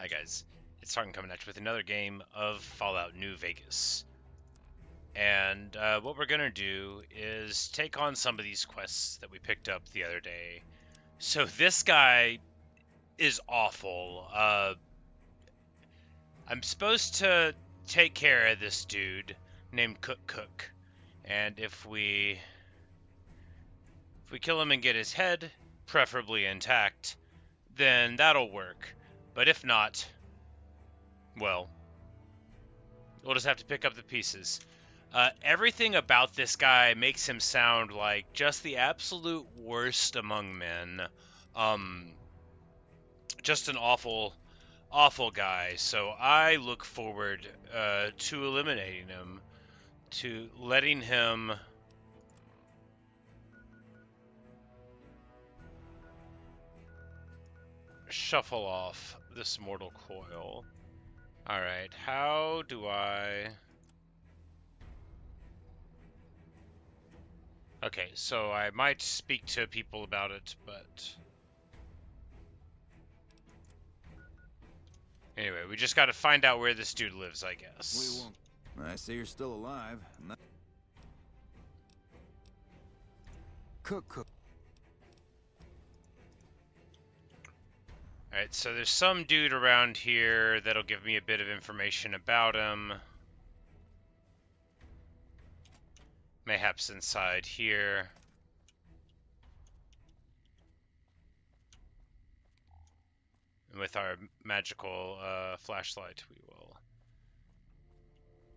Hi guys, it's Tarkin coming at you with another game of Fallout New Vegas. And what we're going to do is take on some of these quests that we picked up the other day. So this guy is awful. I'm supposed to take care of this dude named Cook. And if we kill him and get his head, preferably intact, then that'll work. But if not, well, we'll just have to pick up the pieces. Everything about this guy makes him sound like just the absolute worst among men. Um, just an awful, awful guy. So I look forward to eliminating him, to letting him shuffle off this mortal coil. Alright, how do I... Okay, so I might speak to people about it, but... Anyway, we just gotta find out where this dude lives, I guess. We won't. I see you're still alive. Cook. Alright, so there's some dude around here that'll give me a bit of information about him. Mayhaps inside here. And with our magical flashlight, we will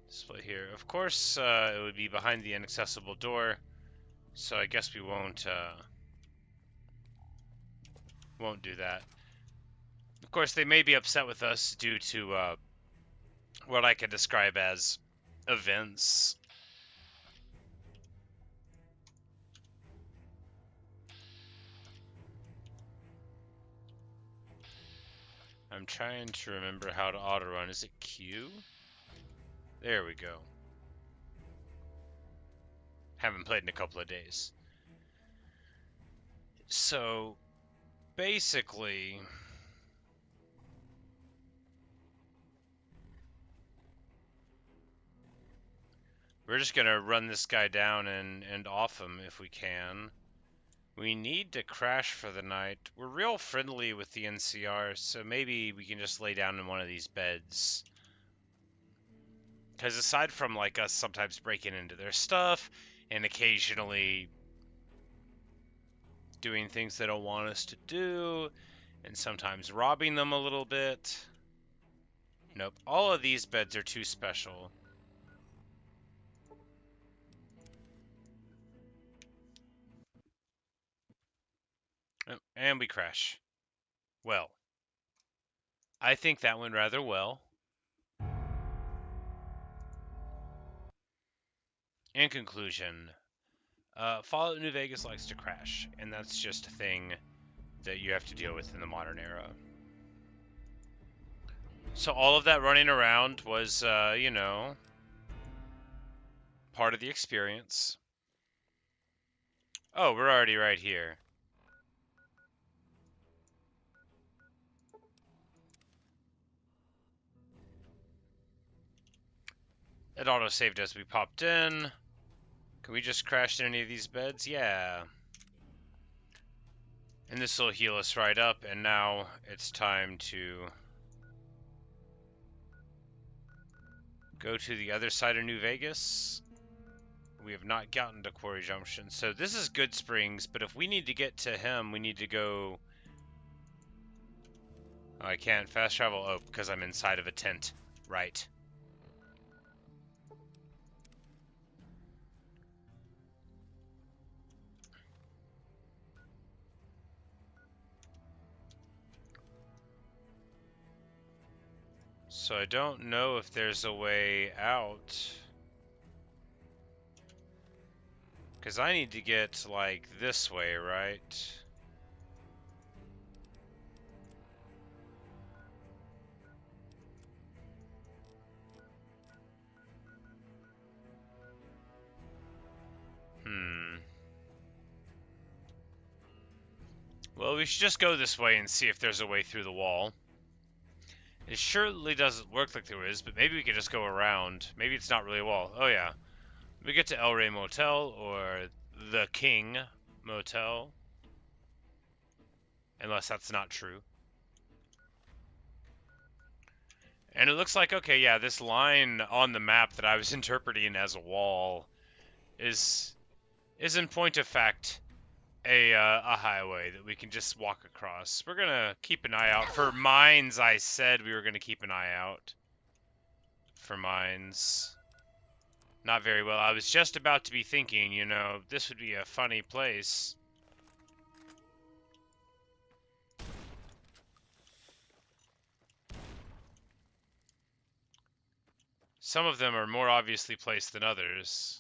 display here. Of course, it would be behind the inaccessible door, so I guess we won't do that. Of course, they may be upset with us due to what I could describe as events. I'm trying to remember how to auto-run. Is it Q? There we go. Haven't played in a couple of days. So, basically... we're just gonna run this guy down and off him if we can. We need to crash for the night. We're real friendly with the NCR, so maybe we can just lay down in one of these beds. Because aside from like us sometimes breaking into their stuff and occasionally doing things they don't want us to do and sometimes robbing them a little bit. Nope, all of these beds are too special. Oh, and we crash. Well, I think that went rather well. In conclusion, Fallout New Vegas likes to crash, and that's just a thing that you have to deal with in the modern era. So all of that running around was, you know, part of the experience. Oh, we're already right here. It auto-saved as we popped in. Can we just crash in any of these beds? Yeah. And this will heal us right up, and now it's time to go to the other side of New Vegas. We have not gotten to Quarry Junction. So this is Good Springs, but if we need to get to him, we need to go... Oh, I can't fast travel. Oh, because I'm inside of a tent. Right. So I don't know if there's a way out. Because I need to get, like, this way, right? Well, we should just go this way and see if there's a way through the wall. It surely doesn't look like there is, but maybe we could just go around. Maybe it's not really a wall. Oh yeah. We get to El Rey Motel or the King Motel. Unless that's not true. And it looks like, okay, yeah, this line on the map that I was interpreting as a wall is in point of fact a highway that we can just walk across. We're gonna keep an eye out for mines. I said we were gonna keep an eye out for mines. Not very well. I was just about to be thinking, you know, this would be a funny place. Some of them are more obviously placed than others.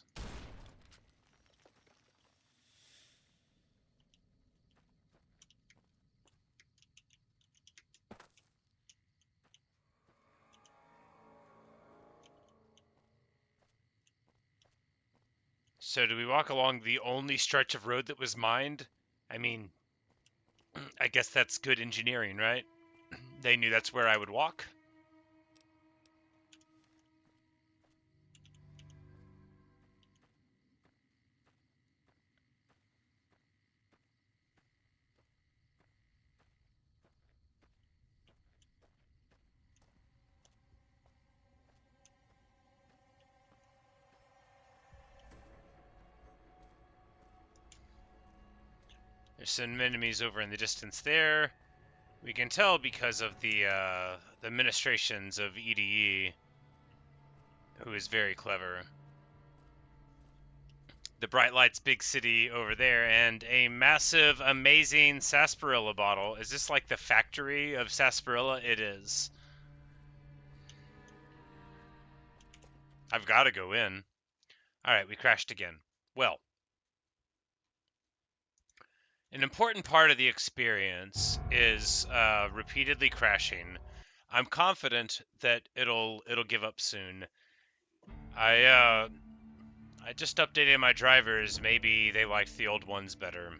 So do we walk along the only stretch of road that was mined? I mean, I guess that's good engineering, right? They knew that's where I would walk. There's some enemies over in the distance there. We can tell because of the ministrations of EDE, who is very clever. The Bright Lights Big City over there, and a massive, amazing sarsaparilla bottle. Is this like the factory of sarsaparilla? It is. I've got to go in. Alright, we crashed again. Well, an important part of the experience is repeatedly crashing. I'm confident that it'll give up soon. I just updated my drivers. Maybe they liked the old ones better.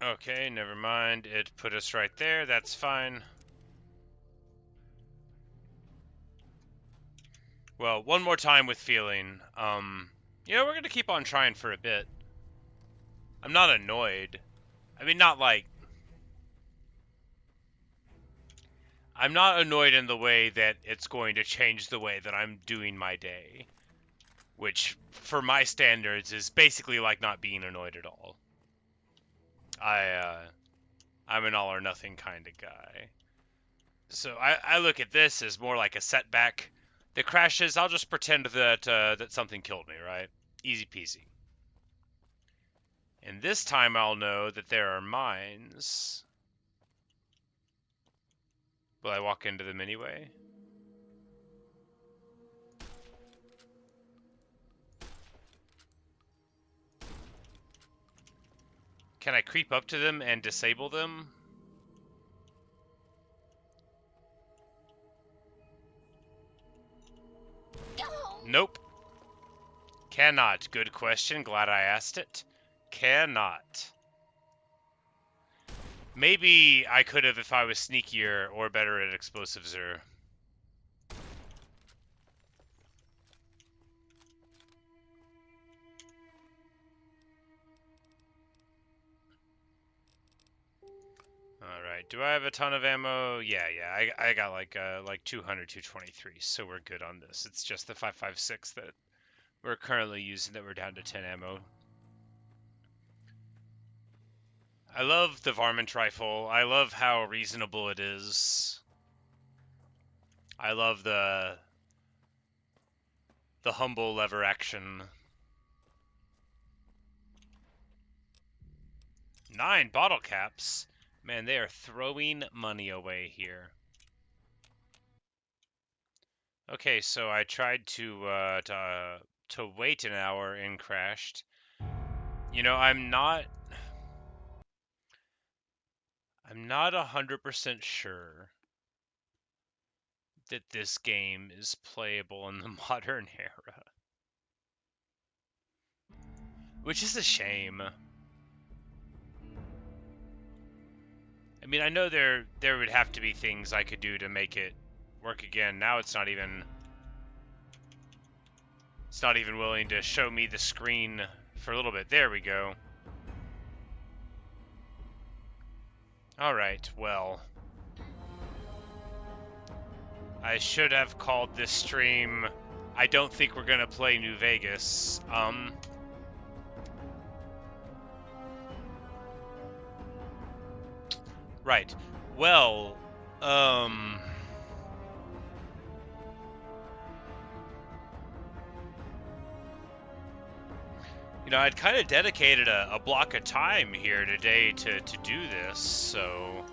Okay, never mind. It put us right there. That's fine. Well, one more time with feeling. Yeah, we're gonna keep on trying for a bit. I'm not annoyed. I mean, not like... I'm not annoyed in the way that it's going to change the way that I'm doing my day. Which, for my standards, is basically like not being annoyed at all. I'm an all-or-nothing kind of guy. So I look at this as more like a setback. The crashes, I'll just pretend that that something killed me, right? Easy peasy. And this time I'll know that there are mines. Will I walk into them anyway? Can I creep up to them and disable them? Nope. Cannot. Good question. Glad I asked it. Cannot. Maybe I could have if I was sneakier or better at explosives or... Alright, do I have a ton of ammo? Yeah, I got like 200, 223, so we're good on this. It's just the 5.56 that we're currently using that we're down to 10 ammo. I love the varmint rifle. I love how reasonable it is. I love the humble lever action. 9 bottle caps. Man, they are throwing money away here. Okay, so I tried to wait an hour and crashed. You know, I'm not 100% sure that this game is playable in the modern era. which is a shame. I mean, I know there would have to be things I could do to make it work again. Now it's not even willing to show me the screen for a little bit. There we go. All right, well, I should have called this stream, I don't think we're gonna play New Vegas. Right. Well, you know, I'd kind of dedicated a block of time here today to do this, so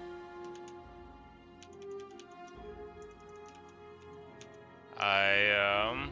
I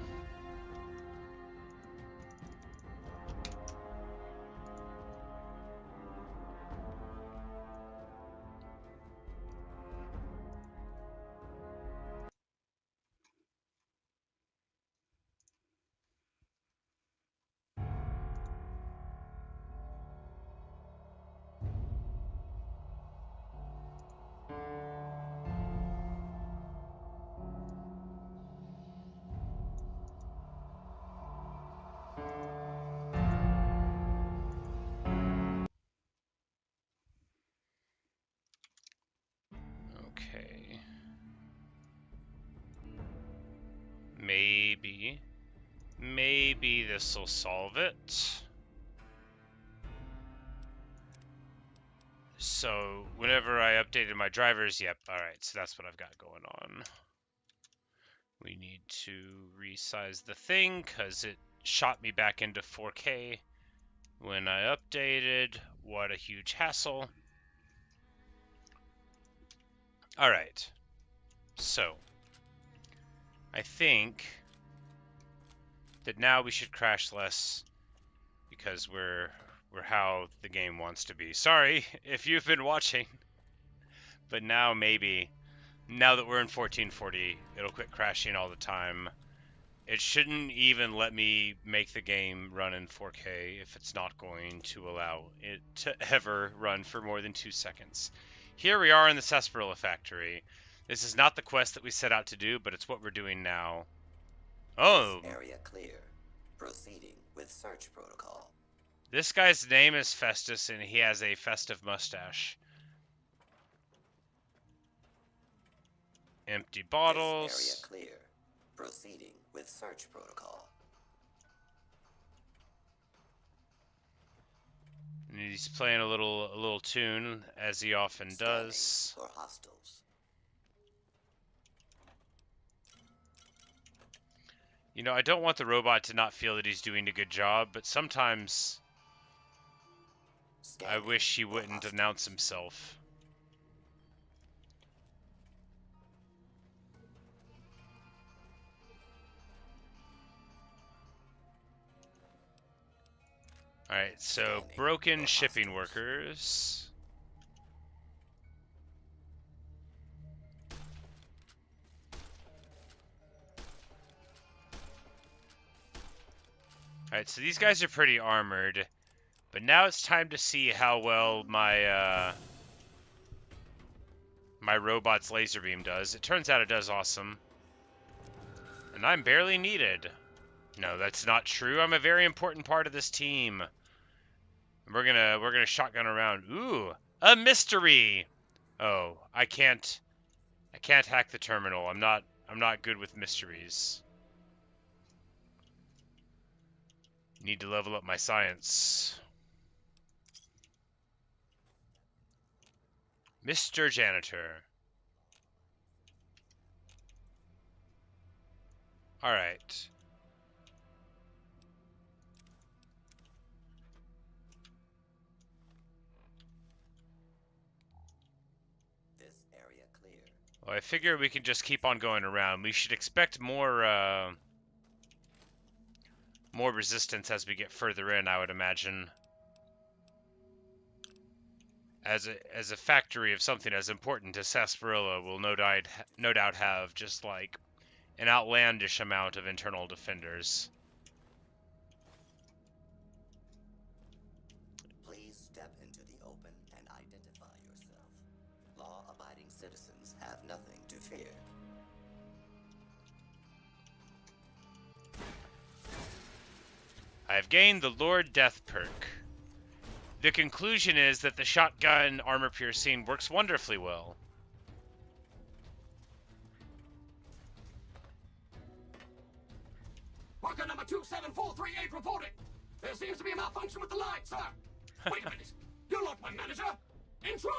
okay. Maybe this will solve it. So whenever I updated my drivers, yep, alright, so that's what I've got going on. We need to resize the thing because it shot me back into 4K when I updated. What a huge hassle. Alright, so I think that now we should crash less because we're how the game wants to be. Sorry if you've been watching, but now maybe, now that we're in 1440, it'll quit crashing all the time. It shouldn't even let me make the game run in 4K if it's not going to allow it to ever run for more than 2 seconds. Here we are in the Sarsaparilla factory. This is not the quest that we set out to do, but it's what we're doing now. Oh! This area clear. Proceeding with search protocol. This guy's name is Festus, and he has a festive mustache. Empty bottles. This area clear. Proceeding with search protocol. And he's playing a little tune, as he often does. For hostiles. You know, I don't want the robot to not feel that he's doing a good job, but sometimes I wish he wouldn't announce himself. Alright, so broken shipping workers. Alright, so these guys are pretty armored, but now it's time to see how well my my robot's laser beam does. It turns out it does awesome. And I'm barely needed. No, that's not true. I'm a very important part of this team. We're gonna shotgun around. Ooh, a mystery. Oh, I can't hack the terminal. I'm not good with mysteries. Need to level up my science. Mr. Janitor. All right. Well, I figure we can just keep on going around. We should expect more resistance as we get further in, I would imagine. As a factory of something as important as Sarsaparilla will no doubt have just like an outlandish amount of internal defenders. Law-abiding citizens have nothing to fear. I have gained the Lord Death perk. The conclusion is that the shotgun armor piercing works wonderfully well. Worker number 27438 reporting. There seems to be a malfunction with the line, sir. Wait a minute. You're not my manager. Intruder!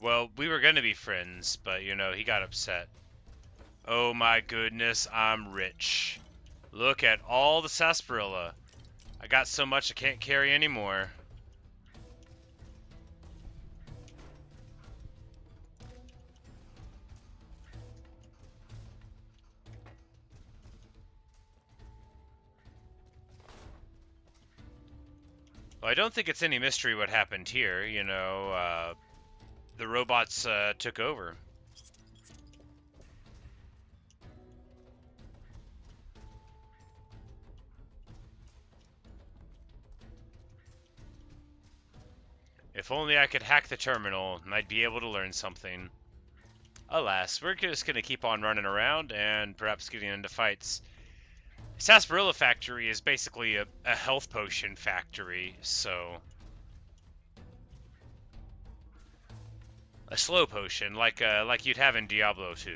Well, we were gonna be friends, but you know, he got upset. Oh my goodness, I'm rich. Look at all the sarsaparilla. I got so much I can't carry anymore. Well, I don't think it's any mystery what happened here. You know, the robots took over. If only I could hack the terminal, I'd be able to learn something. Alas, we're just going to keep on running around and perhaps getting into fights. Sarsaparilla Factory is basically a health potion factory, so... a slow potion, like you'd have in Diablo 2.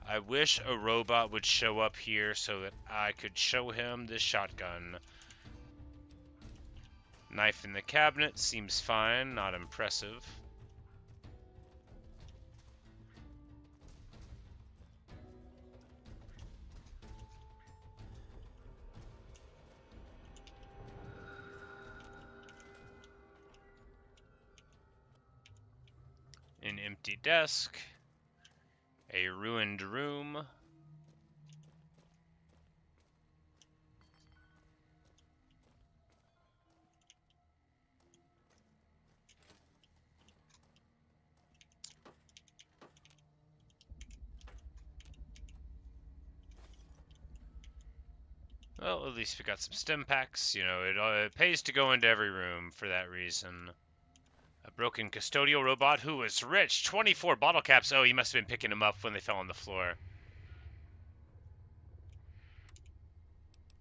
I wish a robot would show up here so that I could show him this shotgun. Knife in the cabinet seems fine, not impressive. An empty desk. A ruined room. Well, at least we got some stim packs. You know, it pays to go into every room for that reason. A broken custodial robot who was rich. 24 bottle caps. Oh, he must have been picking them up when they fell on the floor.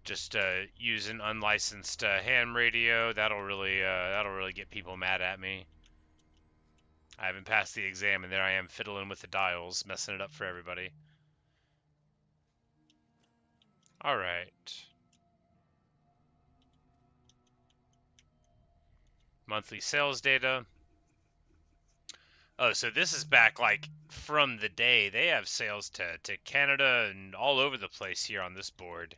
Just use an unlicensed ham radio. That'll really get people mad at me. I haven't passed the exam, and there I am fiddling with the dials, messing it up for everybody. All right. Monthly sales data. Oh, so this is back, like, from the day. They have sales to Canada and all over the place here on this board.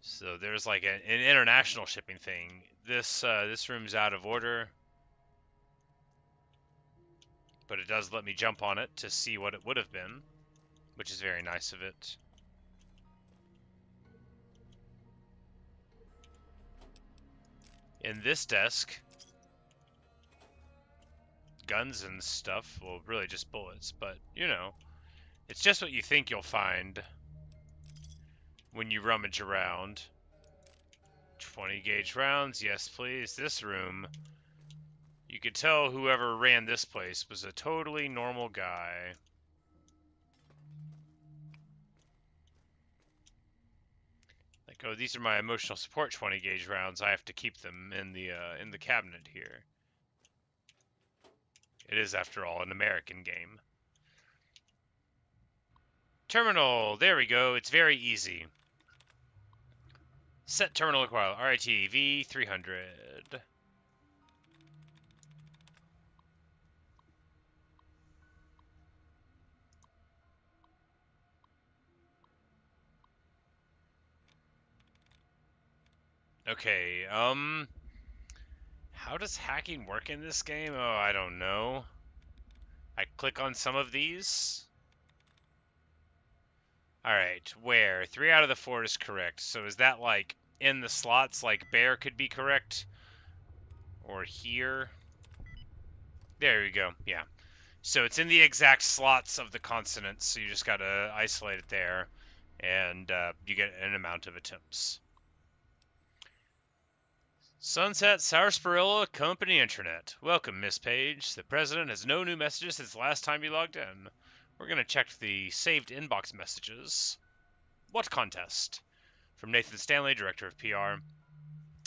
So there's, like, an international shipping thing. This room's out of order. But it does let me jump on it to see what it would have been, which is very nice of it. In this desk, guns and stuff, well, really just bullets, but, you know, it's just what you think you'll find when you rummage around. 20 gauge rounds, yes please. This room, you could tell whoever ran this place was a totally normal guy. Like, oh, these are my emotional support 20 gauge rounds. I have to keep them in the cabinet here. It is, after all, an American game. Terminal, there we go. It's very easy. Set terminal required. RIT V300. Okay, how does hacking work in this game? Oh, I don't know. I click on some of these. Alright, where? 3 out of the 4 is correct. So is that, like, in the slots, like bear could be correct? Or here? There we go, yeah. So it's in the exact slots of the consonants, so you just gotta isolate it there, and you get an amount of attempts. Sunset Sarsaparilla Company Internet. Welcome, Miss Page. The president has no new messages since the last time you logged in. We're gonna check the saved inbox messages. What contest? From Nathan Stanley, Director of PR.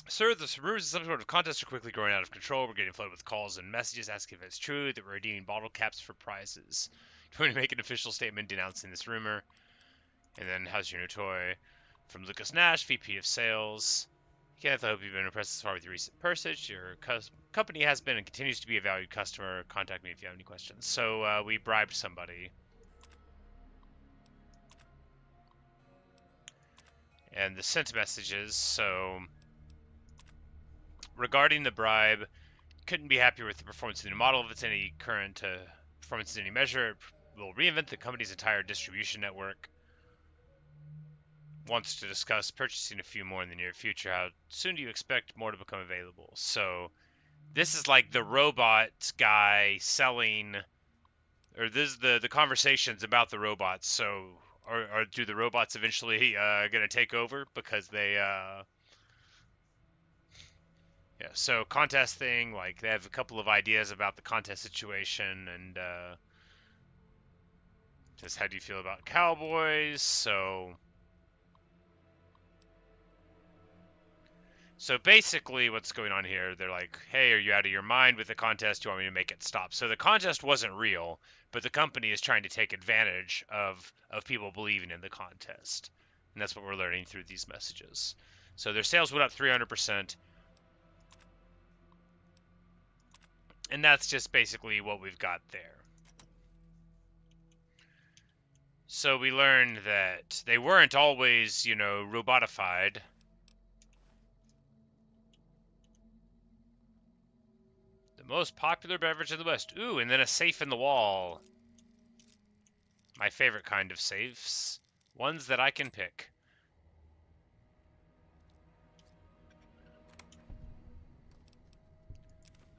Sir, the rumors of some sort of contest are quickly growing out of control. We're getting flooded with calls and messages asking if it's true that we're redeeming bottle caps for prizes. Do you want to make an official statement denouncing this rumor? And then, how's your new toy? From Lucas Nash, VP of Sales. Kenneth, I hope you've been impressed so far with your recent purchase. Your company has been and continues to be a valued customer. Contact me if you have any questions. So, we bribed somebody. And the sent messages, so... Regarding the bribe, couldn't be happier with the performance of the new model. If it's any current performance in any measure, it will reinvent the company's entire distribution network. Wants to discuss purchasing a few more in the near future. How soon do you expect more to become available? So this is like the robot guy selling, or this is the conversations about the robots. So or do the robots eventually gonna take over because they yeah, so contest thing, like they have a couple of ideas about the contest situation, and just how do you feel about cowboys? So basically what's going on here, they're like, hey, are you out of your mind with the contest? Do you want me to make it stop? So the contest wasn't real, but the company is trying to take advantage of people believing in the contest. And that's what we're learning through these messages. So their sales went up 300%. And that's just basically what we've got there. So we learned that they weren't always, robotified. The most popular beverage in the West. Ooh, and then a safe in the wall. My favorite kind of safes. Ones that I can pick.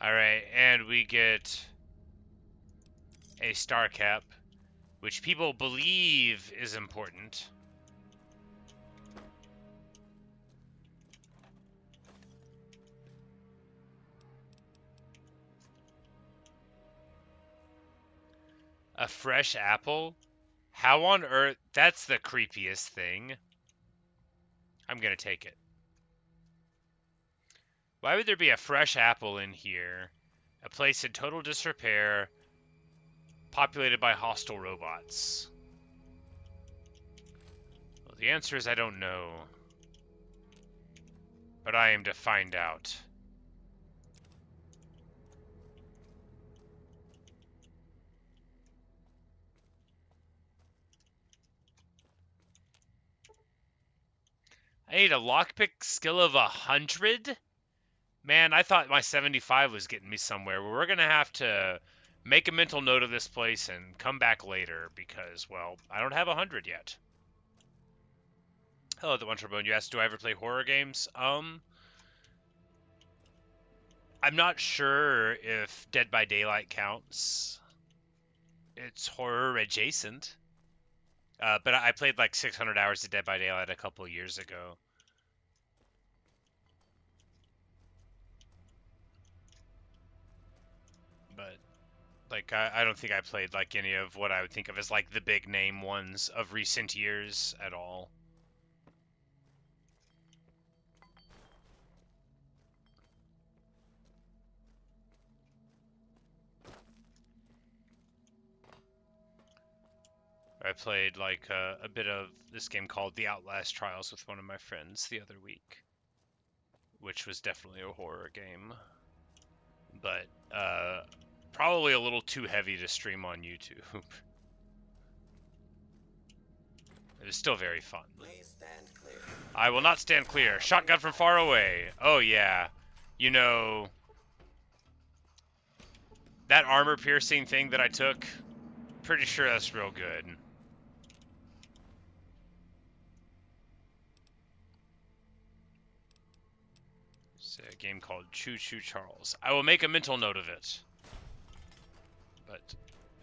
Alright, and we get a star cap, which people believe is important. A fresh apple? How on earth? That's the creepiest thing. I'm gonna take it. Why would there be a fresh apple in here? A place in total disrepair, populated by hostile robots. Well, the answer is I don't know. But I am to find out. I need a lockpick skill of 100? Man, I thought my 75 was getting me somewhere. Well, we're going to have to make a mental note of this place and come back later because, well, I don't have 100 yet. Hello, the One Trombone. You asked, do I ever play horror games? I'm not sure if Dead by Daylight counts. It's horror adjacent. But I played like 600 hours of Dead by Daylight a couple years ago. But like I don't think I played like any of what I would think of as like the big name ones of recent years at all. I played like a bit of this game called The Outlast Trials with one of my friends the other week, which was definitely a horror game, but probably a little too heavy to stream on YouTube. It is still very fun. Please stand clear. I will not stand clear. Shotgun from far away. Oh yeah. You know, that armor piercing thing that I took, pretty sure that's real good. It's a game called Choo Choo Charles. I will make a mental note of it. But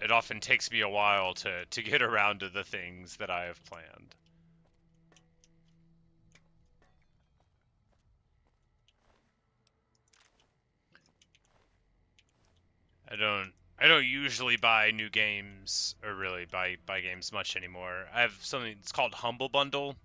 it often takes me a while to get around to the things that I have planned. I don't usually buy new games, or really buy games much anymore. I have something that's called Humble Bundle,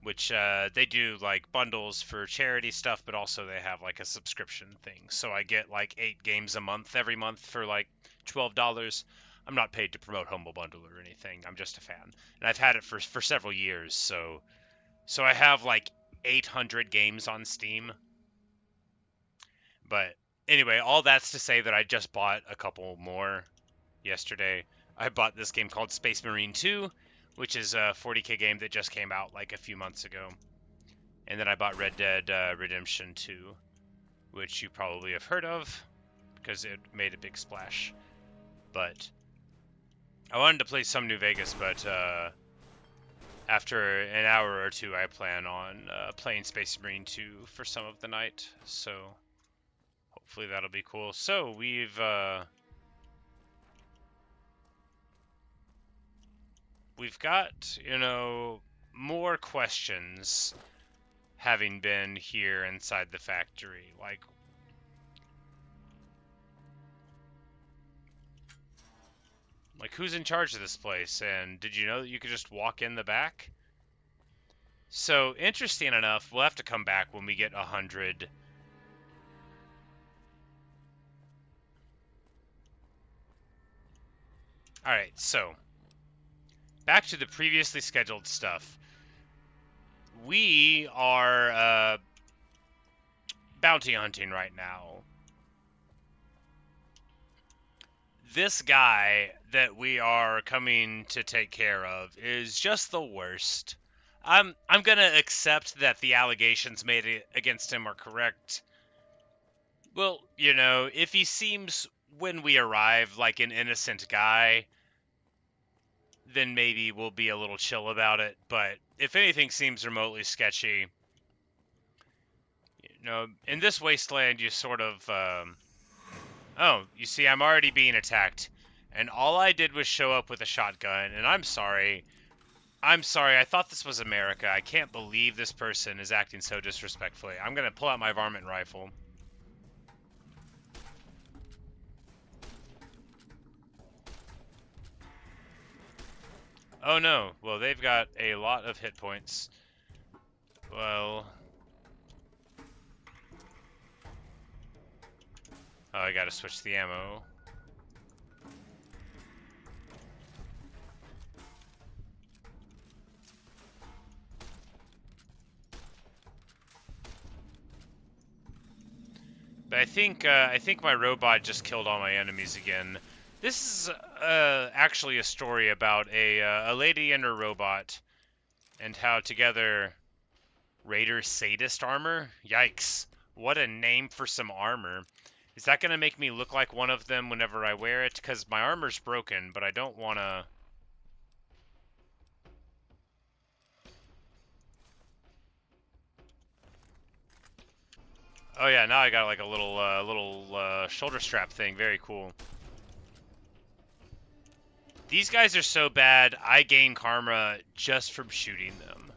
which they do like bundles for charity stuff, but also they have like a subscription thing. So I get like 8 games a month every month for like $12. I'm not paid to promote Humble Bundle or anything. I'm just a fan, and I've had it for several years. So I have like 800 games on Steam. But anyway, all that's to say that I just bought a couple more yesterday. I bought this game called Space Marine 2, which is a 40k game that just came out like a few months ago. And then I bought Red Dead Redemption 2, which you probably have heard of because it made a big splash. But I wanted to play some New Vegas, but after an hour or two, I plan on playing Space Marine 2 for some of the night. So hopefully that'll be cool. So we've got, you know, more questions having been here inside the factory. Like who's in charge of this place? And did you know that you could just walk in the back? So, interesting enough, we'll have to come back when we get 100. Alright, so back to the previously scheduled stuff. We are bounty hunting right now. This guy that we are coming to take care of is just the worst. I'm gonna accept that the allegations made against him are correct. Well, you know, if he seems when we arrive like an innocent guy, then maybe we'll be a little chill about it. But if anything seems remotely sketchy, you know, in this wasteland, you sort of, oh, you see, I'm already being attacked, and all I did was show up with a shotgun, and I'm sorry. I'm sorry, I thought this was America. I can't believe this person is acting so disrespectfully. I'm gonna pull out my varmint rifle. Oh no, well they've got a lot of hit points. Well... Oh, I gotta switch the ammo. But I think my robot just killed all my enemies again. This is actually a story about a lady and her robot, and how together Raider Sadist armor. Yikes! What a name for some armor. Is that gonna make me look like one of them whenever I wear it? Because my armor's broken, but I don't wanna. Oh yeah, now I got like a little shoulder strap thing. Very cool. These guys are so bad, I gain karma just from shooting them.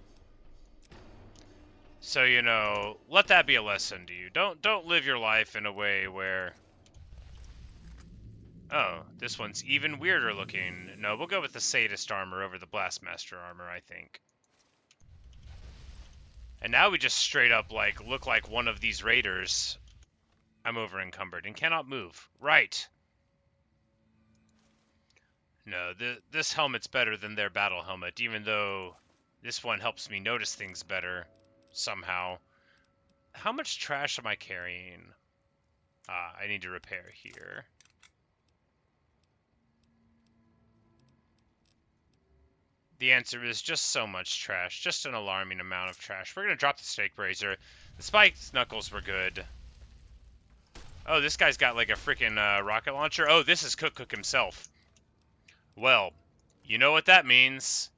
So, you know, let that be a lesson to you. Don't live your life in a way where... Oh, this one's even weirder looking. No, we'll go with the Sadist armor over the Blastmaster armor, I think. And now we just straight up, like, look like one of these raiders. I'm over encumbered and cannot move. Right. No, this helmet's better than their battle helmet, even though this one helps me notice things better, somehow. How much trash am I carrying? I need to repair here. The answer is just so much trash, just an alarming amount of trash. We're going to drop the Snake Brazier. The spiked knuckles were good. Oh, this guy's got like a freaking rocket launcher. Oh, this is Cook himself. Well, you know what that means.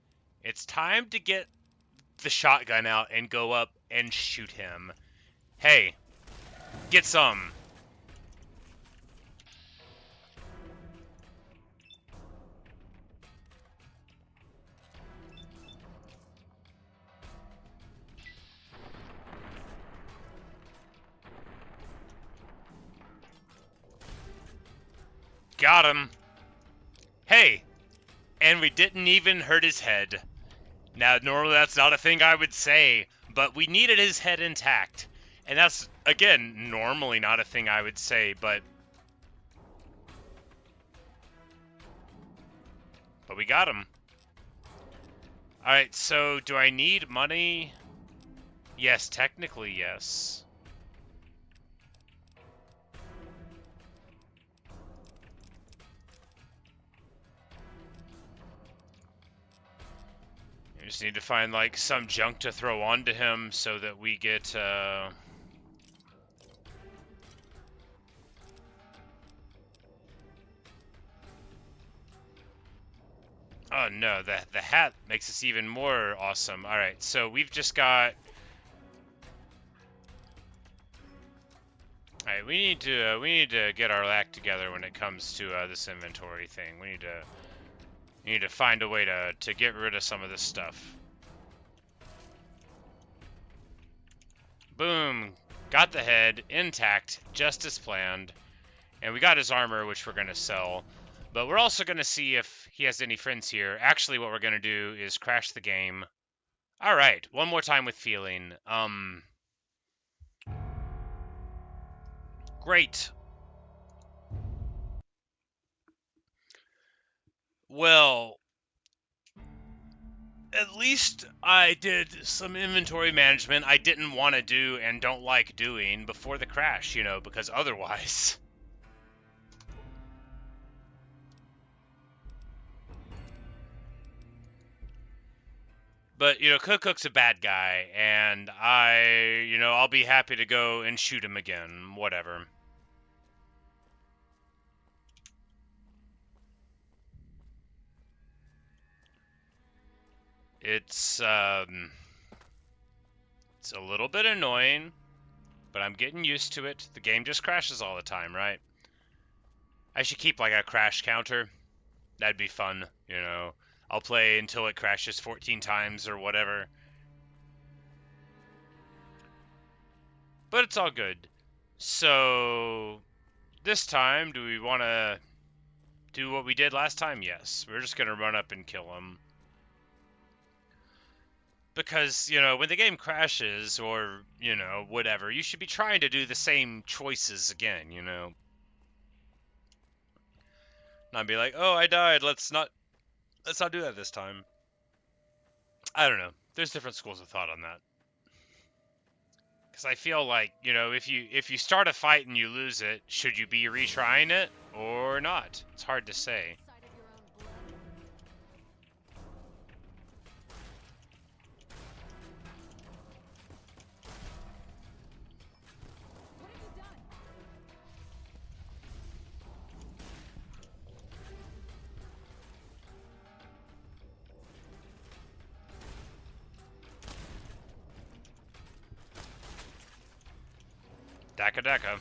It's time to get the shotgun out and go up and shoot him. Hey, get some. Got him. Hey, and we didn't even hurt his head. Now, normally that's not a thing I would say, but we needed his head intact. And that's, again, normally not a thing I would say, but we got him. Alright, so do I need money? Yes, technically, yes. I just need to find, like, some junk to throw onto him so that we get, Oh no, the hat makes us even more awesome. Alright, so we've just got... Alright, we need to get our act together when it comes to this inventory thing. We need to find a way to get rid of some of this stuff. Boom! Got the head intact, just as planned. And we got his armor, which we're gonna sell. But we're also gonna see if he has any friends here. Actually, what we're gonna do is crash the game. Alright, one more time with feeling. Great. Well, at least I did some inventory management I didn't want to do and don't like doing before the crash, you know, because otherwise... But, you know, Cook's a bad guy, and I'll be happy to go and shoot him again, whatever. It's a little bit annoying, but I'm getting used to it. The game just crashes all the time, right? I should keep, like, a crash counter. That'd be fun, you know. I'll play until it crashes 14 times or whatever. But it's all good. So, this time, do we want to do what we did last time? Yes. We're just going to run up and kill him. Because, you know, when the game crashes or, you know, whatever, you should be trying to do the same choices again, you know. Not be like, oh, I died, let's not do that this time. I don't know. There's different schools of thought on that. Because I feel like, you know, if you start a fight and you lose it, should you be retrying it or not? It's hard to say. Daka Daka.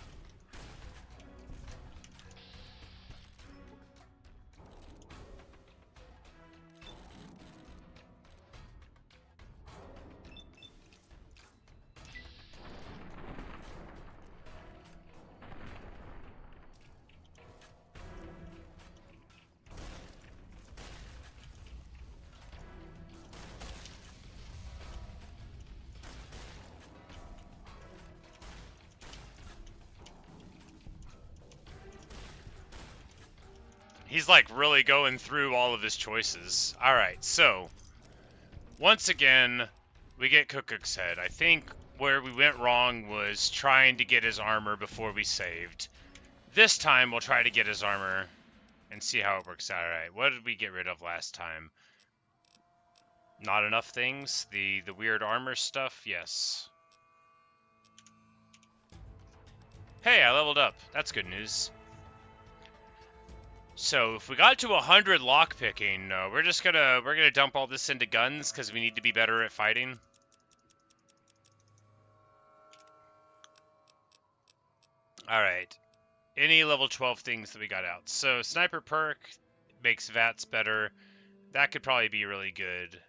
He's like really going through all of his choices. Alright, so once again, we get Cook's head. I think where we went wrong was trying to get his armor before we saved. This time we'll try to get his armor and see how it works out. Alright, what did we get rid of last time? Not enough things? The weird armor stuff? Yes. Hey, I leveled up. That's good news. So if we got to 100 lockpicking, we're gonna dump all this into guns because we need to be better at fighting. All right, any level 12 things that we got out. So sniper perk makes VATS better. That could probably be really good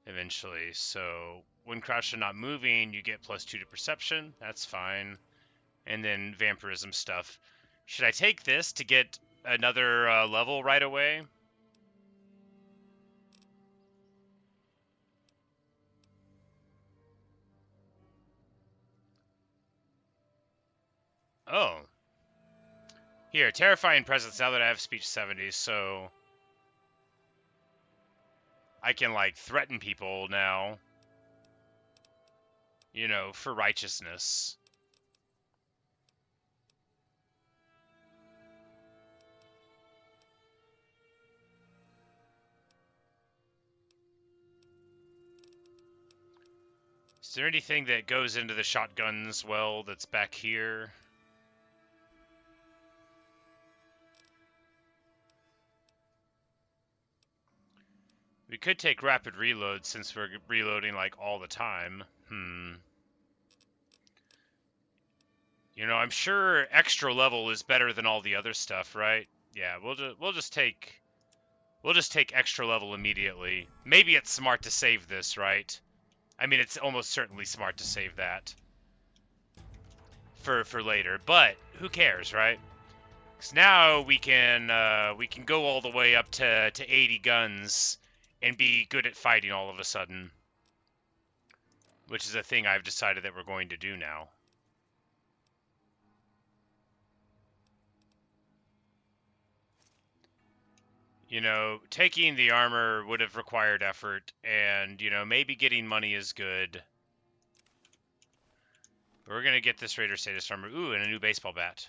eventually. So when crouched and not moving, you get +2 to perception. That's fine. And then vampirism stuff. Should I take this to get another level right away. Oh. Here, terrifying presence now that I have speech 70, so I can, like, threaten people now. You know, for righteousness. Is there anything that goes into the shotguns well that's back here? We could take rapid reload since we're reloading like all the time. You know, I'm sure extra level is better than all the other stuff, right? Yeah, we'll just take extra level immediately. Maybe it's smart to save this, right? I mean, it's almost certainly smart to save that for later, but who cares, right? Because now we can go all the way up to 80 guns and be good at fighting all of a sudden, which is a thing I've decided that we're going to do now. You know, taking the armor would have required effort, and, you know, maybe getting money is good. But we're going to get this Raider status armor. Ooh, and a new baseball bat.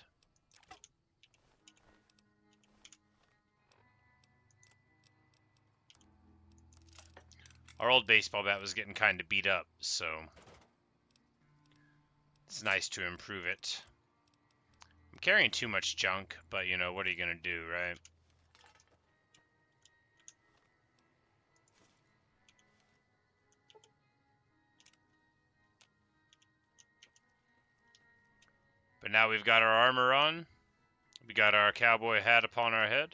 Our old baseball bat was getting kind of beat up, so it's nice to improve it. I'm carrying too much junk, but, you know, what are you going to do, right? But now we've got our armor on. We got our cowboy hat upon our head.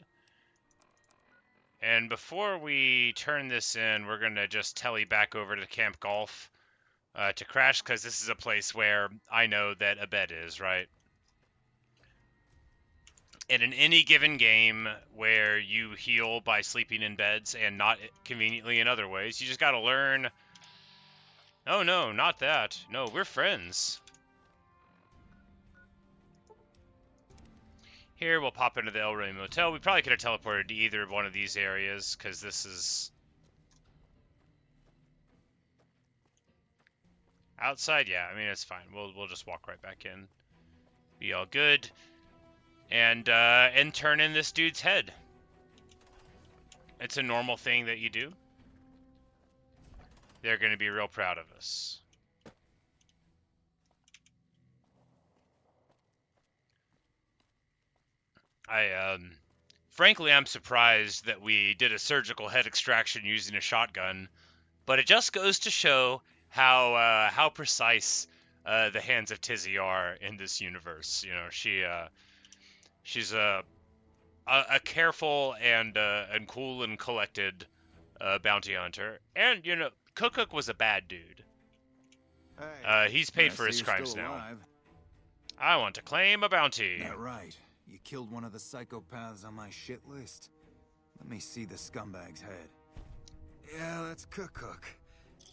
And before we turn this in, we're going to just telly back over to Camp Golf to crash, because this is a place where I know that a bed is, right? And in any given game where you heal by sleeping in beds and not conveniently in other ways, you just got to learn, oh no, not that. No, we're friends. Here, we'll pop into the El Rey Motel. We probably could have teleported to either one of these areas, because this is outside. Yeah, I mean, it's fine. We'll just walk right back in. Be all good. And turn in this dude's head. It's a normal thing that you do. They're going to be real proud of us. Frankly, I'm surprised that we did a surgical head extraction using a shotgun, but it just goes to show how precise the hands of Tizzy are in this universe. You know, she's a careful and cool and collected bounty hunter, and you know, Cook was a bad dude. Hey, He's I paid for see his you're crimes still now. alive. I want to claim a bounty. Yeah, right. You killed one of the psychopaths on my shit list. Let me see the scumbag's head. Yeah, that's Cook.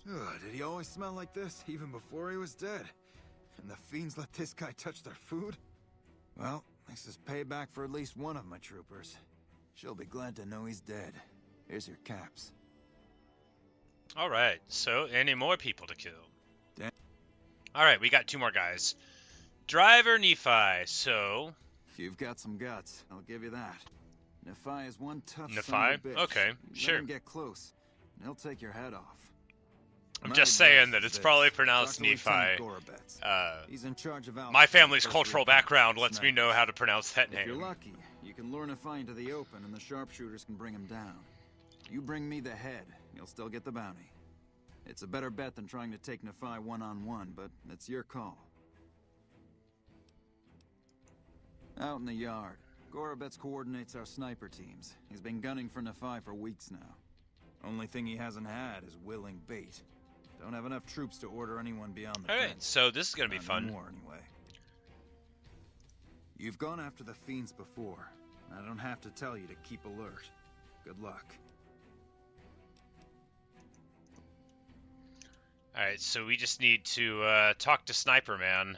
Ugh, did he always smell like this, even before he was dead? And the Fiends let this guy touch their food? Well, this is payback for at least one of my troopers. She'll be glad to know he's dead. Here's your caps. Alright, so any more people to kill? Damn. Alright, we got 2 more guys. Driver Nephi, so... You've got some guts, I'll give you that. Nephi is one tough son Nephi? of a bitch. Okay, sure. Let him get close, and he'll take your head off. I'm My just saying advice that is it's this. probably pronounced Talk to Nephi. Lieutenant Gorobets. He's in charge of My outskirts family's first cultural recon background lets me snipers. know how to pronounce that If you're name. lucky, you can lure Nephi into the open and the sharpshooters can bring him down. You bring me the head, you'll still get the bounty. It's a better bet than trying to take Nephi one-on-one, but it's your call. Out in the yard, Gorobets coordinates our sniper teams. He's been gunning for Nephi for weeks now. Only thing he hasn't had is willing bait. Don't have enough troops to order anyone beyond the Alright, fence. so this is gonna be Not fun. anymore, anyway. You've gone after the Fiends before. I don't have to tell you to keep alert. Good luck. Alright, so we just need to talk to Sniper Man.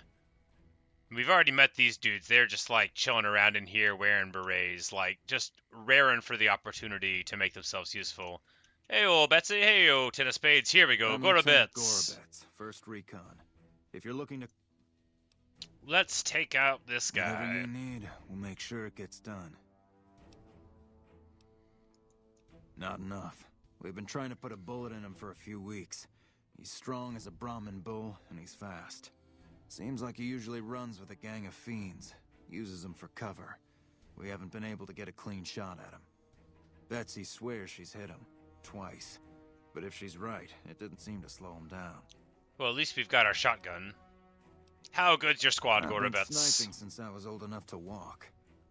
We've already met these dudes. They're just like chilling around in here wearing berets, like just raring for the opportunity to make themselves useful. Hey-o, Betsy. Hey-o, Ten of Spades. Here we go. I'm Go to Lieutenant bits. Gorobets, 1st Recon. If you're looking to... Let's take out this Whatever guy. you need, we'll make sure it gets done. Not enough. We've been trying to put a bullet in him for a few weeks. He's strong as a Brahmin bull, and he's fast. Seems like he usually runs with a gang of fiends. Uses them for cover. We haven't been able to get a clean shot at him. Betsy swears she's hit him. Twice. But if she's right, it didn't seem to slow him down. Well, at least we've got our shotgun. How good's your squad, I've been Gorobets? sniping since I was old enough to walk.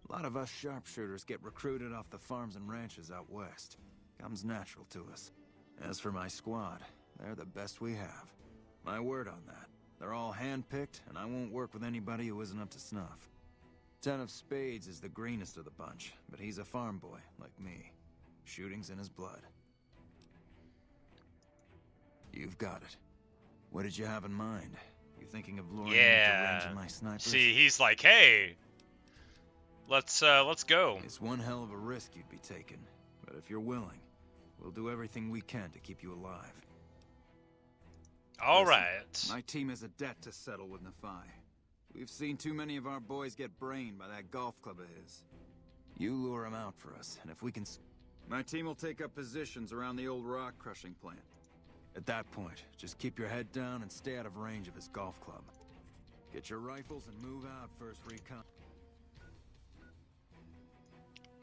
A lot of us sharpshooters get recruited off the farms and ranches out west. Comes natural to us. As for my squad, they're the best we have. My word on that. They're all hand-picked, and I won't work with anybody who isn't up to snuff. Ten of Spades is the greenest of the bunch, but he's a farm boy, like me. Shooting's in his blood. You've got it. What did you have in mind? You thinking of luring me into range of my snipers? See, he's like, hey, let's go. It's one hell of a risk you'd be taking, but if you're willing, we'll do everything we can to keep you alive. All Listen, right. My team has a debt to settle with Nephi. We've seen too many of our boys get brained by that golf club of his. You lure him out for us, and if we can... My team will take up positions around the old rock crushing plant. At that point, just keep your head down and stay out of range of his golf club. Get your rifles and move out, 1st Recon.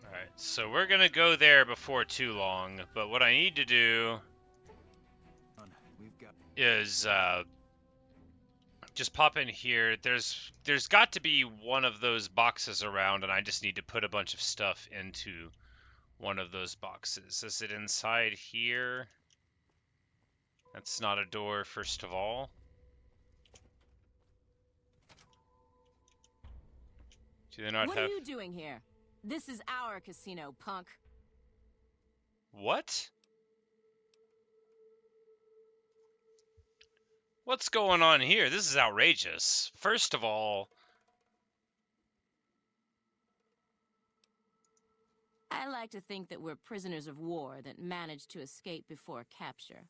Alright, so we're gonna go there before too long, but what I need to do We've got... is just pop in here. There's got to be one of those boxes around, and I just need to put a bunch of stuff into one of those boxes. Is it inside here? That's not a door, first of all. Do they not What have... are you doing here? This is our casino, punk. What? What's going on here? This is outrageous. First of all... I like to think that we're prisoners of war that managed to escape before capture.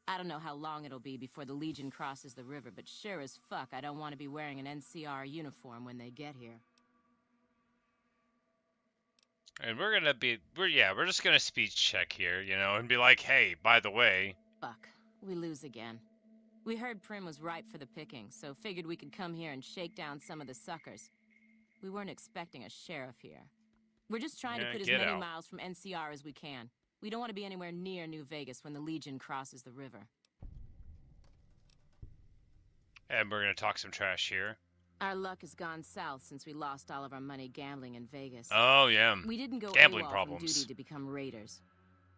I don't know how long it'll be before the Legion crosses the river, but sure as fuck I don't want to be wearing an NCR uniform when they get here. And we're just gonna speech check here, you know, and be like, hey, by the way... Fuck, we lose again. We heard Prim was ripe for the picking, so figured we could come here and shake down some of the suckers. We weren't expecting a sheriff here. We're just trying to put as many miles from NCR as we can. We don't want to be anywhere near New Vegas when the Legion crosses the river. And we're gonna talk some trash here. Our luck has gone south since we lost all of our money gambling in Vegas. Oh, yeah. We didn't go Gambling AWOL problems. from duty to become raiders.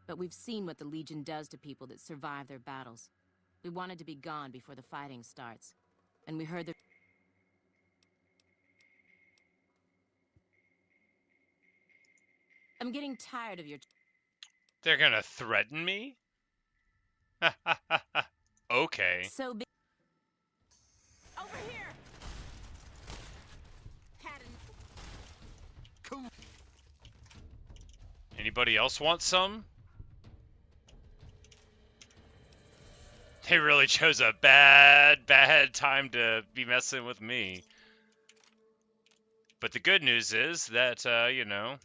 But we've seen what the Legion does to people that survive their battles. We wanted to be gone before the fighting starts. And we heard the... I'm getting tired of your... They're gonna threaten me? Okay. So big... Over here! Patton. Anybody else want some? They really chose a bad time to be messing with me. But the good news is that, you know...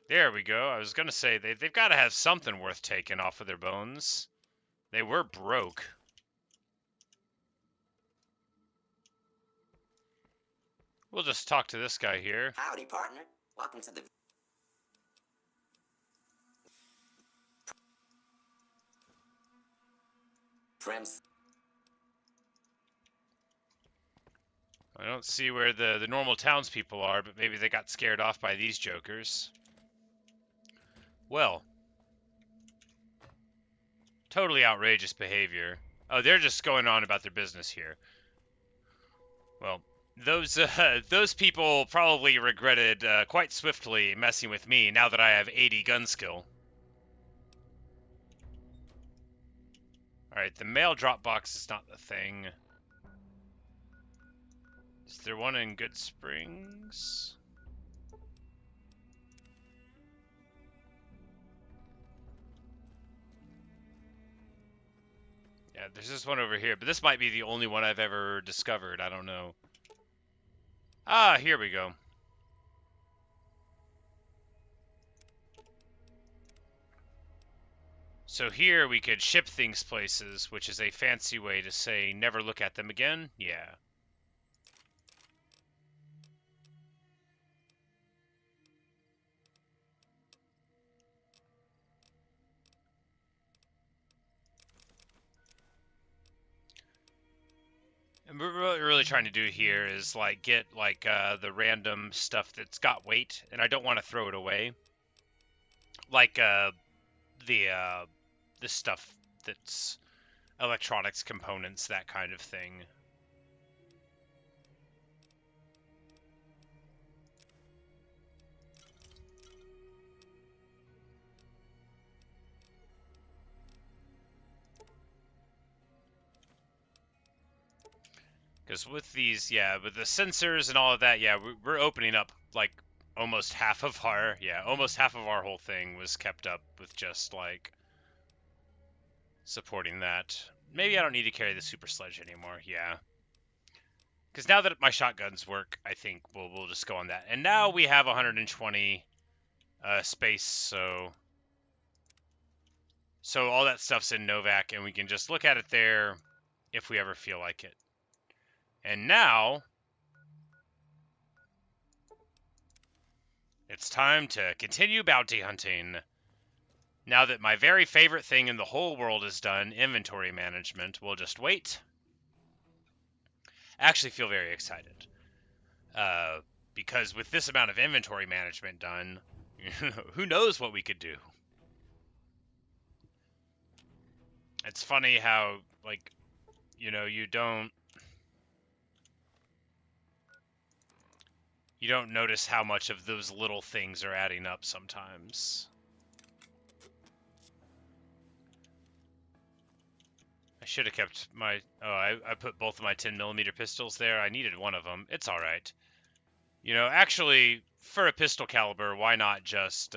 There we go. I was gonna say, they've got to have something worth taking off of their bones. They were broke. We'll just talk to this guy here. Howdy, partner. Welcome to the... Prim's... I don't see where the normal townspeople are, but maybe they got scared off by these jokers. Well. Totally outrageous behavior. Oh, they're just going on about their business here. Well, those people probably regretted quite swiftly messing with me now that I have 80 gun skill. Alright, the mail drop box is not the thing. Is there one in Good Springs? Yeah, there's this one over here, but this might be the only one I've ever discovered. I don't know. Ah, here we go. So here we could ship things places, which is a fancy way to say never look at them again. Yeah. And what we're really trying to do here is like get like the random stuff that's got weight, and I don't want to throw it away. Like the stuff that's electronics components, that kind of thing. Because with these, yeah, with the sensors and all of that, yeah, we're opening up like almost half of our whole thing was kept up with just like supporting that. Maybe I don't need to carry the super sledge anymore. Yeah. Because now that my shotguns work, I think we'll just go on that. And now we have 120 space, so all that stuff's in Novak, and we can just look at it there if we ever feel like it. And now it's time to continue bounty hunting. Now that my very favorite thing in the whole world is done, inventory management, we'll just wait. I actually feel very excited. Because with this amount of inventory management done, who knows what we could do. It's funny how, like, you know, you don't notice how much of those little things are adding up sometimes. I should have kept my... Oh, I put both of my 10mm pistols there. I needed one of them. It's alright. You know, actually, for a pistol caliber, why not just...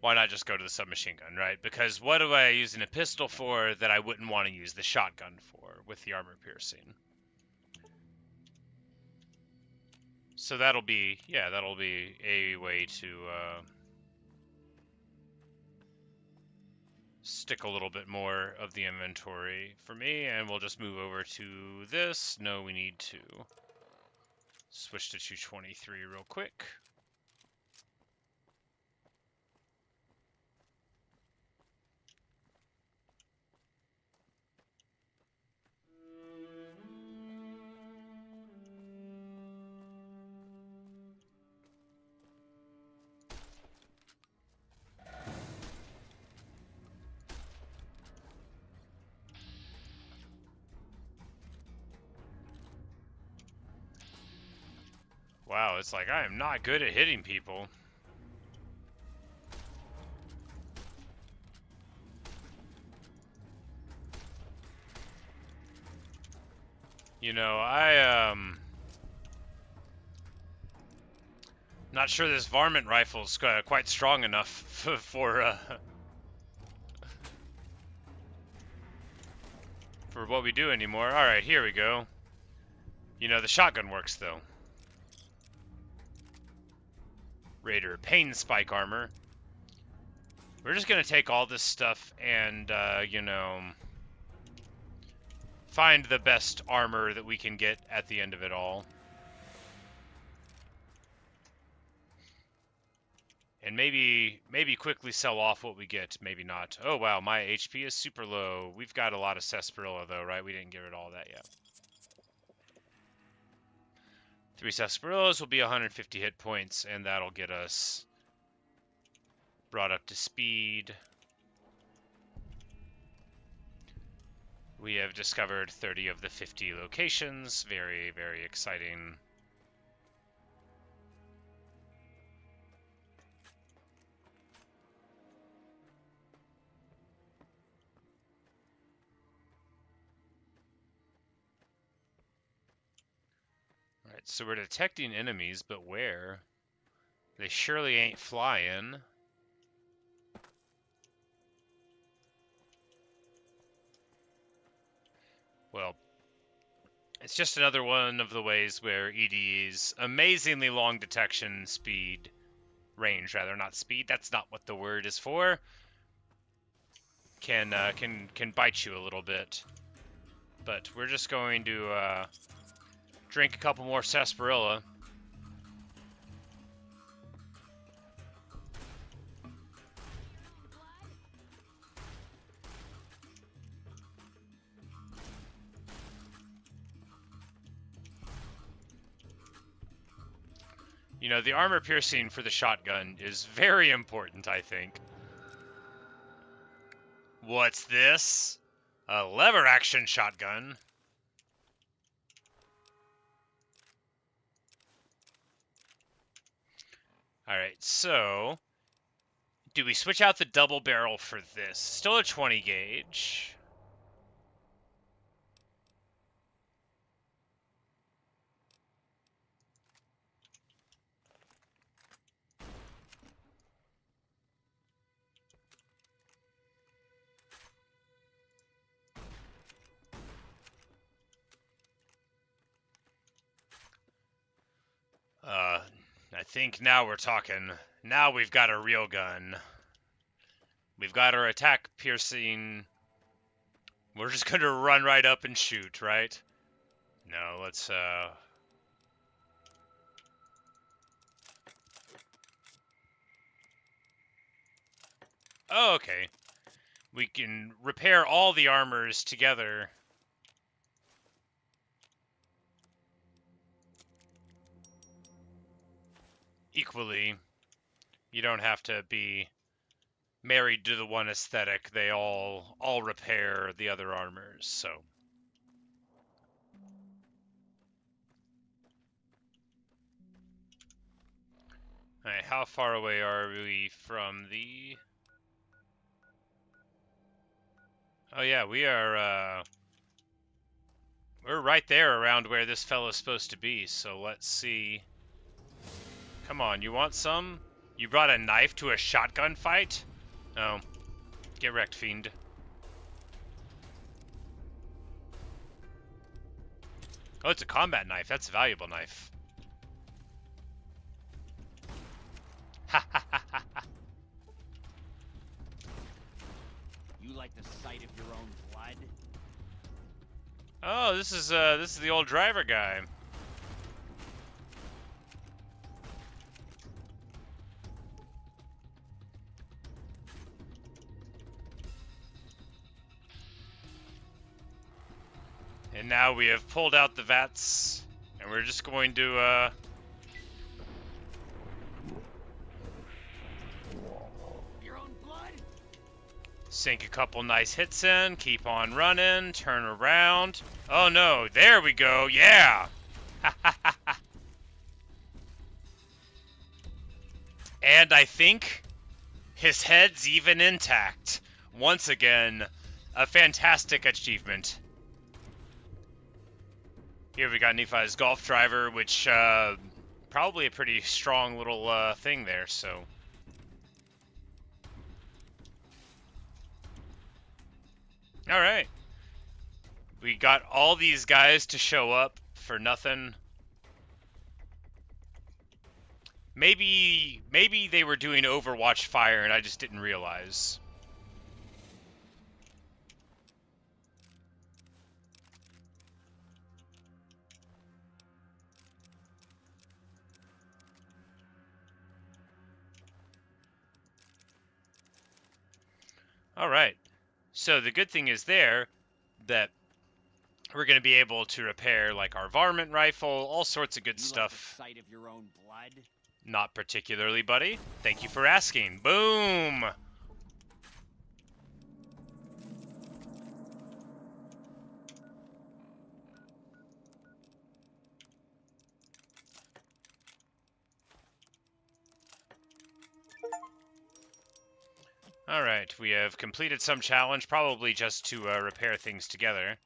Why not just go to the submachine gun, right? Because what am I using a pistol for that I wouldn't want to use the shotgun for with the armor piercing? So that'll be, yeah, that'll be a way to stick a little bit more of the inventory for me, and we'll just move over to this. No, we need to switch to 223 real quick. Wow, it's like I am not good at hitting people. You know, not sure this varmint rifle's quite strong enough for what we do anymore. All right, here we go. You know, the shotgun works though. Raider pain spike armor. We're just gonna take all this stuff and you know, find the best armor that we can get at the end of it all. And maybe quickly sell off what we get, maybe not. Oh wow, my HP is super low. We've got a lot of sarsaparilla though, right? We didn't get rid of all that yet. 3 sarsaparillas will be 150 hit points, and that'll get us brought up to speed. We have discovered 30 of the 50 locations. Very, very exciting. Alright, so we're detecting enemies, but where? They surely ain't flying. Well, it's just another one of the ways where EDE's amazingly long detection speed, range rather, not speed, that's not what the word is for, can bite you a little bit. But we're just going to drink a couple more sarsaparilla. You know, the armor piercing for the shotgun is very important, I think. What's this? A lever action shotgun? Alright, so do we switch out the double barrel for this? Still a 20 gauge. I think now we're talking. Now we've got a real gun. We've got our attack piercing. We're just gonna run right up and shoot, right? No, let's, Oh, okay. We can repair all the armors together. Equally. You don't have to be married to the one aesthetic. They all repair the other armors, so. Alright, how far away are we from the... Oh yeah, we are, we're right there around where this fellow's supposed to be, so let's see. Come on, you want some? You brought a knife to a shotgun fight? Oh. Get wrecked, fiend. Oh, it's a combat knife. That's a valuable knife. Ha ha ha ha ha. You like the sight of your own blood? Oh, this is the old driver guy. And now we have pulled out the vats, and we're just going to, Your own blood? sink a couple nice hits in, keep on running, turn around. Oh no, there we go, yeah! And I think his head's even intact. Once again, a fantastic achievement. Here we got Nephi's golf driver, which, probably a pretty strong little, thing there, so. Alright. We got all these guys to show up for nothing. Maybe they were doing Overwatch fire and I just didn't realize. Alright, so the good thing is there that we're going to be able to repair like our varmint rifle, all sorts of good stuff. Like the sight of your own blood? Not particularly, buddy. Thank you for asking. Boom! Alright, we have completed some challenge, probably just to repair things together.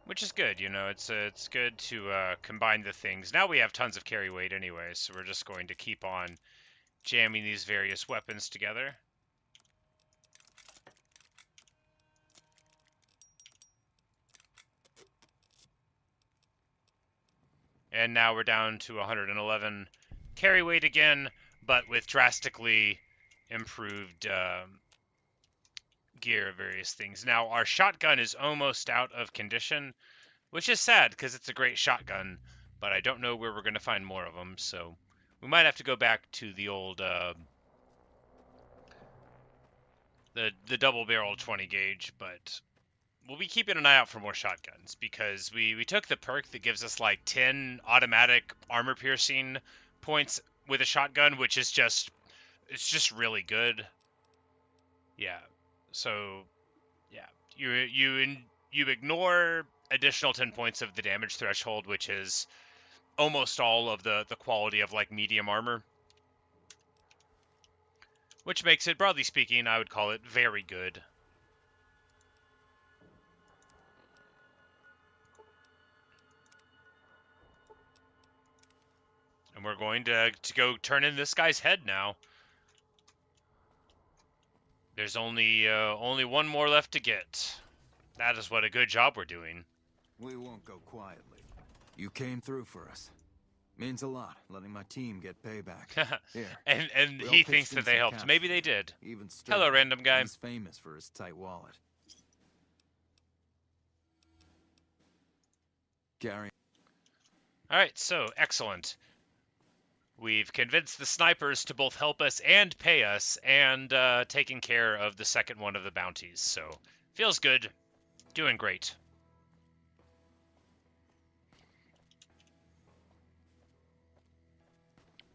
Which is good, you know, it's good to combine the things. Now we have tons of carry weight anyway, so we're just going to keep on jamming these various weapons together. And now we're down to 111 carry weight again, but with drastically improved gear of various things. Now, our shotgun is almost out of condition, which is sad because it's a great shotgun, but I don't know where we're going to find more of them, so we might have to go back to the old the double-barrel 20 gauge, but we'll be keeping an eye out for more shotguns because we took the perk that gives us like 10 automatic armor piercing points with a shotgun, which is just really good. Yeah. So, yeah, you ignore additional 10 points of the damage threshold, which is almost all of the quality of like medium armor, which makes it, broadly speaking, I would call it very good. And we're going to go turn in this guy's head now. There's only one more left to get. That is what a good job we're doing. We won't go quietly. You came through for us. Means a lot, letting my team get payback. Here. and he thinks that they helped. Maybe they did. Even Hello, random guy. He's famous for his tight wallet. Gary. Alright, so, excellent. We've convinced the snipers to both help us and pay us, and taken care of the second one of the bounties. So, feels good. Doing great.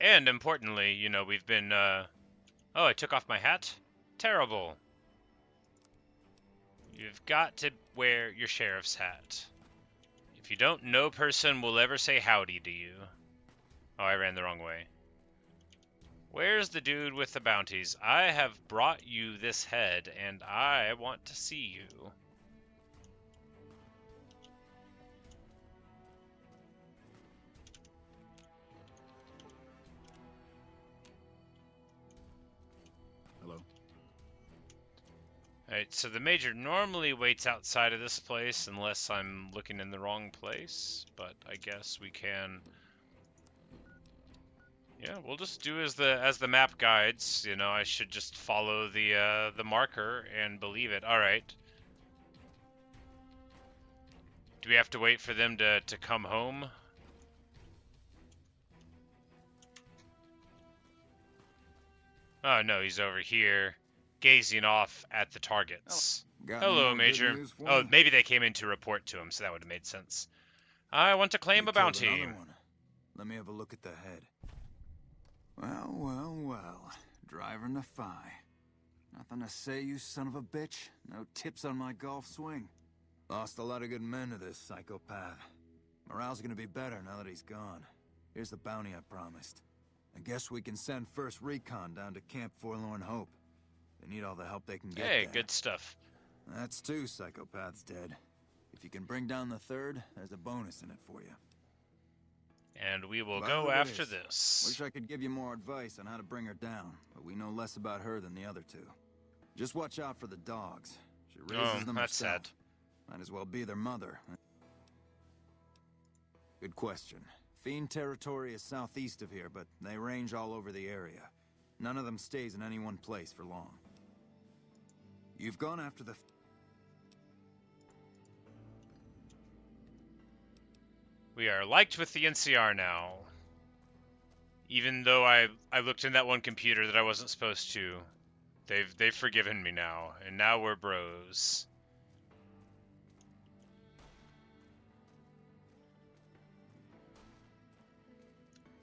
And importantly, you know, we've been, oh, I took off my hat? Terrible. You've got to wear your sheriff's hat. If you don't, no person will ever say howdy to you. Oh, I ran the wrong way. Where's the dude with the bounties? I have brought you this head, and I want to see you. Hello. Alright, so the Major normally waits outside of this place unless I'm looking in the wrong place, but I guess we can... Yeah, we'll just do as the map guides. You know, I should just follow the marker and believe it. All right. Do we have to wait for them to come home? Oh no, he's over here, gazing off at the targets. Oh, hello, Major. Oh, maybe they came in to report to him, so that would have made sense. I want to claim a bounty. Let me have a look at the head. Well, well, well. Driving the Phi. Nothing to say, you son of a bitch? No tips on my golf swing? Lost a lot of good men to this psychopath. Morale's gonna be better now that he's gone. Here's the bounty I promised. I guess we can send first recon down to Camp Forlorn Hope. They need all the help they can get Hey, there. good stuff. That's 2 psychopaths dead. If you can bring down the 3rd, there's a bonus in it for you. And we will go after this. Wish I could give you more advice on how to bring her down, but we know less about her than the other 2. Just watch out for the dogs. She raises them that's herself. sad. Might as well be their mother. Good question. Fiend territory is southeast of here, but they range all over the area. None of them stays in any one place for long. You've gone after the... We are liked with the NCR now. Even though I looked in that one computer that I wasn't supposed to. They've forgiven me now, and now we're bros.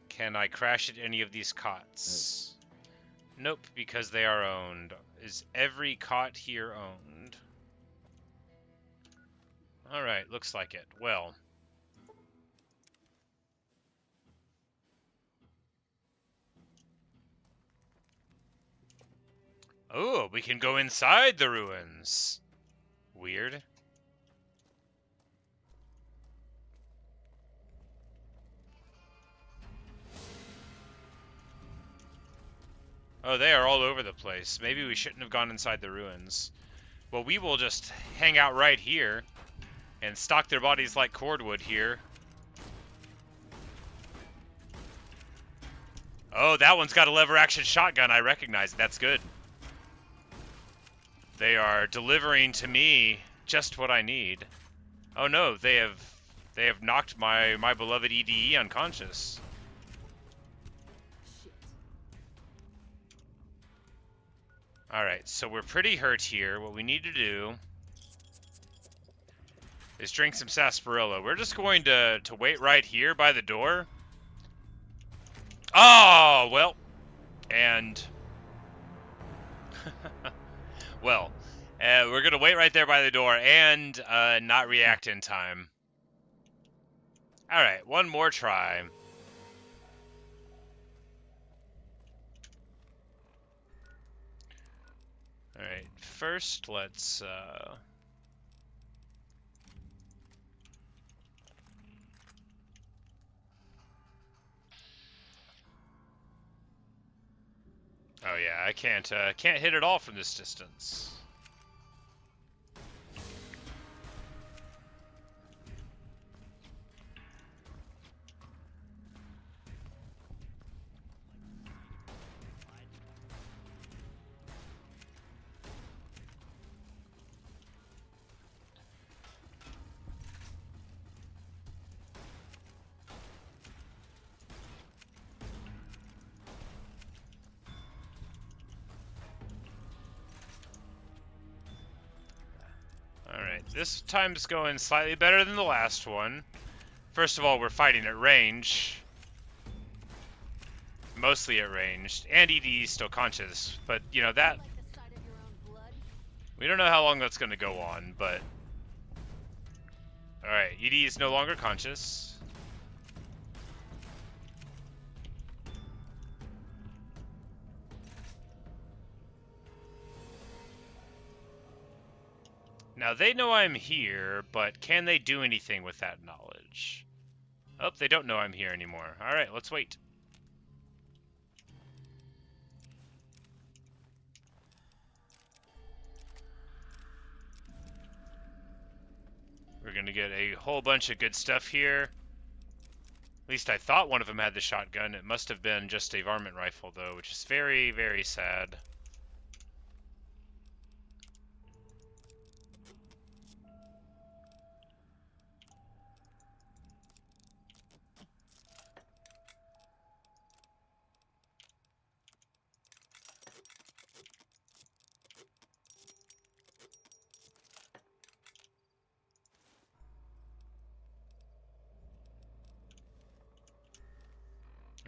Can I crash at any of these cots? Nope, because they are owned. Is every cot here owned? Alright, looks like it. Well... Oh, we can go inside the ruins. Weird. Oh, they are all over the place. Maybe we shouldn't have gone inside the ruins. Well, we will just hang out right here and stalk their bodies like cordwood here. Oh, that one's got a lever-action shotgun. I recognize it. That's good. They are delivering to me just what I need. Oh no, they have knocked my beloved EDE unconscious. Alright, so we're pretty hurt here. What we need to do is drink some sarsaparilla. We're just going to wait right here by the door. Oh, well. And... well, we're going to wait right there by the door and not react in time. Alright, one more try. Alright, first let's... oh yeah, I can't hit it all from this distance. Alright, this time's going slightly better than the last one. First of all, we're fighting at range. Mostly at range. And EDE's still conscious, but, you know, that... we don't know how long that's going to go on, but... alright, EDE is no longer conscious. Now, they know I'm here, but can they do anything with that knowledge? Oh, they don't know I'm here anymore. Alright, let's wait. We're gonna get a whole bunch of good stuff here. At least I thought one of them had the shotgun. It must have been just a varmint rifle, though, which is very, very sad.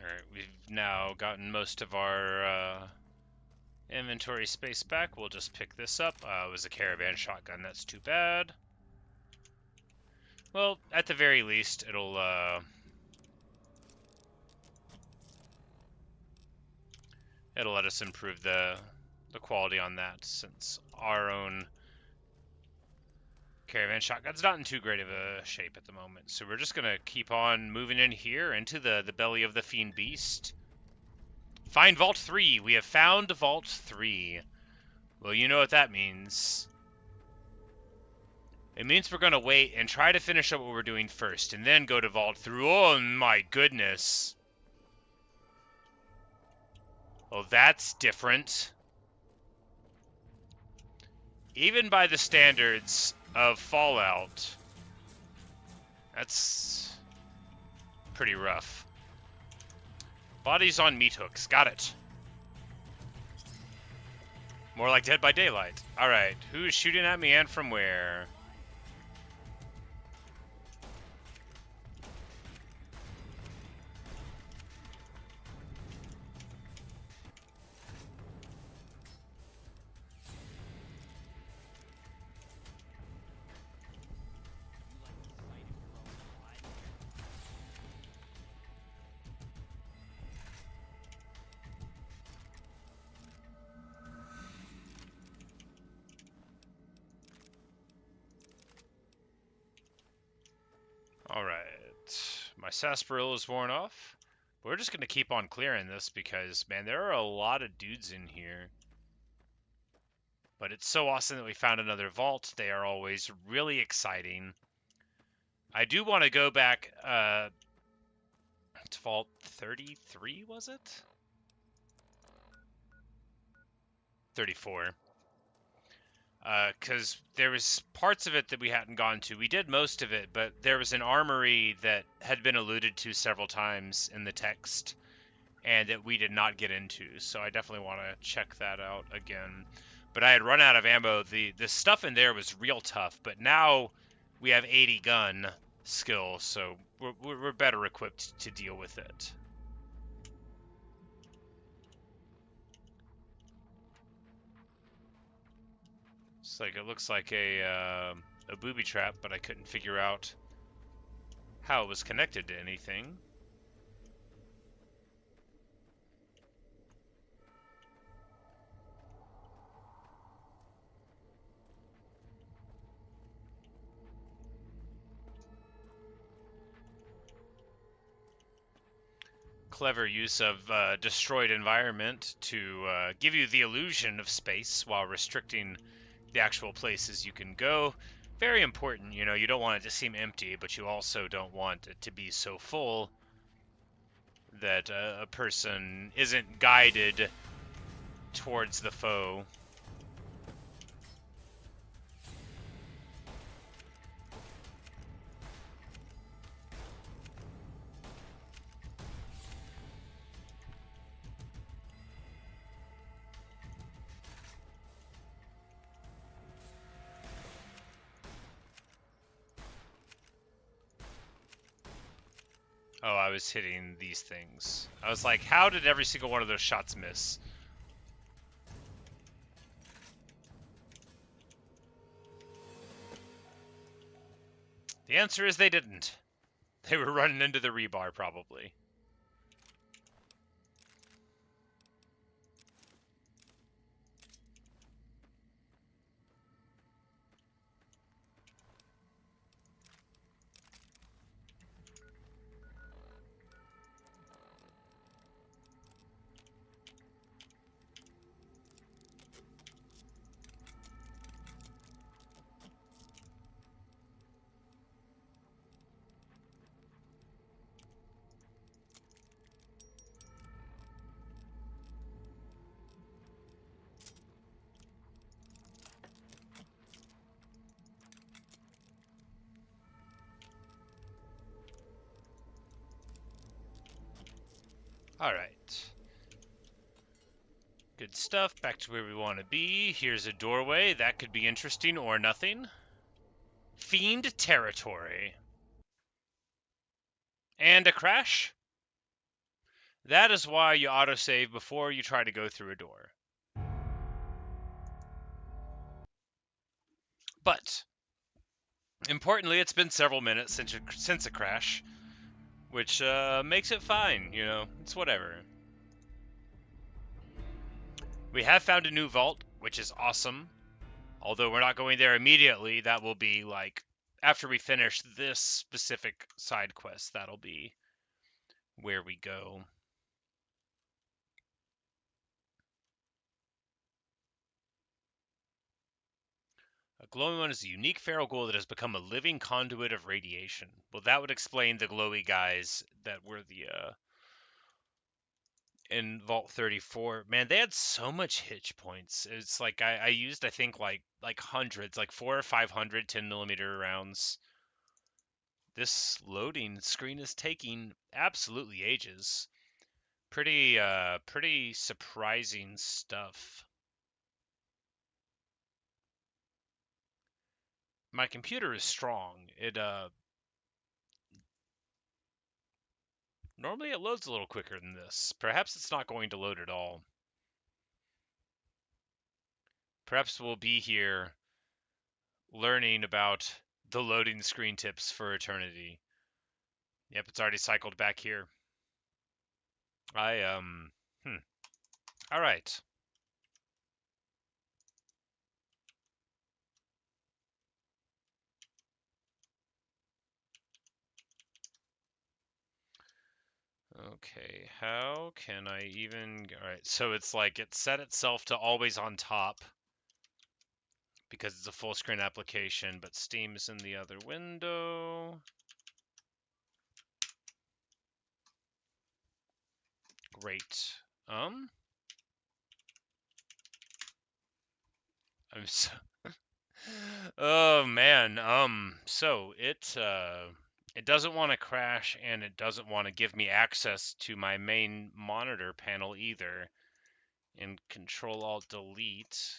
Alright, we've now gotten most of our inventory space back. We'll just pick this up. It was a caravan shotgun. That's too bad. Well, at the very least, it'll let us improve the quality on that, since our own caravan shotgun's not in too great of a shape at the moment. So we're just gonna keep on moving in here into the belly of the fiend beast. Find Vault 3. We have found Vault 3. Well, you know what that means. It means we're gonna wait and try to finish up what we're doing first, and then go to Vault 3. Oh my goodness. Well, that's different. Even by the standards of Fallout, that's pretty rough. Bodies on meat hooks. Got it. More like Dead by Daylight. Alright, who's shooting at me and from where? Alright. My sarsaparilla is worn off. We're just going to keep on clearing this because, man, there are a lot of dudes in here. But it's so awesome that we found another vault. They are always really exciting. I do want to go back to vault 33, was it? 34. Because there was parts of it that we hadn't gone to. We did most of it, but there was an armory that had been alluded to several times in the text, and that we did not get into. So I definitely want to check that out again. But I had run out of ammo. The stuff in there was real tough, but now we have 80 gun skill, so we're better equipped to deal with it. It's like it looks like a booby trap, but I couldn't figure out how it was connected to anything. Clever use of destroyed environment to give you the illusion of space while restricting the actual places you can go. Very important, you know, you don't want it to seem empty, but you also don't want it to be so full that a person isn't guided towards the foe. Oh, I was hitting these things. I was like, how did every single one of those shots miss? The answer is they didn't. They were running into the rebar, probably. Alright. Good stuff. Back to where we want to be. Here's a doorway. That could be interesting or nothing. Fiend territory. And a crash. That is why you autosave before you try to go through a door. But, importantly, it's been several minutes since a crash, which makes it fine, you know, it's whatever. We have found a new vault, which is awesome. Although we're not going there immediately, that will be like after we finish this specific side quest, that'll be where we go. A glowing one is a unique feral ghoul that has become a living conduit of radiation. Well, that would explain the glowy guys that were the in Vault 34. Man, they had so much hitch points. It's like I used, I think, like hundreds, like 400 or 500 10mm rounds. This loading screen is taking absolutely ages. Pretty surprising stuff. My computer is strong. Normally it loads a little quicker than this. Perhaps it's not going to load at all. Perhaps we'll be here learning about the loading screen tips for eternity. Yep, it's already cycled back here. All right. Okay, how can I even... Alright, so it's like it set itself to always on top because it's a full screen application, but Steam is in the other window. Great. I'm so... Oh man, so it doesn't want to crash and it doesn't want to give me access to my main monitor panel either. And Control Alt Delete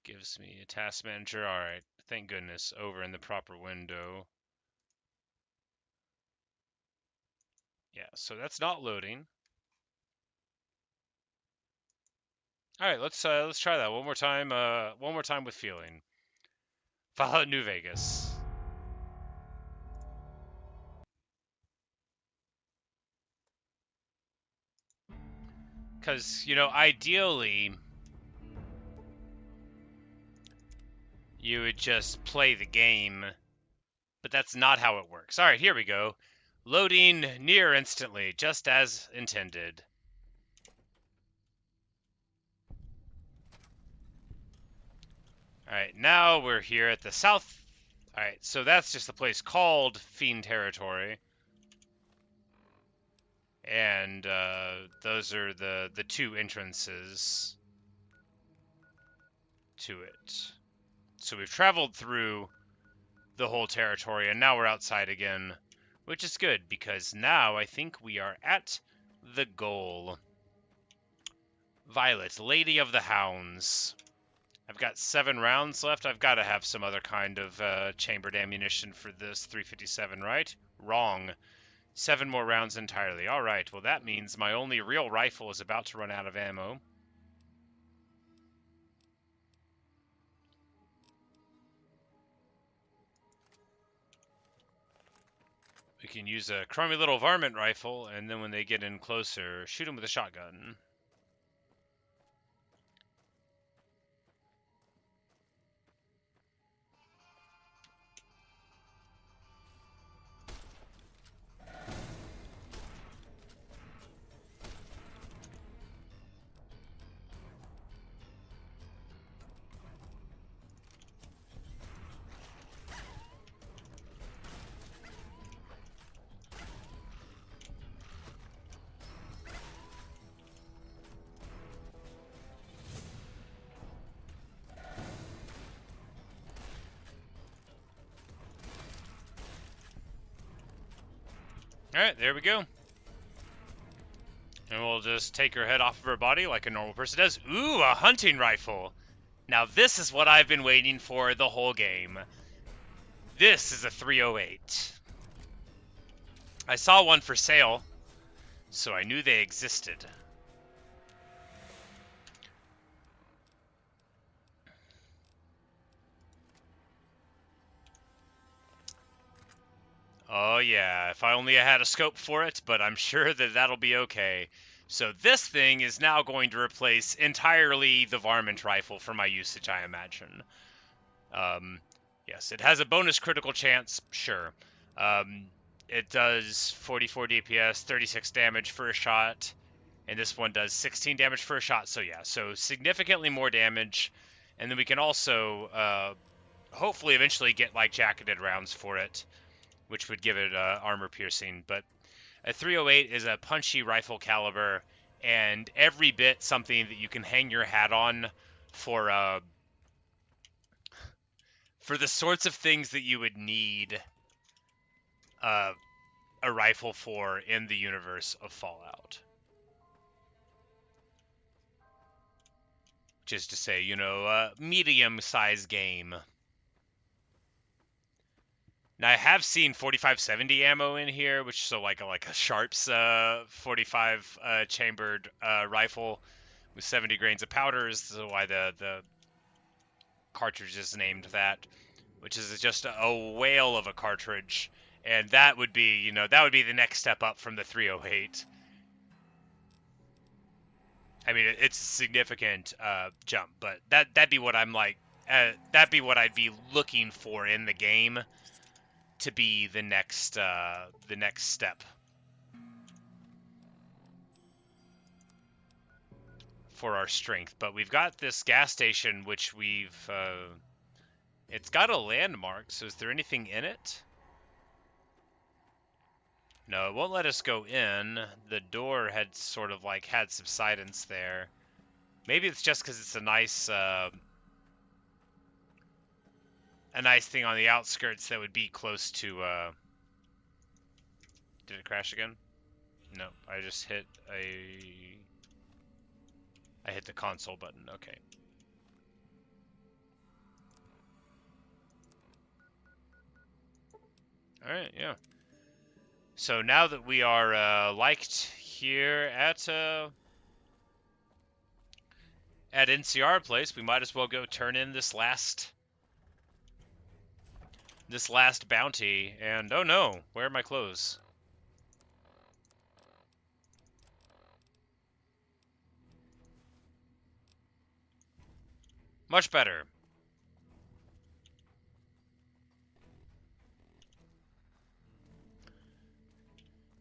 gives me a task manager. All right, thank goodness, over in the proper window. Yeah, so that's not loading. All right, let's try that one more time. One more time with feeling. Fallout New Vegas. Because, you know, ideally, you would just play the game, but that's not how it works. All right, here we go. Loading near instantly, just as intended. All right, now we're here at the south. All right, so that's just the place called Fiend Territory. And those are the two entrances to it. So we've traveled through the whole territory, and now we're outside again, which is good, because now I think we are at the goal. Violet, Lady of the Hounds. I've got 7 rounds left. I've got to have some other kind of chambered ammunition for this 357, right? Wrong. 7 more rounds entirely. All right, well that means my only real rifle is about to run out of ammo. We can use a crummy little varmint rifle, and then when they get in closer, shoot them with a shotgun. Alright, there we go. And we'll just take her head off of her body like a normal person does. Ooh, a hunting rifle! Now this is what I've been waiting for the whole game. This is a 308. I saw one for sale, so I knew they existed. Oh yeah, if I only had a scope for it, but I'm sure that that'll be okay. So this thing is now going to replace entirely the varmint rifle for my usage, I imagine. Yes, it has a bonus critical chance, sure. It does 44 DPS, 36 damage for a shot, and this one does 16 damage for a shot, so yeah, so significantly more damage. And then we can also hopefully eventually get like jacketed rounds for it, which would give it armor piercing. But a 308 is a punchy rifle caliber, and every bit something that you can hang your hat on for the sorts of things that you would need a rifle for in the universe of Fallout. Just to say, you know, medium-sized game. Now I have seen 4570 ammo in here, which is so like a Sharps 45 chambered rifle with 70 grains of powder is why the cartridge is named that, which is just a whale of a cartridge, and that would be, you know, that would be the next step up from the 308. I mean, it's a significant jump, but that'd be what I'm like. That'd be what I'd be looking for in the game to be the next step. for our strength. But we've got this gas station, which we've... it's got a landmark, so is there anything in it? No, it won't let us go in. The door had sort of like had subsidence there. Maybe it's just because it's a nice thing on the outskirts that would be close to... Did it crash again? No, I just hit I hit the console button. Okay. Alright, yeah. So now that we are liked here at NCR Place, we might as well go turn in this last bounty. And oh no, where are my clothes? Much better.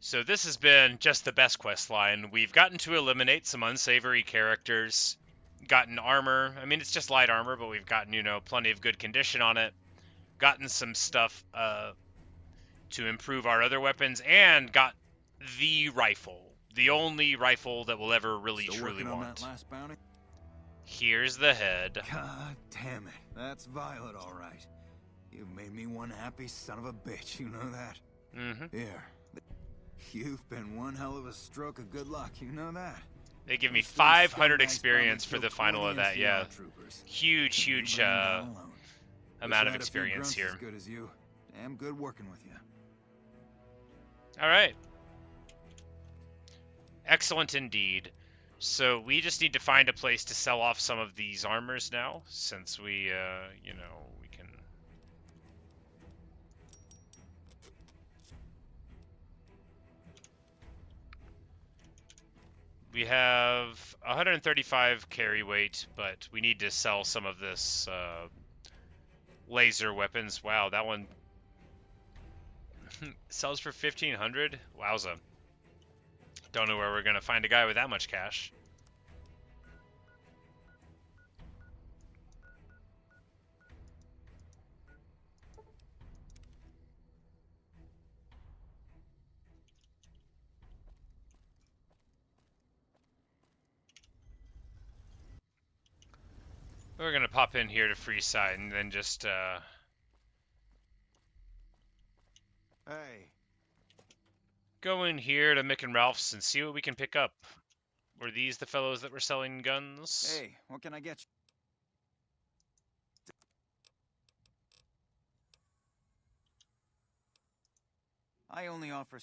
So this has been just the best quest line. We've gotten to eliminate some unsavory characters, gotten armor. I mean, it's just light armor, but we've gotten, you know, plenty of good condition on it. Gotten some stuff to improve our other weapons, and got the rifle. The only rifle that we'll ever really truly want. That last bounty? Here's the head. God damn it. That's Violet, all right. You've made me one happy son of a bitch, you know that? Mm-hmm. Here. You've been one hell of a stroke of good luck, you know that? They give me 500 experience for the final of that, yeah. Huge amount of experience here. As good as you. Damn good working with you. All right. Excellent indeed. So we just need to find a place to sell off some of these armors now, since we, you know, we can... We have 135 carry weight, but we need to sell some of this laser weapons. Wow, that one sells for 1,500? Wowza. Don't know where we're going to find a guy with that much cash. We're going to pop in here to Freeside and then just... Hey. Go in here to Mick and Ralph's and see what we can pick up. Were these the fellows that were selling guns? Hey, what can I get you? I only offer...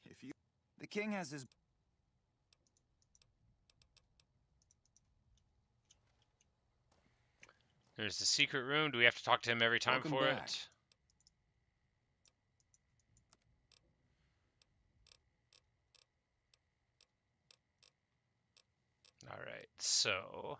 If you... The king has his... There's the secret room. Do we have to talk to him every time for it? Alright, so...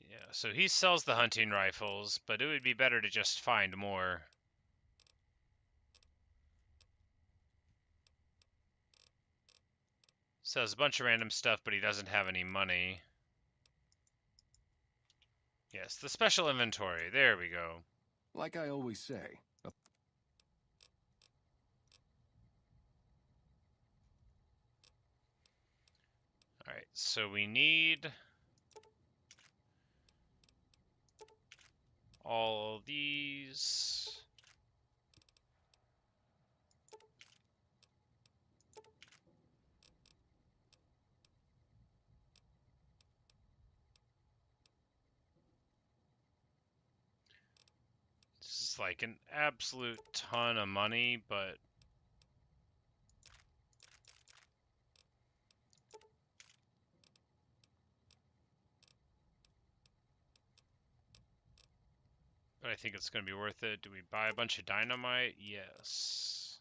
Yeah, so he sells the hunting rifles, but it would be better to just find more. Sells a bunch of random stuff, but he doesn't have any money. Yes, the special inventory. There we go. Like I always say. Alright, so we need all these. This is like an absolute ton of money, but I think it's going to be worth it. Do we buy a bunch of dynamite? Yes.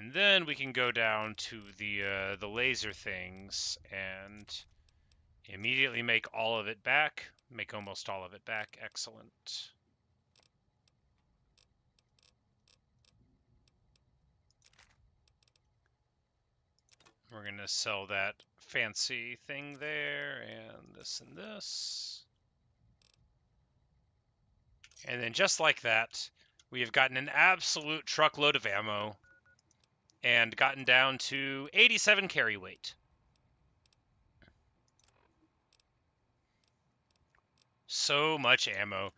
And then we can go down to the laser things and immediately make all of it back. Make almost all of it back. Excellent. We're going to sell that fancy thing there, and this and this. And then just like that, we have gotten an absolute truckload of ammo and gotten down to 87 carry weight. So much ammo.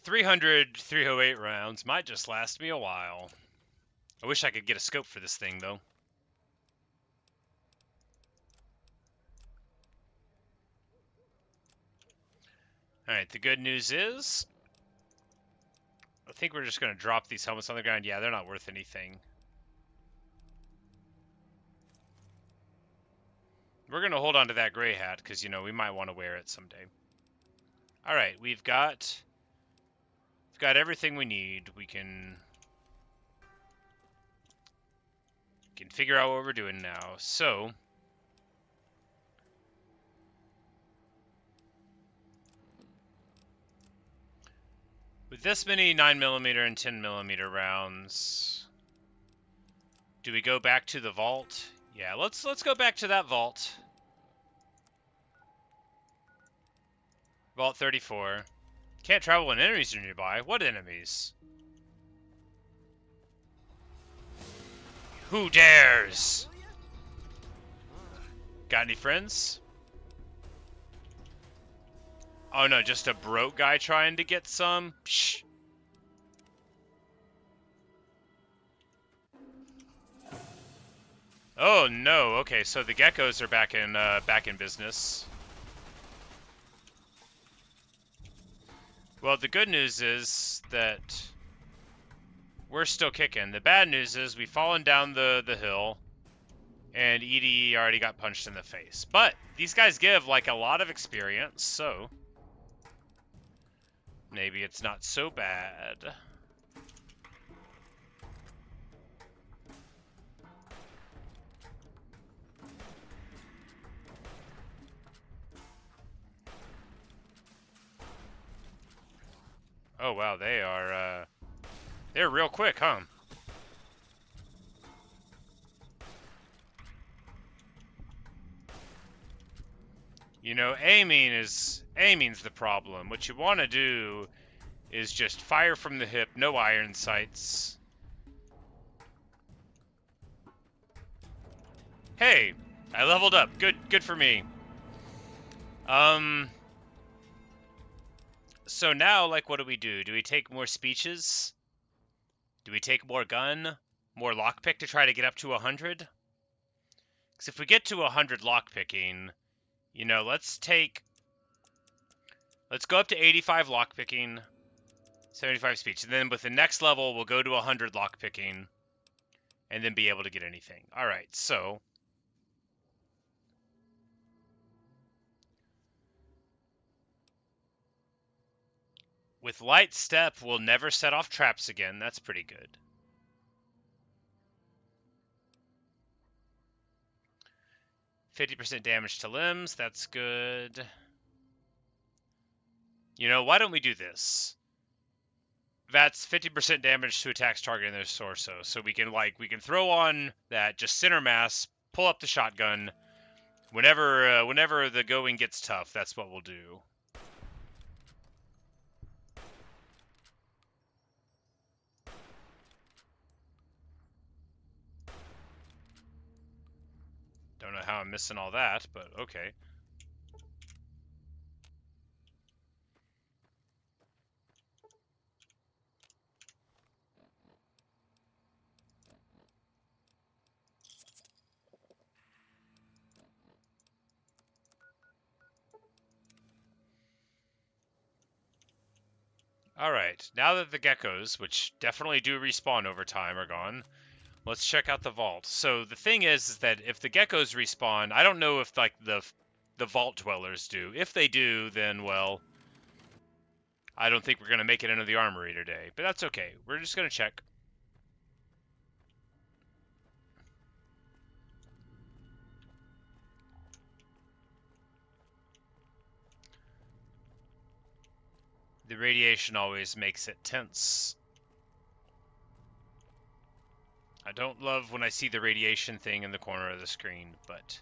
300 308 rounds might just last me a while. I wish I could get a scope for this thing, though. Alright, the good news is, I think we're just going to drop these helmets on the ground. Yeah, they're not worth anything. We're going to hold on to that gray hat, because, you know, we might want to wear it someday. Alright, we've got everything we need. We can figure out what we're doing now. So, with this many 9mm and 10mm rounds, do we go back to the vault? Yeah, let's go back to that vault. Vault 34. Can't travel when enemies are nearby. What enemies? Who dares? Got any friends? Oh no, just a broke guy trying to get some? Psh. Oh no, okay, so the geckos are back in business. Well, the good news is that we're still kicking. The bad news is we've fallen down the hill, and Edie already got punched in the face. But these guys give, like, a lot of experience, so maybe it's not so bad. Oh wow, they're real quick, huh? You know, aiming's the problem. What you want to do is just fire from the hip, no iron sights. Hey, I leveled up. Good for me. So now, like, what do we do? Do we take more speeches? Do we take more gun? More lockpick to try to get up to 100? Because if we get to 100 lockpicking, you know, let's go up to 85 lockpicking, 75 speech, and then with the next level, we'll go to 100 lockpicking, and then be able to get anything. Alright, so with light step, we'll never set off traps again. That's pretty good. %50 damage to limbs. That's good. You know, why don't we do this? That's 50% damage to attacks targeting their torso. So we can throw on that, just center mass, pull up the shotgun. Whenever the going gets tough, that's what we'll do. Don't know how I'm missing all that, but okay. Alright, now that the geckos, which definitely do respawn over time, are gone, let's check out the vault. So the thing is that if the geckos respawn, I don't know if, like, the vault dwellers do. If they do, then, well, I don't think we're going to make it into the armory today. But that's okay. We're just going to check. The radiation always makes it tense. I don't love when I see the radiation thing in the corner of the screen, but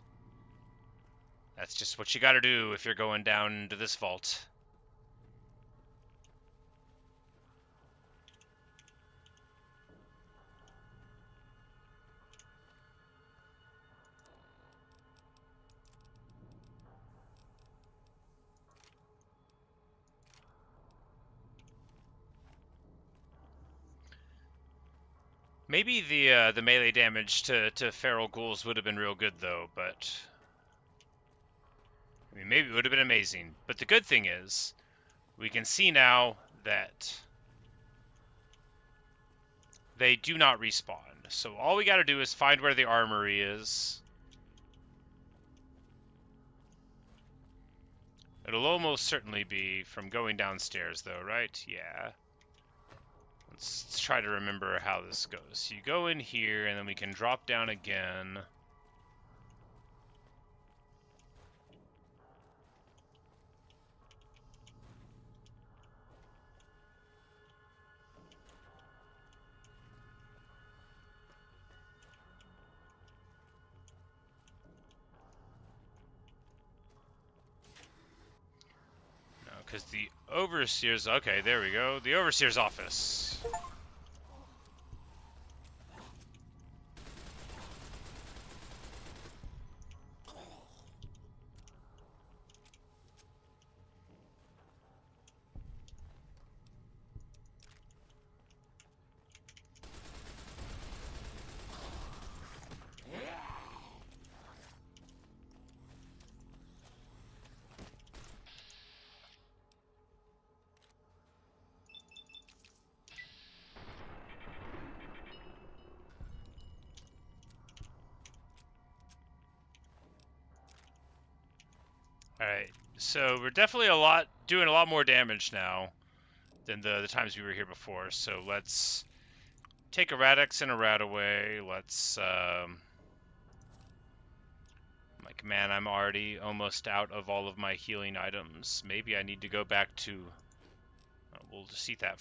that's just what you gotta do if you're going down into this vault. Maybe the melee damage to feral ghouls would have been real good though, but I mean maybe it would have been amazing. But the good thing is we can see now that they do not respawn. So all we got to do is find where the armory is. It'll almost certainly be from going downstairs though, right? Yeah. Let's try to remember how this goes. You go in here, and then we can drop down again. No, because the overseer's... Okay, there we go. The overseer's office. Alright, so we're definitely doing a lot more damage now than the times we were here before. So let's take a Radix and a Radaway. Let's, like, man, I'm already almost out of all of my healing items. Maybe I need to go back to, we'll just eat that.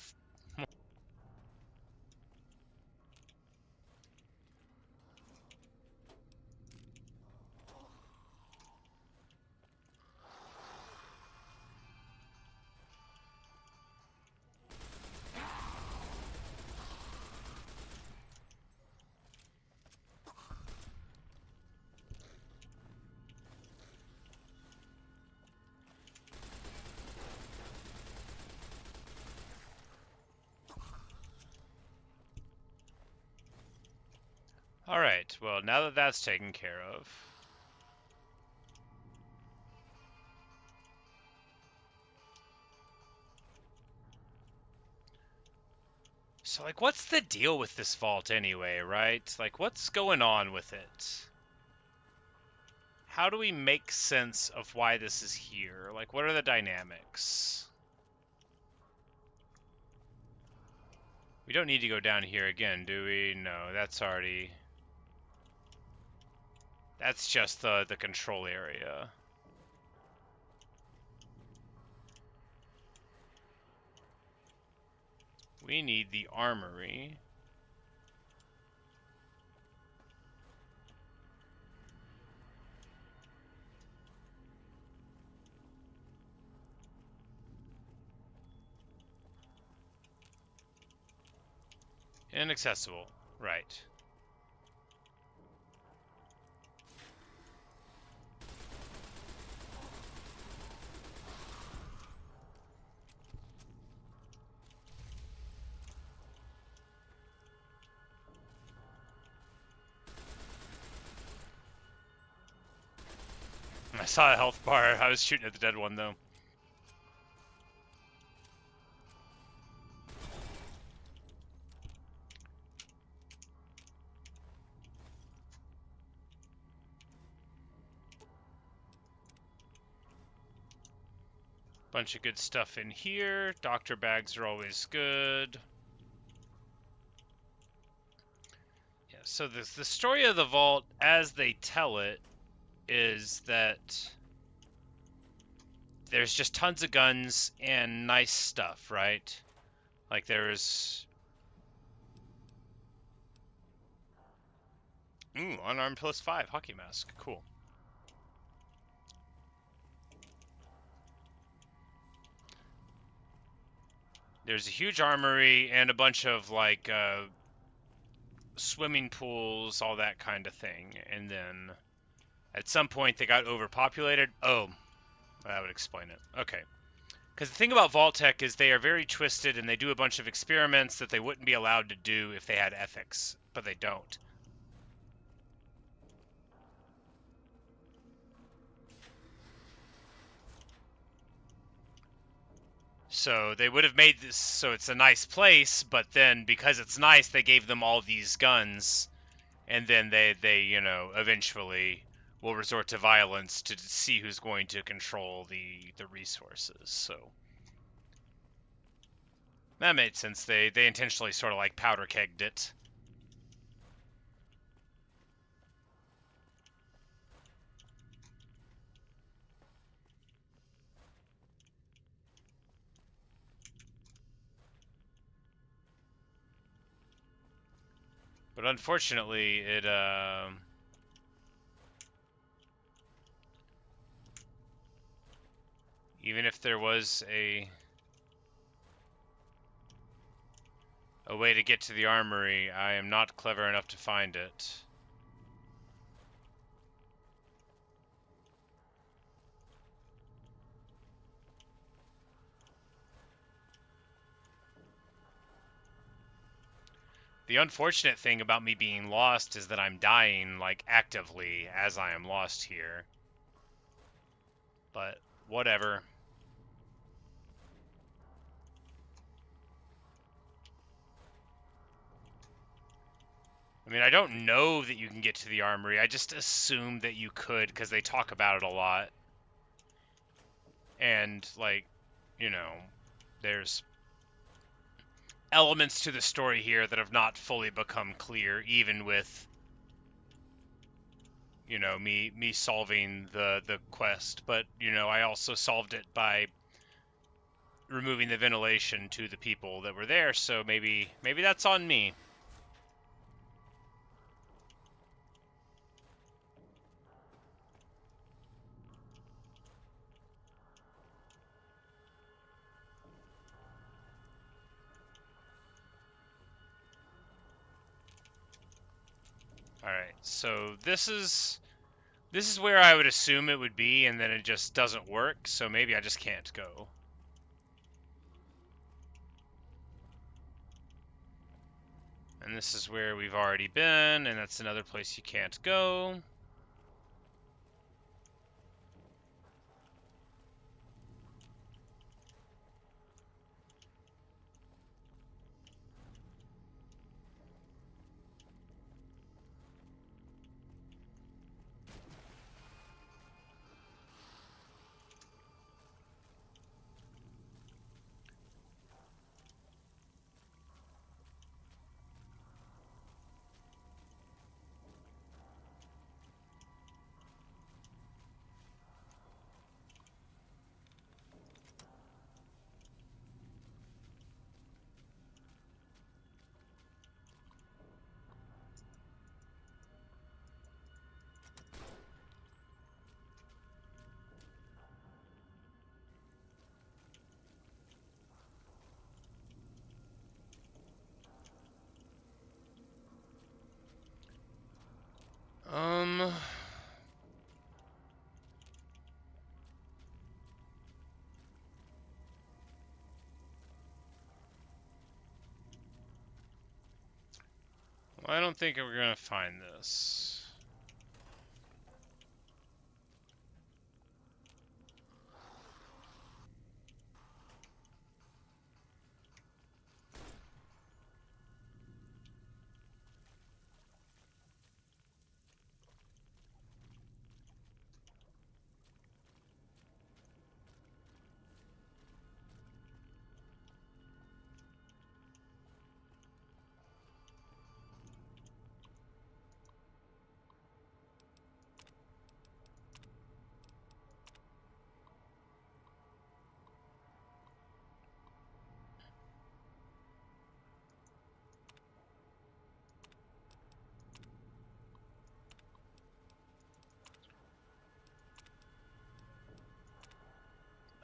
Alright, well, now that that's taken care of. So, like, what's the deal with this vault anyway, right? Like, what's going on with it? How do we make sense of why this is here? Like, what are the dynamics? We don't need to go down here again, do we? No, that's already... That's just the control area. We need the armory. Inaccessible, right. I saw a health bar. I was shooting at the dead one, though. Bunch of good stuff in here. Doctor bags are always good. Yeah, so the story of the vault, as they tell it, is that there's just tons of guns and nice stuff, right? Like there's... Ooh, unarmed +5 hockey mask. Cool. There's a huge armory and a bunch of like swimming pools, all that kind of thing. And then at some point they got overpopulated. Oh, that would explain it. Okay. Because the thing about Vault-Tec is they are very twisted and they do a bunch of experiments that they wouldn't be allowed to do if they had ethics, but they don't. So they would have made this so it's a nice place, but then because it's nice, they gave them all these guns, and then they you know, eventually will resort to violence to see who's going to control the resources. So that made sense. They intentionally sort of like powder kegged it. But unfortunately, it even if there was a way to get to the armory, I am not clever enough to find it. The unfortunate thing about me being lost is that I'm dying, like, actively as I am lost here. But, whatever. I mean, I don't know that you can get to the armory. I just assume that you could, because they talk about it a lot. And, like, you know, there's elements to the story here that have not fully become clear, even with, you know, me solving the quest. But, you know, I also solved it by removing the ventilation to the people that were there, so maybe that's on me. Alright, so this is where I would assume it would be, and then it just doesn't work, so maybe I just can't go. And this is where we've already been, and that's another place you can't go. Well, I don't think we're gonna find this.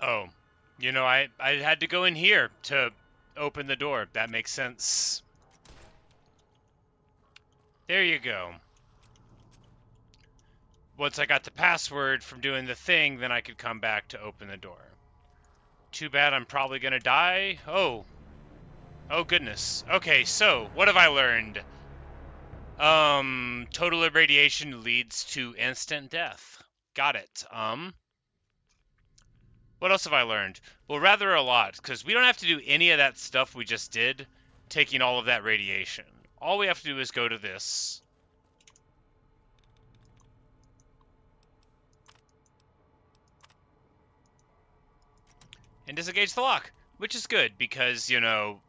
Oh, you know, I had to go in here to open the door. That makes sense. There you go. Once I got the password from doing the thing, then I could come back to open the door. Too bad I'm probably gonna die. Oh. Oh goodness. Okay, so what have I learned? Total irradiation leads to instant death. Got it. What else have I learned? Well, rather a lot, because we don't have to do any of that stuff we just did, taking all of that radiation. All we have to do is go to this. And disengage the lock, which is good, because, you know,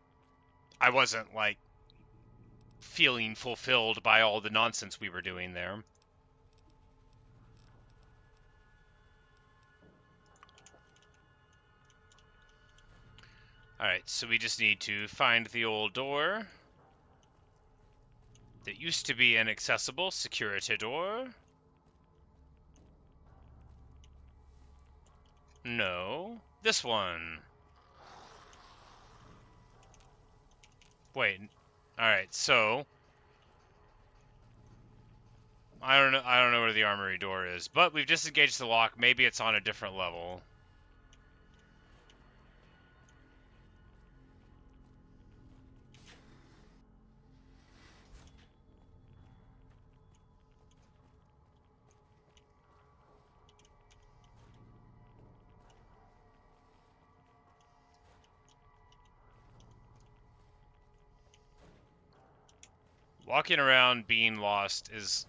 I wasn't, like, feeling fulfilled by all the nonsense we were doing there. Alright, so we just need to find the old door that used to be inaccessible, security door. No, this one. Wait, alright, so I don't know where the armory door is, but we've disengaged the lock. Maybe it's on a different level. Walking around being lost is...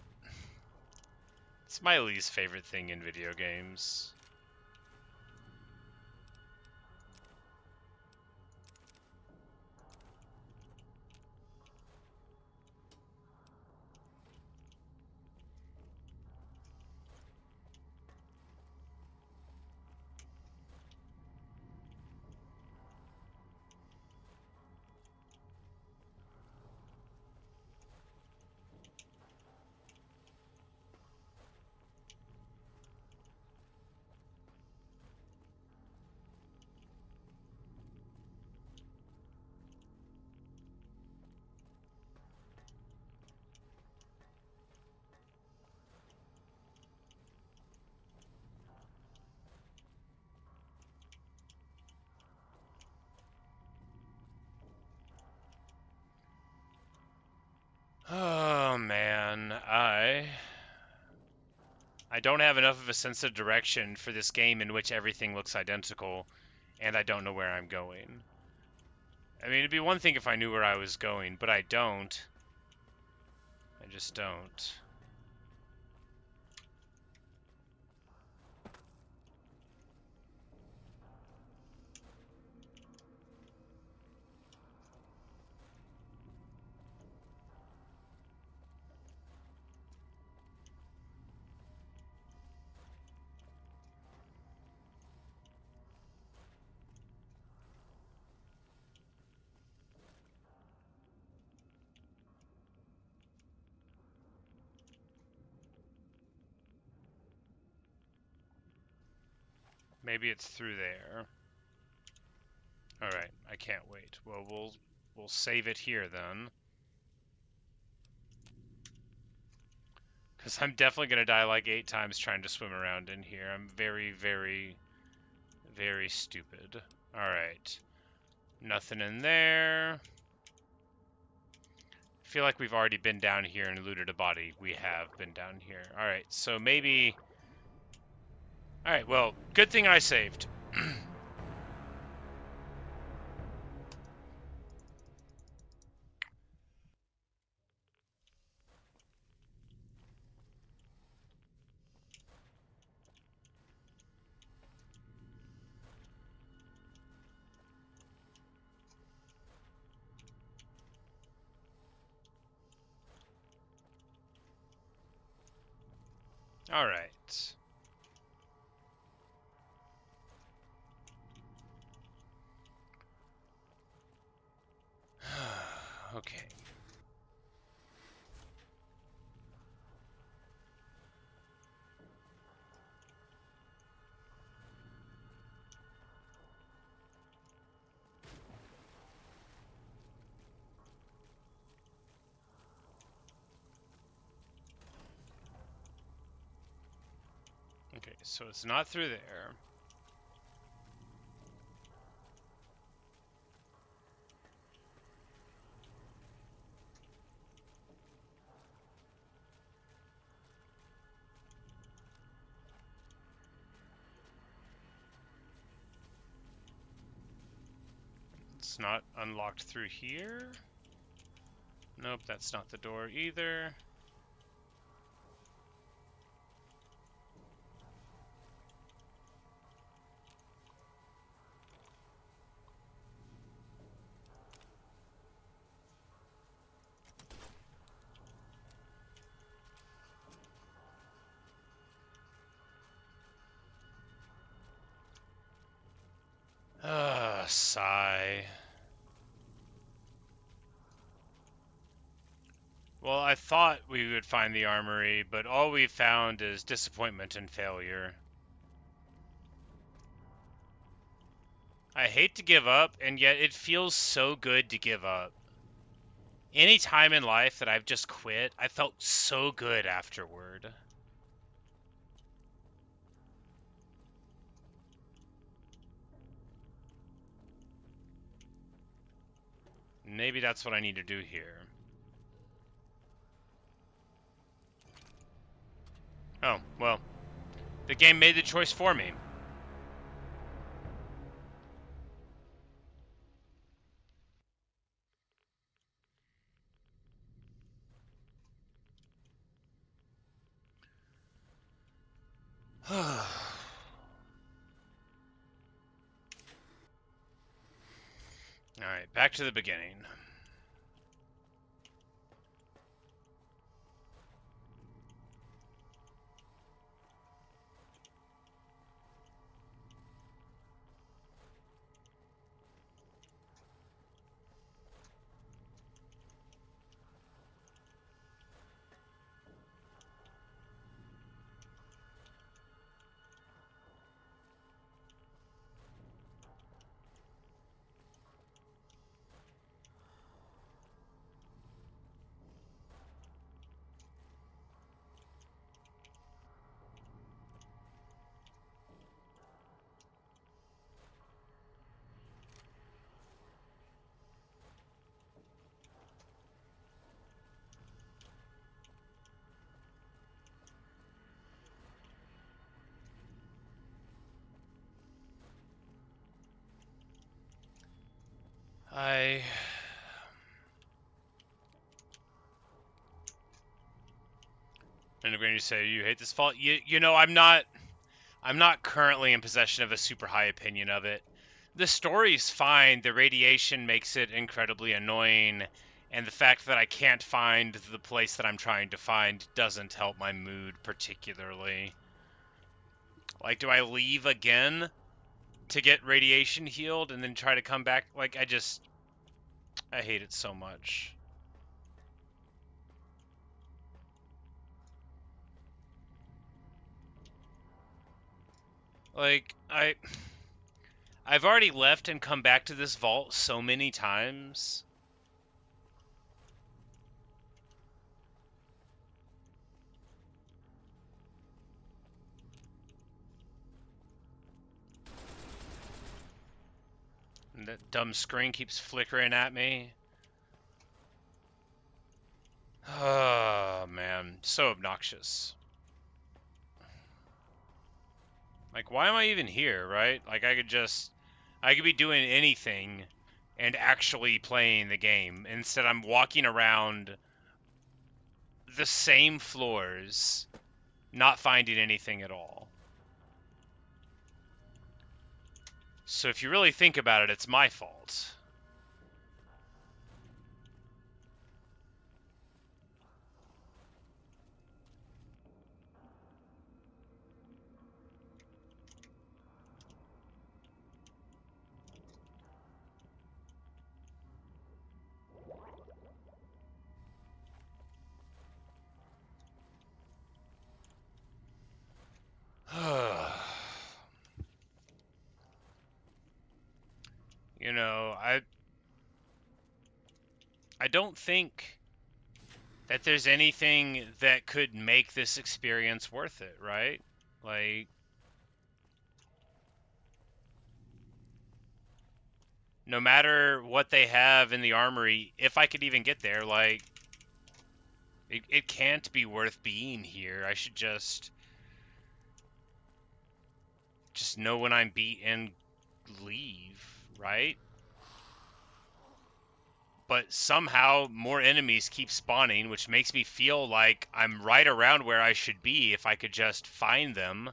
it's my least favorite thing in video games. Oh man, I don't have enough of a sense of direction for this game in which everything looks identical, and I don't know where I'm going. I mean, it'd be one thing if I knew where I was going, but I don't. I just don't. Maybe it's through there. Alright, I can't wait. Well, we'll save it here then. Because I'm definitely going to die like 8 times trying to swim around in here. I'm very, very, very stupid. Alright. Nothing in there. I feel like we've already been down here and looted a body. We have been down here. Alright, so maybe... Alright, well, good thing I saved. Alright. Okay. so it's not through there. It's not unlocked through here. Nope, that's not the door either. Sigh. Well, I thought we would find the armory, but all we've found is disappointment and failure. I hate to give up, and yet it feels so good to give up. Any time in life that I've just quit, I felt so good afterward. Maybe that's what I need to do here. Oh, well. The game made the choice for me. Alright, back to the beginning. And I'm going to say you hate this fault. You know, I'm not currently in possession of a super high opinion of it. The story's fine. The radiation makes it incredibly annoying, and the fact that I can't find the place that I'm trying to find doesn't help my mood particularly. Like, do I leave again to get radiation healed and then try to come back? Like, I hate it so much. Like, I've already left and come back to this vault so many times. And that dumb screen keeps flickering at me. Oh, man. So obnoxious. Like, why am I even here, right? Like, I could be doing anything and actually playing the game. Instead, I'm walking around the same floors, not finding anything at all. So if you really think about it, it's my fault. You know, I don't think that there's anything that could make this experience worth it, right? Like, No matter what they have in the armory, if I could even get there, like, it can't be worth being here. I should just know when I'm beat and leave, right? But somehow more enemies keep spawning, which makes me feel like I'm right around where I should be if I could just find them.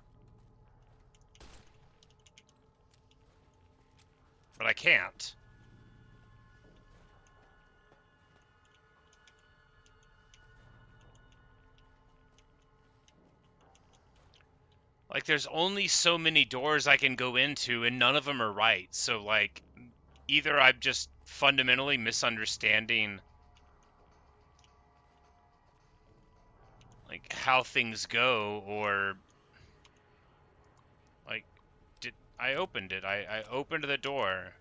But I can't. Like, there's only so many doors I can go into, and none of them are right. So, like, either I'm just fundamentally misunderstanding, like, how things go, or, like, I opened it. I opened the door.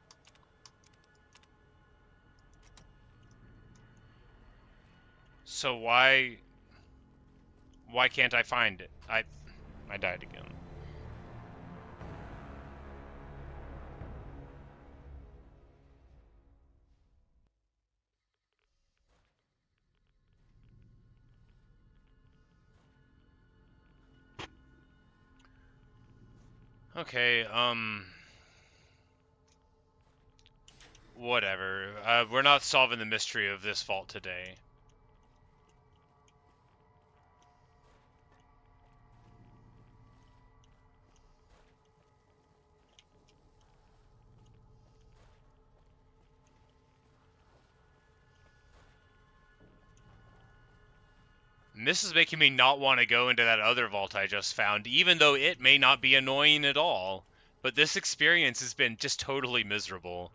So why can't I find it? I died again. Okay, whatever. We're not solving the mystery of this vault today. And this is making me not want to go into that other vault I just found, even though it may not be annoying at all. But this experience has been just totally miserable.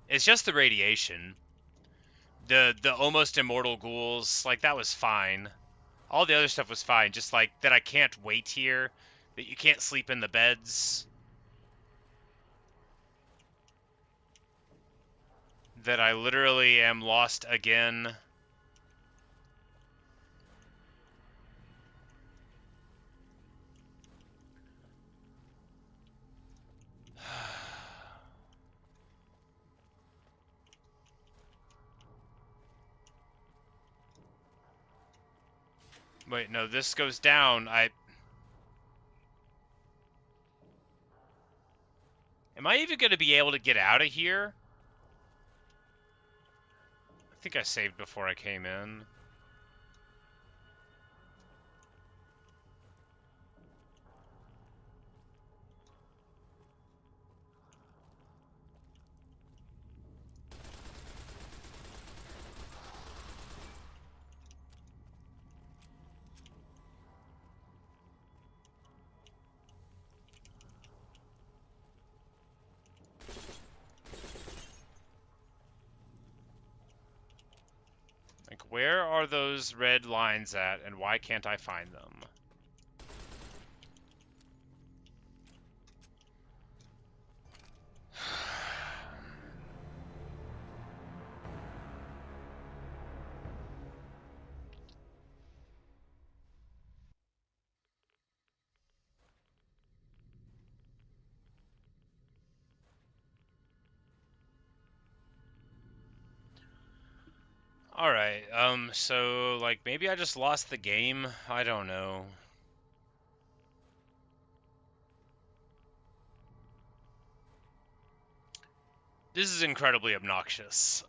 It's just the radiation. The almost immortal ghouls, like, that was fine. All the other stuff was fine, just like that I can't wait here, that you can't sleep in the beds, that I literally am lost again. Wait, no, this goes down. Am I even going to be able to get out of here? I think I saved before I came in. Like, where are those red lines at, and why can't I find them? Alright, so, like, maybe I just lost the game? I don't know. This is incredibly obnoxious.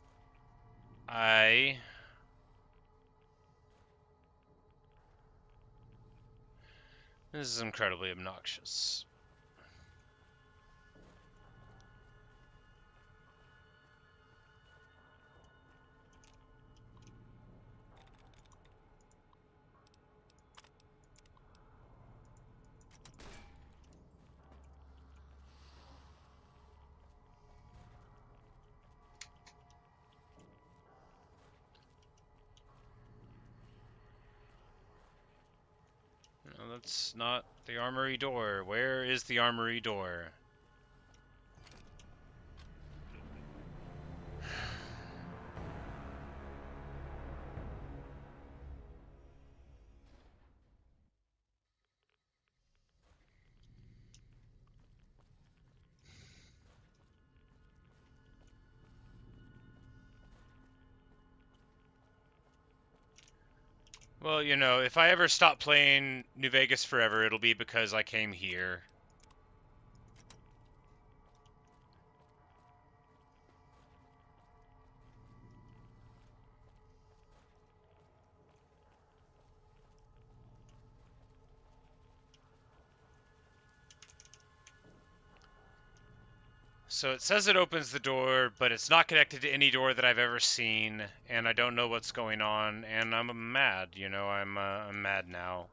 This is incredibly obnoxious. No, that's not the armory door. Where is the armory door? Well, you know, if I ever stop playing New Vegas forever, it'll be because I came here. So it says it opens the door, but it's not connected to any door that I've ever seen, and I don't know what's going on, and I'm mad, you know, I'm mad now.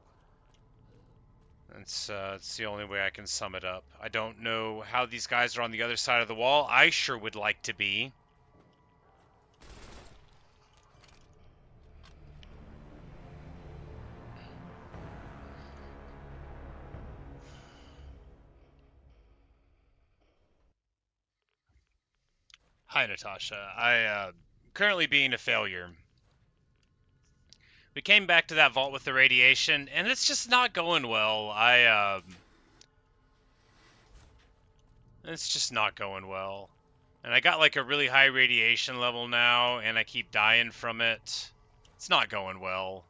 It's the only way I can sum it up. I don't know how these guys are on the other side of the wall. I sure would like to be. Hi, Natasha. Currently being a failure. We came back to that vault with the radiation, and it's just not going well. It's just not going well. And I got like a really high radiation level now, and I keep dying from it. It's not going well.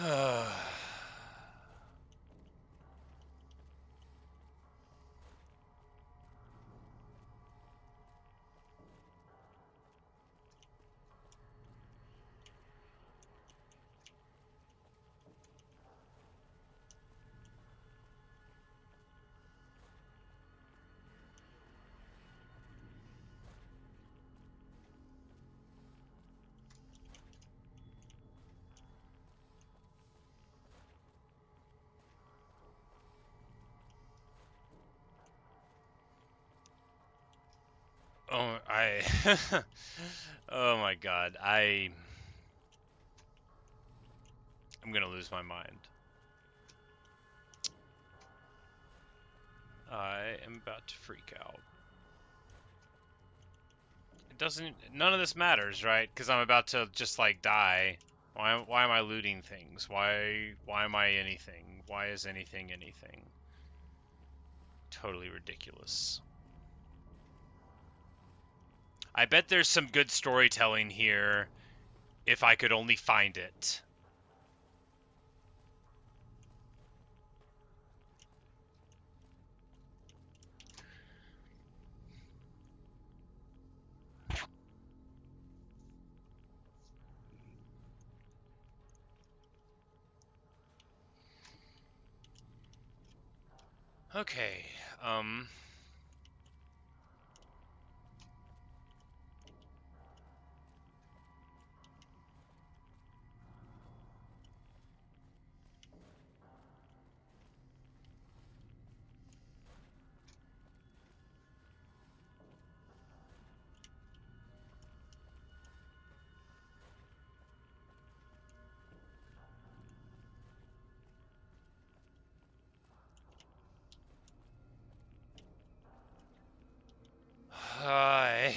Oh, oh my God, I'm gonna lose my mind. I am about to freak out. None of this matters, right? Because I'm about to just like die. Why am I looting things? Why am I anything? Why is anything anything? Totally ridiculous. I bet there's some good storytelling here if I could only find it. Okay, I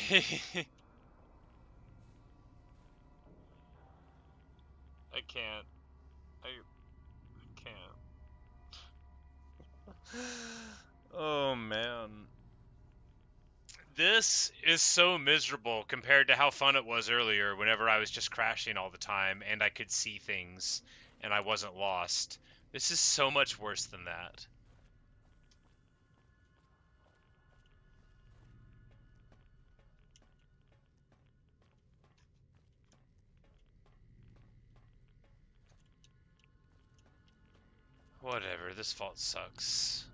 can't. I can't. Oh man. This is so miserable compared to how fun it was earlier whenever I was just crashing all the time and I could see things and I wasn't lost. This is so much worse than that. Whatever, this vault sucks.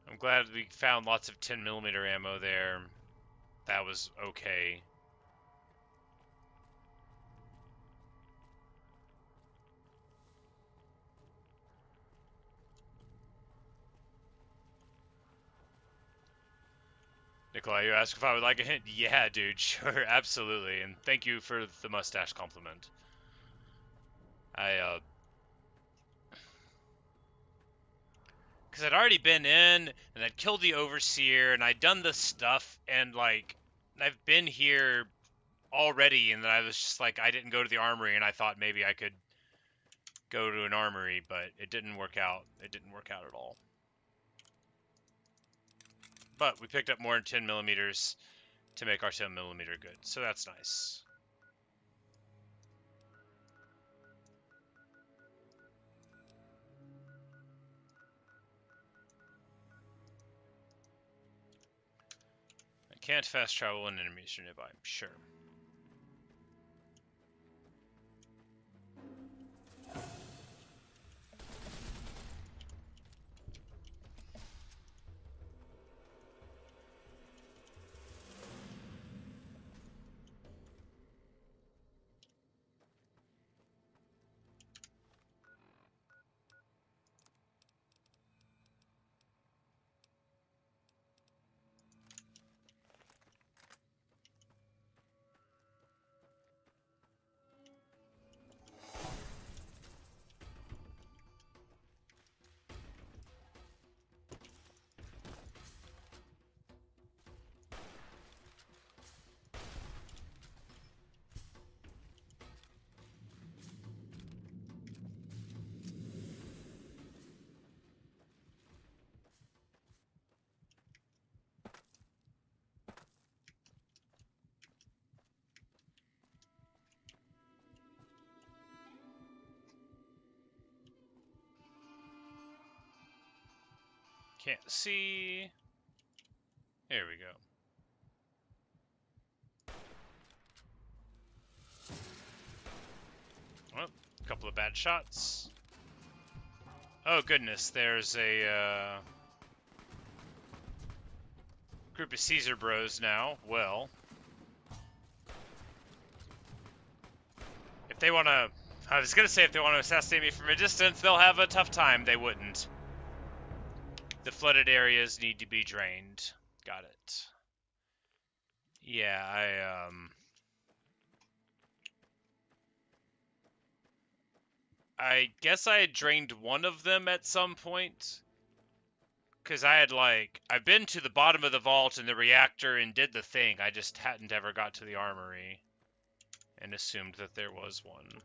I'm glad we found lots of 10mm ammo there. That was okay. Nikolai, you asked if I would like a hint? Yeah, dude, sure, absolutely. And thank you for the mustache compliment. because I'd already been in, and I'd killed the overseer, and I'd done the stuff, and, like, I've been here already, and then I was just like, I didn't go to the armory, and I thought maybe I could go to an armory, but it didn't work out. It didn't work out at all. But we picked up more than 10 millimeters to make our 10 millimeter good, so that's nice. I can't fast travel when enemies are nearby, sure. Can't see. There we go. Well, a couple of bad shots. Oh goodness, there's a group of Caesar bros now. Well, if they want to, I was gonna say if they want to assassinate me from a distance, they'll have a tough time. They wouldn't. The flooded areas need to be drained. Got it. Yeah, I guess I had drained one of them at some point. Because I had, like, I've been to the bottom of the vault in the reactor and did the thing. I just hadn't ever got to the armory. And assumed that there was one.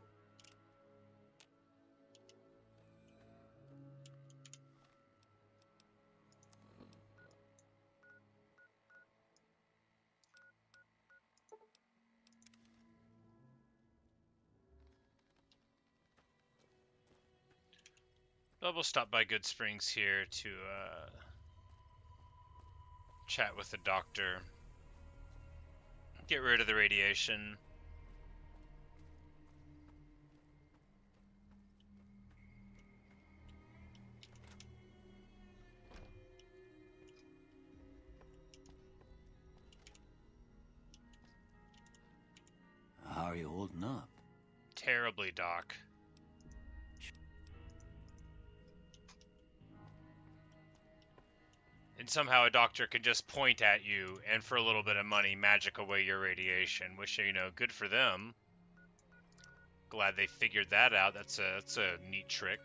But we'll stop by Good Springs here to chat with the doctor. Get rid of the radiation. How are you holding up? Terribly, Doc. And somehow a doctor can just point at you and for a little bit of money magic away your radiation, which, you know, good for them. Glad they figured that out. That's a neat trick.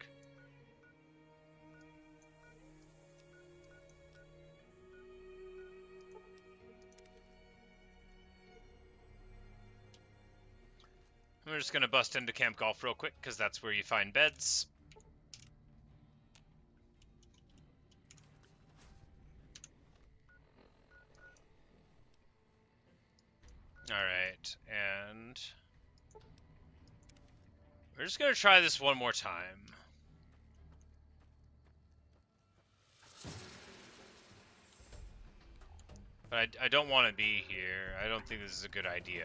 We're just gonna bust into Camp Golf real quick, because that's where you find beds. Alright, and we're just gonna try this one more time. But I don't want to be here. I don't think this is a good idea.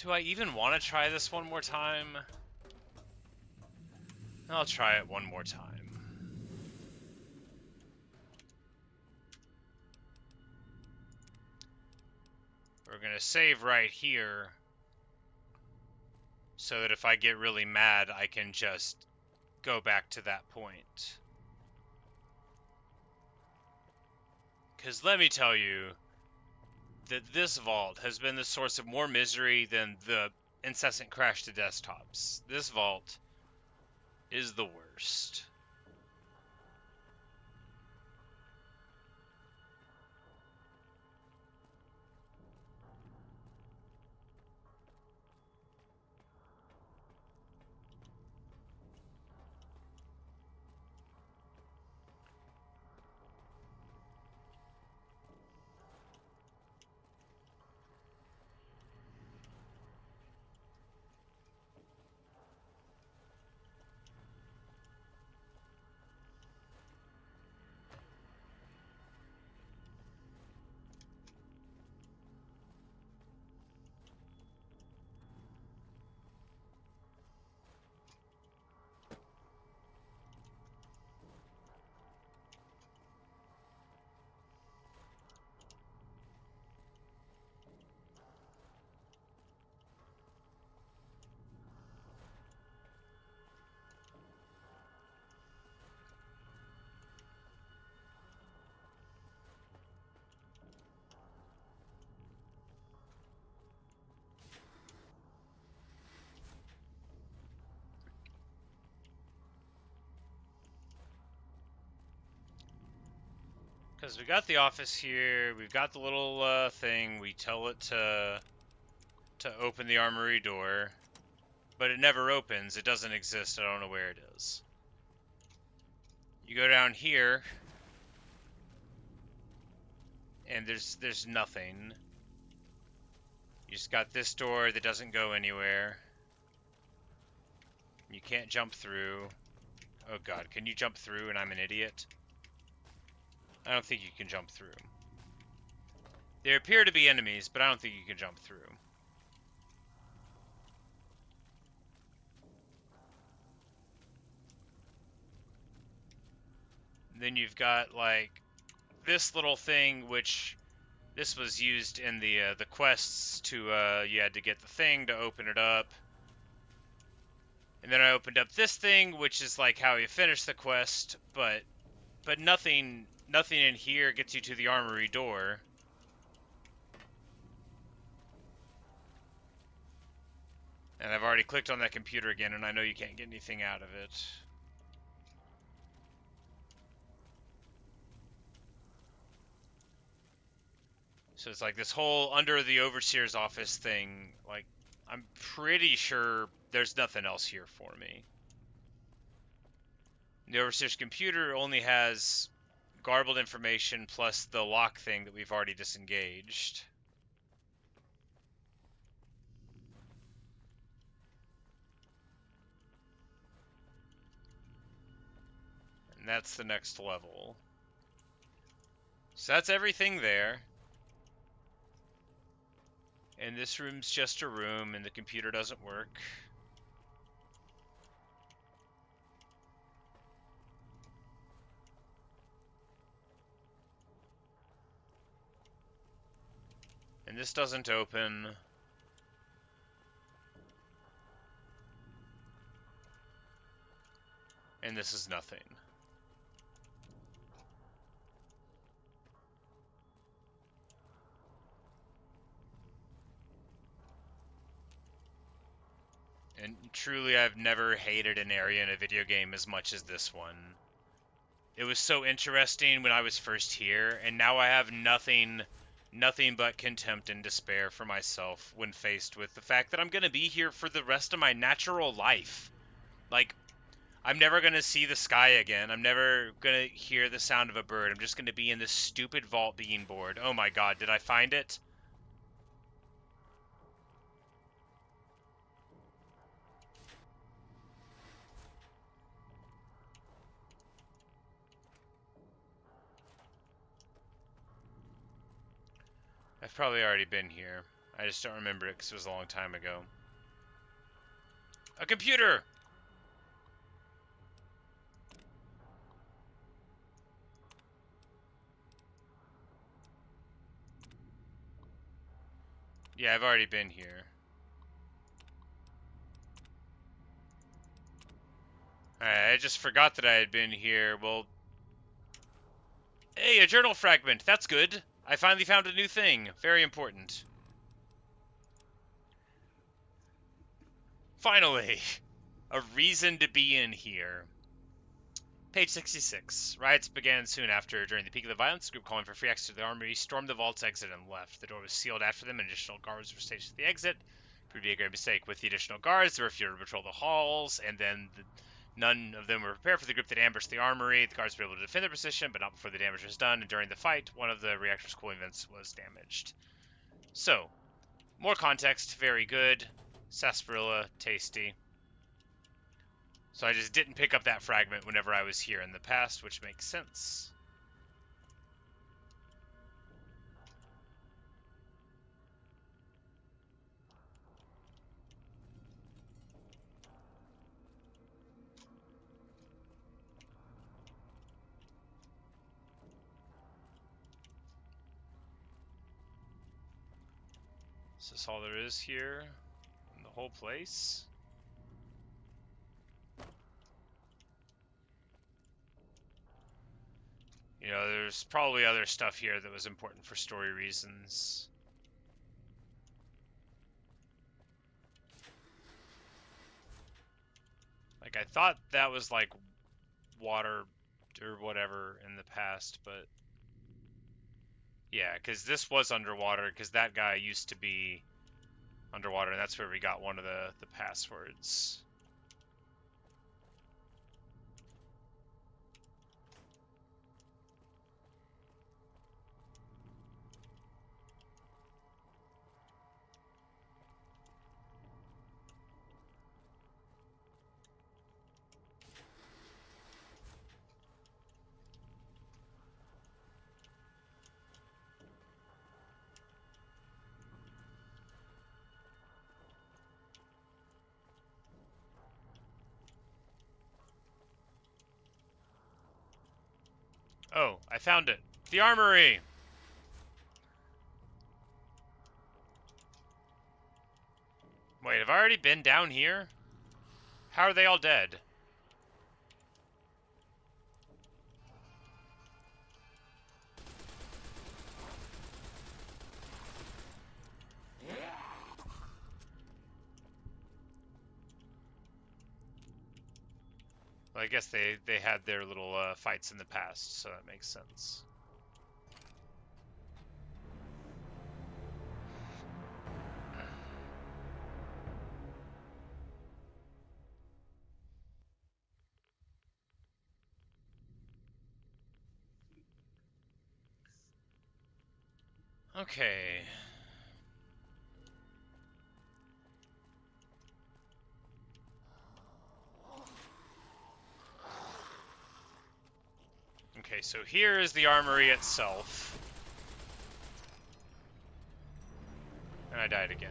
Do I even want to try this one more time? I'll try it one more time. We're gonna save right here, so that if I get really mad, I can just go back to that point. Because let me tell you that this vault has been the source of more misery than the incessant crash to desktops. This vault is the worst. first. Because we got the office here, we've got the little thing, we tell it to open the armory door, but it never opens, it doesn't exist, I don't know where it is. You go down here, and there's nothing. You just got this door that doesn't go anywhere. You can't jump through. Oh god, can you jump through and I'm an idiot? I don't think you can jump through. There appear to be enemies, but I don't think you can jump through. Then you've got, like, this little thing, which this was used in the quests to, you had to get the thing to open it up. And then I opened up this thing, which is like how you finish the quest, but nothing in here gets you to the armory door. And I've already clicked on that computer again, and I know you can't get anything out of it. So it's like this whole under the overseer's office thing, like, I'm pretty sure there's nothing else here for me. The overseer's computer only has garbled information plus the lock thing that we've already disengaged. And that's the next level. So that's everything there. And this room's just a room, and the computer doesn't work. And this doesn't open. And this is nothing. And truly, I've never hated an area in a video game as much as this one. It was so interesting when I was first here, and now I have nothing but contempt and despair for myself when faced with the fact that I'm going to be here for the rest of my natural life. Like, I'm never going to see the sky again. I'm never going to hear the sound of a bird. I'm just going to be in this stupid vault being bored. Oh my god, did I find it? I've probably already been here. I just don't remember it because it was a long time ago. A computer! Yeah, I've already been here. Alright, I just forgot that I had been here. Well... Hey, a journal fragment! That's good! I finally found a new thing. Very important. Finally! A reason to be in here. Page 66. Riots began soon after. During the peak of the violence, the group calling for free access to the armory stormed the vault's exit and left. The door was sealed after them, and additional guards were stationed at the exit. It would be a great mistake. With the additional guards, there were fewer to patrol the halls, and then none of them were prepared for the group that ambushed the armory. The guards were able to defend their position, but not before the damage was done, and during the fight, one of the reactor's cooling vents was damaged. So, more context, very good. Sarsaparilla, tasty. So I just didn't pick up that fragment whenever I was here in the past, which makes sense. Is this all there is here in the whole place? You know, there's probably other stuff here that was important for story reasons. Like, I thought that was like water or whatever in the past, but yeah, because this was underwater, because that guy used to be underwater, and that's where we got one of the passwords. Oh, I found it. The armory! Wait, have I already been down here? How are they all dead? Well, I guess they had their little fights in the past, so that makes sense. Okay. Okay, so here is the armory itself. And I died again.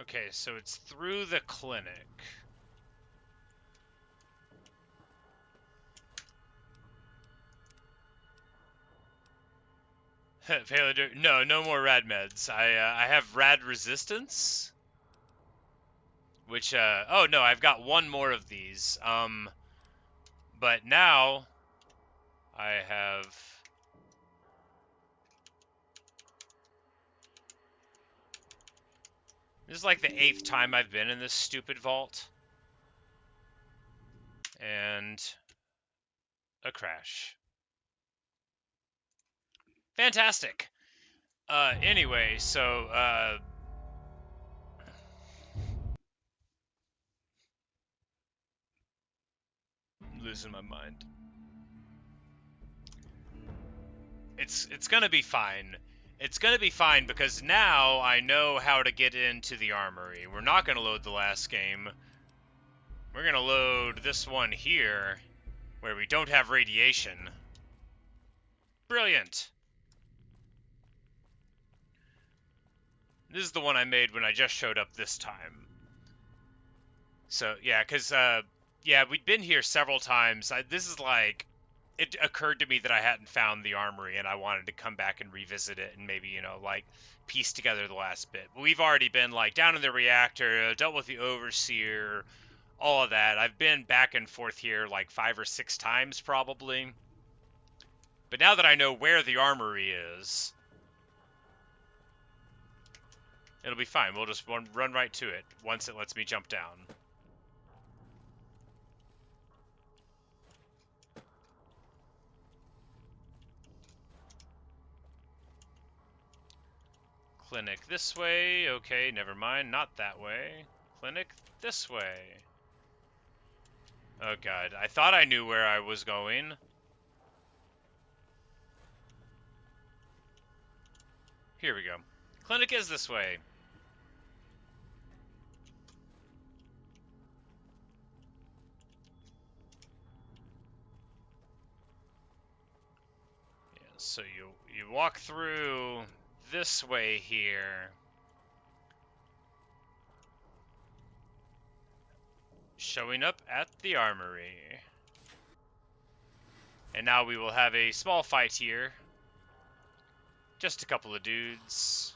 Okay, so it's through the clinic. No, no more rad meds. I have rad resistance, which oh no, I've got one more of these. But now I have. This is like the 8th time I've been in this stupid vault. And a crash. Fantastic. Anyway, so, I'm losing my mind. It's gonna be fine. It's gonna be fine because now I know how to get into the armory. We're not gonna load the last game. We're gonna load this one here, where we don't have radiation. Brilliant! This is the one I made when I just showed up this time. So, yeah, because, yeah, we'd been here several times. This is like, it occurred to me that I hadn't found the armory, and I wanted to come back and revisit it and maybe, you know, like, piece together the last bit. But we've already been, like, down in the reactor, dealt with the Overseer, all of that. I've been back and forth here, like, 5 or 6 times, probably. But now that I know where the armory is, it'll be fine. We'll just run right to it once it lets me jump down. Clinic this way. Okay, never mind. Not that way. Clinic this way. Oh god, I thought I knew where I was going. Here we go. Clinic is this way. Yeah, so you walk through this way here. Showing up at the armory. And now we will have a small fight here. Just a couple of dudes.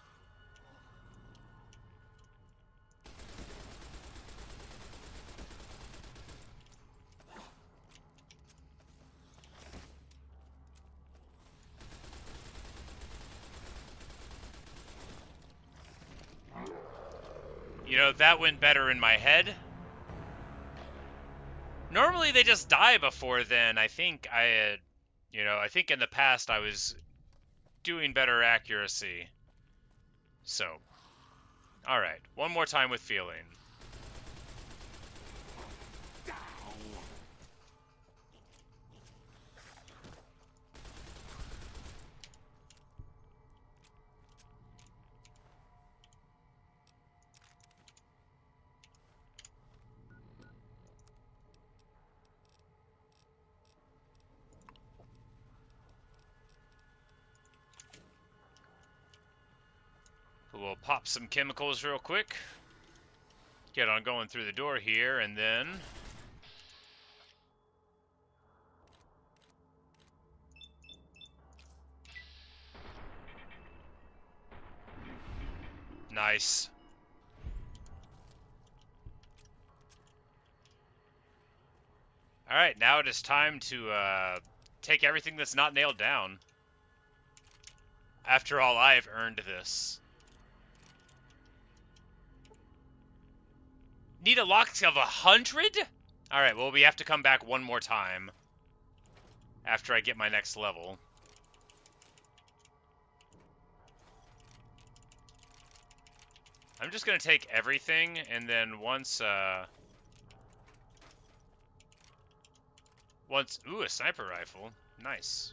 You know, that went better in my head. Normally they just die before then. I think I had, you know, I think in the past I was doing better accuracy. So, alright, one more time with feeling. We'll pop some chemicals real quick. Get on going through the door here, and then... Nice. Alright, now it is time to take everything that's not nailed down. After all, I have earned this. Need a lock of 100? Alright, well, we have to come back one more time. After I get my next level. I'm just gonna take everything, and then once, ooh, a sniper rifle. Nice.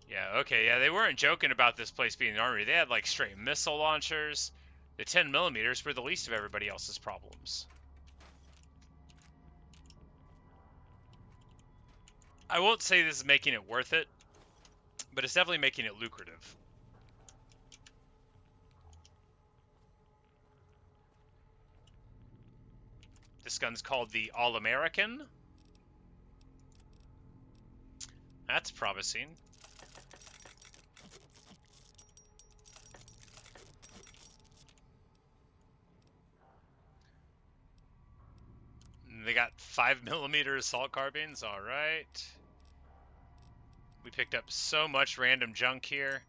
Yeah, okay, yeah, they weren't joking about this place being an armory. They had, like, straight missile launchers. The 10mm were the least of everybody else's problems. I won't say this is making it worth it, but it's definitely making it lucrative. This gun's called the All-American. That's promising. They got 5mm assault carbines, alright. We picked up so much random junk here.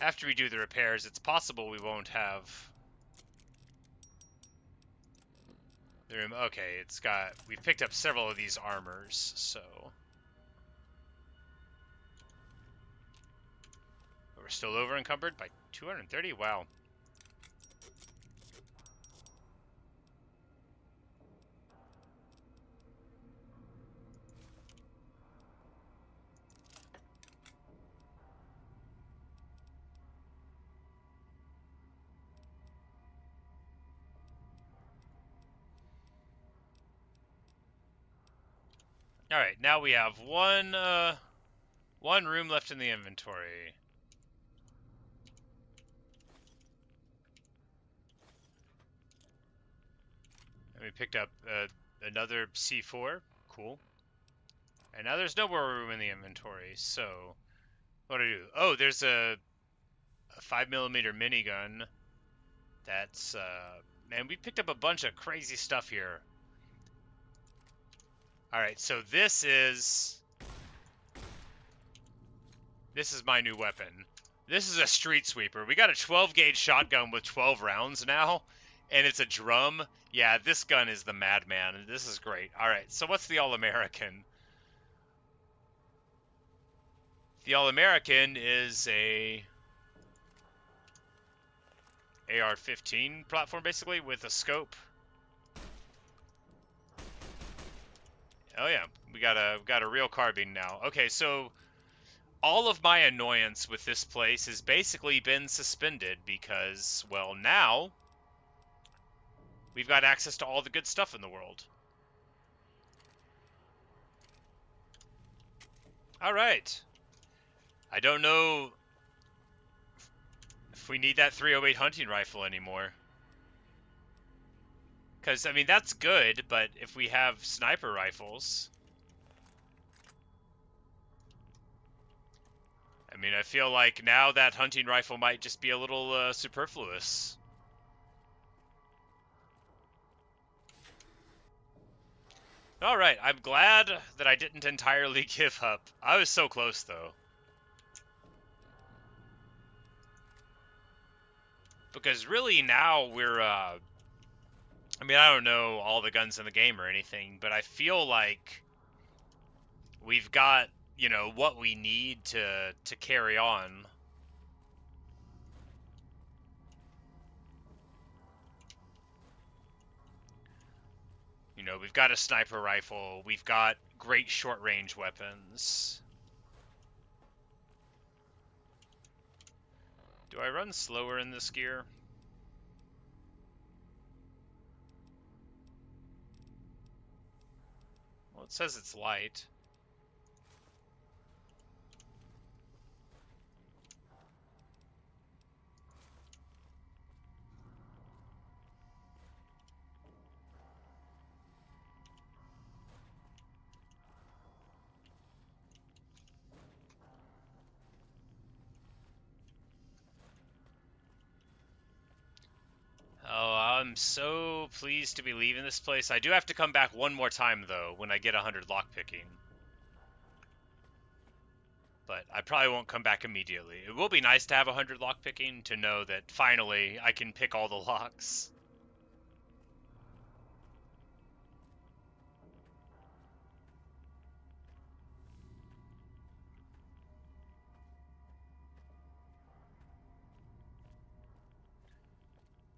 After we do the repairs, it's possible we won't have the room. Okay, it's got, we've picked up several of these armors, so. But we're still over encumbered by 230, wow. Alright, now we have one One room left in the inventory. And we picked up another C4. Cool. And now there's no more room in the inventory, so what do I do? Oh, there's a 5mm minigun. That's, man, we picked up a bunch of crazy stuff here. Alright, so this is my new weapon. This is a street sweeper. We got a 12-gauge shotgun with 12 rounds now, and it's a drum. Yeah, this gun is the madman. This is great. Alright, so what's the All-American? The All-American is a AR-15 platform, basically, with a scope. Oh yeah, we got a real carbine now. Okay, so all of my annoyance with this place has basically been suspended because, well, now we've got access to all the good stuff in the world. All right. I don't know if we need that 308 hunting rifle anymore. Because, I mean, that's good, but if we have sniper rifles... I mean, I feel like now that hunting rifle might just be a little superfluous. Alright, I'm glad that I didn't entirely give up. I was so close, though. Because really now we're, I mean, I don't know all the guns in the game or anything, but I feel like we've got, you know, what we need to carry on. You know, we've got a sniper rifle, we've got great short-range weapons. Do I run slower in this gear? Well, it says it's light. Oh, I'm so pleased to be leaving this place. I do have to come back one more time, though, when I get 100 lockpicking. But I probably won't come back immediately. It will be nice to have 100 lockpicking, to know that finally I can pick all the locks.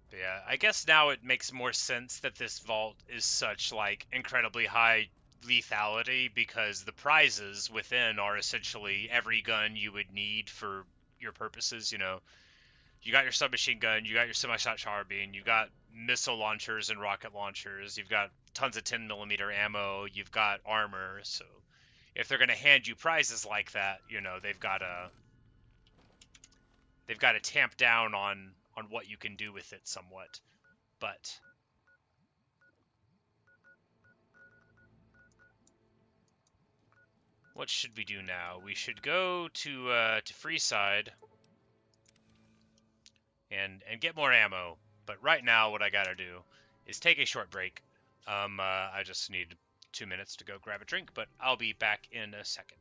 But yeah, I guess now it makes more sense that this vault is such, like, incredibly high lethality, because the prizes within are essentially every gun you would need for your purposes, you know. You got your submachine gun, you got your semi-shot carbine, you got missile launchers and rocket launchers, you've got tons of 10mm ammo, you've got armor, so if they're going to hand you prizes like that, you know, they've got to tamp down on what you can do with it somewhat. But what should we do now? We should go to Freeside and get more ammo. But right now, what I gotta do is take a short break. I just need 2 minutes to go grab a drink, but I'll be back in a second.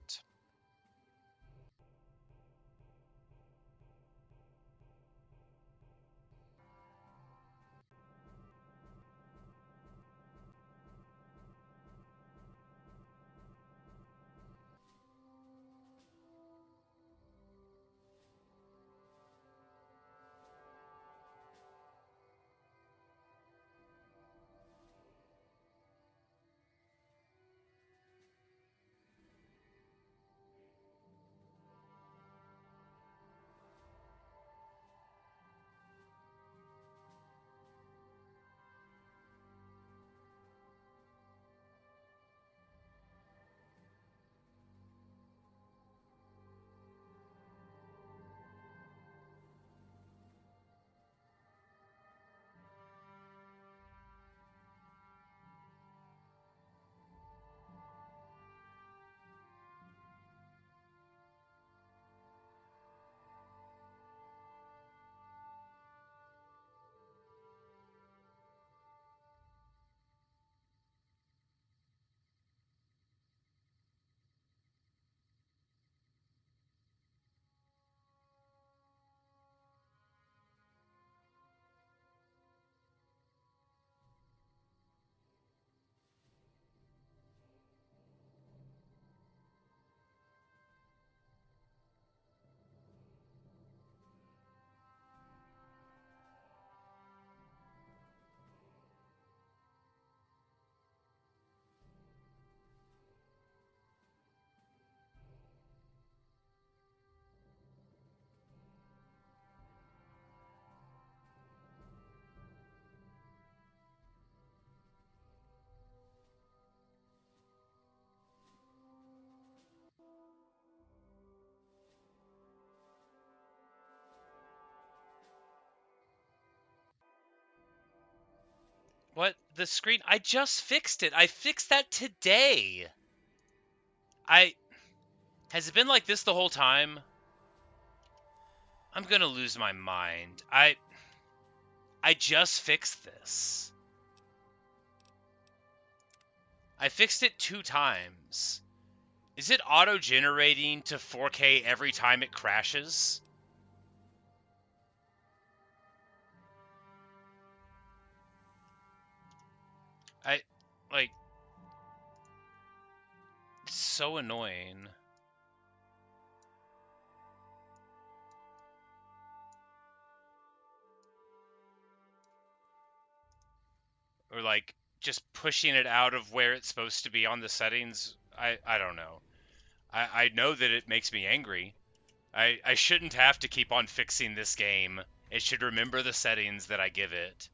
What? The screen? I just fixed it. I fixed that today. Has it been like this the whole time? I'm gonna lose my mind. I just fixed this. I fixed it 2 times. Is it auto-generating to 4K every time it crashes? Like, it's so annoying. Or like just pushing it out of where it's supposed to be on the settings. I don't know. I know that it makes me angry. I shouldn't have to keep on fixing this game. It should remember the settings that I give it.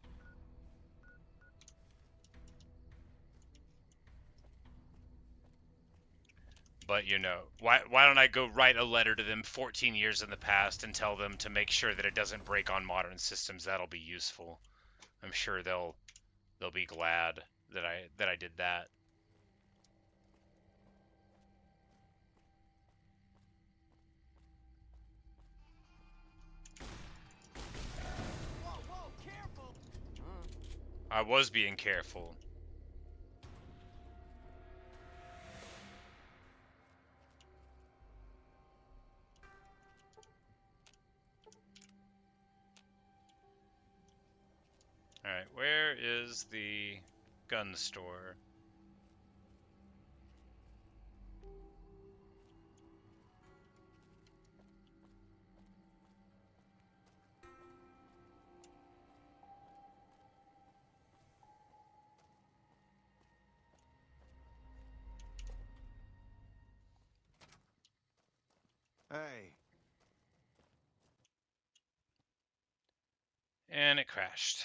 But, you know, why don't I go write a letter to them 14 years in the past and tell them to make sure that it doesn't break on modern systems? That'll be useful. I'm sure they'll be glad that I did that. Whoa, careful! I was being careful. Alright, where is the gun store? Hey. And it crashed.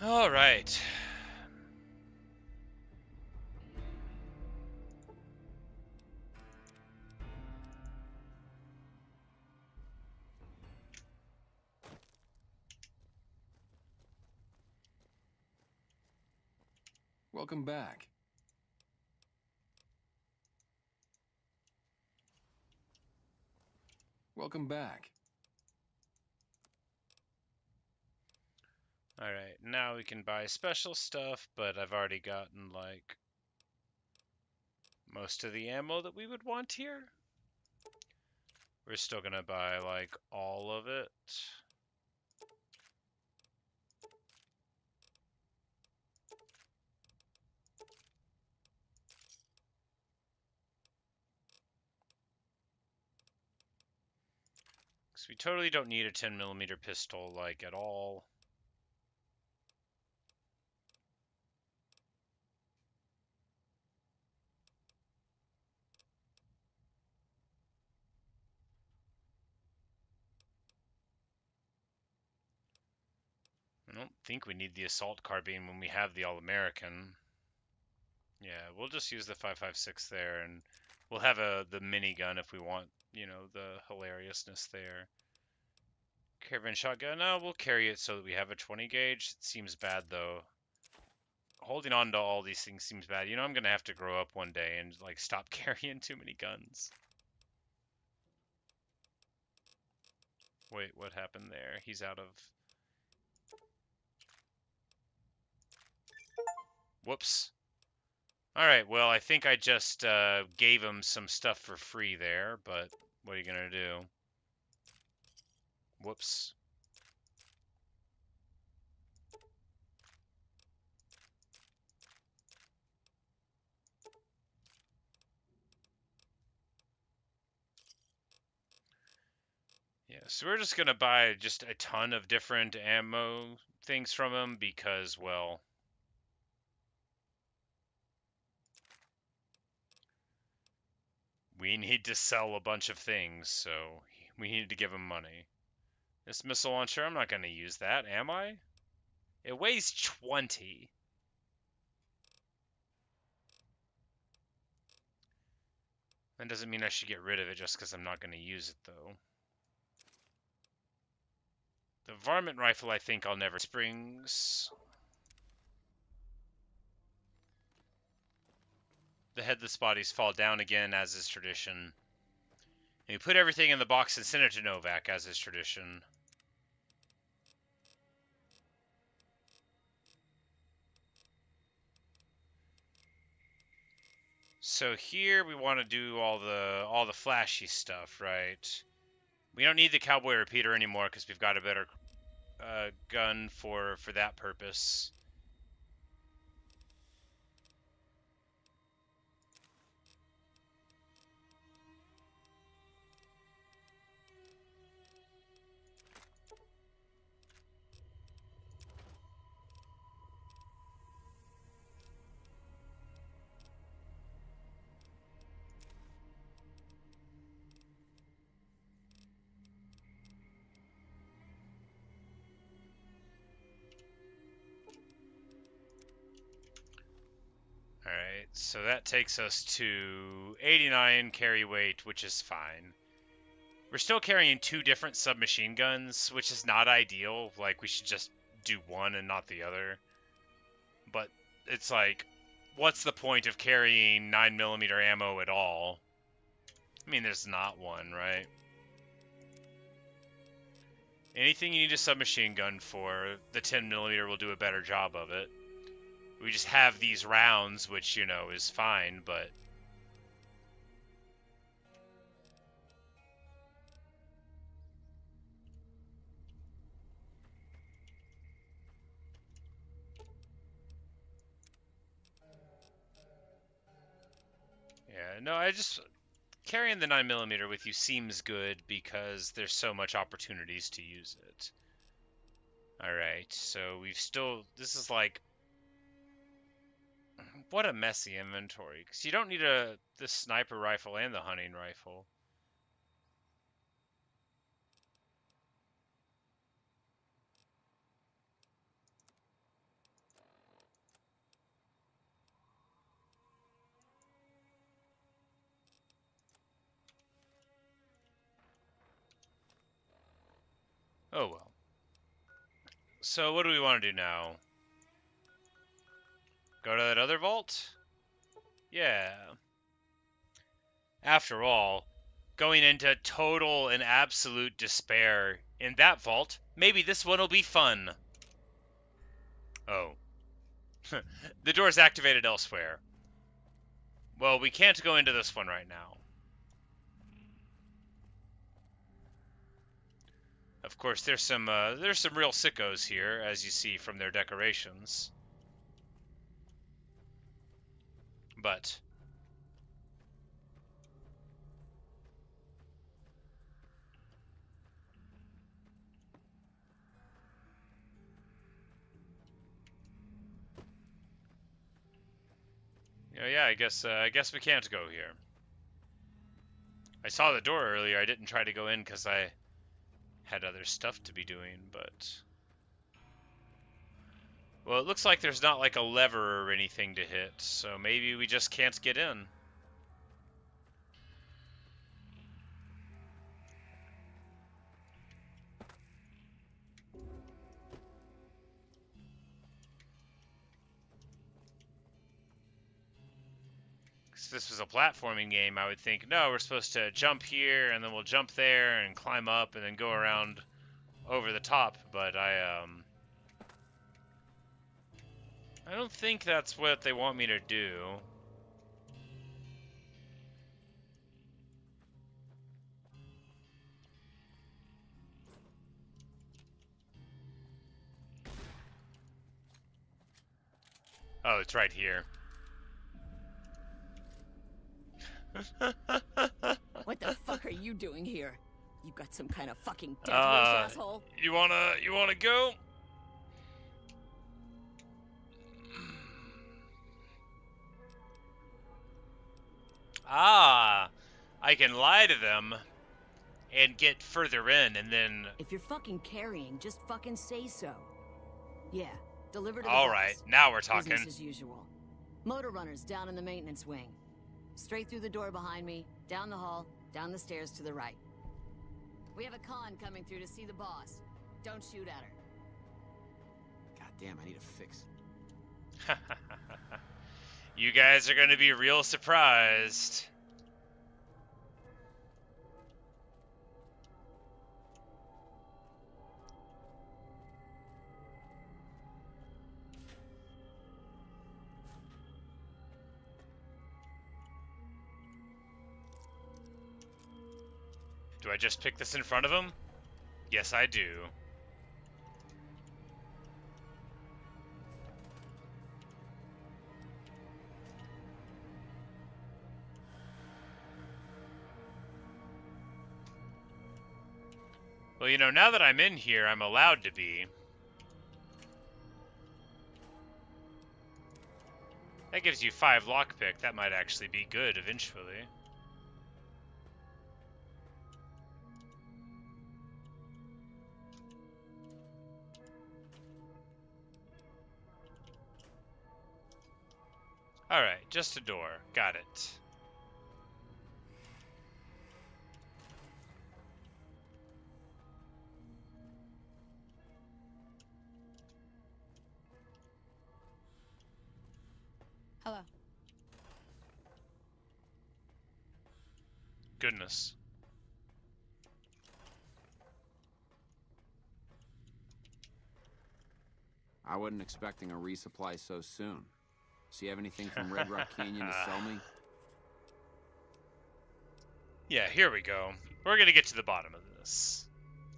All right. Welcome back. Welcome back. All right, now we can buy special stuff, but I've already gotten like most of the ammo that we would want here. We're still gonna buy like all of it. Because we totally don't need a 10mm pistol like at all. I don't think we need the assault carbine when we have the All-American. Yeah, we'll just use the 5.56 there, and we'll have the minigun if we want, you know, the hilariousness there. Caravan shotgun, no, we'll carry it so that we have a 20 gauge. It seems bad, though. Holding on to all these things seems bad. You know, I'm going to have to grow up one day and, like, stop carrying too many guns. Wait, what happened there? He's out of... Whoops. Alright, well, I think I just gave him some stuff for free there, but what are you going to do? Whoops. Yeah, so we're just going to buy just a ton of different ammo things from him because, well... we need to sell a bunch of things, so we need to give him money. This missile launcher, I'm not going to use that, am I? It weighs 20. That doesn't mean I should get rid of it just because I'm not going to use it, though. The varmint rifle, I think I'll never... Springs. The headless bodies fall down again, as is tradition. And we put everything in the box and send it to Novak, as is tradition. So here we want to do all the flashy stuff, right? We don't need the cowboy repeater anymore because we've got a better gun for that purpose. Alright, so that takes us to 89 carry weight, which is fine. We're still carrying 2 different submachine guns, which is not ideal. Like, we should just do one and not the other. But it's like, what's the point of carrying 9mm ammo at all? I mean, there's not one, right? Anything you need a submachine gun for, the 10mm will do a better job of it. We just have these rounds, which, you know, is fine, but... Yeah, no, I just... Carrying the 9mm with you seems good because there's so much opportunities to use it. Alright, so we've still... This is like... What a messy inventory. Because you don't need the sniper rifle and the hunting rifle. Oh well. So what do we want to do now? Go to that other vault? Yeah. After all, going into total and absolute despair in that vault, maybe this one will be fun. Oh. The door's activated elsewhere. Well, we can't go into this one right now. Of course, there's some real sickos here, as you see from their decorations. But yeah, I guess we can't go here. I saw the door earlier. I didn't try to go in because I had other stuff to be doing, but... Well, it looks like there's not like a lever or anything to hit, so maybe we just can't get in. If this was a platforming game, I would think, no, we're supposed to jump here, and then we'll jump there, and climb up, and then go around over the top, but I don't think that's what they want me to do. Oh, it's right here. What the fuck are you doing here? You got some kind of fucking death wish, asshole? You wanna go? Ah, I can lie to them and get further in, and then... If you're fucking carrying, just fucking say so. Yeah, deliver to the All boss. right, now we're talking. Business as usual. Motor runners down in the maintenance wing. Straight through the door behind me, down the hall, down the stairs to the right. We have a con coming through to see the boss. Don't shoot at her. God damn, I need a fix. You guys are gonna be real surprised. Do I just pick this in front of him? Yes, I do. Well, you know, now that I'm in here, I'm allowed to be. That gives you 5 lockpick. That might actually be good eventually. Alright, just a door. Got it. Hello. Goodness. I wasn't expecting a resupply so soon. So you have anything from Red Rock Canyon to sell me? Yeah, here we go. We're gonna get to the bottom of this.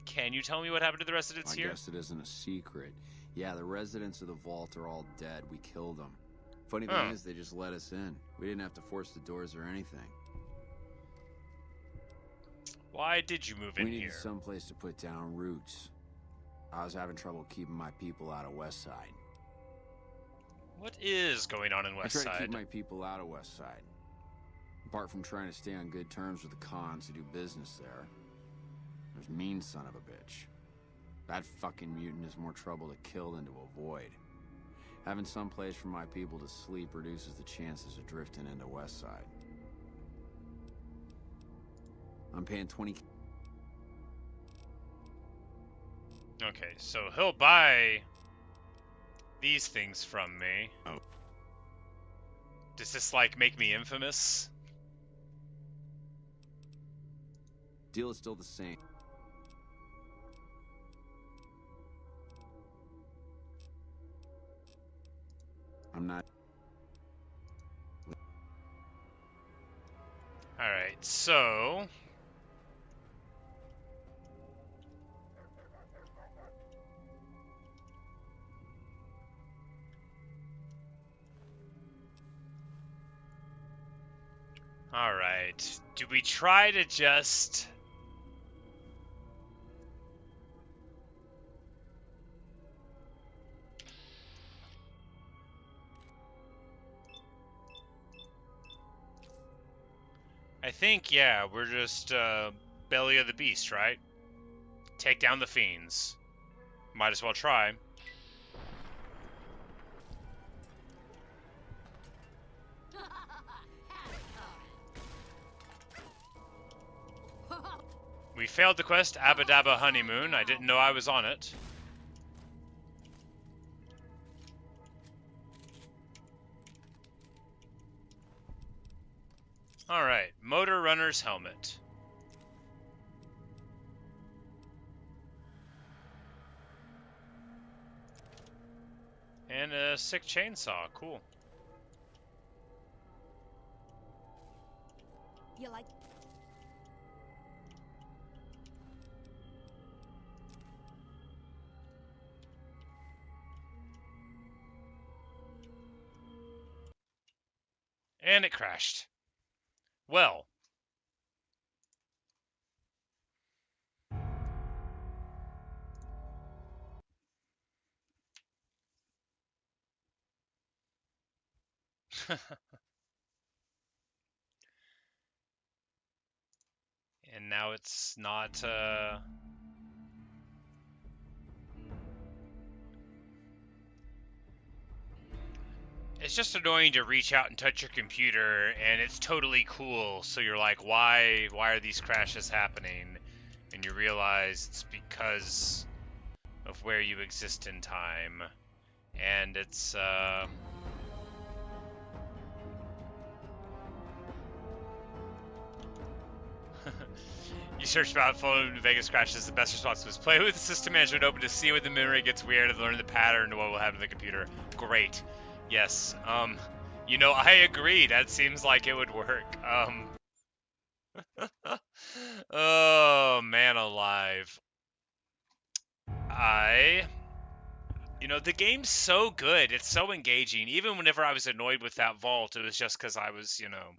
Can you tell me what happened to the residents here? I guess it isn't a secret. Yeah, the residents of the vault are all dead. We killed them. Funny thing is, they just let us in. We didn't have to force the doors or anything. Why did you move in here? We needed someplace to put down roots. I was having trouble keeping my people out of Westside. What is going on in Westside? I try to keep my people out of Westside. Apart from trying to stay on good terms with the cons who do business there. There's mean son of a bitch. That fucking mutant is more trouble to kill than to avoid. Having some place for my people to sleep reduces the chances of drifting into Westside. I'm paying 20. Okay, so he'll buy these things from me. Oh. Does this, like, make me infamous? Deal is still the same. I'm not. Alright, so... Alright, do we try to just... I think, yeah, we're just, belly of the beast, right? Take down the fiends. Might as well try. We failed the quest, Abba Dabba Honeymoon. I didn't know I was on it. Alright, Motor Runner's Helmet. And a sick chainsaw, cool. You like... And it crashed. Well. And now it's not, It's just annoying to reach out and touch your computer, and it's totally cool. So you're like, why are these crashes happening? And you realize it's because of where you exist in time. And it's, You search about phone Vegas crashes. The best response was play with the system management open to see when the memory gets weird and learn the pattern to what will happen to the computer. Great. Yes. You know, I agree. That seems like it would work. Oh, man alive. You know, the game's so good. It's so engaging. Even whenever I was annoyed with that vault, it was just because I was, you know,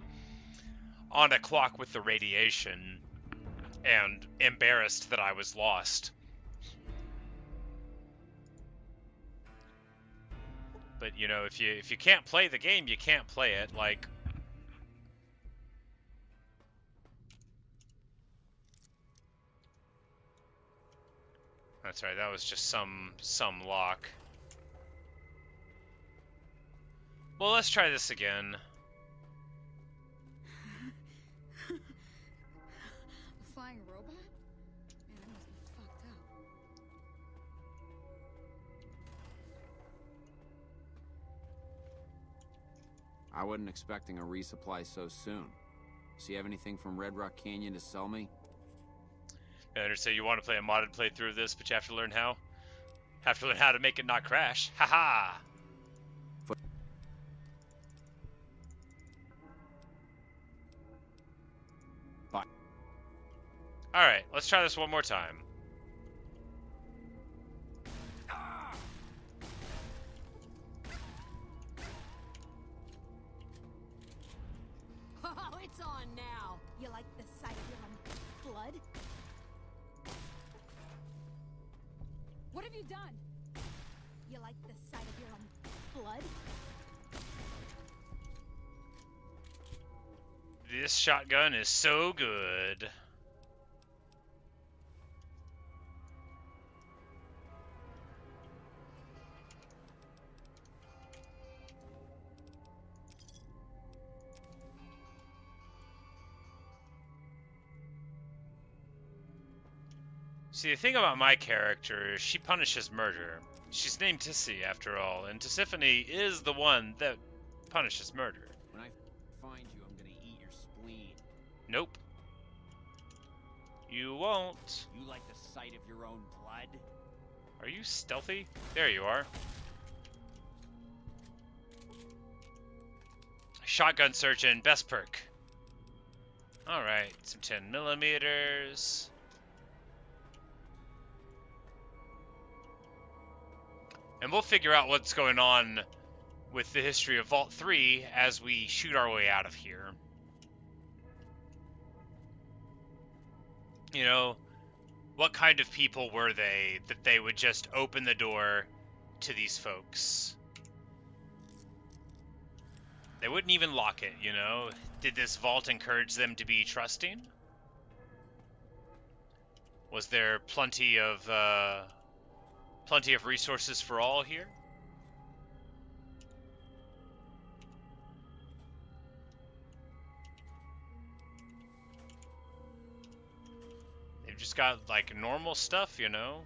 on a clock with the radiation and embarrassed that I was lost. But, you know, if you can't play the game, you can't play it. Like, that's right, that was just some lock. Well, let's try this again. A flying robot? Man, that must be fucked up. I wasn't expecting a resupply so soon. So you have anything from Red Rock Canyon to sell me? I say you want to play a modded playthrough of this, but you have to learn how. Have to learn how to make it not crash. Haha! Bye. Alright, let's try this one more time. Oh, it's on now. You like the sight of your own blood? What have you done? You like the sight of your own blood? This shotgun is so good. See, the thing about my character is she punishes murder. She's named Tissy, after all, and Tisiphone is the one that punishes murder. When I find you, I'm gonna eat your spleen. Nope. You won't. You like the sight of your own blood? Are you stealthy? There you are. Shotgun surgeon, best perk. Alright, some 10mm. And we'll figure out what's going on with the history of Vault 3 as we shoot our way out of here. You know, what kind of people were they that they would just open the door to these folks? They wouldn't even lock it, you know? Did this vault encourage them to be trusting? Was there plenty of resources for all here? They've just got, like, normal stuff, you know?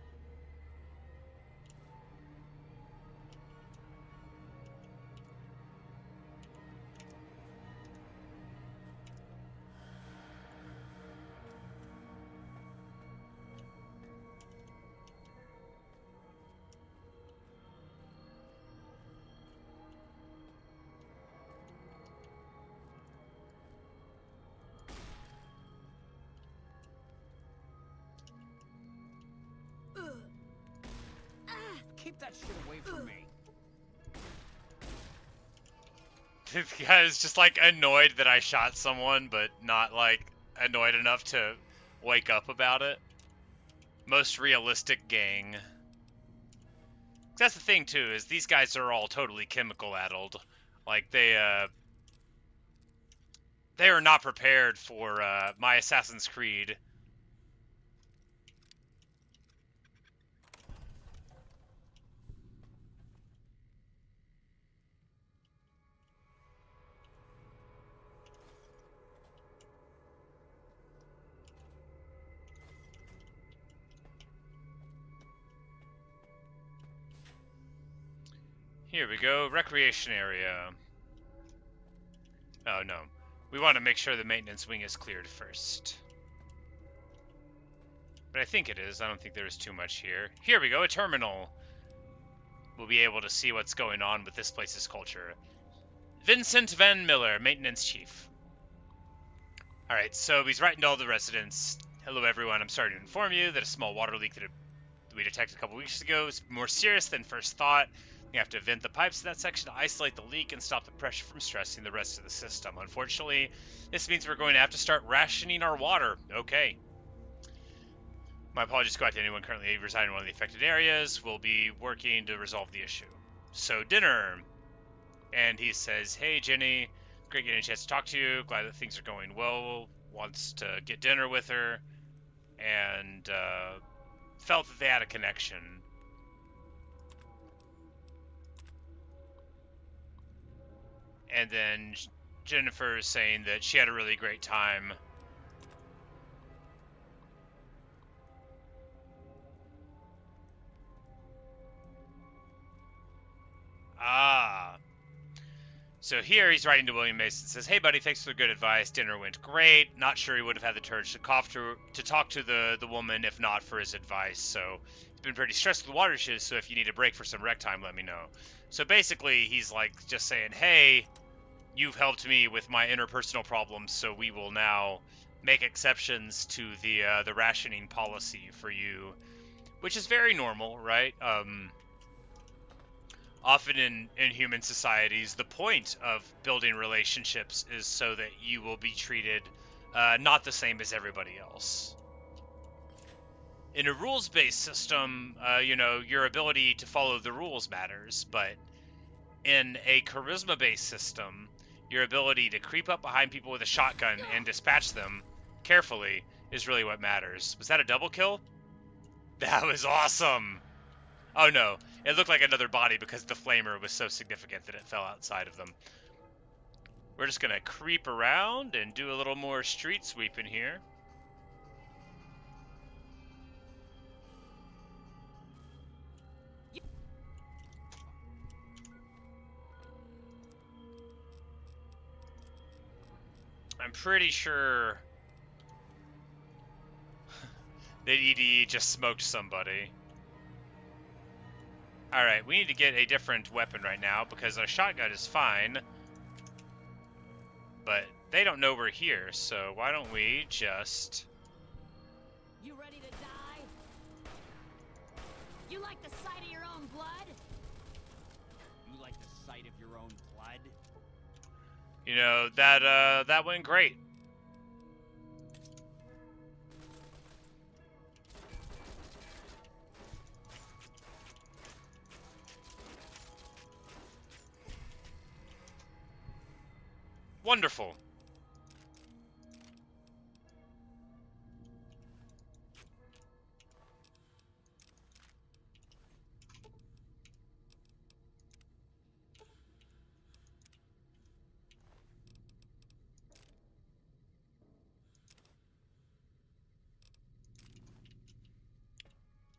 Keep that shit away from me. This guy's just, like, annoyed that I shot someone, but not, like, annoyed enough to wake up about it. Most realistic gang. That's the thing, too, is these guys are all totally chemical-addled. Like, they are not prepared for, my Assassin's Creed. Here we go, recreation area. Oh no, we want to make sure the maintenance wing is cleared first. But I think it is. I don't think there's too much here. Here we go, a terminal. We'll be able to see what's going on with this place's culture. Vincent Van Miller, maintenance chief. Alright, so he's writing to all the residents. Hello everyone, I'm sorry to inform you that a small water leak that we detected a couple weeks ago is more serious than first thought. We have to vent the pipes to that section to isolate the leak and stop the pressure from stressing the rest of the system. Unfortunately, this means we're going to have to start rationing our water. Okay. My apologies go out to anyone currently residing in one of the affected areas. We'll be working to resolve the issue. So, dinner. And he says, hey, Jenny, great getting a chance to talk to you. Glad that things are going well. Wants to get dinner with her. And felt that they had a connection. And then Jennifer is saying that she had a really great time. Ah. So here he's writing to William Mason. Says, hey, buddy, thanks for the good advice. Dinner went great. Not sure he would have had the courage to talk to the woman if not for his advice. So it's been pretty stressed with the water issues. So if you need a break for some rec time, let me know. So basically, he's like just saying, hey, you've helped me with my interpersonal problems. So we will now make exceptions to the rationing policy for you, which is very normal, right? Often in human societies, the point of building relationships is so that you will be treated not the same as everybody else. In a rules-based system, your ability to follow the rules matters, but in a charisma-based system, your ability to creep up behind people with a shotgun and dispatch them carefully is really what matters. Was that a double kill? That was awesome! Oh no, it looked like another body because the flamer was so significant that it fell outside of them. We're just gonna creep around and do a little more street sweeping here. I'm pretty sure that EDE just smoked somebody. Alright, we need to get a different weapon right now because our shotgun is fine. But they don't know we're here, so why don't we just... You ready to die? You like the sight of your own blood? You like the sight of your own blood? You know, that went great. Wonderful.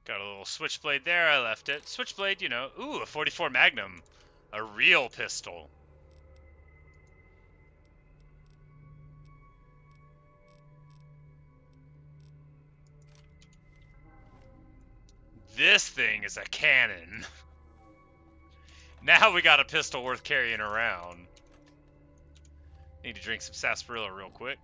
Got a little switchblade there, I left it. Switchblade, you know, ooh, a 44 Magnum. A real pistol. This thing is a cannon. Now we got a pistol worth carrying around. Need to drink some sarsaparilla real quick.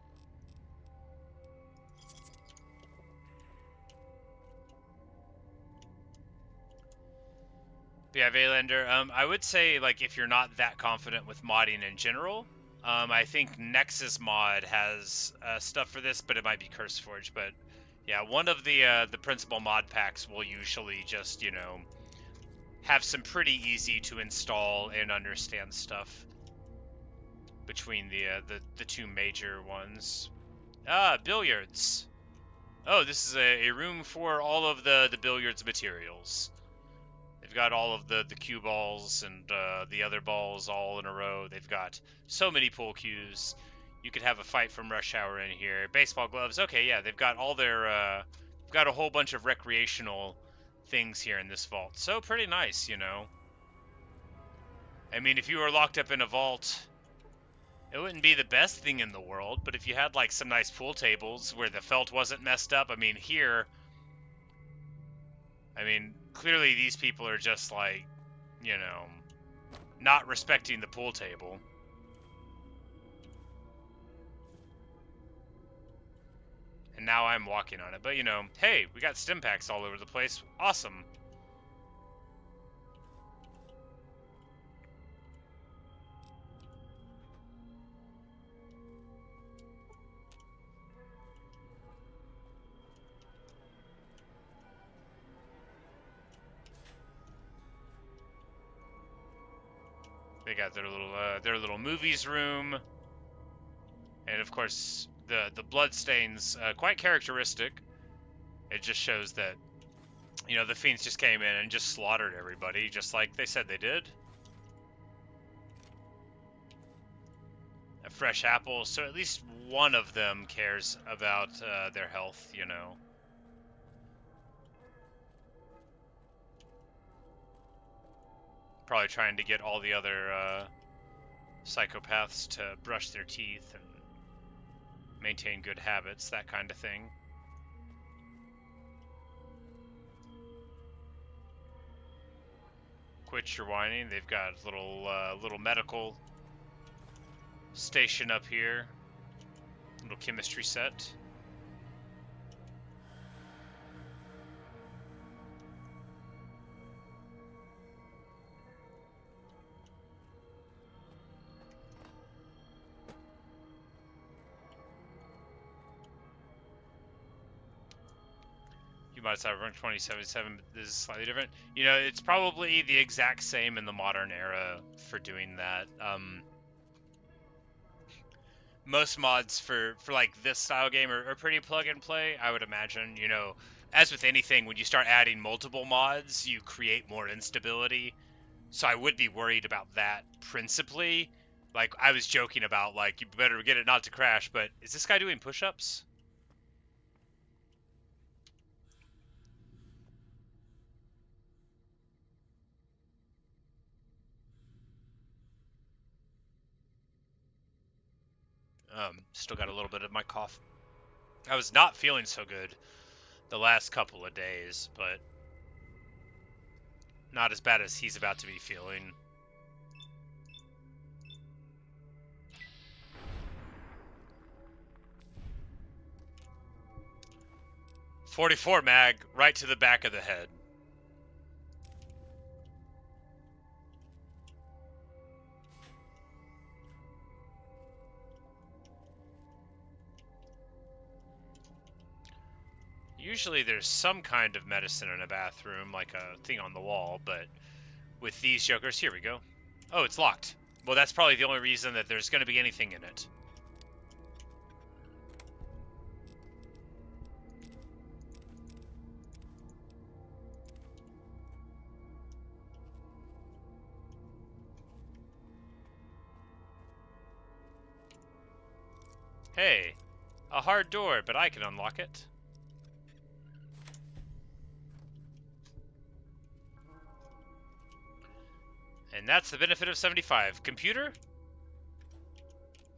Yeah, Valander, I would say, like, if you're not that confident with modding in general, I think Nexus mod has stuff for this, but it might be CurseForge. But yeah, one of the principal mod packs will usually just, you know, have some pretty easy to install and understand stuff between the two major ones. Ah, billiards. Oh, this is a room for all of the billiards materials. They've got all of the cue balls and the other balls all in a row. They've got so many pool cues. You could have a fight from Rush Hour in here. Baseball gloves. Okay, yeah, they've got all their got a whole bunch of recreational things here in this vault. So pretty nice, you know. I mean, if you were locked up in a vault, it wouldn't be the best thing in the world, but if you had like some nice pool tables where the felt wasn't messed up, I mean, here, I mean, clearly these people are just like, you know, not respecting the pool table. And now I'm walking on it. But, you know, hey, we got stim packs all over the place. Awesome. They got their little movies room. And of course, the blood stains, quite characteristic. It just shows that, you know, the Fiends just came in and just slaughtered everybody, just like they said they did. A fresh apple, so at least one of them cares about their health, you know. Probably trying to get all the other psychopaths to brush their teeth and maintain good habits, that kind of thing. Quit your whining. They've got little medical station up here. Little chemistry set. Might have run 2077, but this is slightly different. You know, it's probably the exact same in the modern era for doing that. Most mods for like this style game are pretty plug and play, I would imagine. You know, as with anything, when you start adding multiple mods, you create more instability. So I would be worried about that principally. Like, I was joking about, like, you better get it not to crash, but is this guy doing push-ups? Still got a little bit of my cough. I was not feeling so good the last couple of days, but not as bad as he's about to be feeling. .44 mag, right to the back of the head. Usually there's some kind of medicine in a bathroom, like a thing on the wall, but with these jokers, here we go. Oh, it's locked. Well, that's probably the only reason that there's going to be anything in it. Hey, a hard door, but I can unlock it. And that's the benefit of 75. Computer?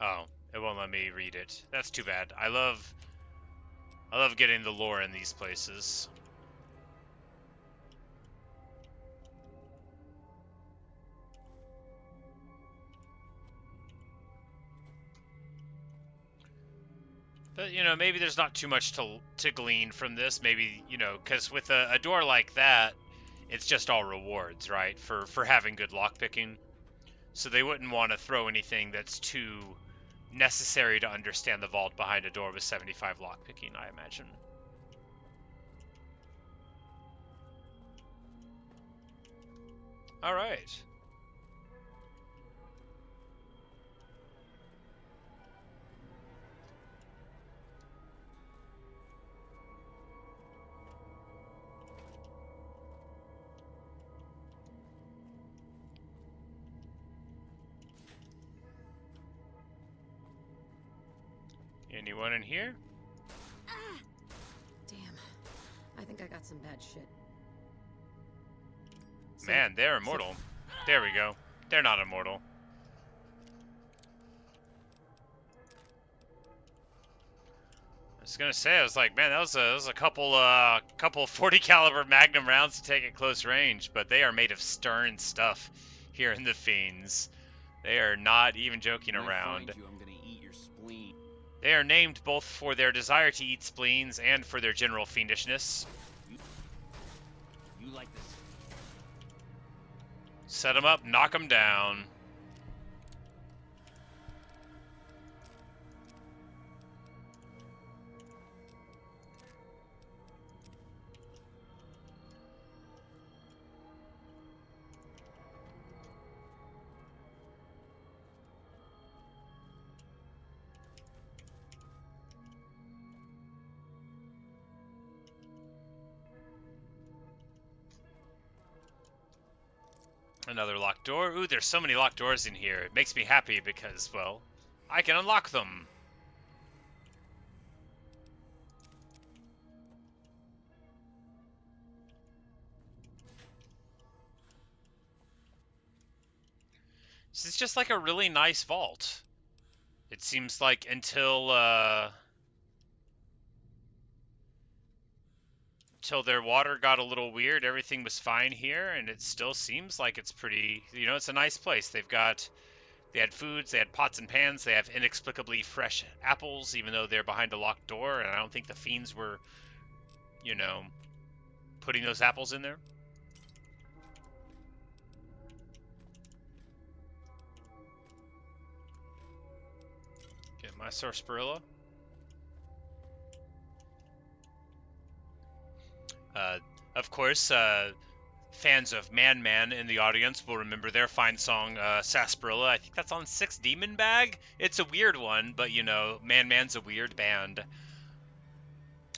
Oh, it won't let me read it. That's too bad. I love getting the lore in these places. But, you know, maybe there's not too much to glean from this. Maybe, you know, because with a door like that, it's just all rewards, right? For having good lockpicking. So they wouldn't want to throw anything that's too necessary to understand the vault behind a door with 75 lockpicking, I imagine. Alright. Anyone in here? Damn. I think I got some bad shit. Man, they're immortal. There we go. They're not immortal. I was gonna say, I was like, man, that was a couple 40 caliber Magnum rounds to take at close range, but they are made of stern stuff here in the Fiends. They are not even joking around. I'm gonna eat your spleen. They are named both for their desire to eat spleens and for their general fiendishness. You like this? Set them up, knock them down. Another locked door. Ooh, there's so many locked doors in here. It makes me happy because, well, I can unlock them. This is just like a really nice vault. It seems like until their water got a little weird, everything was fine here, and it still seems like it's pretty, it's a nice place. They had foods, they had pots and pans, they have inexplicably fresh apples, even though they're behind a locked door, and I don't think the Fiends were, putting those apples in there. Get my sarsaparilla. Of course, fans of Man Man in the audience will remember their fine song, Sarsaparilla. I think that's on 6 Demon Bag. It's a weird one, but, Man Man's a weird band.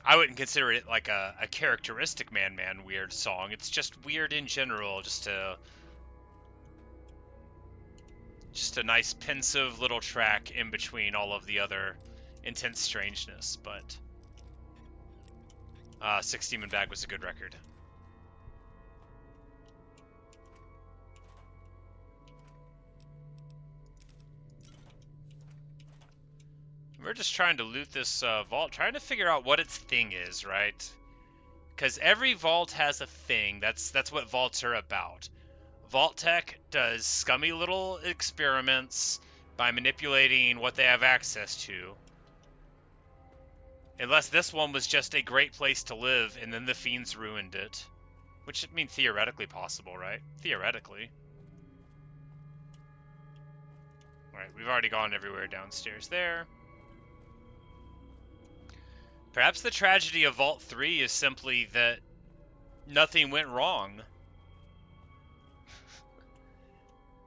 I wouldn't consider it like a characteristic Man Man weird song. It's just weird in general, just a nice pensive little track in between all of the other intense strangeness, but 6 Demon Bag was a good record. We're just trying to loot this vault, trying to figure out what its thing is, right? Because every vault has a thing. That's what vaults are about. Vault Tech does scummy little experiments by manipulating what they have access to. Unless this one was just a great place to live, and then the Fiends ruined it. Which, I mean, theoretically possible, right? Theoretically. Alright, we've already gone everywhere downstairs there. Perhaps the tragedy of Vault 3 is simply that nothing went wrong.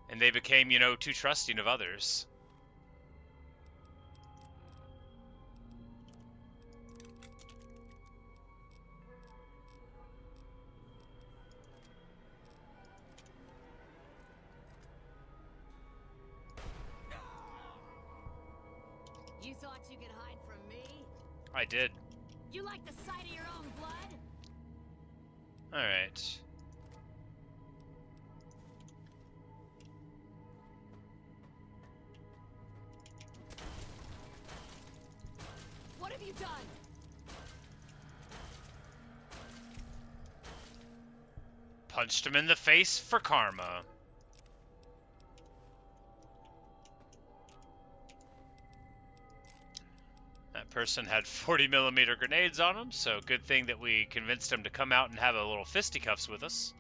And they became, too trusting of others. You thought you could hide from me? I did. You like the sight of your own blood? Alright. What have you done? Punched him in the face for karma. That person had 40mm grenades on him, so good thing that we convinced him to come out and have a little fisticuffs with us.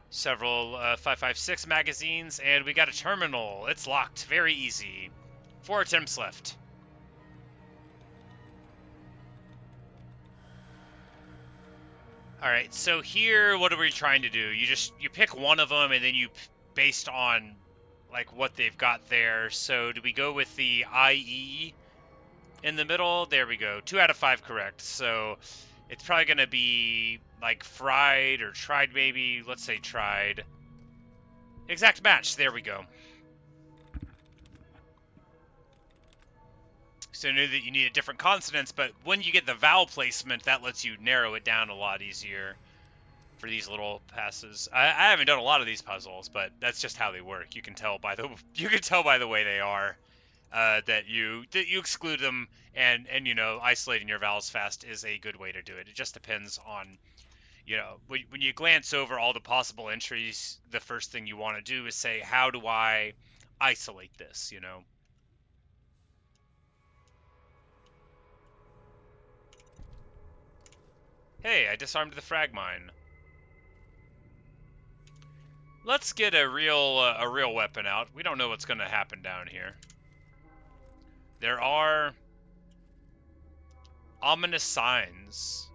Several 5.56 magazines, and we got a terminal. It's locked. Very easy. 4 attempts left. Alright, so here, what are we trying to do? You pick one of them, and then based on like what they've got there. So do we go with the IE in the middle? There we go. 2 out of 5 correct. So it's probably going to be like fried or tried maybe. Let's say tried. Exact match. There we go. So I knew that you needed different consonants, but when you get the vowel placement, that lets you narrow it down a lot easier. for these little passes. I haven't done a lot of these puzzles, but that's just how they work. You can tell by the way they are that you exclude them, and you know, isolating your valves fast is a good way to do it. It just depends on, you know, when you glance over all the possible entries, the first thing you want to do is say, how do I isolate this, you know? Hey, I disarmed the frag mine. Let's get a real weapon out. We don't know what's going to happen down here. There are ominous signs.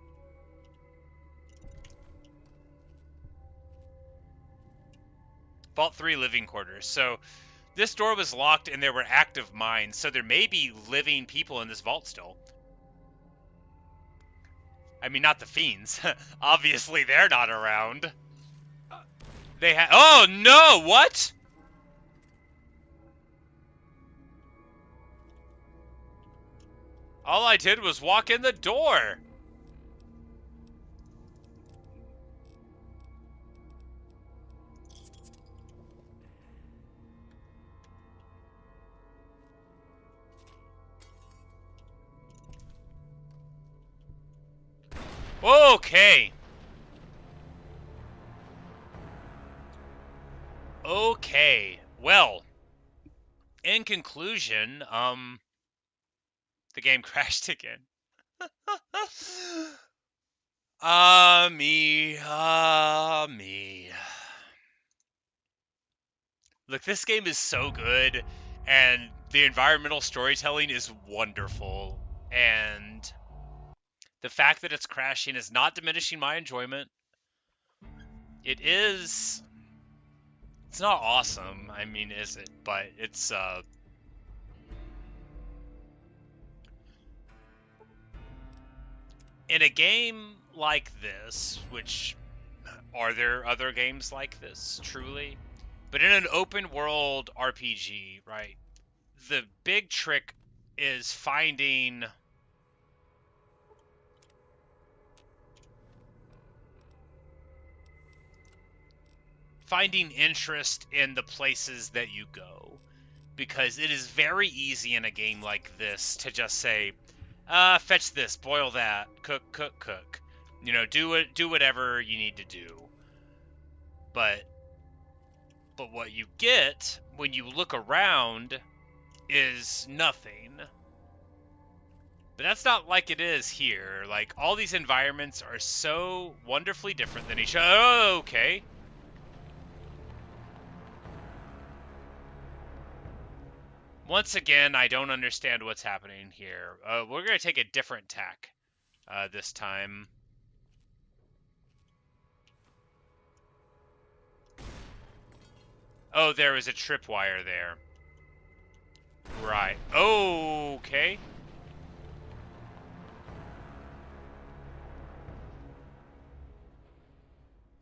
Vault 3 living quarters. So this door was locked and there were active mines, so there may be living people in this vault still. I mean, not the Fiends. Obviously, they're not around. They have. Oh no! What? All I did was walk in the door. Okay. Okay. Well, in conclusion, the game crashed again. Me. Look, this game is so good, and the environmental storytelling is wonderful, and the fact that it's crashing is not diminishing my enjoyment. It is... It's not awesome, I mean, is it? But it's, in a game like this, which... Are there other games like this, truly? But in an open world RPG, right, the big trick is finding interest in the places that you go, because it is very easy in a game like this to just say, fetch this, boil that, cook, you know, do whatever you need to do. But what you get when you look around is nothing. But that's not like it is here. Like, all these environments are so wonderfully different than each other. Oh, okay. Once again, I don't understand what's happening here. We're going to take a different tack this time. Oh, there was a tripwire there. Right. Okay.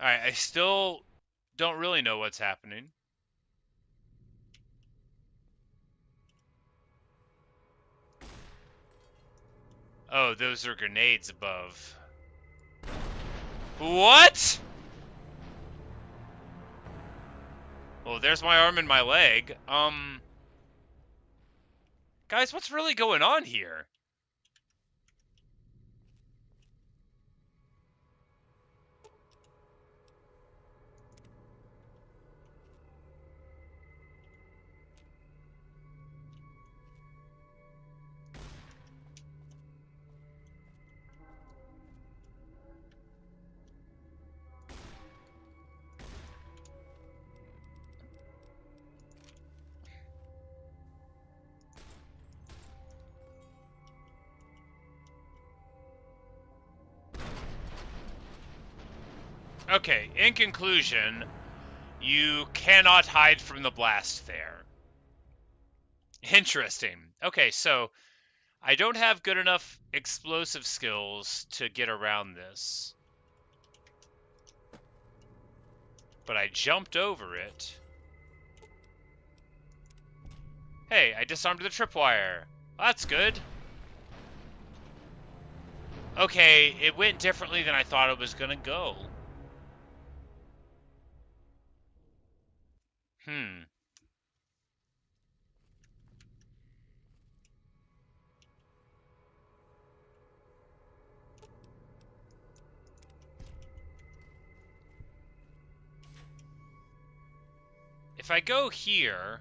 Alright, I still don't really know what's happening. Oh, those are grenades above. What? Well, there's my arm and my leg. Guys, what's really going on here? Okay, in conclusion, you cannot hide from the blast there. Interesting. Okay, so I don't have good enough explosive skills to get around this. But I jumped over it. Hey, I disarmed the tripwire. Well, that's good. Okay, it went differently than I thought it was gonna go. Hmm. If I go here...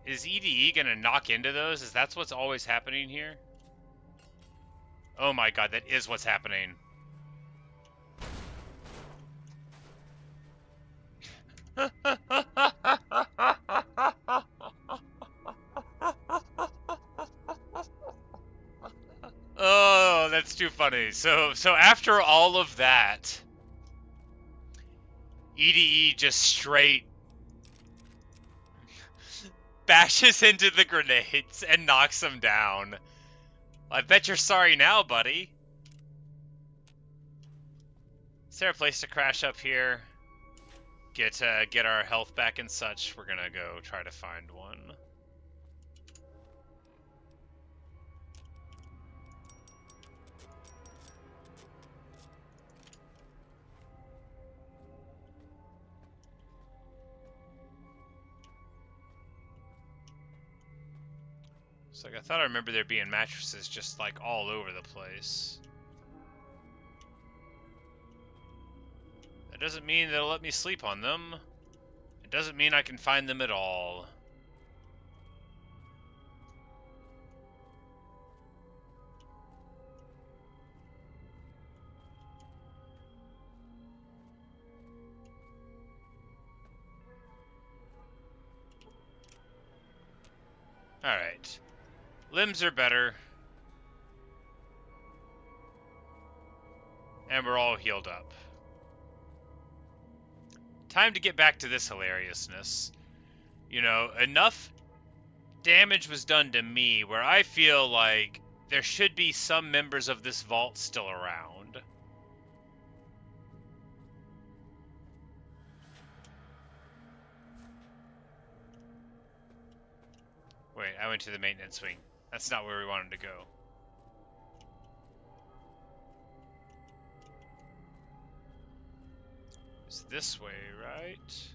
Is EDE gonna knock into those? Is that what's always happening here? Oh my god, that is what's happening. Oh, that's too funny. So after all of that, EDE just straight bashes into the grenades and knocks them down. I bet you're sorry now, buddy. Is there a place to crash up here? Get our health back and such? We're gonna go try to find one. It's like I thought I remember there being mattresses just like all over the place. That doesn't mean they'll let me sleep on them. It doesn't mean I can find them at all. Alright. Limbs are better. And we're all healed up. Time to get back to this hilariousness. You know, enough damage was done to me where I feel like there should be some members of this vault still around. Wait, I went to the maintenance wing. That's not where we wanted to go. It's this way, right?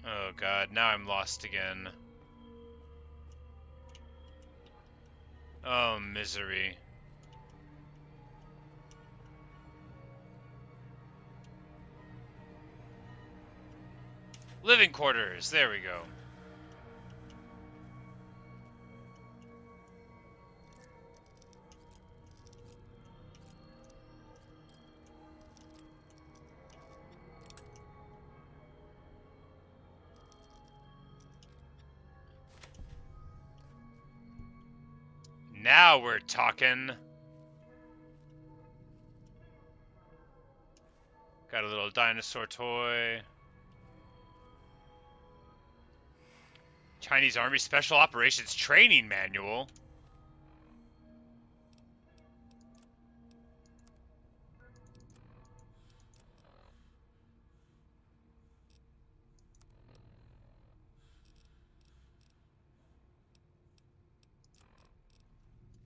Oh god, now I'm lost again. Oh, misery. Living quarters, there we go. Now we're talking. Got a little dinosaur toy. Chinese Army Special Operations Training Manual.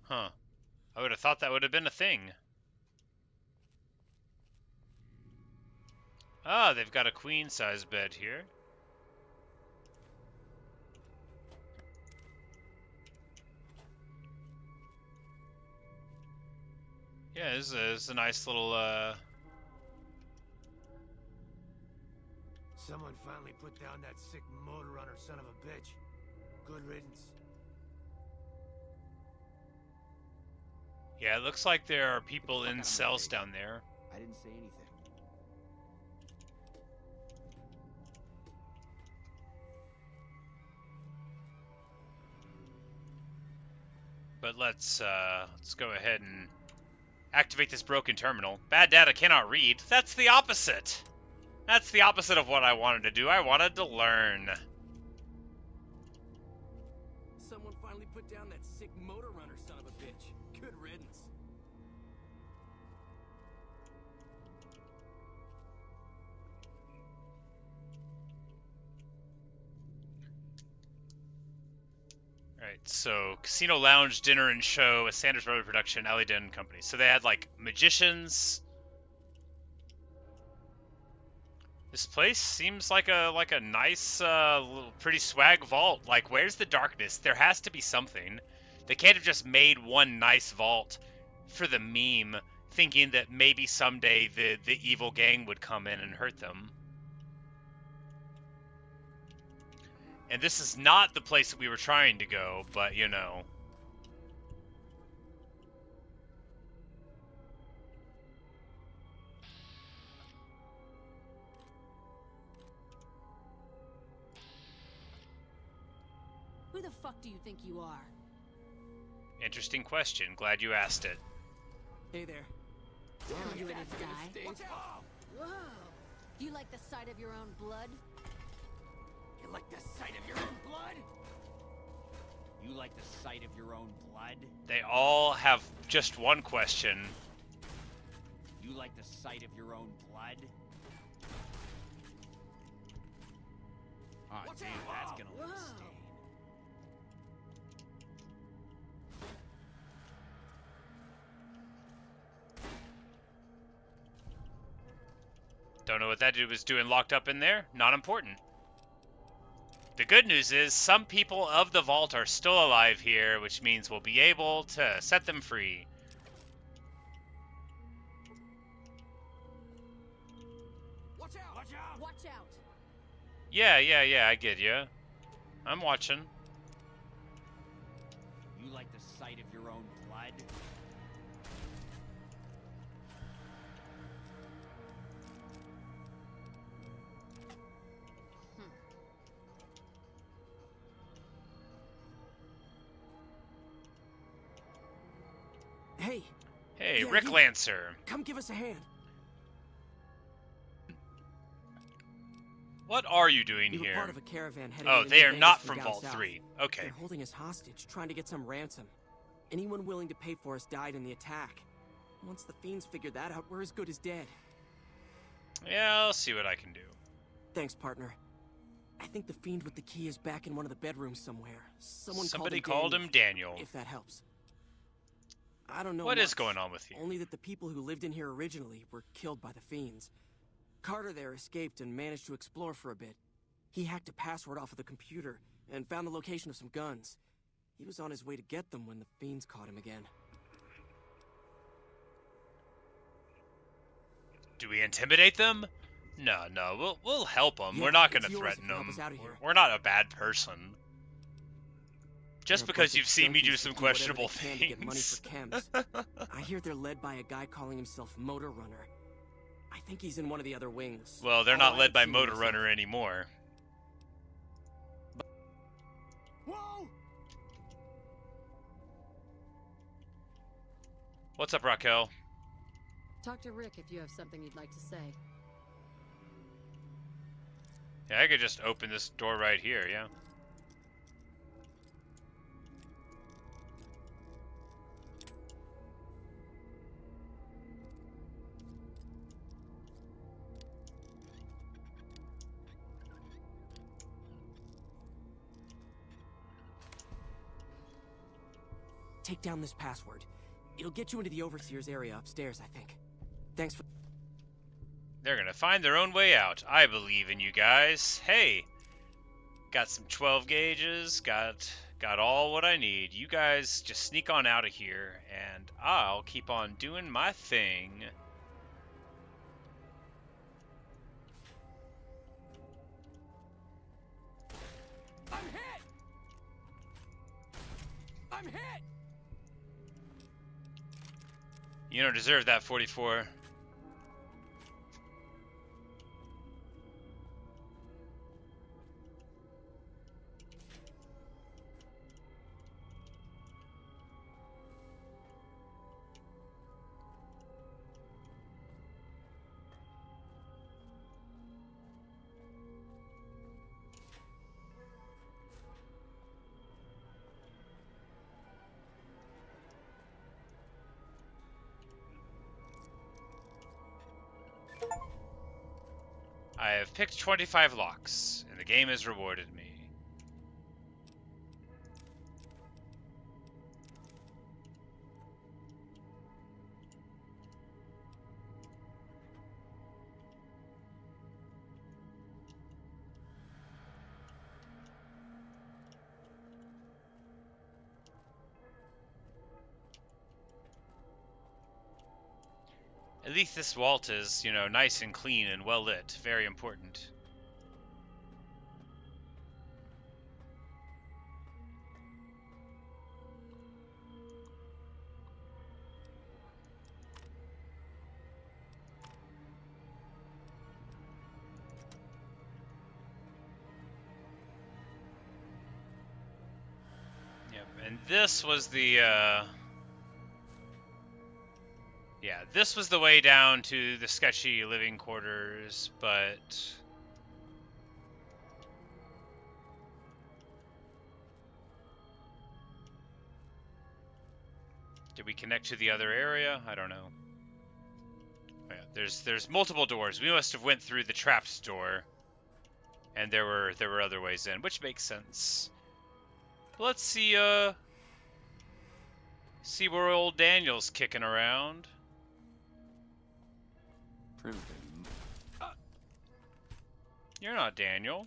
Huh. I would have thought that would have been a thing. Ah, they've got a queen-size bed here. Yeah, this is a nice little, Someone finally put down that sick motor runner son of a bitch. Good riddance. Yeah, it looks like there are people in cells down there. I didn't say anything. But let's go ahead and activate this broken terminal. Bad data cannot read. That's the opposite. That's the opposite of what I wanted to do. I wanted to learn. Someone finally put down that sick motor runner son of a bitch. Good riddance. Right, so Casino Lounge, Dinner and Show, a Sanders Brothers production, Alley Den Company. So they had, like, magicians. This place seems like a nice, pretty swag vault. Like, where's the darkness? There has to be something. They can't have just made one nice vault for the meme, thinking that maybe someday the evil gang would come in and hurt them. And this is not the place that we were trying to go, but, you know. Who the fuck do you think you are? Interesting question. Glad you asked it. Hey there. Are you ready to die? Watch out! Whoa! Do you like the sight of your own blood? You like the sight of your own blood? You like the sight of your own blood? They all have just one question. You like the sight of your own blood? Oh, damn, that's gonna leave a stain. Don't know what that dude was doing locked up in there. Not important. The good news is some people of the vault are still alive here, which means we'll be able to set them free. Watch out! Watch out! Watch out! Yeah, I get you. I'm watching. You like the sight of your own blood? Hey! Hey, Yeah, Rick you- Lancer. Come give us a hand. What are you doing We were here? part of a caravan heading Oh, into they New are Vegas not from from down Vault south. 3. Okay. They're holding us hostage, trying to get some ransom. Anyone willing to pay for us died in the attack. Once the Fiends figured that out, we're as good as dead. Yeah, I'll see what I can do. Thanks, partner. I think the Fiend with the key is back in one of the bedrooms somewhere. Somebody called him Daniel. If that helps. I don't know What is much, going on with you? Only that the people who lived in here originally were killed by the Fiends. Carter there escaped and managed to explore for a bit. He hacked a password off of the computer and found the location of some guns. He was on his way to get them when the Fiends caught him again. Do we intimidate them? No, we'll help them. Yeah, we're not going it's to yours threaten if you help them. us out of here. We're not a bad person. Just They're a because bunch of you've seen me junkies do who some whatever questionable they can to get money things. for camps. I hear they're led by a guy calling himself Motor Runner. I think he's in one of the other wings. Well, they're All not I led have by seen Motor myself. Runner anymore. Whoa! What's up, Raquel? Talk to Rick if you have something you'd like to say. Yeah, I could just open this door right here, yeah. Take down this password. It'll get you into the Overseer's area upstairs, I think. Thanks for... They're gonna find their own way out. I believe in you guys. Hey, got some 12 gauges, got all what I need. You guys just sneak on out of here, and I'll keep on doing my thing. I'm hit! I'm hit! You don't deserve that, 44. I have picked 25 locks, and the game has rewarded me. At least this vault is, you know, nice and clean and well lit. Very important. Yep, and this was the, yeah, this was the way down to the sketchy living quarters, but... Did we connect to the other area? I don't know. Oh, yeah, there's multiple doors. We must have went through the trapped door, and there were other ways in, which makes sense. But let's see where old Daniel's kicking around. You're not Daniel.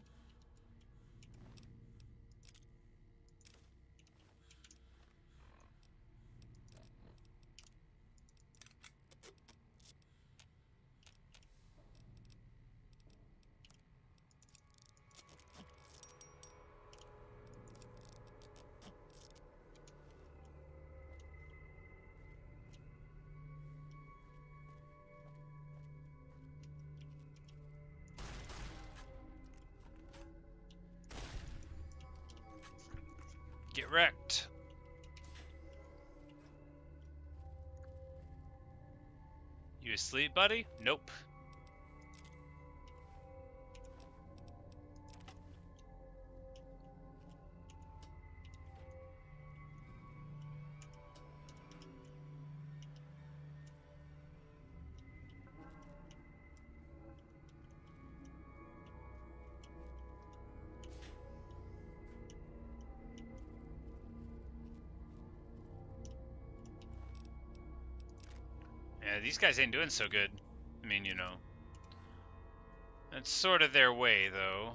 Get wrecked. You asleep, buddy? Nope. Yeah, these guys ain't doing so good. I mean, you know. That's sort of their way, though.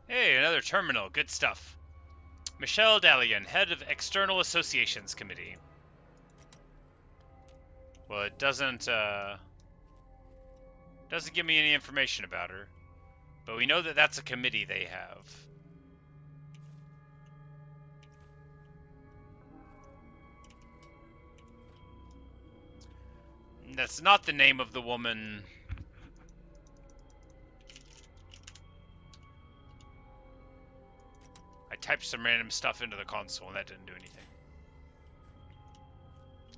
Hey, another terminal. Good stuff. Michelle Dalian, head of External Associations Committee. Well, it doesn't give me any information about her, but we know that that's a committee they have. That's not the name of the woman. I typed some random stuff into the console and that didn't do anything.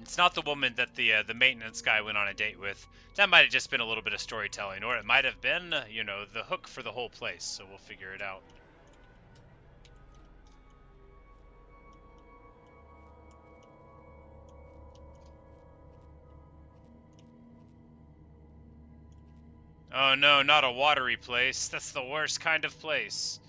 It's not the woman that the maintenance guy went on a date with. That might have just been a little bit of storytelling, or it might have been, you know, the hook for the whole place, so we'll figure it out. Oh no, not a watery place. That's the worst kind of place.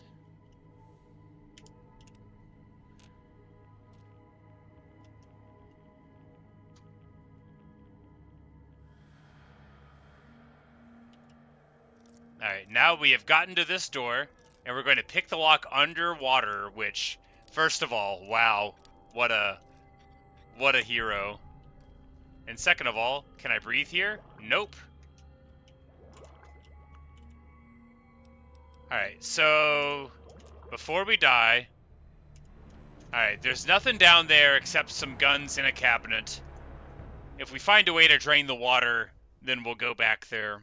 Alright, now we have gotten to this door, and we're going to pick the lock underwater, which, first of all, wow, what a hero. And second of all, can I breathe here? Nope. Alright, so before we die, alright, there's nothing down there except some guns in a cabinet. If we find a way to drain the water, then we'll go back there.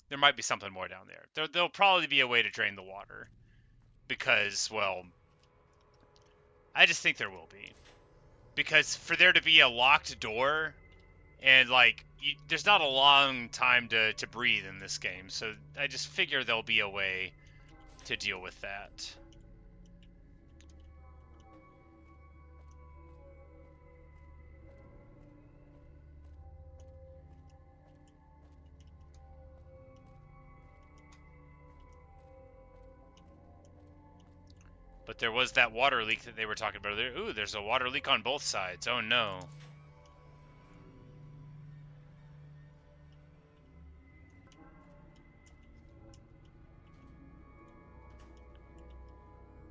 There might be something more down there. There'll probably be a way to drain the water. Because, well, I just think there will be. Because for there to be a locked door, and, like, there's not a long time to breathe in this game. So I just figure there'll be a way to deal with that. But there was that water leak that they were talking about earlier. Ooh, there's a water leak on both sides. Oh no.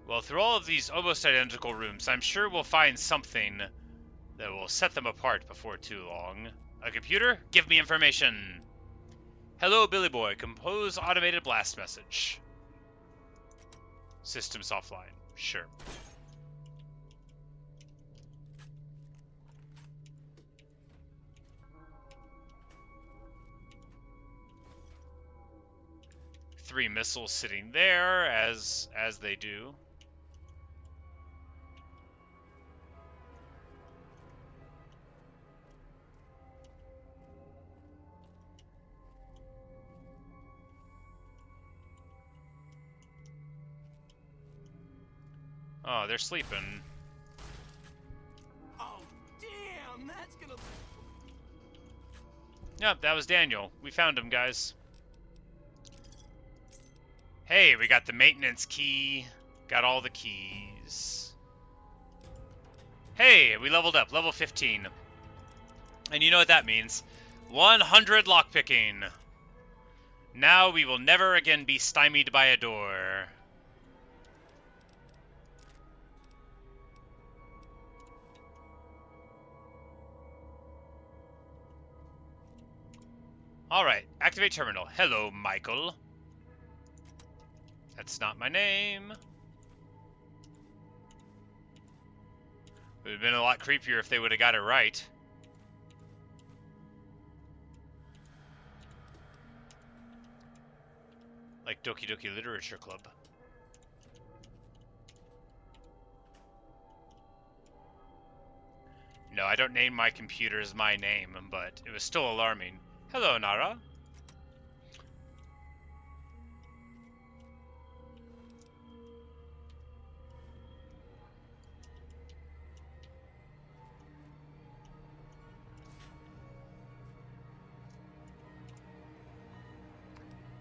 Well, through all of these almost identical rooms, I'm sure we'll find something that will set them apart before too long. A computer? Give me information. Hello, Billy Boy. Compose automated blast message. Systems offline. Sure. Three missiles sitting there, as they do. Oh, they're sleeping. Oh, damn! That's gonna... Yep, that was Daniel. We found him, guys. Hey, we got the maintenance key. Got all the keys. Hey, we leveled up. Level 15. And you know what that means. 100 lockpicking. Now we will never again be stymied by a door. Alright, activate terminal. Hello, Michael. That's not my name. It would have been a lot creepier if they would have got it right. Like Doki Doki Literature Club. No, I don't name my computers my name, but it was still alarming. Hello, Nara.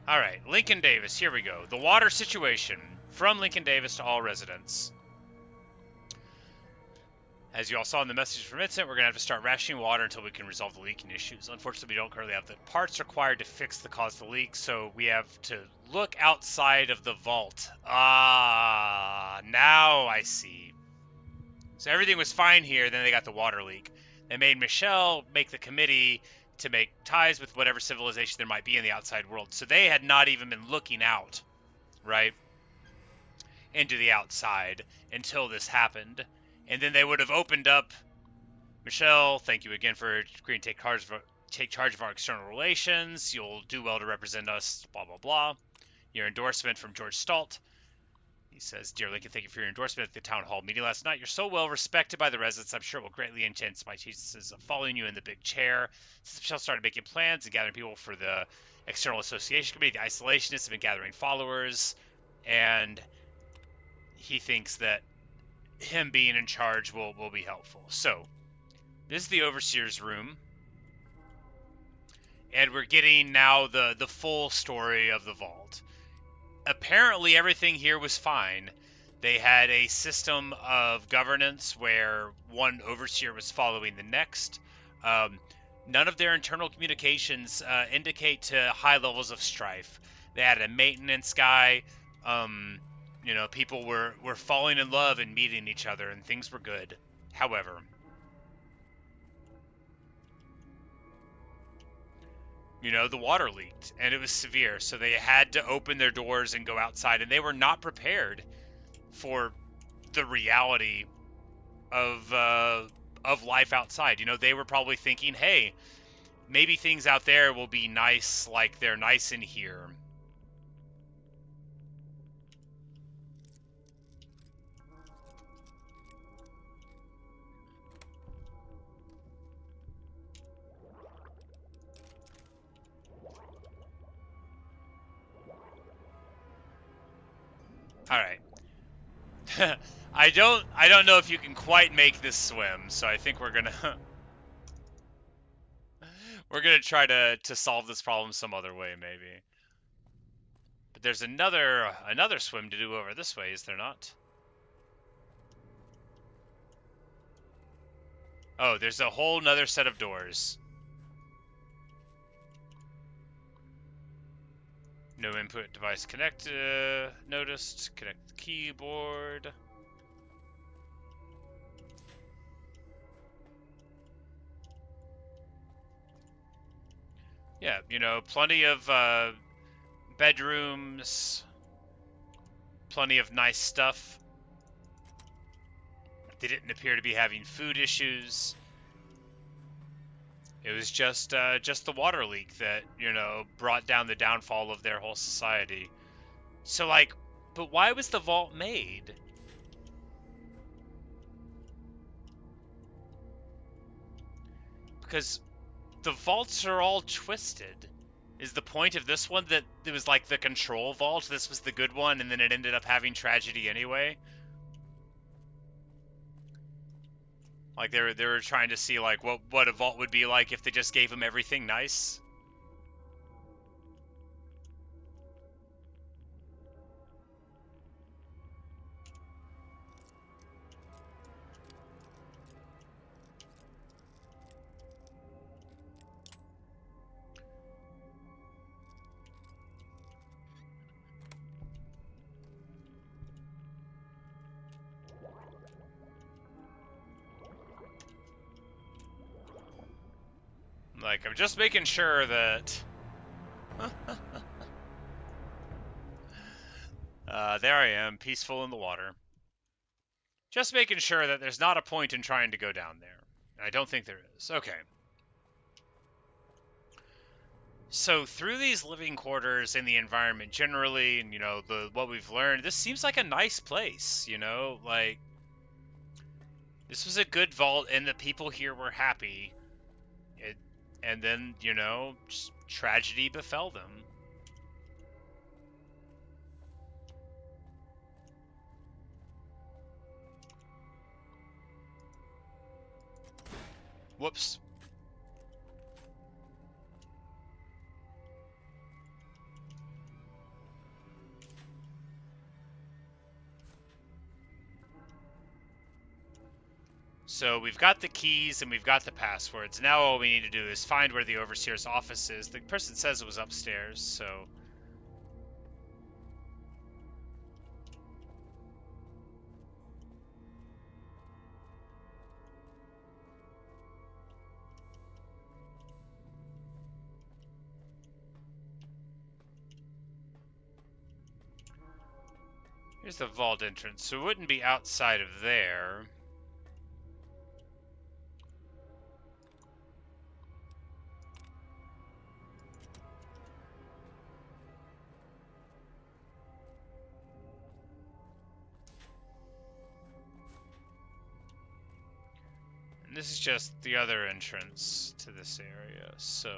Alright, Lincoln Davis, here we go. The water situation. From Lincoln Davis to all residents. As you all saw in the message from Vincent, we're going to have to start rationing water until we can resolve the leaking issues. Unfortunately, we don't currently have the parts required to fix the cause of the leak, so we have to look outside of the vault. Ah, now I see. So everything was fine here, then they got the water leak. They made Michelle make the committee to make ties with whatever civilization there might be in the outside world. So they had not even been looking out, right, into the outside until this happened. And then they would have opened up. Michelle, thank you again for agreeing to take charge of our external relations. You'll do well to represent us, blah, blah, blah. Your endorsement from George Stalt. He says, Dear Lincoln, thank you for your endorsement at the town hall meeting last night. You're so well respected by the residents, I'm sure will greatly enhance my chances of following you in the big chair. Since Michelle started making plans and gathering people for the external association committee, the isolationists have been gathering followers, and he thinks that him being in charge will be helpful. So, this is the overseer's room, and we're getting now the full story of the vault. Apparently everything here was fine. They had a system of governance where one overseer was following the next. None of their internal communications indicate to high levels of strife. They had a maintenance guy. You know, people were falling in love and meeting each other, and things were good. However, you know, the water leaked, and it was severe, so they had to open their doors and go outside, and they were not prepared for the reality of life outside. You know, they were probably thinking, hey, maybe things out there will be nice like they're nice in here. All right. I don't know if you can quite make this swim, so I think we're gonna try to solve this problem some other way, maybe. But there's another swim to do over this way, is there not? Oh, there's a whole nother set of doors. No input device connect noticed. Connect the keyboard. Yeah, you know, plenty of bedrooms, plenty of nice stuff. They didn't appear to be having food issues. It was just the water leak that, you know, brought down the downfall of their whole society. So, like, but why was the vault made? Because the vaults are all twisted. Is the point of this one that it was like the control vault? This was the good one, and then it ended up having tragedy anyway? Like they were trying to see like what a vault would be like if they just gave them everything nice. Like, I'm just making sure that... there I am, peaceful in the water. Just making sure that there's not a point in trying to go down there. I don't think there is. Okay. So, through these living quarters and the environment generally, and, you know, what we've learned, this seems like a nice place, you know? Like, this was a good vault, and the people here were happy. And then, you know, just tragedy befell them. Whoops. So we've got the keys and we've got the passwords. Now all we need to do is find where the overseer's office is. The person says it was upstairs, so... Here's the vault entrance, so it wouldn't be outside of there. And this is just the other entrance to this area, so...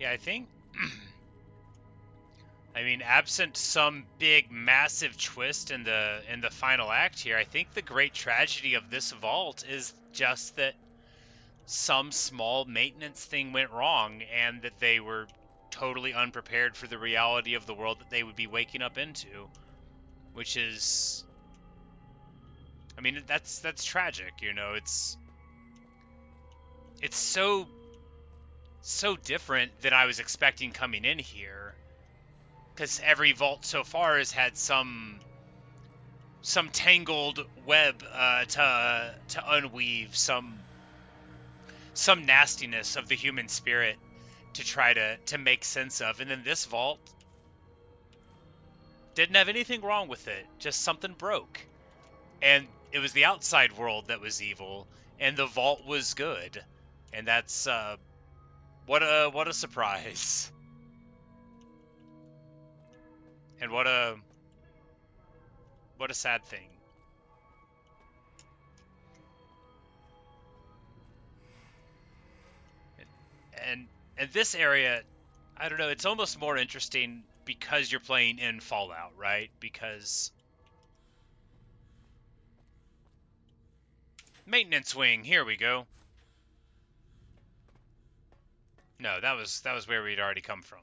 Yeah, I think... I mean, absent some big, massive twist in the final act here, I think the great tragedy of this vault is just that some small maintenance thing went wrong and that they were totally unprepared for the reality of the world that they would be waking up into, which is... I mean, that's tragic, you know. It's so different than I was expecting coming in here, because every vault so far has had some tangled web to unweave, some nastiness of the human spirit to try to make sense of. And then this vault didn't have anything wrong with it, just something broke, and it was the outside world that was evil and the vault was good. And that's what a surprise. And what a sad thing. And this area, I don't know, it's almost more interesting because you're playing in Fallout, right? Because maintenance wing, here we go. No, that was where we'd already come from.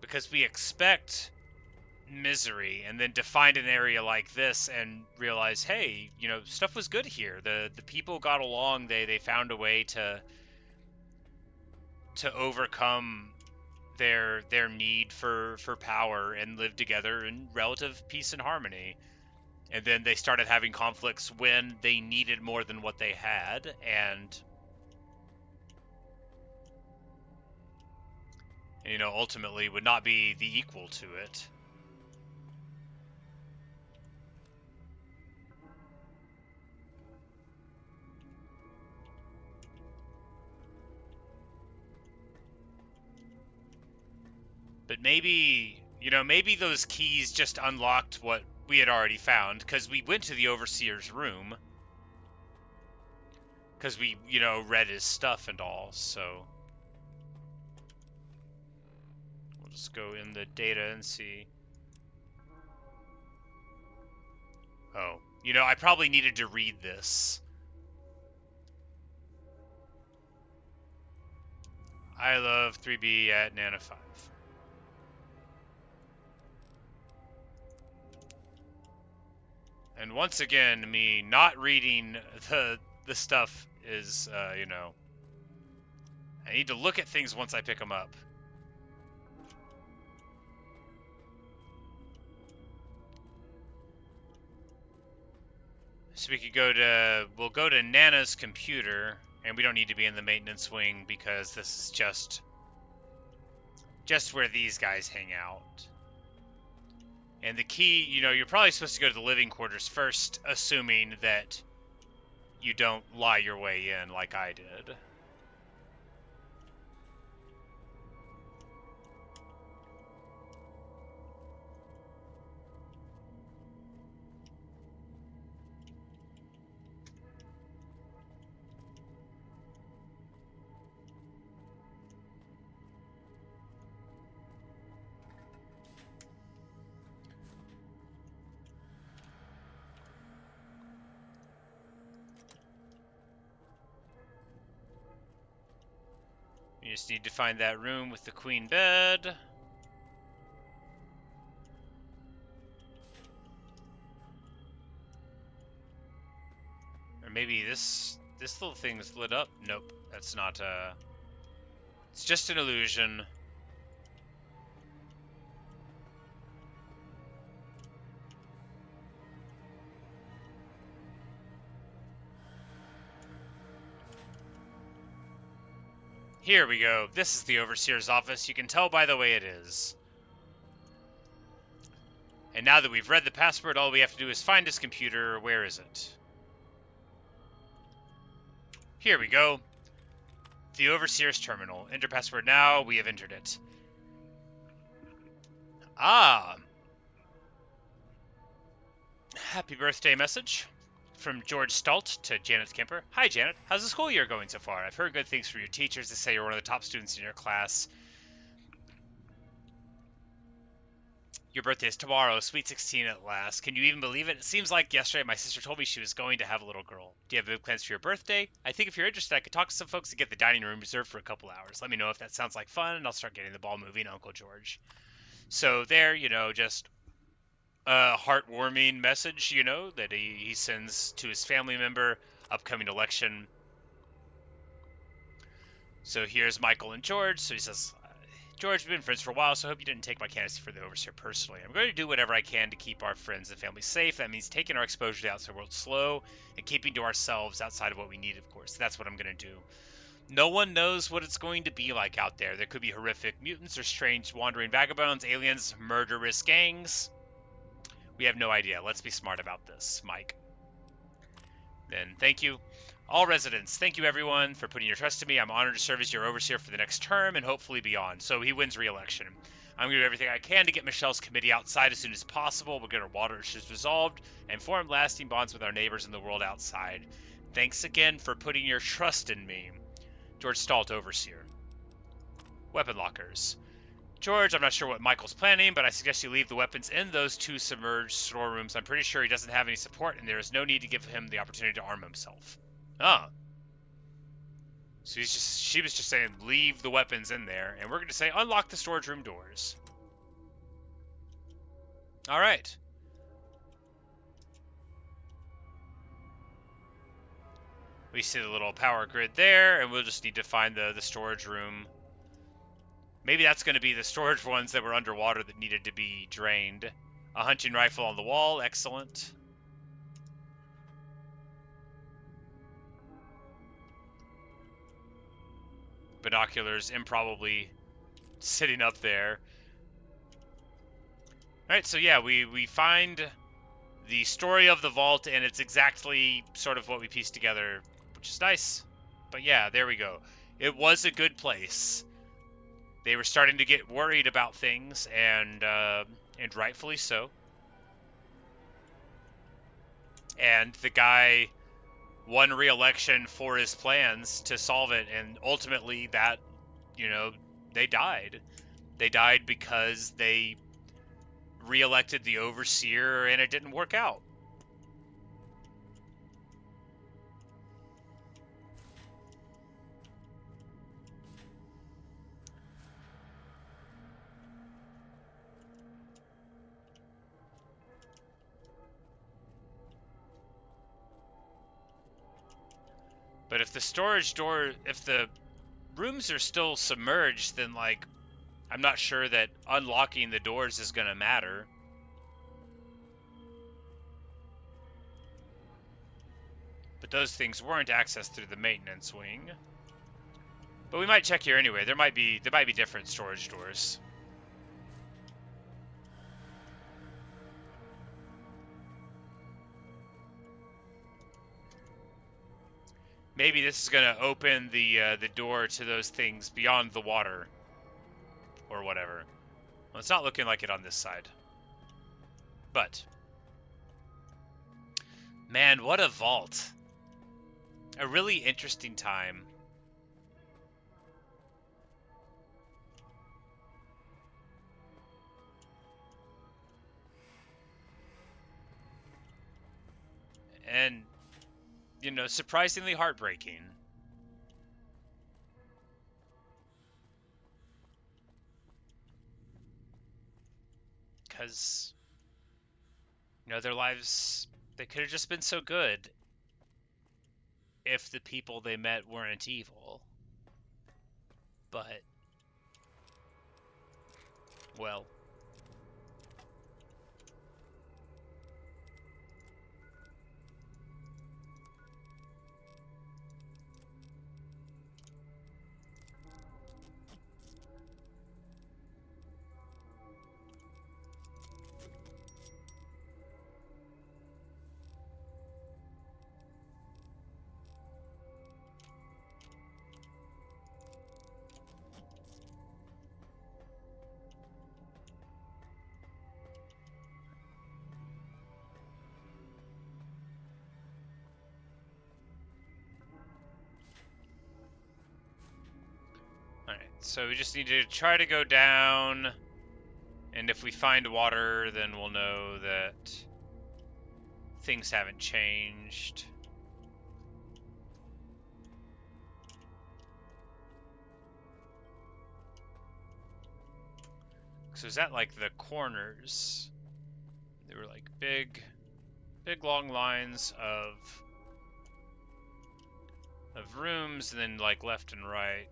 Because we expect misery, and then to find an area like this and realize, hey, you know, stuff was good here. The people got along. They found a way to overcome their need for power and live together in relative peace and harmony. And then they started having conflicts when they needed more than what they had, and you know, ultimately would not be the equal to it. But maybe, you know, maybe those keys just unlocked what we had already found, because we went to the Overseer's room. Because we, you know, read his stuff and all, so... We'll just go in the data and see. Oh, you know, I probably needed to read this. I love 3B at Nana 5. And once again, me not reading the stuff is, you know, I need to look at things once I pick them up. So we could we'll go to Nana's computer, and we don't need to be in the maintenance wing because this is just where these guys hang out. And the key, you know, you're probably supposed to go to the living quarters first, assuming that you don't lie your way in like I did. You just need to find that room with the queen bed. Or maybe this little thing is lit up. Nope, that's not it's just an illusion. Here we go. This is the Overseer's office. You can tell by the way it is. And now that we've read the password, all we have to do is find his computer. Where is it? Here we go. The Overseer's terminal. Enter password now. We have entered it. Ah. Happy birthday message from George Stalt to Janet Kemper. Hi, Janet. How's the school year going so far? I've heard good things from your teachers. They say you're one of the top students in your class. Your birthday is tomorrow, sweet 16 at last. Can you even believe it? It seems like yesterday my sister told me she was going to have a little girl. Do you have big plans for your birthday? I think if you're interested, I could talk to some folks to get the dining room reserved for a couple hours. Let me know if that sounds like fun, and I'll start getting the ball moving, Uncle George. So there, you know, just a heartwarming message, you know, that he sends to his family member, upcoming election. So here's Michael and George. So he says, George, we've been friends for a while, so I hope you didn't take my candidacy for the Overseer personally. I'm going to do whatever I can to keep our friends and family safe. That means taking our exposure to the outside world slow and keeping to ourselves outside of what we need, of course. That's what I'm going to do. No one knows what it's going to be like out there. There could be horrific mutants or strange wandering vagabonds, aliens, murderous gangs. We have no idea. Let's be smart about this, Mike. then thank you. All residents, thank you everyone for putting your trust in me. I'm honored to serve as your overseer for the next term and hopefully beyond. So he wins re-election. I'm going to do everything I can to get Michelle's committee outside as soon as possible. We'll get our water issues resolved and form lasting bonds with our neighbors in the world outside. Thanks again for putting your trust in me. George Stalt, overseer. Weapon lockers. George, I'm not sure what Michael's planning, but I suggest you leave the weapons in those 2 submerged storerooms. I'm pretty sure he doesn't have any support, and there is no need to give him the opportunity to arm himself. Ah. So she was just saying leave the weapons in there, and we're going to say unlock the storage room doors. All right. We see the little power grid there, and we'll just need to find the storage room. Maybe that's going to be the storage ones that were underwater that needed to be drained. A hunting rifle on the wall, excellent. Binoculars improbably sitting up there. Alright, so yeah, we find the story of the vault, and it's exactly sort of what we pieced together, which is nice. But yeah, there we go. It was a good place. They were starting to get worried about things, and rightfully so. And the guy won re-election for his plans to solve it, and ultimately that, they died. They died because they re-elected the overseer, and it didn't work out. But if the storage door, if the rooms are still submerged, then, like, I'm not sure that unlocking the doors is going to matter. But those things weren't accessed through the maintenance wing. But we might check here anyway. There might be different storage doors. Maybe this is going to open the door to those things beyond the water. Or whatever. Well, it's not looking like it on this side. But. Man, what a vault. A really interesting time. And, surprisingly heartbreaking. Because, their lives, they could have just been so good if the people they met weren't evil. But, well. Alright, so we just need to try to go down, and if we find water, then we'll know that things haven't changed. So is that like the corners? They were like big long lines of rooms, and then like left and right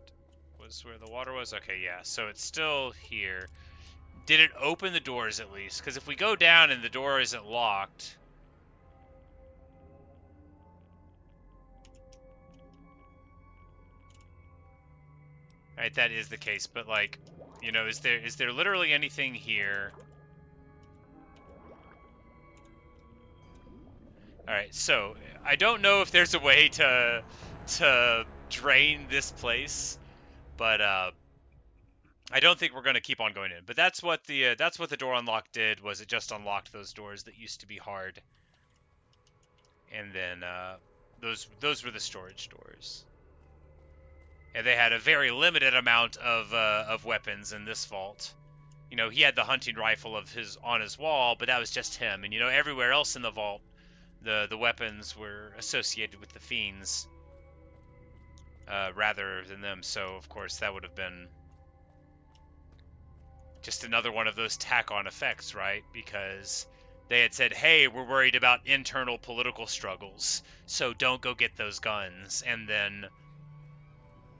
was where the water was. Okay, yeah, so it's still here. Did it open the doors at least? Because if we go down and the door isn't locked, right, that is the case. But like, is there literally anything here? Alright, so I don't know if there's a way to drain this place, but I don't think we're going to keep on going in. But that's what the door unlock did, was it just unlocked those doors that used to be hard. And then those were the storage doors. And they had a very limited amount of weapons in this vault. You know, he had the hunting rifle on his wall, but that was just him. And you know, everywhere else in the vault, the weapons were associated with the Fiends rather than them. So of course that would have been just another one of those tack-on effects, right? Because they had said, hey, we're worried about internal political struggles, so don't go get those guns. And then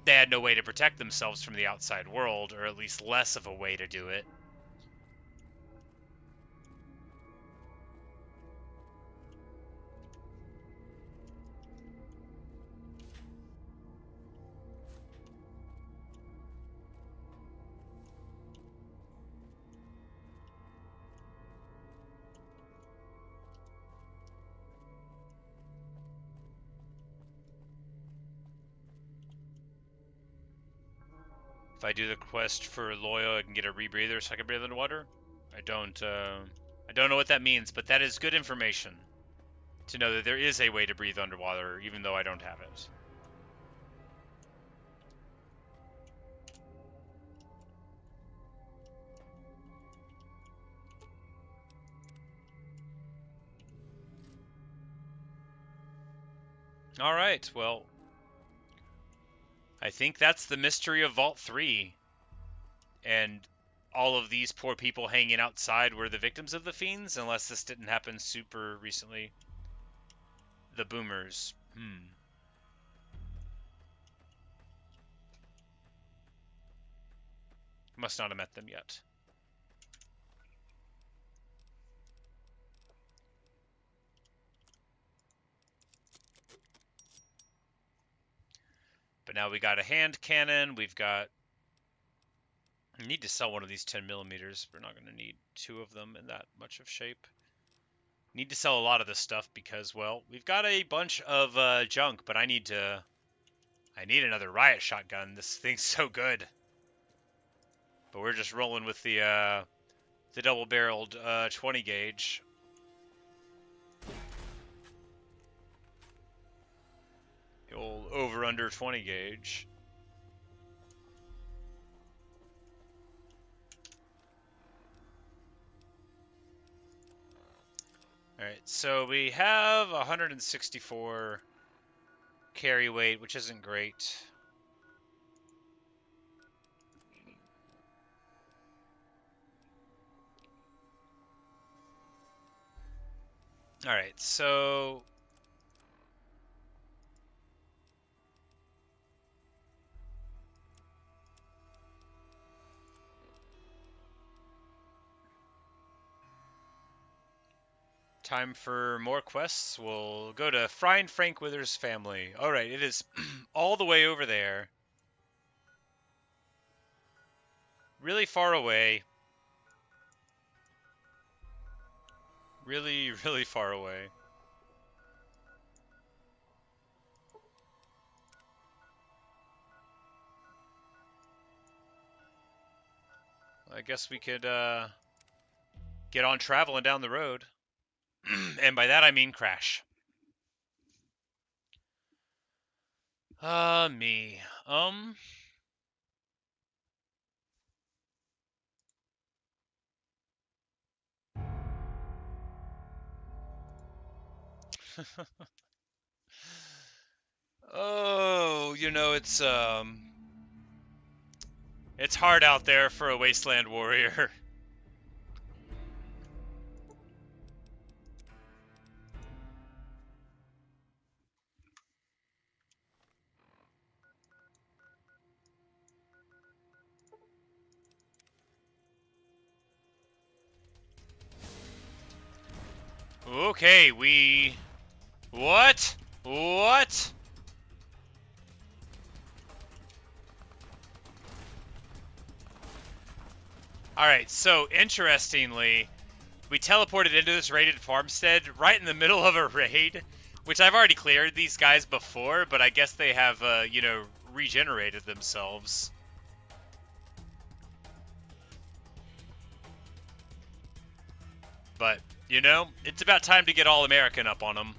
they had no way to protect themselves from the outside world, or at least less of a way to do it. If I do the quest for Loya, I can get a rebreather so I can breathe underwater. I don't know what that means, but that is good information to know that there is a way to breathe underwater, even though I don't have it. All right, well, I think that's the mystery of Vault 3. And all of these poor people hanging outside were the victims of the Fiends, unless this didn't happen super recently. The Boomers. Must not have met them yet. But now we got a hand cannon. We've got... I need to sell one of these 10mm. We're not going to need 2 of them in that much of shape. Need to sell a lot of this stuff because, well, we've got a bunch of junk, but I need another riot shotgun. This thing's so good. But we're just rolling with the double-barreled 20 gauge. The old over-under 20 gauge. Alright, so we have 164 carry weight, which isn't great. Alright, so... time for more quests. We'll go to Find Frank Wither's family. Alright, it is all the way over there. Really far away. Really, really far away. I guess we could get on traveling down the road. And by that I mean crash. Me. Oh, you know, it's hard out there for a wasteland warrior. Okay, What? What? Alright, so interestingly, We teleported into this raided farmstead right in the middle of a raid, which I've already cleared these guys before, but I guess they have, you know, regenerated themselves. But, you know, it's about time to get all American up on them.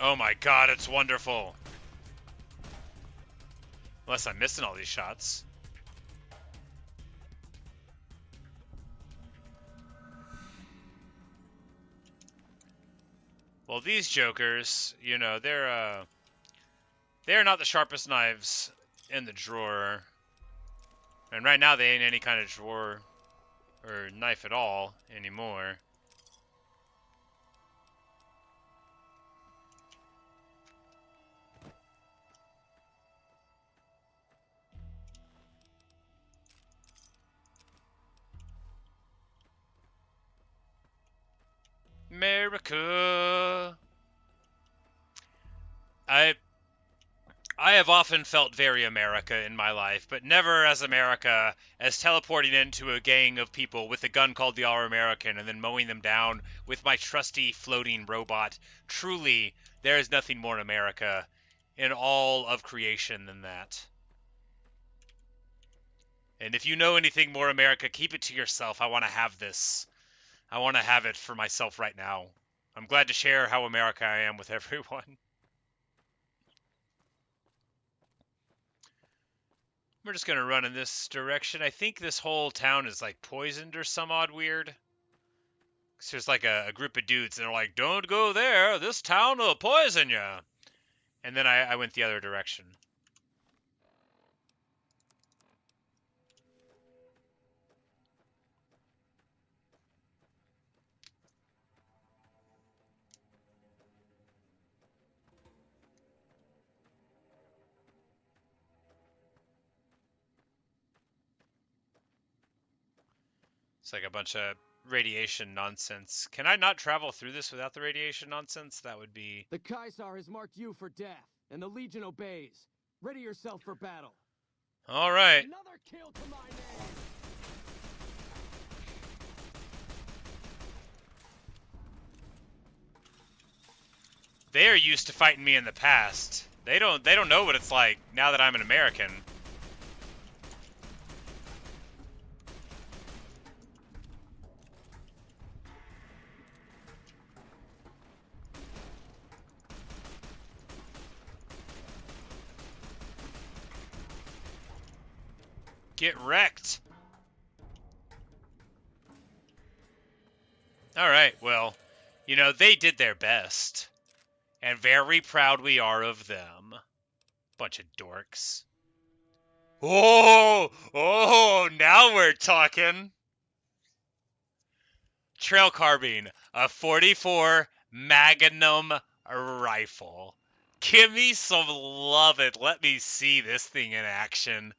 Oh my god, it's wonderful. Unless I'm missing all these shots. Well, these jokers, you know, they're not the sharpest knives in the drawer. And right now they ain't any kind of drawer or knife at all anymore. America. I have often felt very America in my life, but never as America as teleporting into a gang of people with a gun called the All-American and then mowing them down with my trusty floating robot. Truly, there is nothing more America in all of creation than that. And if you know anything more America, keep it to yourself. I want to have this. I want to have it for myself right now. I'm glad to share how America I am with everyone. We're just going to run in this direction. I think this whole town is like poisoned or some odd weird. So there's like a group of dudes and they're like, don't go there. This town will poison you. And then I went the other direction. It's like a bunch of radiation nonsense. Can I not travel through this without the radiation nonsense? That would be... The Caesar has marked you for death, and the Legion obeys. Ready yourself for battle. All right. Another kill to my name. They are used to fighting me in the past. They don't know what it's like now that I'm an American. Get wrecked. Alright, well, you know, they did their best. And very proud we are of them. Bunch of dorks. Oh, now we're talking. Trail carbine, a 44 Magnum rifle. Give me some love it. Let me see this thing in action.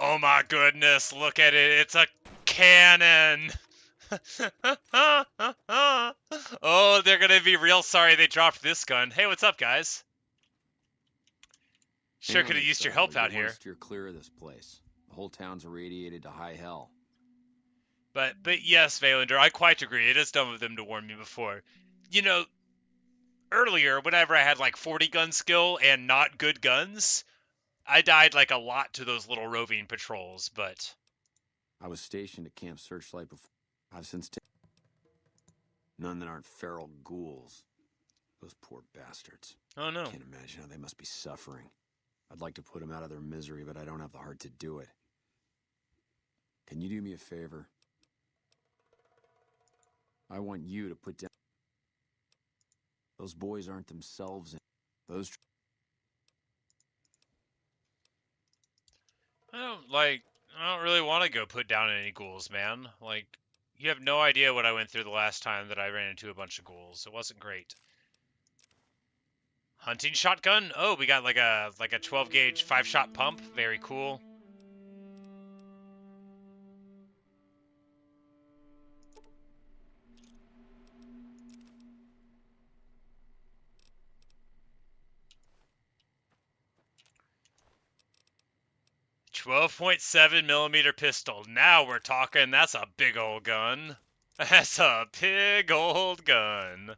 Oh my goodness, look at it. It's a cannon. Oh, they're gonna be real sorry they dropped this gun. Hey, what's up, guys? Sure could have used your help out here. Steer clear of this place. The whole town's irradiated to high hell. But yes, Valander, I quite agree. It is dumb of them to warn me before. You know, earlier, whenever I had like 40 gun skill and not good guns, I died like a lot to those little roving patrols, but... I was stationed at Camp Searchlight before. I've since none that aren't feral ghouls. Those poor bastards. Oh no. Can't imagine how they must be suffering. I'd like to put them out of their misery, but I don't have the heart to do it. Can you do me a favor? I want you to put down... Those boys aren't themselves. Those... I don't really want to go put down any ghouls, man. Like, you have no idea what I went through the last time that I ran into a bunch of ghouls. It wasn't great. Hunting shotgun? Oh, we got like a 12 gauge 5-shot pump. Very cool. 12.7 millimeter pistol. Now we're talking. That's a big old gun. That's a big old gun.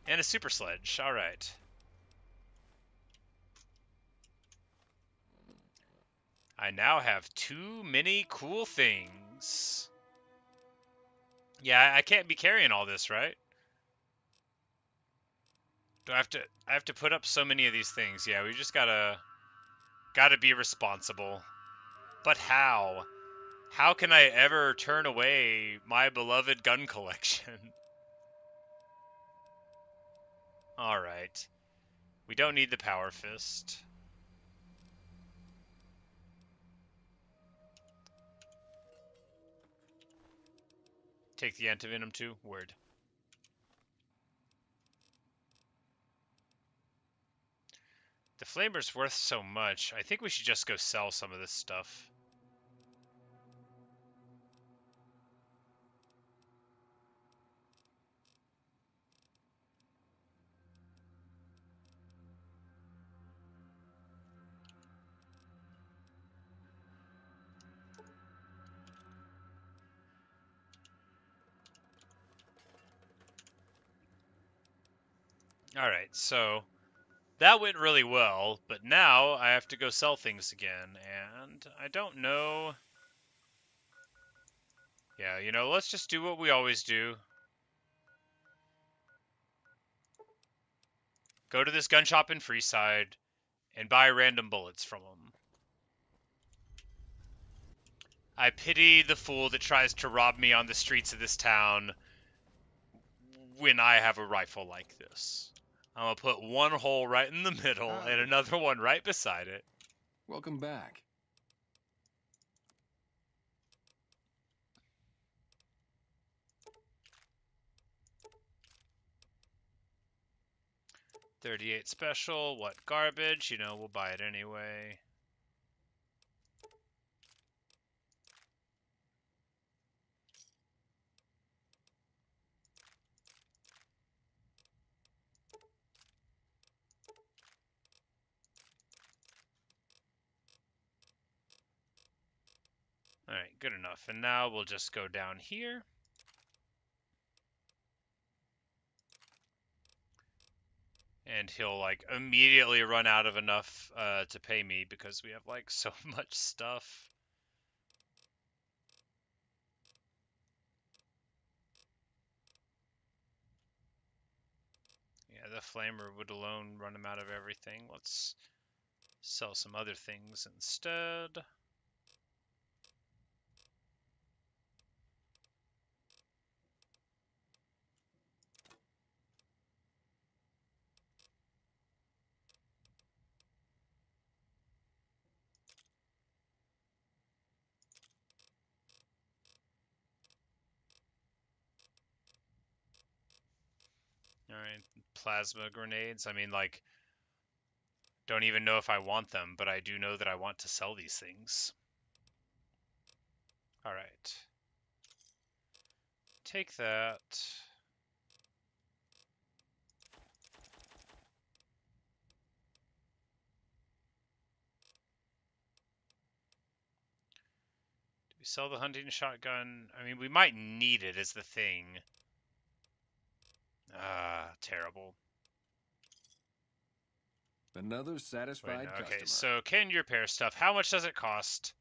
And a super sledge. All right. I now have too many cool things. Yeah, I can't be carrying all this, right? Do I have to put up so many of these things? Yeah, we just gotta be responsible. But how? How can I ever turn away my beloved gun collection? Alright. We don't need the power fist. Take the antivenom too? Word. The flamer's worth so much. I think we should just go sell some of this stuff. Alright, so that went really well, but now I have to go sell things again, and I don't know. Yeah, you know, let's just do what we always do. Go to this gun shop in Freeside and buy random bullets from them. I pity the fool that tries to rob me on the streets of this town when I have a rifle like this. I'm gonna put one hole right in the middle and another one right beside it. Welcome back. .38 special, what garbage? You know, we'll buy it anyway. Alright, good enough. And now we'll just go down here. And he'll, like, immediately run out of enough to pay me because we have, like, so much stuff. Yeah, the flamer would alone run him out of everything. Let's sell some other things instead. Alright, plasma grenades. I mean, like, don't even know if I want them, but I do know that I want to sell these things. Alright. Take that. Do we sell the hunting shotgun? I mean, we might need it is the thing. Terrible. Another satisfied Wait, okay, customer. so canned repair stuff. How much does it cost?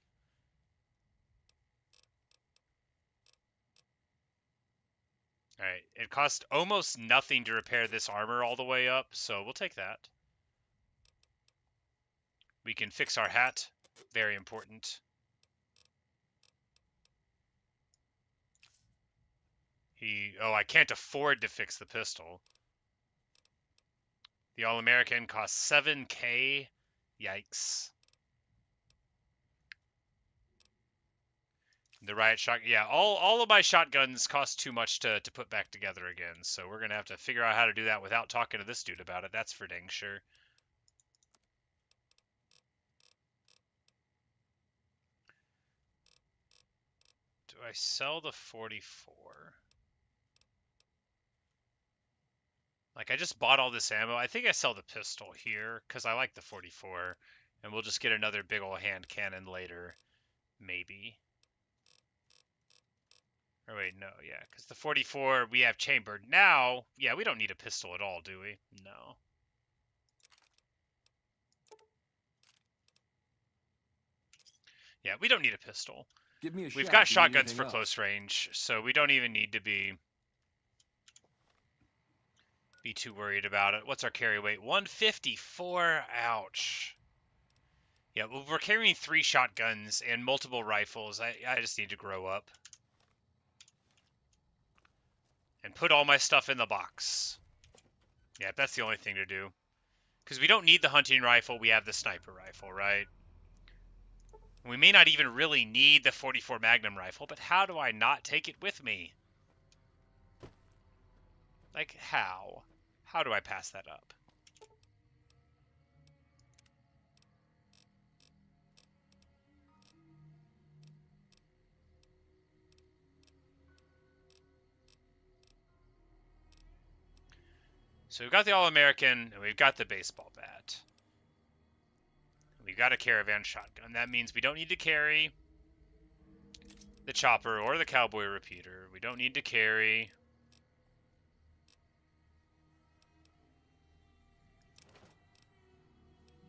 Alright, it cost almost nothing to repair this armor all the way up, so we'll take that. We can fix our hat. Very important. Oh, I can't afford to fix the pistol. The All-American costs 7K. Yikes. The riot shotgun. Yeah, all of my shotguns cost too much to put back together again, so we're going to have to figure out how to do that without talking to this dude about it. That's for dang sure. Do I sell the 44? Like, I just bought all this ammo. I think I sell the pistol here, because I like the 44. And we'll just get another big ol' hand cannon later, maybe. Or wait, no, yeah, because the 44 we have chambered. Now, yeah, we don't need a pistol at all, do we? No. Yeah, we don't need a pistol. Give me a We've shout got if you need shotguns anything for else. close range, so we don't even need to be too worried about it. What's our carry weight? 154. Ouch. Yeah, well, we're carrying 3 shotguns and multiple rifles. I just need to grow up. And put all my stuff in the box. Yeah, that's the only thing to do. Because we don't need the hunting rifle, we have the sniper rifle, right? We may not even really need the 44 Magnum rifle, but how do I not take it with me? Like, how? How do I pass that up? So we've got the All-American, and we've got the baseball bat. We've got a caravan shotgun. That means we don't need to carry the chopper or the cowboy repeater. We don't need to carry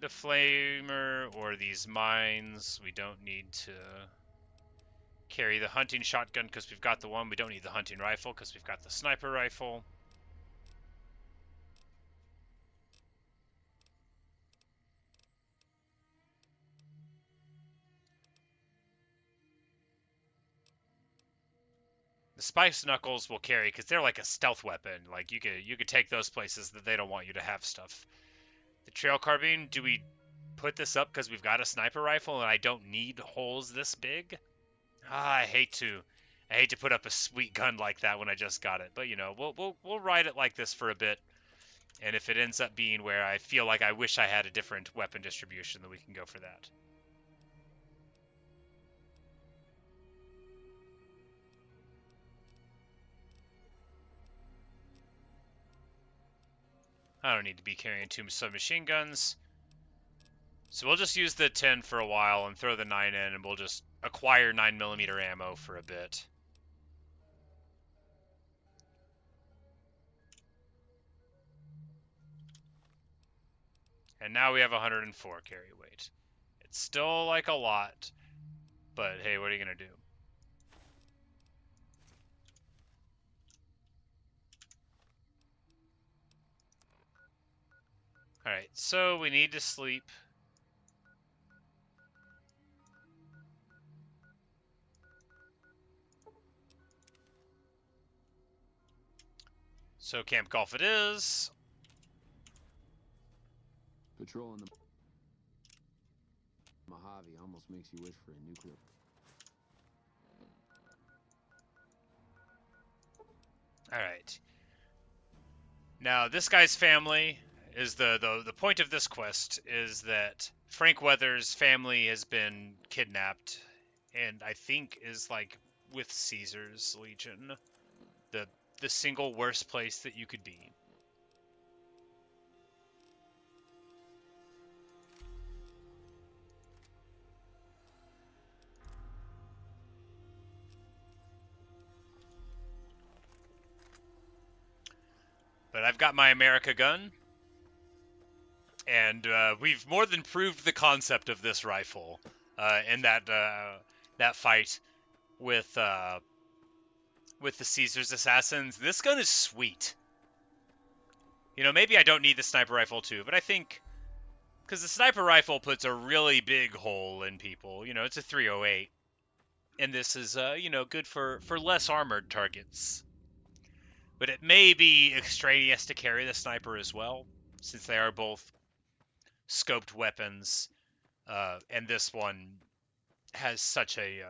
the flamer or these mines. We don't need to carry the hunting shotgun because we've got the one. We don't need the hunting rifle because we've got the sniper rifle. The Spice Knuckles will carry because they're like a stealth weapon. Like you could take those places that they don't want you to have stuff. The trail carbine, do we put this up because we've got a sniper rifle and I don't need holes this big? I hate to put up a sweet gun like that when I just got it. But you know, we'll ride it like this for a bit. And if it ends up being where I feel like I wish I had a different weapon distribution, then we can go for that. I don't need to be carrying 2 submachine guns. So we'll just use the 10 for a while and throw the 9 in, and we'll just acquire 9mm ammo for a bit. And now we have 104 carry weight. It's still like a lot, but hey, what are you going to do? Alright, so we need to sleep. So Camp Golf it is. Patrolling the Mojave almost makes you wish for a nuclear. Alright. Now, this guy's family is the point of this quest is that Frank Weathers' family has been kidnapped, and I think is like with Caesar's Legion, the single worst place that you could be. But I've got my America gun, and we've more than proved the concept of this rifle in that fight with the Caesar's assassins. This gun is sweet. You know, maybe I don't need the sniper rifle too, but I think because the sniper rifle puts a really big hole in people. You know, it's a 308, and this is you know, good for less armored targets. But it may be extraneous to carry the sniper as well, since they are both scoped weapons, and this one has such a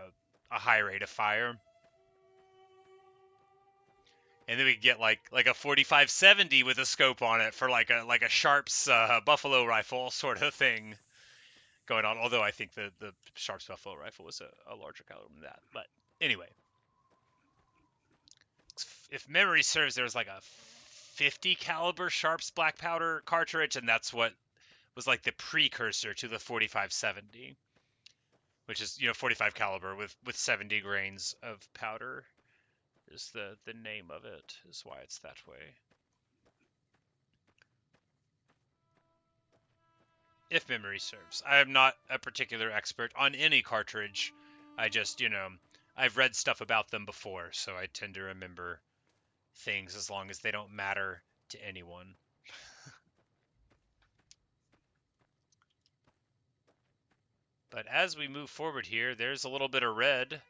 high rate of fire. And then we get like a 45-70 with a scope on it for like a Sharps buffalo rifle sort of thing going on. Although I think the Sharps buffalo rifle was a larger caliber than that. But anyway, if memory serves, there's like a 50 caliber Sharps black powder cartridge, and that's what was like the precursor to the 4570, which is 45 caliber with 70 grains of powder. Is the name of it, is why it's that way. If memory serves. I am not a particular expert on any cartridge. I just, I've read stuff about them before, so I tend to remember things as long as they don't matter to anyone. But as we move forward here, there's a little bit of red.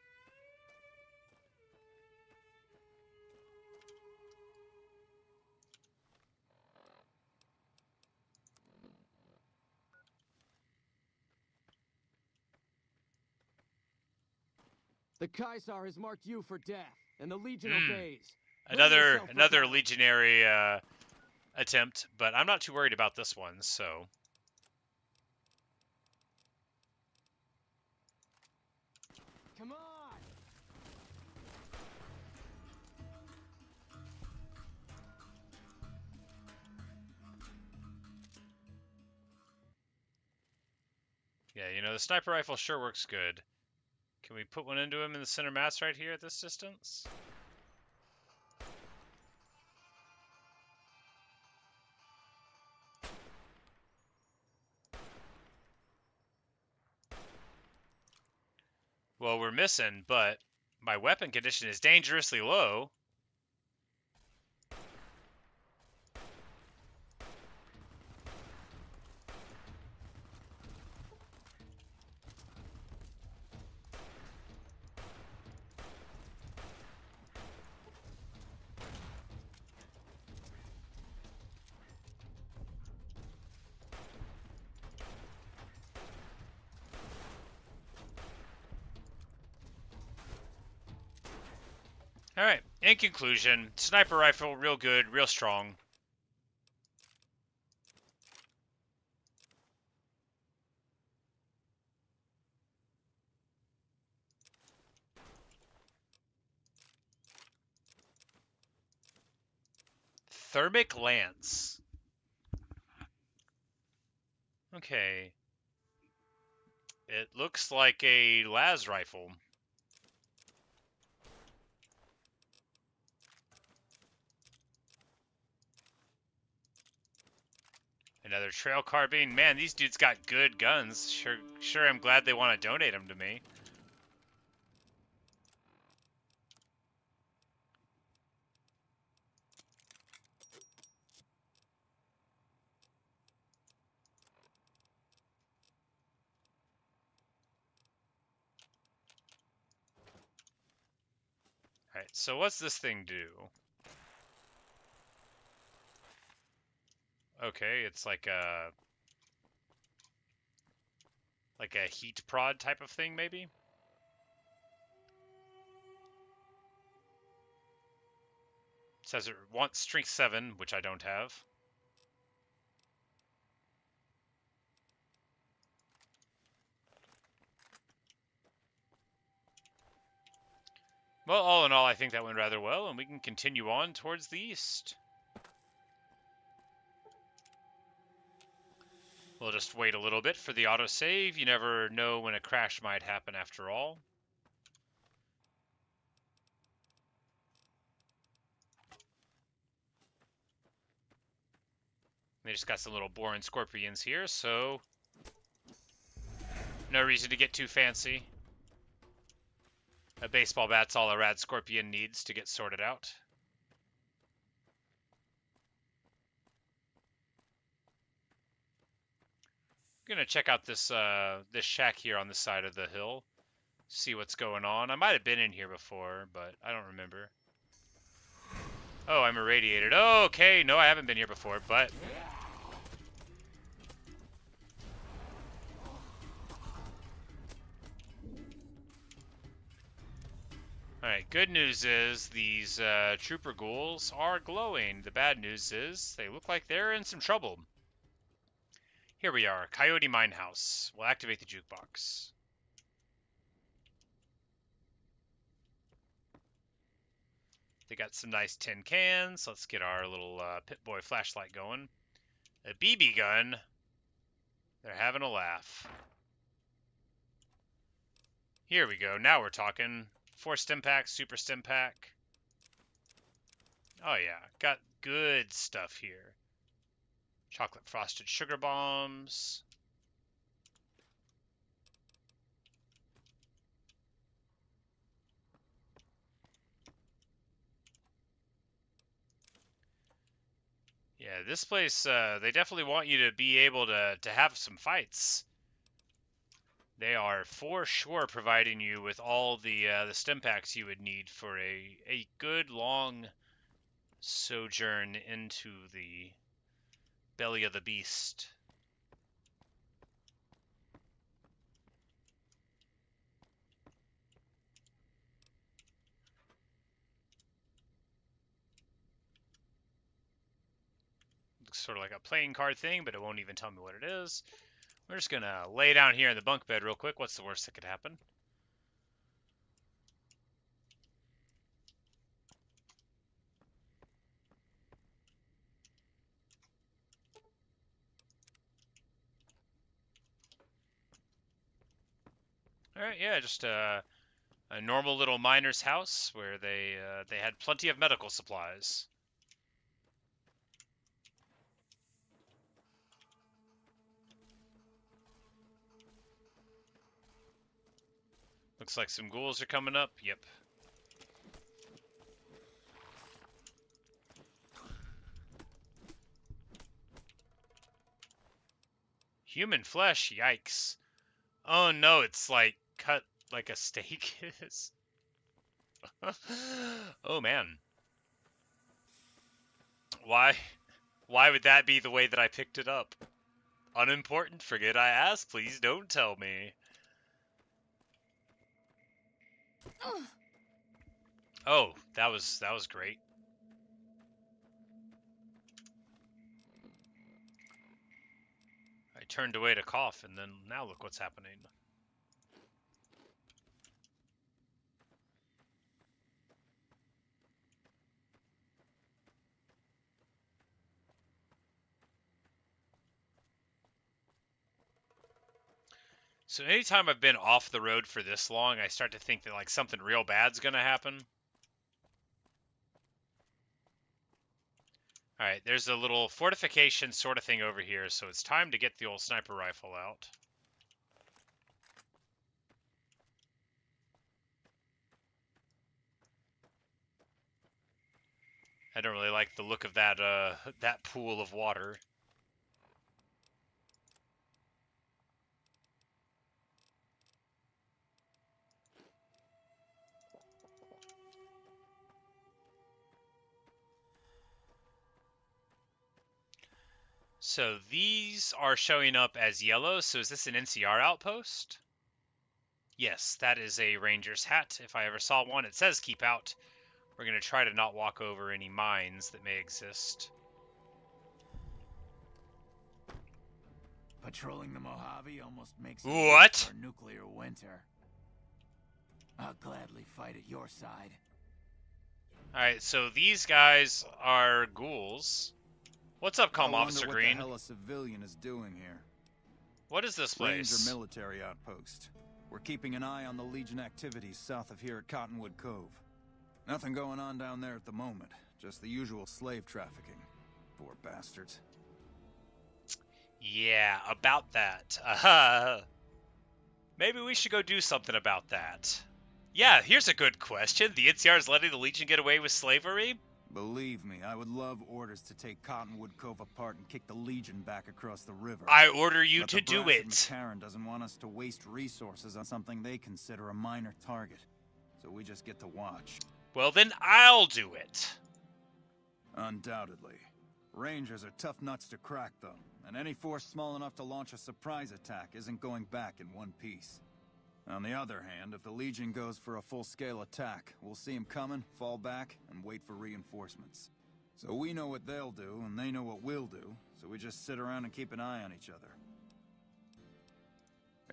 The Kaisar has marked you for death, and the Legion obeys. Another legionary attempt, but I'm not too worried about this one, so. Come on! Yeah, the sniper rifle sure works good. Can we put one into him in the center mass right here at this distance? Well, we're missing, but my weapon condition is dangerously low. Alright, in conclusion, sniper rifle, real good, real strong. Thermic lance. Okay. It looks like a las rifle. Another trail carbine. Man, these dudes got good guns. Sure, I'm glad they want to donate them to me. Alright, so what's this thing do? Okay, it's like a heat prod type of thing, maybe? It says it wants strength 7, which I don't have. Well, all in all, I think that went rather well, and we can continue on towards the east. We'll just wait a little bit for the autosave. You never know when a crash might happen after all. They just got some little boring scorpions here, so no reason to get too fancy. A baseball bat's all a rad scorpion needs to get sorted out. I'm gonna check out this this shack here on the side of the hill, see what's going on. I might have been in here before, but I don't remember. Oh, I'm irradiated. Oh, okay, no, I haven't been here before, but alright, good news is these trooper ghouls are glowing. The bad news is they look like they're in some trouble. Here we are, Coyote Mine House. We'll activate the jukebox. They got some nice tin cans. Let's get our little Pit-Boy flashlight going. A BB gun. They're having a laugh. Here we go. Now we're talking. 4 stim pack, super stim pack. Oh yeah, got good stuff here. Chocolate frosted sugar bombs. Yeah, this place, they definitely want you to be able to have some fights. They are for sure providing you with all the stim packs you would need for a good long sojourn into the belly of the beast. Looks sort of like a playing card thing, but it won't even tell me what it is. We're just gonna lay down here in the bunk bed real quick. What's the worst that could happen? All right, yeah, just a normal little miner's house where they had plenty of medical supplies. Looks like some ghouls are coming up. Yep. Human flesh, yikes. Oh no, it's like cut like a steak is. Oh man. Why would that be the way that I picked it up? Unimportant, forget I asked, please don't tell me. Oh, that was great. I turned away to cough, and then now look what's happening. So anytime I've been off the road for this long, I start to think that like something real bad's gonna happen. Alright, there's a little fortification sort of thing over here, so it's time to get the old sniper rifle out. I don't really like the look of that that pool of water. So these are showing up as yellow, so is this an NCR outpost? Yes, that is a ranger's hat. If I ever saw one, it says keep out. We're going to try to not walk over any mines that may exist. Patrolling the Mojave almost makes What? For a nuclear winter. I'll gladly fight at your side. Alright, so these guys are ghouls. What's up, Calm Officer Green? What the hell a civilian is doing here? What is this place? Ranger military outpost. We're keeping an eye on the Legion activities south of here at Cottonwood Cove. Nothing going on down there at the moment. Just the usual slave trafficking. Poor bastards. Yeah, about that. Maybe we should go do something about that. Yeah, here's a good question. The NCR is letting the Legion get away with slavery? Believe me, I would love orders to take Cottonwood Cove apart and kick the Legion back across the river. I order you but to do it. McCarran doesn't want us to waste resources on something they consider a minor target. So we just get to watch. Well, then I'll do it. Undoubtedly. Rangers are tough nuts to crack, though. And any force small enough to launch a surprise attack isn't going back in one piece. On the other hand, if the Legion goes for a full-scale attack, we'll see them coming, fall back, and wait for reinforcements. So we know what they'll do, and they know what we'll do, so we just sit around and keep an eye on each other.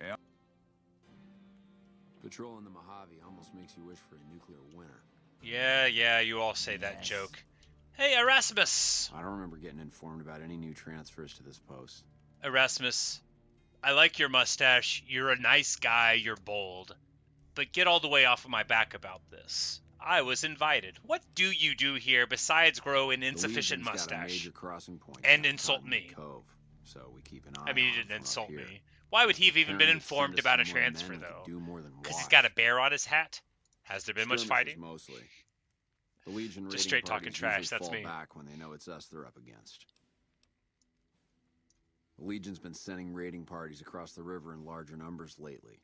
Yeah. Patrolling the Mojave almost makes you wish for a nuclear winter. Yeah, you all say that joke. Hey, Erasmus! I don't remember getting informed about any new transfers to this post. Erasmus, I like your mustache. You're a nice guy. You're bold. But get all the way off of my back about this. I was invited. What do you do here besides grow an insufficient the Legion's got a mustache major crossing point and down insult Cottonwood me? Cove, so we keep an eye I mean, he on it didn't from up insult here. me. Why would he have even been Karen could send informed us about a some more men transfer, that could though? do more than Because he's watch. got a bear on his hat? Has there been much Skirmishes fighting? mostly. The Legion Just raiding straight talking parties trash, usually that's fall me. back when they know it's us they're up against. The Legion's been sending raiding parties across the river in larger numbers lately.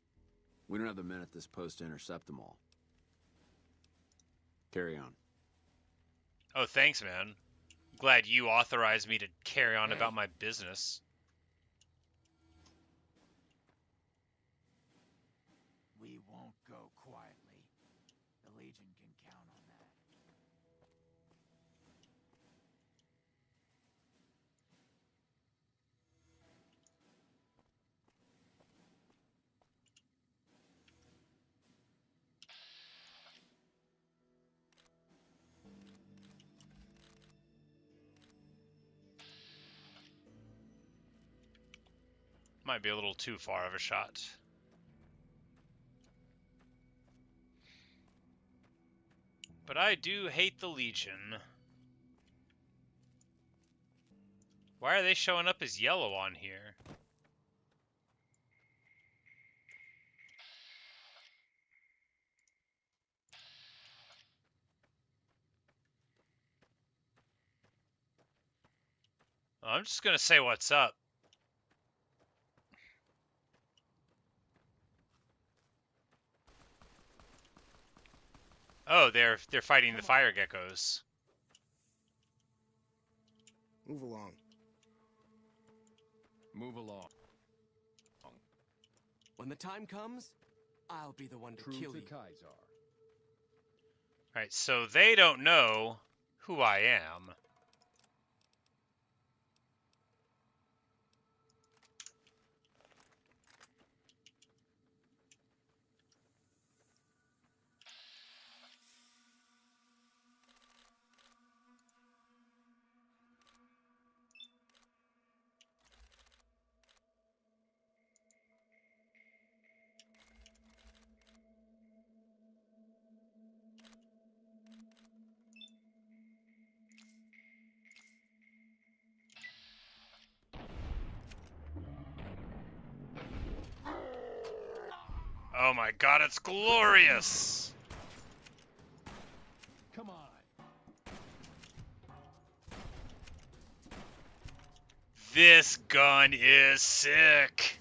We don't have the men at this post to intercept them all. Carry on. Oh, thanks, man. Glad you authorized me to carry on about my business. We won't go quietly. The Legion can count on that. Might be a little too far of a shot. But I do hate the Legion. Why are they showing up as yellow on here? I'm just gonna say what's up. Oh, they're fighting the fire geckos. Move along. Move along. When the time comes, I'll be the one to kill you. Right, so they don't know who I am. Oh my god, it's glorious! Come on. This gun is sick!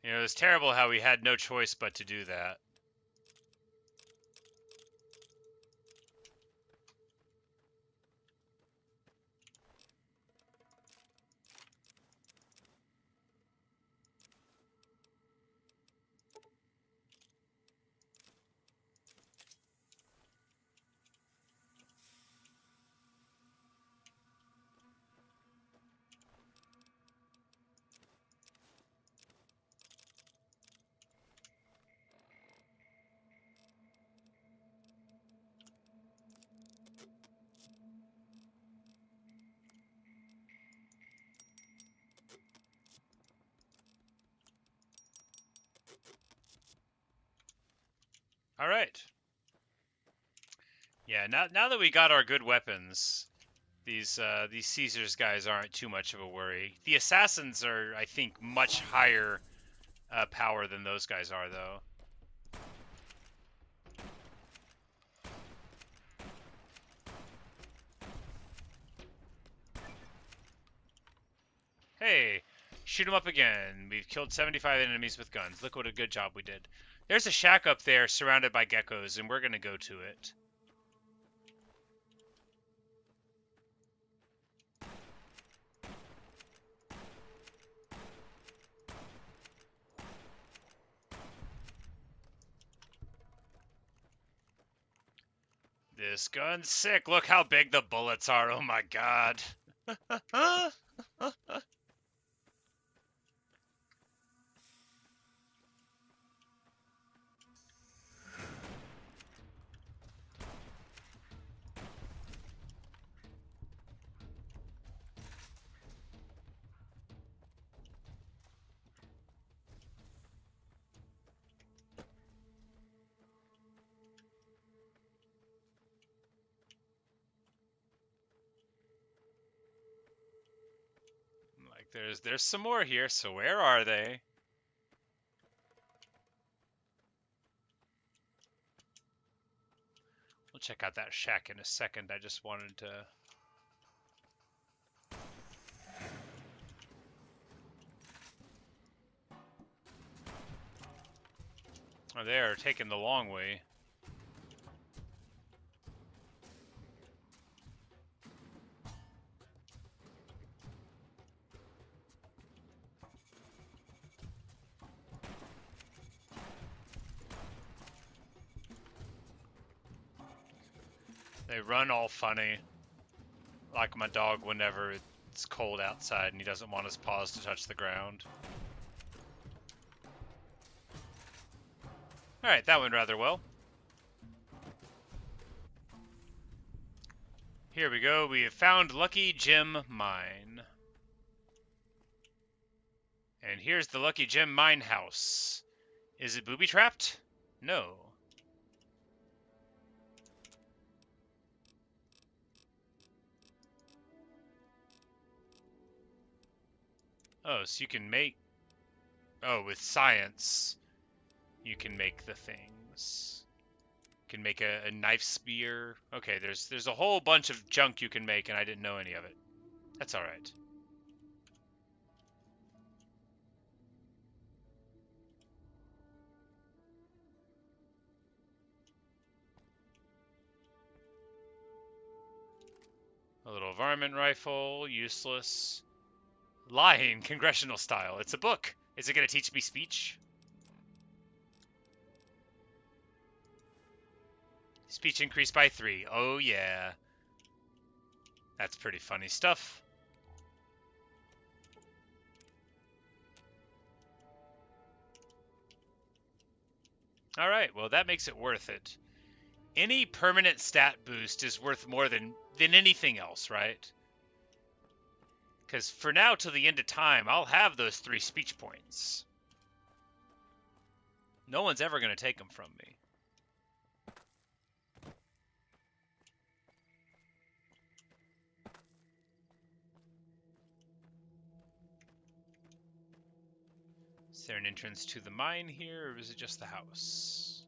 You know, it's terrible how we had no choice but to do that. All right. Yeah, now that we got our good weapons, these Caesar's guys aren't too much of a worry. The assassins are, I think, much higher power than those guys are, though. Hey, shoot 'em up again. We've killed 75 enemies with guns. Look what a good job we did. There's a shack up there surrounded by geckos, and we're gonna go to it. This gun's sick. Look how big the bullets are. Oh my god. like there's some more here, so where are they? We'll check out that shack in a second. I just wanted to... Oh, they are taking the long way. They run all funny, like my dog whenever it's cold outside and he doesn't want his paws to touch the ground. Alright, that went rather well. Here we go, we have found Lucky Gem Mine. And here's the Lucky Gem Mine house. Is it booby-trapped? No. Oh, so you can make... Oh, with science, you can make the things. You can make a knife spear. Okay, there's a whole bunch of junk you can make, and I didn't know any of it. That's alright. A little varmint rifle, useless. Lying, congressional style. It's a book. Is it going to teach me speech? Speech increased by 3. Oh, yeah. That's pretty funny stuff. Alright, well, that makes it worth it. Any permanent stat boost is worth more than anything else, right? Because for now, till the end of time, I'll have those 3 speech points. No one's ever going to take them from me. Is there an entrance to the mine here, or is it just the house?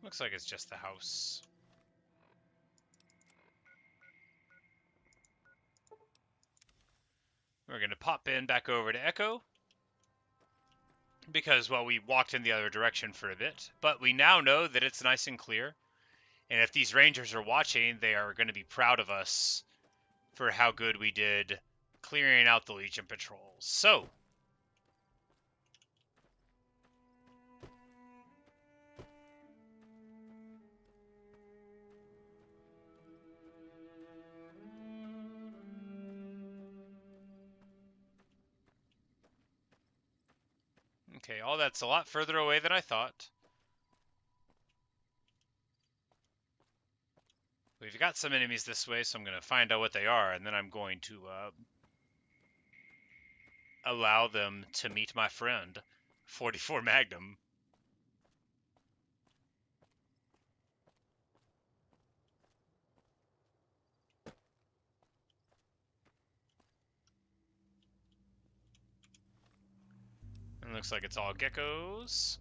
Looks like it's just the house. We're going to pop in back over to Echo. Because, well, we walked in the other direction for a bit. But we now know that it's nice and clear. And if these rangers are watching, they are going to be proud of us for how good we did clearing out the Legion patrols. So, okay, all that's a lot further away than I thought. We've got some enemies this way, so I'm going to find out what they are, and then I'm going to allow them to meet my friend, 44 Magnum. And looks like it's all geckos.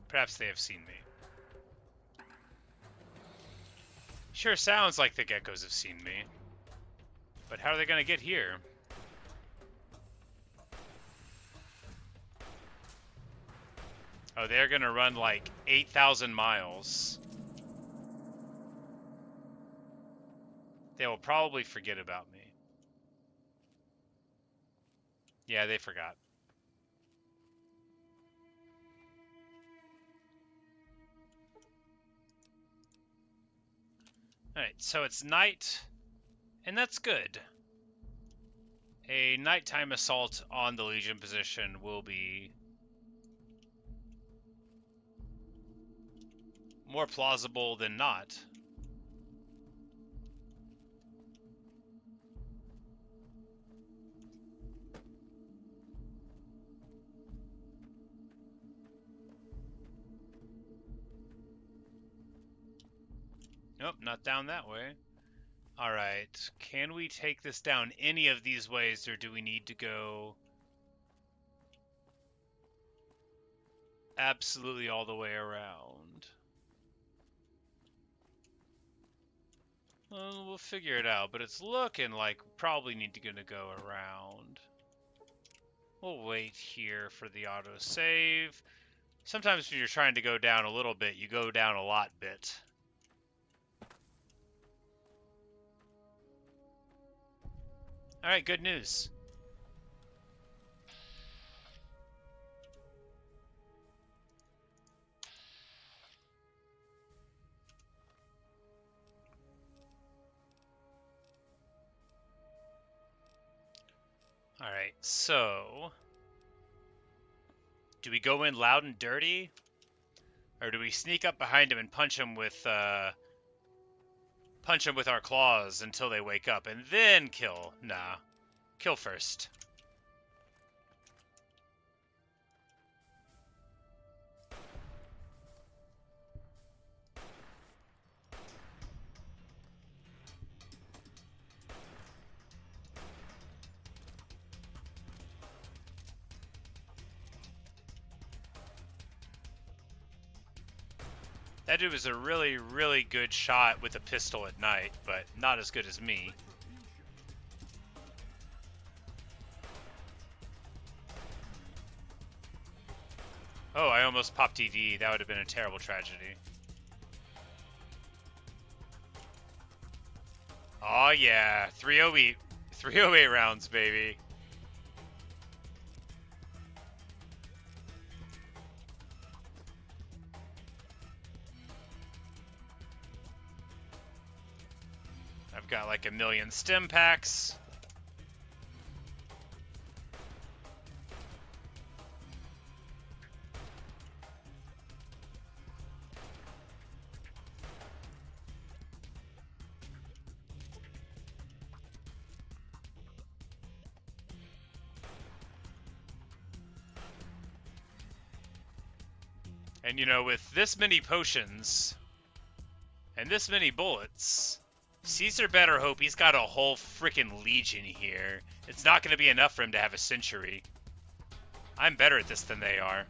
Perhaps they have seen me. Sure sounds like the geckos have seen me. But how are they going to get here? Oh, they're going to run like 8,000 miles. They will probably forget about me. Yeah, they forgot. Alright, so it's night, and that's good. A nighttime assault on the Legion position will be more plausible than not. Nope, not down that way. Alright, can we take this down any of these ways, or do we need to go absolutely all the way around? Well, we'll figure it out, but it's looking like we probably need to go around. We'll wait here for the autosave. Sometimes when you're trying to go down a little bit, you go down a lot bit. Alright, good news. Alright, so do we go in loud and dirty? Or do we sneak up behind him and punch him with our claws until they wake up and then kill? Nah. Kill first. That dude was a really, really good shot with a pistol at night, but not as good as me. Oh, I almost popped ED. That would have been a terrible tragedy. Oh yeah, 308, 308 rounds, baby. I've got like 1,000,000 stim packs. And you know, with this many potions and this many bullets, Caesar better hope he's got a whole freaking legion here. It's not going to be enough for him to have a century. I'm better at this than they are.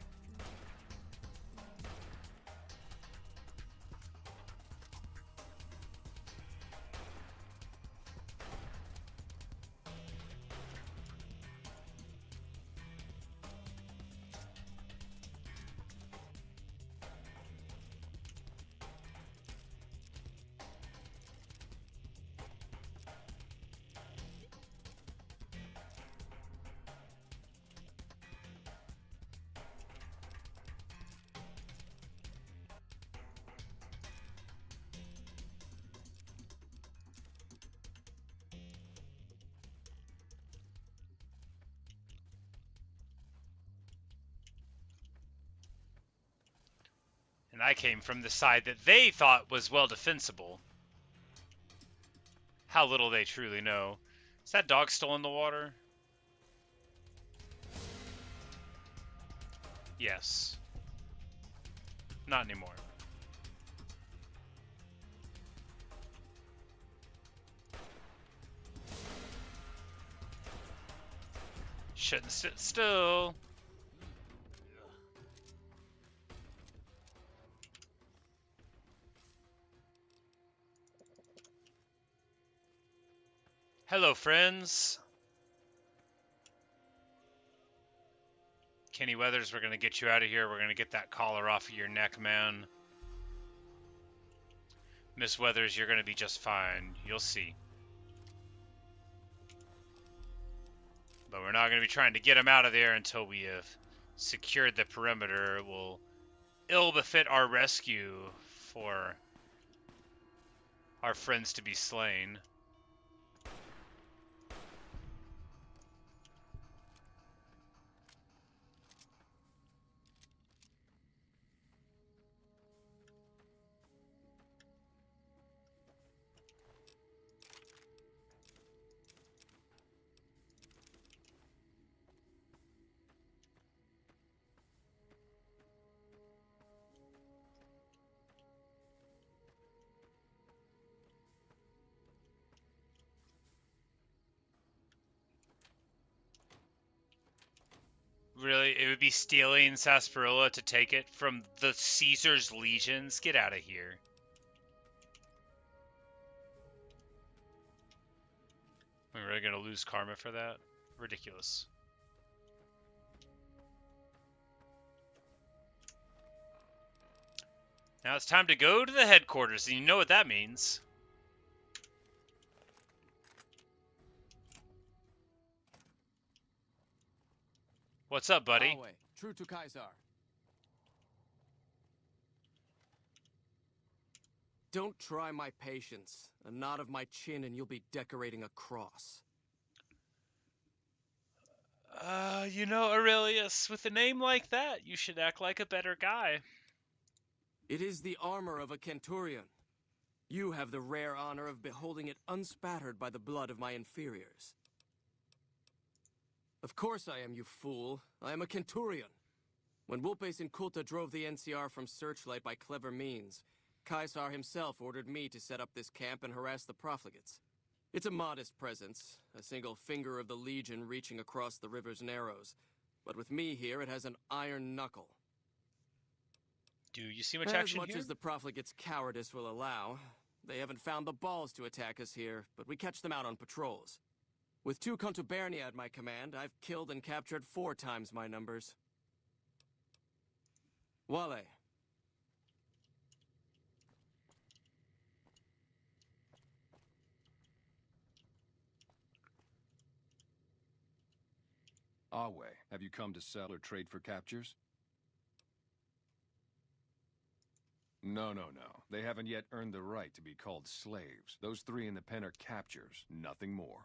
And I came from the side that they thought was well defensible. How little they truly know. Is that dog still in the water? Yes. Not anymore. Shouldn't sit still. Hello, friends. Kenny Weathers, we're going to get you out of here. We're going to get that collar off of your neck, man. Miss Weathers, you're going to be just fine. You'll see. But we're not going to be trying to get him out of there until we have secured the perimeter. It will ill befit our rescue for our friends to be slain. Really? It would be stealing sarsaparilla to take it from the Caesar's legions? Get out of here. We're really gonna lose karma for that? Ridiculous. Now it's time to go to the headquarters, and you know what that means. What's up, buddy? Always true to Caesar. Don't try my patience. A nod of my chin and you'll be decorating a cross. You know, Aurelius, with a name like that, you should act like a better guy. It is the armor of a Centurion. You have the rare honor of beholding it unspattered by the blood of my inferiors. Of course I am, you fool. I am a Centurion. When Wulpes and Kulta drove the NCR from Searchlight by clever means, Caesar himself ordered me to set up this camp and harass the profligates. It's a modest presence, a single finger of the Legion reaching across the river's narrows. But with me here, it has an iron knuckle. Do you see much action here? As much as the profligates' cowardice will allow, they haven't found the balls to attack us here, but we catch them out on patrols. With 2 contubernia at my command, I've killed and captured 4 times my numbers. Wale. Awe, have you come to sell or trade for captures? No. They haven't yet earned the right to be called slaves. Those 3 in the pen are captures, nothing more.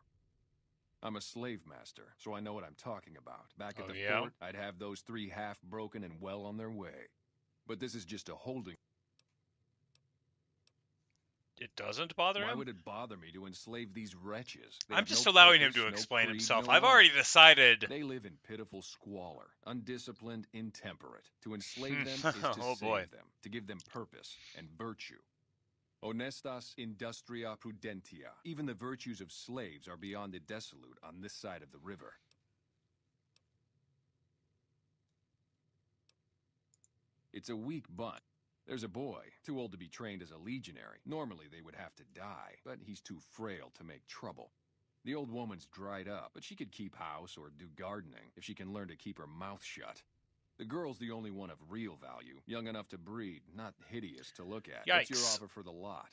I'm a slave master, so I know what I'm talking about. Back at the fort, I'd have those 3 half-broken and well on their way. But this is just a holding. It doesn't bother him? Why would it bother me to enslave these wretches? I'm just allowing him to explain himself. I've already decided. They live in pitiful squalor, undisciplined, intemperate. To enslave them is to save them, to give them purpose and virtue. Honestas industria prudentia. Even the virtues of slaves are beyond the dissolute on this side of the river. It's a weak bunch. There's a boy, too old to be trained as a legionary. Normally they would have to die, but he's too frail to make trouble. The old woman's dried up, but she could keep house or do gardening if she can learn to keep her mouth shut. The girl's the only one of real value, young enough to breed, not hideous to look at. Yikes. What's your offer for the lot?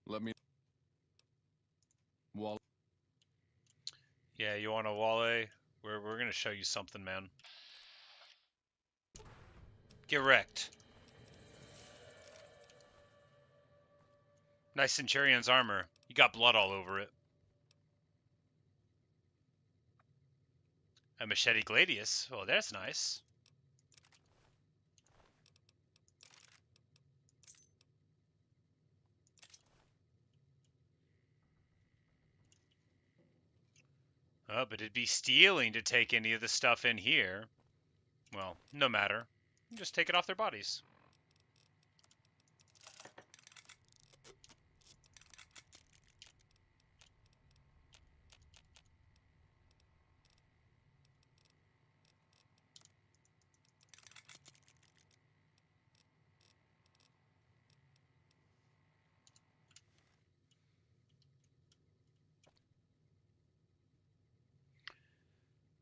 Let me... Wall. Yeah, you want a Wale? We're gonna show you something, man. Get wrecked. Nice Centurion's armor. You got blood all over it. A machete gladius. Oh, that's nice. Oh, but it'd be stealing to take any of the stuff in here. Well, no matter. Just take it off their bodies.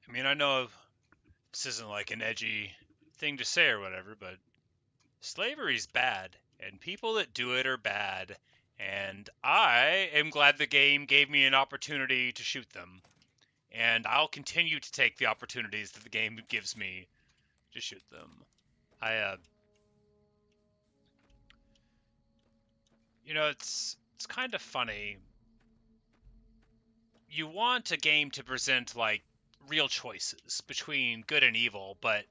I mean, I know this isn't like an edgy thing to say or whatever, but slavery's bad, and people that do it are bad, and I am glad the game gave me an opportunity to shoot them, and I'll continue to take the opportunities that the game gives me to shoot them. You know, it's kind of funny. You want a game to present, like, real choices between good and evil, but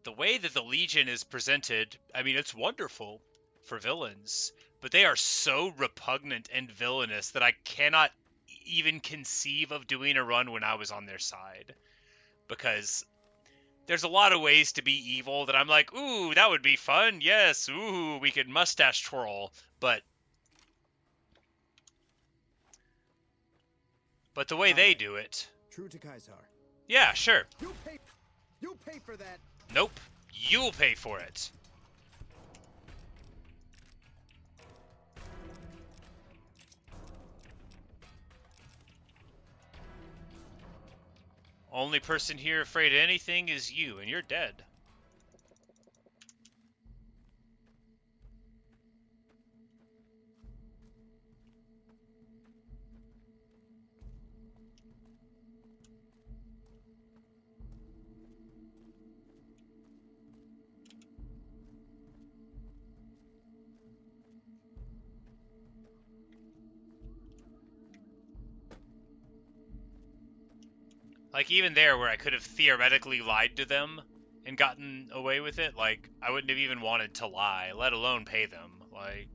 the way that the Legion is presented, I mean, it's wonderful for villains, but they are so repugnant and villainous that I cannot even conceive of doing a run when I was on their side. Because there's a lot of ways to be evil that I'm like, ooh, that would be fun. Yes, ooh, we could mustache twirl. But the way they do it, True to Kaisar. yeah, sure. You pay for that. Nope, you'll pay for it. Only person here afraid of anything is you, and you're dead. Like, even there, where I could have theoretically lied to them and gotten away with it, like, I wouldn't have even wanted to lie, let alone pay them. Like,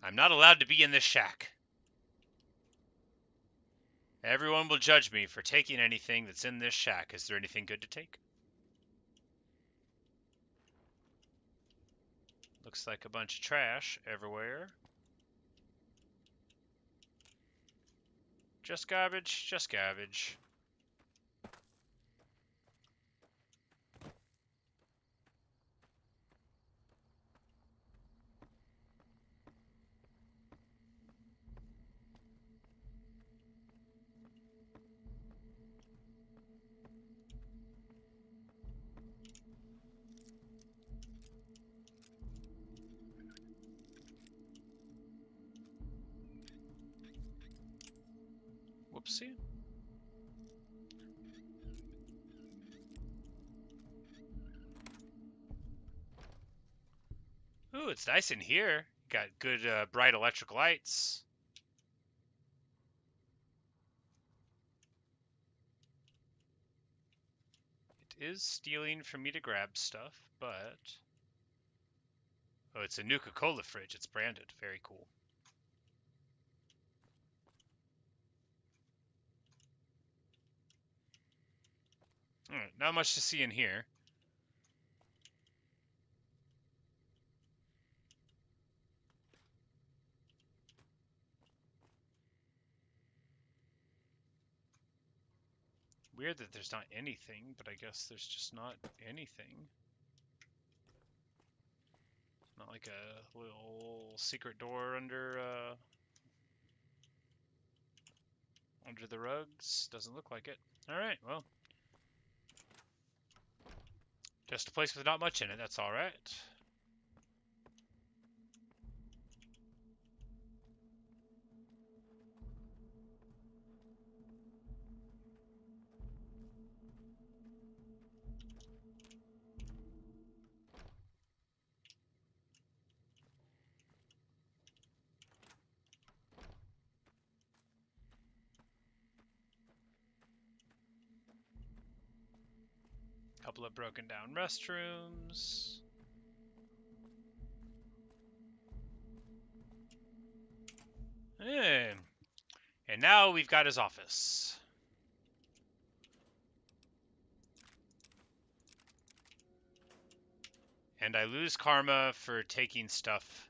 I'm not allowed to be in this shack. Everyone will judge me for taking anything that's in this shack. Is there anything good to take? Looks like a bunch of trash everywhere. Just garbage, just garbage. Whoopsie. Ooh, it's nice in here. Got good, bright electric lights. It is stealing for me to grab stuff, but... Oh, it's a Nuka-Cola fridge. It's branded. Very cool. Alright, not much to see in here. Weird that there's not anything, but I guess there's just not anything. Not like a little secret door under the rugs. Doesn't look like it. Alright, well. Just a place with not much in it, that's alright. Couple of broken down restrooms. And now we've got his office. And I lose karma for taking stuff.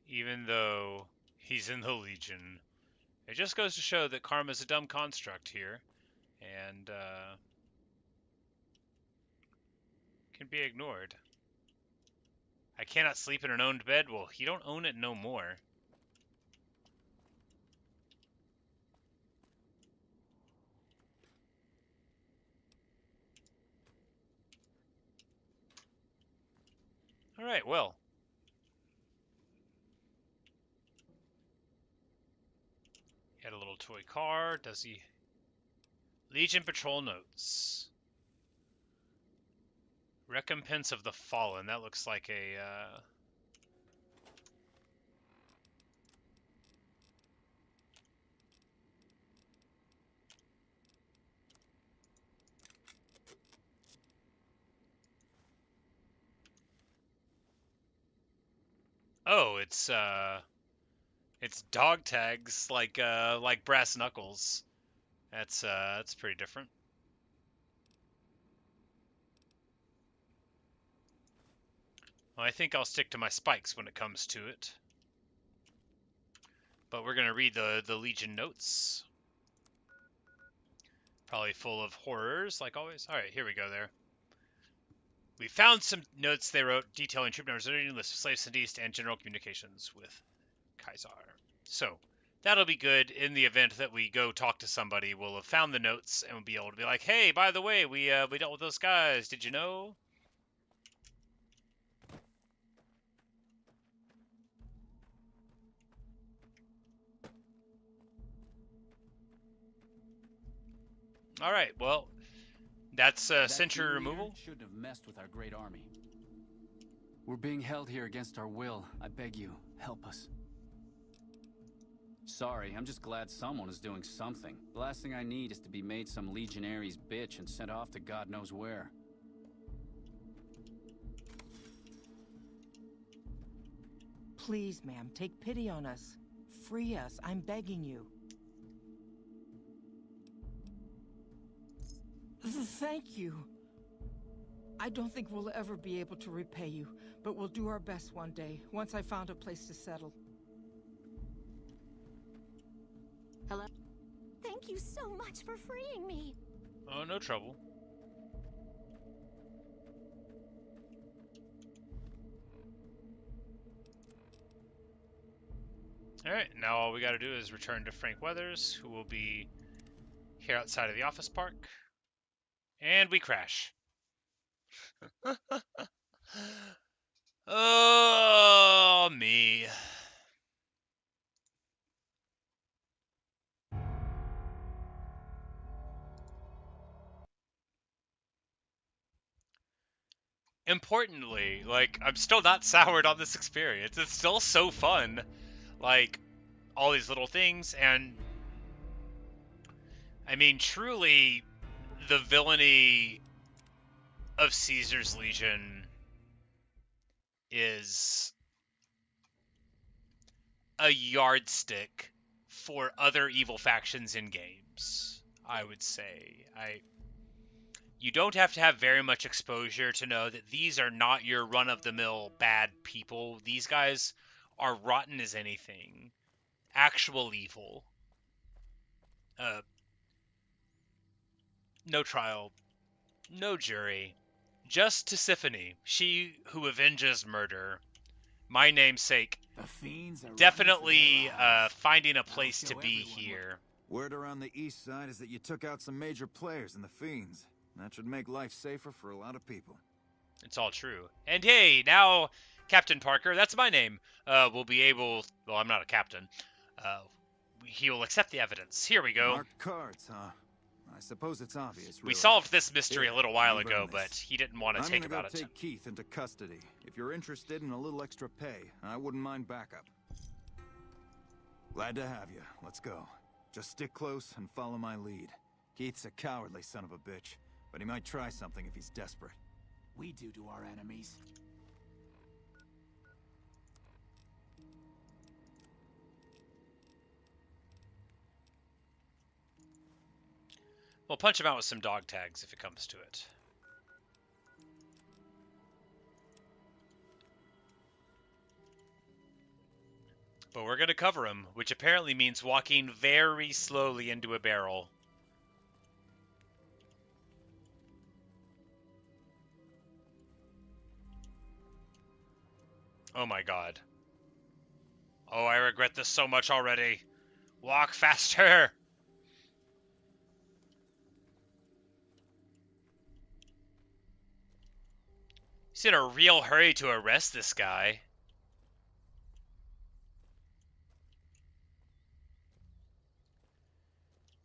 Even though he's in the Legion. It just goes to show that karma's a dumb construct here. And can be ignored. I cannot sleep in an owned bed? Well, he don't own it no more. Alright, well. He had a little toy car. Does he Legion Patrol notes. Recompense of the Fallen. That looks like a... Oh, it's dog tags like brass knuckles. That's pretty different. Well, I think I'll stick to my spikes when it comes to it. But we're gonna read the Legion notes. Probably full of horrors, like always. All right, here we go. There. We found some notes they wrote detailing troop numbers, list of slaves sent east, and general communications with Kaiser. So that'll be good in the event that we go talk to somebody. We'll have found the notes and we'll be able to be like, "Hey, by the way, we dealt with those guys. Did you know?" All right. Well, that's sentry removal. Shouldn't have messed with our great army. We're being held here against our will. I beg you, help us. Sorry, I'm just glad someone is doing something. The last thing I need is to be made some legionary's bitch and sent off to God knows where. Please, ma'am, take pity on us. Free us, I'm begging you. Thank you. I don't think we'll ever be able to repay you, but we'll do our best one day, once I found a place to settle. Hello? Thank you so much for freeing me. Oh, no trouble. Alright, now all we gotta do is return to Frank Weathers, who will be here outside of the office park. And we crash. Oh, me. Importantly, like, I'm still not soured on this experience. It's still so fun. Like, all these little things, and I mean, truly, the villainy of Caesar's Legion is a yardstick for other evil factions in games, I would say. You don't have to have very much exposure to know that these are not your run-of-the-mill bad people. These guys are rotten as anything. Actual evil. No trial, no jury. Just Tisiphone, she who avenges murder. My namesake. The Fiends are definitely finding a place to be here. Word around the east side is that you took out some major players in the Fiends. That should make life safer for a lot of people. It's all true. And hey, now Captain Parker, that's my name, will be able... Well, I'm not a captain. He will accept the evidence. Here we go. Mark cards, huh? I suppose it's obvious, really. We solved this mystery a little while ago, but he didn't want to take about it. I'm gonna go take Keith into custody. If you're interested in a little extra pay, I wouldn't mind backup. Glad to have you. Let's go. Just stick close and follow my lead. Keith's a cowardly son of a bitch, but he might try something if he's desperate. We do to our enemies. We'll punch him out with some dog tags if it comes to it. But we're going to cover him, which apparently means walking very slowly into a barrel. Oh my god. Oh, I regret this so much already. Walk faster! He's in a real hurry to arrest this guy.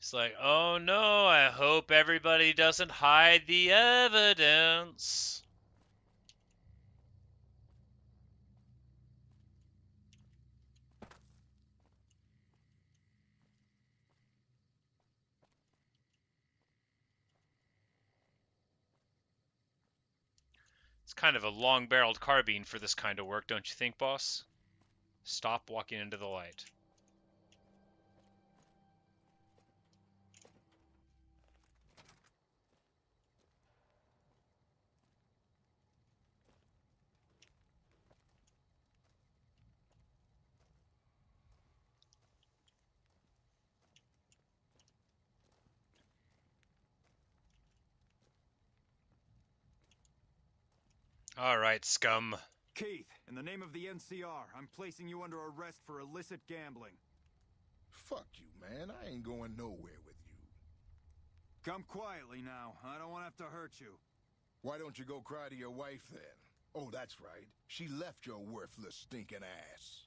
It's like, oh no, I hope everybody doesn't hide the evidence. It's kind of a long-barreled carbine for this kind of work, don't you think, boss? Stop walking into the light. All right, scum. Keith, in the name of the NCR, I'm placing you under arrest for illicit gambling. Fuck you, man. I ain't going nowhere with you. Come quietly now. I don't want to have to hurt you. Why don't you go cry to your wife then? Oh, that's right. She left your worthless stinking ass.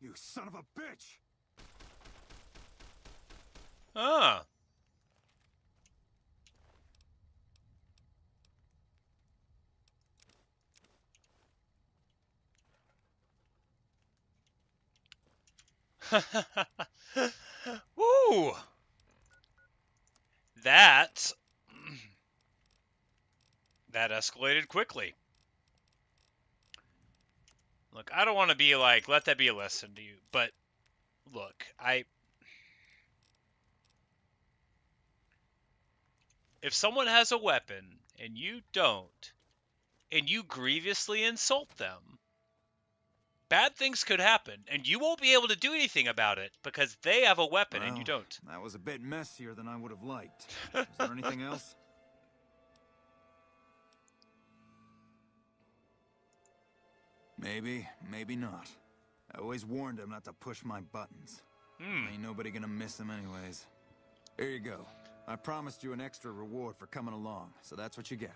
You son of a bitch! Ah. Woo! That escalated quickly. Look, I don't want to be like, let that be a lesson to you, but look, if someone has a weapon and you don't, and you grievously insult them, bad things could happen, and you won't be able to do anything about it because they have a weapon and you don't. That was a bit messier than I would have liked. Is there anything else? Maybe, maybe not. I always warned him not to push my buttons. Ain't nobody gonna miss him anyways. Here you go. I promised you an extra reward for coming along, so that's what you get.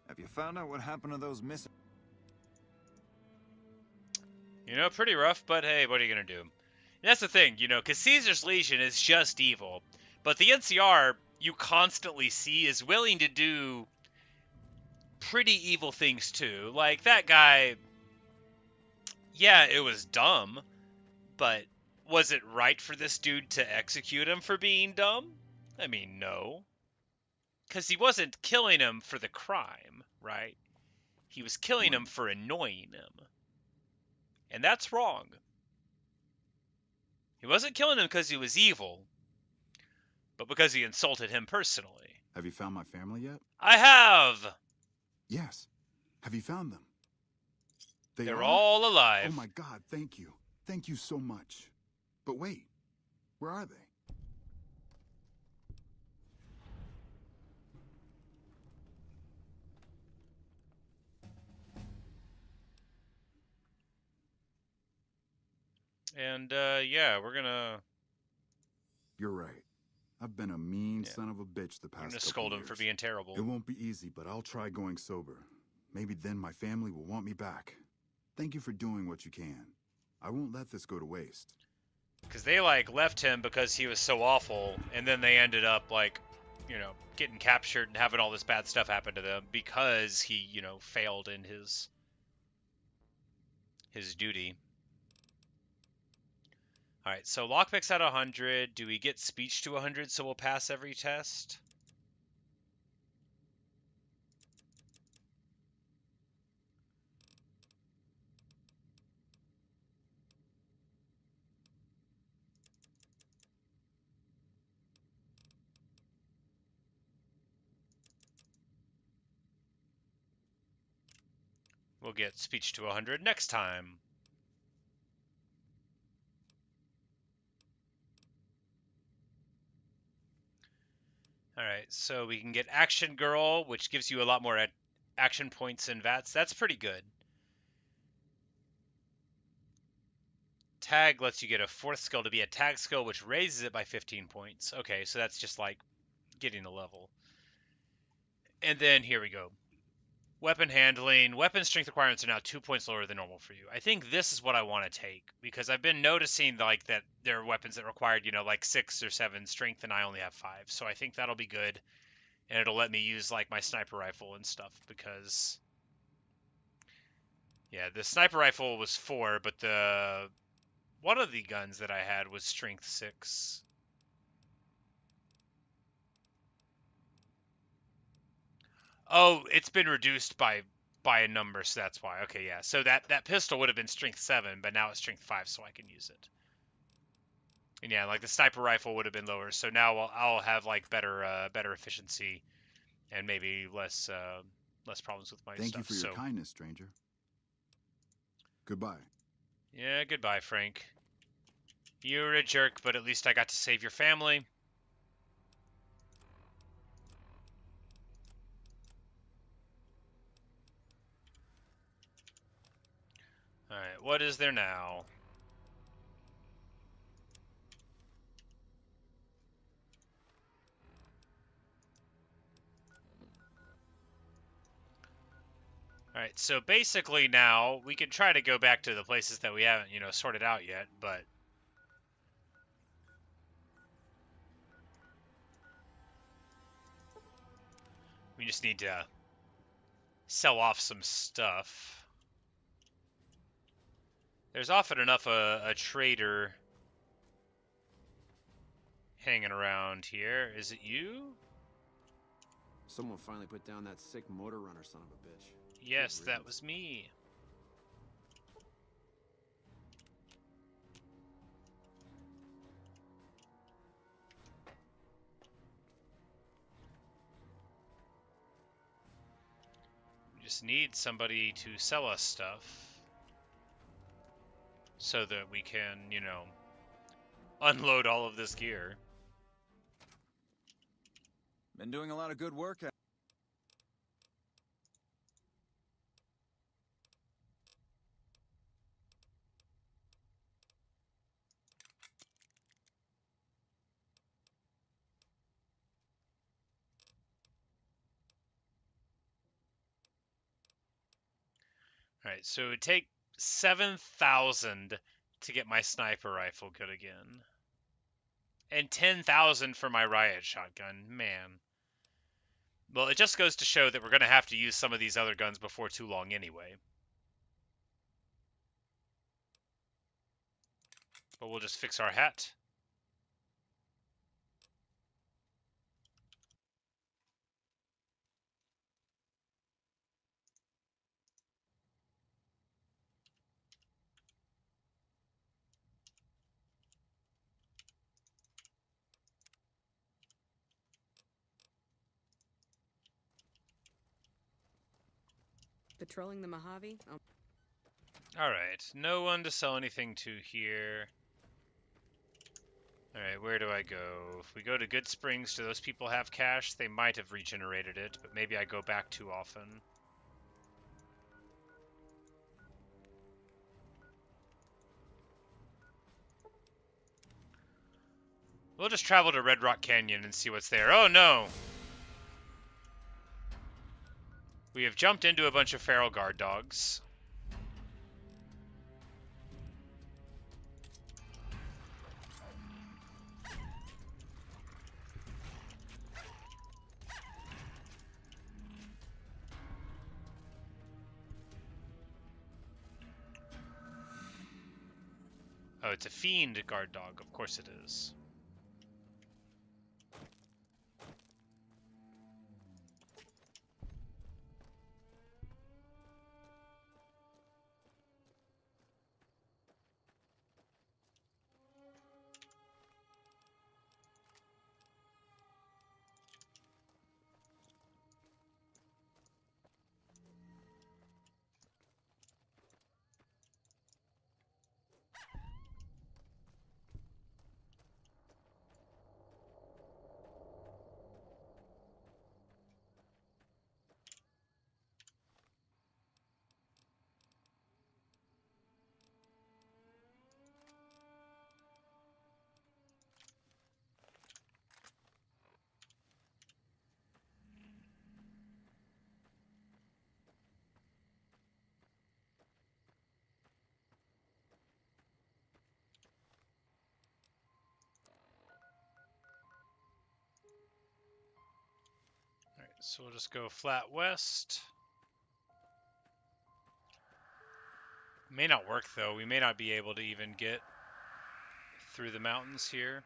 Have you found out what happened to those missing? You know, pretty rough, but hey, what are you gonna do? And that's the thing, you know, because Caesar's Legion is just evil, but the NCR you constantly see is willing to do pretty evil things too. Like that guy, yeah, it was dumb, but was it right for this dude to execute him for being dumb? I mean, no. Because he wasn't killing him for the crime, right? He was killing him for annoying him. And that's wrong. He wasn't killing him because he was evil, but because he insulted him personally. Have you found my family yet? I have! Yes. Have you found them? They're all alive. Oh my God, thank you. Thank you so much. But wait, where are they? And, yeah, we're gonna... You're right. I've been a mean son of a bitch the past couple years. I'm gonna scold him for being terrible. It won't be easy, but I'll try going sober. Maybe then my family will want me back. Thank you for doing what you can. I won't let this go to waste. Because they, like, left him because he was so awful, and then they ended up, like, you know, getting captured and having all this bad stuff happen to them because he, you know, failed in his duty. Alright, so lockpick's at 100. Do we get speech to 100 so we'll pass every test? We'll get speech to 100 next time. Alright, so we can get Action Girl, which gives you a lot more action points and VATs. That's pretty good. Tag lets you get a 4th skill to be a tag skill, which raises it by 15 points. Okay, so that's just like getting a level. And then here we go. Weapon handling. Weapon strength requirements are now 2 points lower than normal for you. I think this is what I want to take, because I've been noticing like that there are weapons that required, like 6 or 7 strength, and I only have 5. So I think that'll be good, and it'll let me use like my sniper rifle and stuff, because yeah, the sniper rifle was 4, but one of the guns that I had was strength 6. Oh, it's been reduced by a number, so that's why. Okay, yeah. So that pistol would have been strength 7, but now it's strength 5, so I can use it. And yeah, like the sniper rifle would have been lower, so now I'll have like better efficiency and maybe less problems with my stuff. Thank you for your kindness, stranger. Goodbye. Yeah, goodbye, Frank. You were a jerk, but at least I got to save your family. Alright, what is there now? Alright, so basically now we can try to go back to the places that we haven't, sorted out yet, but we just need to sell off some stuff. There's often enough a trader hanging around here. Is it you? Someone finally put down that sick motor runner son of a bitch. Yes, that was me. We just need somebody to sell us stuff so that we can, unload all of this gear. Been doing a lot of good work. Alright, so it would take 7,000 to get my sniper rifle good again. And 10,000 for my riot shotgun. Man. Well, it just goes to show that we're going to have to use some of these other guns before too long anyway. But we'll just fix our hat. Patrolling the Mojave? Oh. Alright, no one to sell anything to here. Alright, where do I go? If we go to Good Springs, do those people have cash? They might have regenerated it, but maybe I go back too often. We'll just travel to Red Rock Canyon and see what's there. Oh no! We have jumped into a bunch of feral guard dogs. Oh, it's a fiend guard dog. Of course it is. So we'll just go flat west. May not work though. We may not be able to even get through the mountains here.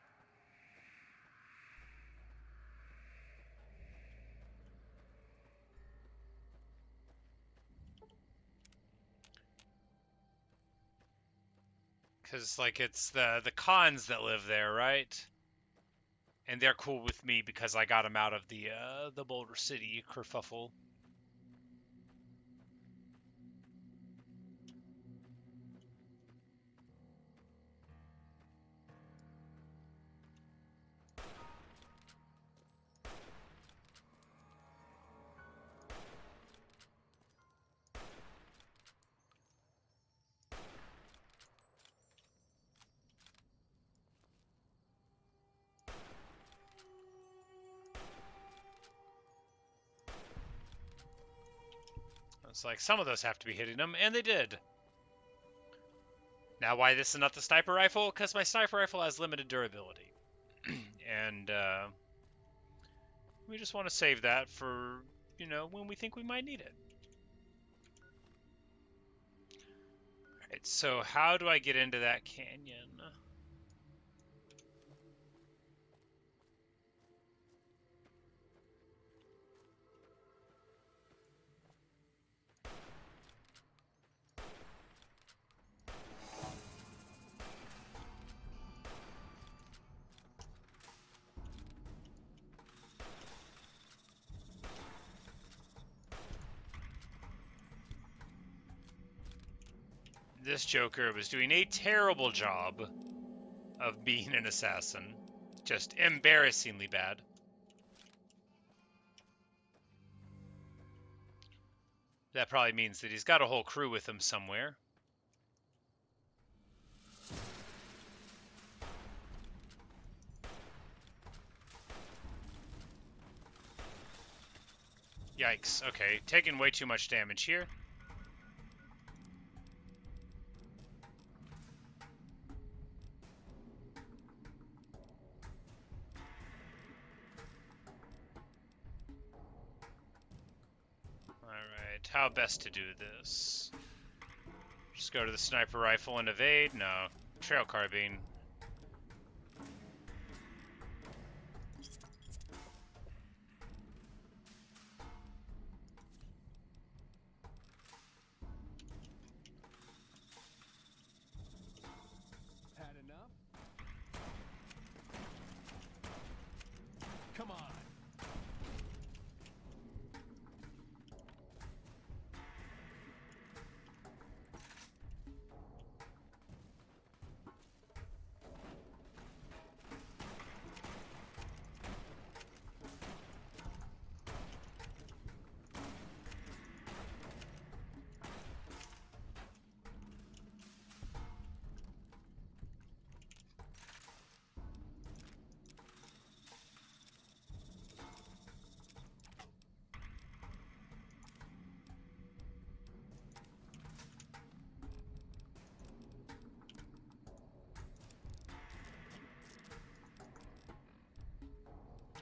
Because, like, it's the cons that live there, right? And they're cool with me because I got them out of the Boulder City kerfuffle. It's like some of those have to be hitting them, and they did. Now, why this is not the sniper rifle? Because my sniper rifle has limited durability. And we just want to save that for, you know, when we think we might need it. Alright, so how do I get into that canyon? This Joker was doing a terrible job of being an assassin. Just embarrassingly bad. That probably means that he's got a whole crew with him somewhere. Yikes. Okay, taking way too much damage here. Alright, how best to do this? Just go to the sniper rifle and evade? No. Trail carbine. Had enough? Come on.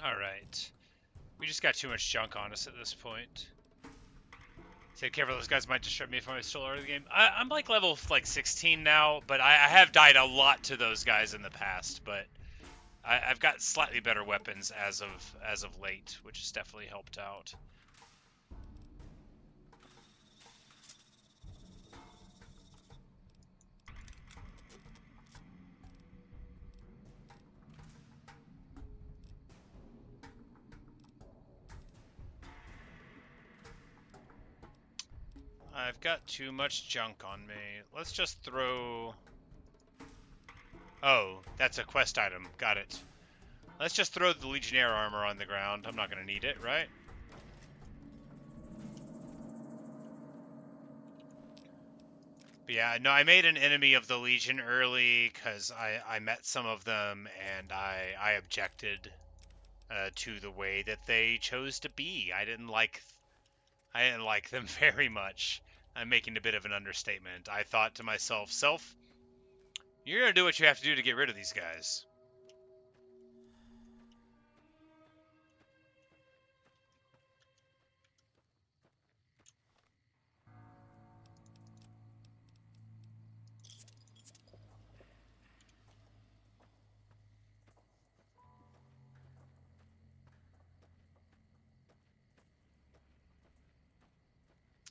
Alright. We just got too much junk on us at this point. Say careful, those guys might disrupt me if I'm still early in the game. I'm like level 16 now, but I have died a lot to those guys in the past, but I've got slightly better weapons as of late, which has definitely helped out. I've got too much junk on me. Let's just throw... Oh, that's a quest item. Got it. Let's just throw the Legionnaire armor on the ground. I'm not going to need it, right? But yeah, no, I made an enemy of the Legion early because I met some of them and I objected to the way that they chose to be. I didn't like them very much. I'm making a bit of an understatement. I thought to myself, you're going to do what you have to do to get rid of these guys.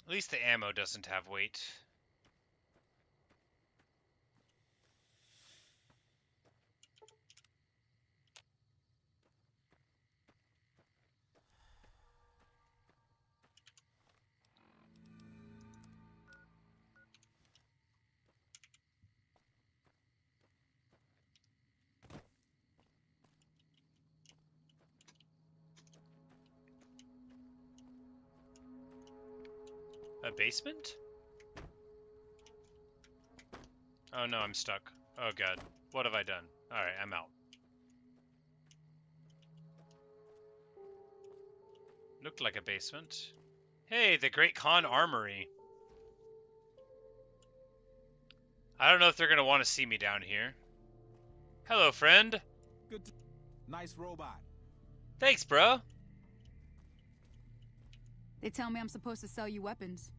At least the ammo doesn't have weight. A basement? Oh no, I'm stuck. Oh god. What have I done? Alright, I'm out. Looked like a basement. Hey, the Great Khan Armory. I don't know if they're gonna want to see me down here. Hello, friend. Good. Nice robot. Thanks, bro. They tell me I'm supposed to sell you weapons.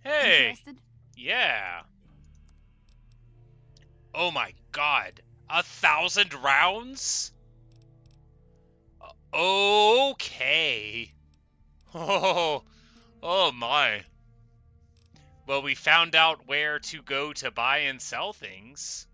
Hey. Interested? Yeah. Oh my god. 1,000 rounds? Okay. Oh, oh my. Well, we found out where to go to buy and sell things.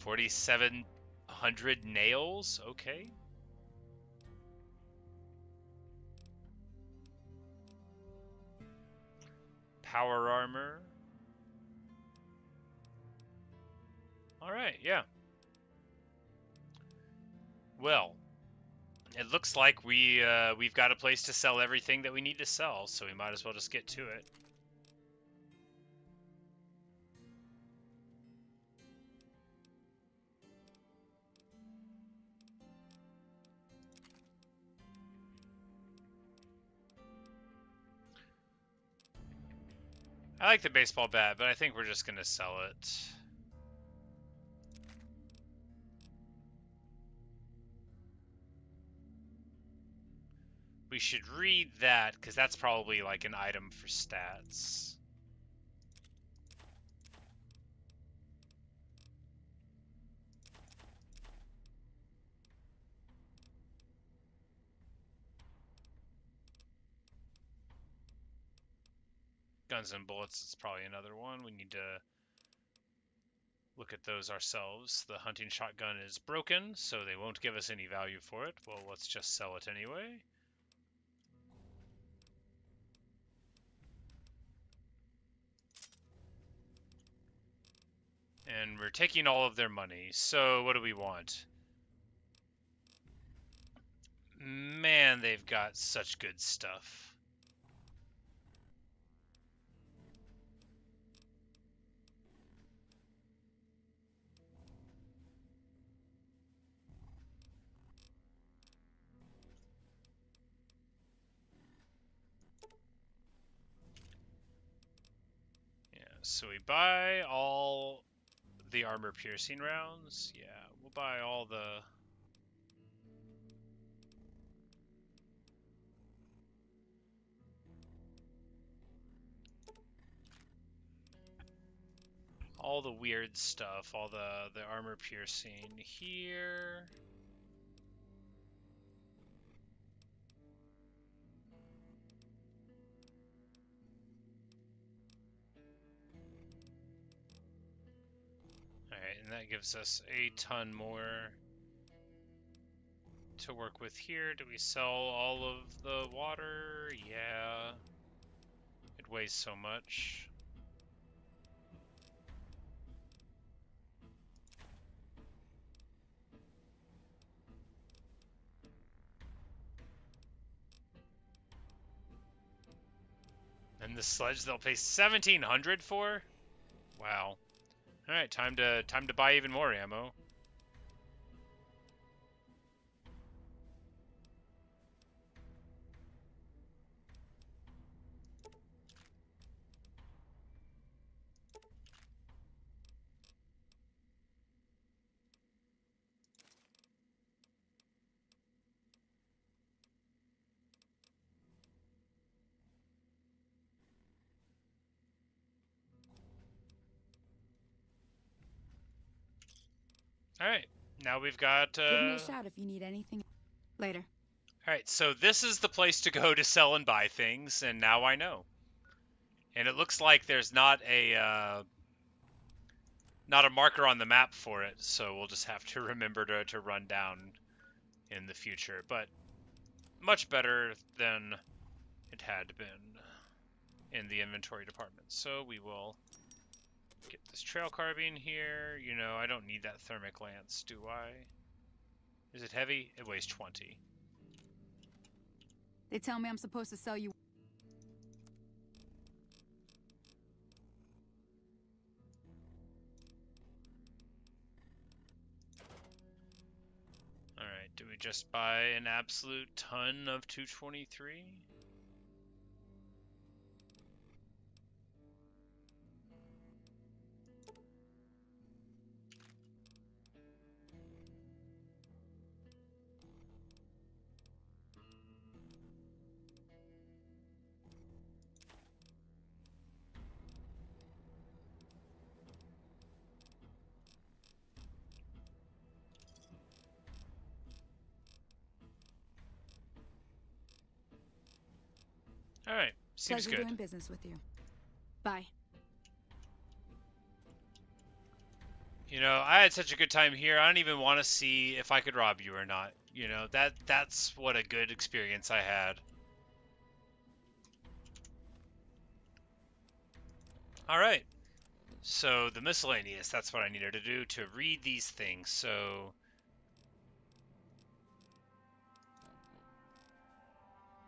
$4,700 nails? Okay. Power armor. Alright, yeah. Well, it looks like we've got a place to sell everything that we need to sell, so we might as well just get to it. I like the baseball bat, but I think we're just gonna sell it. We should read that, because that's probably like an item for stats. Guns and bullets is probably another one. We need to look at those ourselves. The hunting shotgun is broken, so they won't give us any value for it. Well, let's just sell it anyway. And we're taking all of their money. So what do we want? Man, they've got such good stuff. Yeah, so we buy all the armor piercing rounds. Yeah, we'll buy all the... all the weird stuff, all the armor piercing here. Alright, and that gives us a ton more to work with here. Do we sell all of the water? Yeah. It weighs so much. And the sledge they'll pay 1,700 for? Wow. Alright, time to buy even more ammo. Alright, now we've got... Give me a shout if you need anything. Later. Alright, so this is the place to go to sell and buy things, and now I know. And it looks like there's not a marker on the map for it, so we'll just have to remember to run down in the future. But much better than it had been in the inventory department. So we will get this trail carbine here. You know, I don't need that thermic lance, do I? Is it heavy? It weighs 20. They tell me I'm supposed to sell you. Alright, do we just buy an absolute ton of 223? Alright, seems Pleasure good. doing business with you. Bye. You know, I had such a good time here. I don't even want to see if I could rob you or not. You know, that's what a good experience I had. Alright. So, the miscellaneous, that's what I needed to do to read these things. So,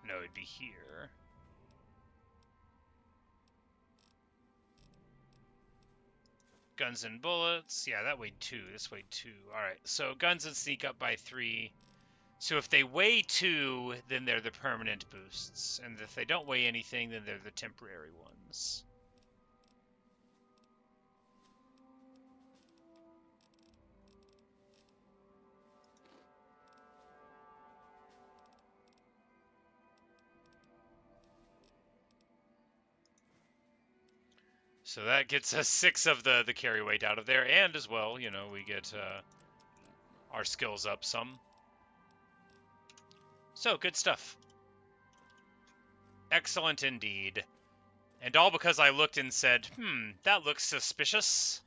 no, it'd be here. Guns and bullets. Yeah, that weighed 2. This weighed 2. Alright, so guns and sneak up by 3. So if they weigh 2, then they're the permanent boosts. And if they don't weigh anything, then they're the temporary ones. So that gets us 6 of the carry weight out of there, and as well, you know, we get our skills up some. So, good stuff. Excellent indeed. And all because I looked and said, that looks suspicious.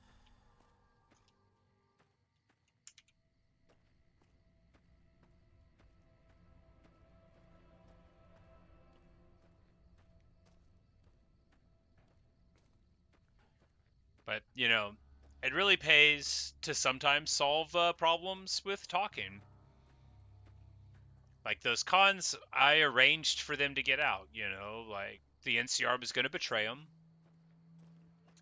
But, you know, it really pays to sometimes solve problems with talking. Like, those cons, I arranged for them to get out, you know? Like, the NCR was going to betray them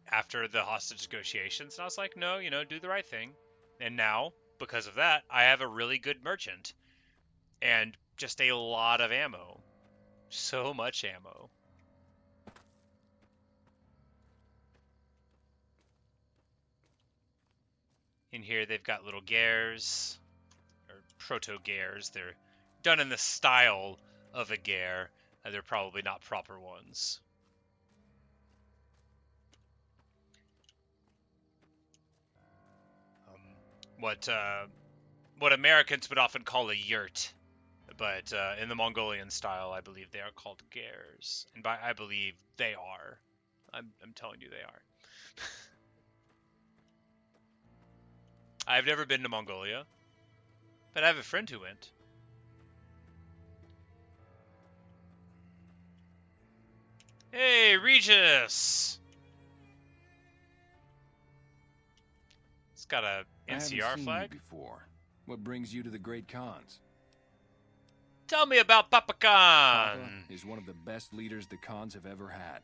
after the hostage negotiations. And I was like, no, you know, do the right thing. And now, because of that, I have a really good merchant. And just a lot of ammo. So much ammo. In here, they've got little gares, or proto-gares. They're done in the style of a gare. They're probably not proper ones. What Americans would often call a yurt, but in the Mongolian style, I believe they are called gares. And by I believe they are. I'm telling you they are. I've never been to Mongolia, but I have a friend who went. Hey, Regis! It's got a NCR I haven't seen flag. You before. What brings you to the Great Khans? Tell me about Papa Khan. Papa is one of the best leaders the Khans have ever had.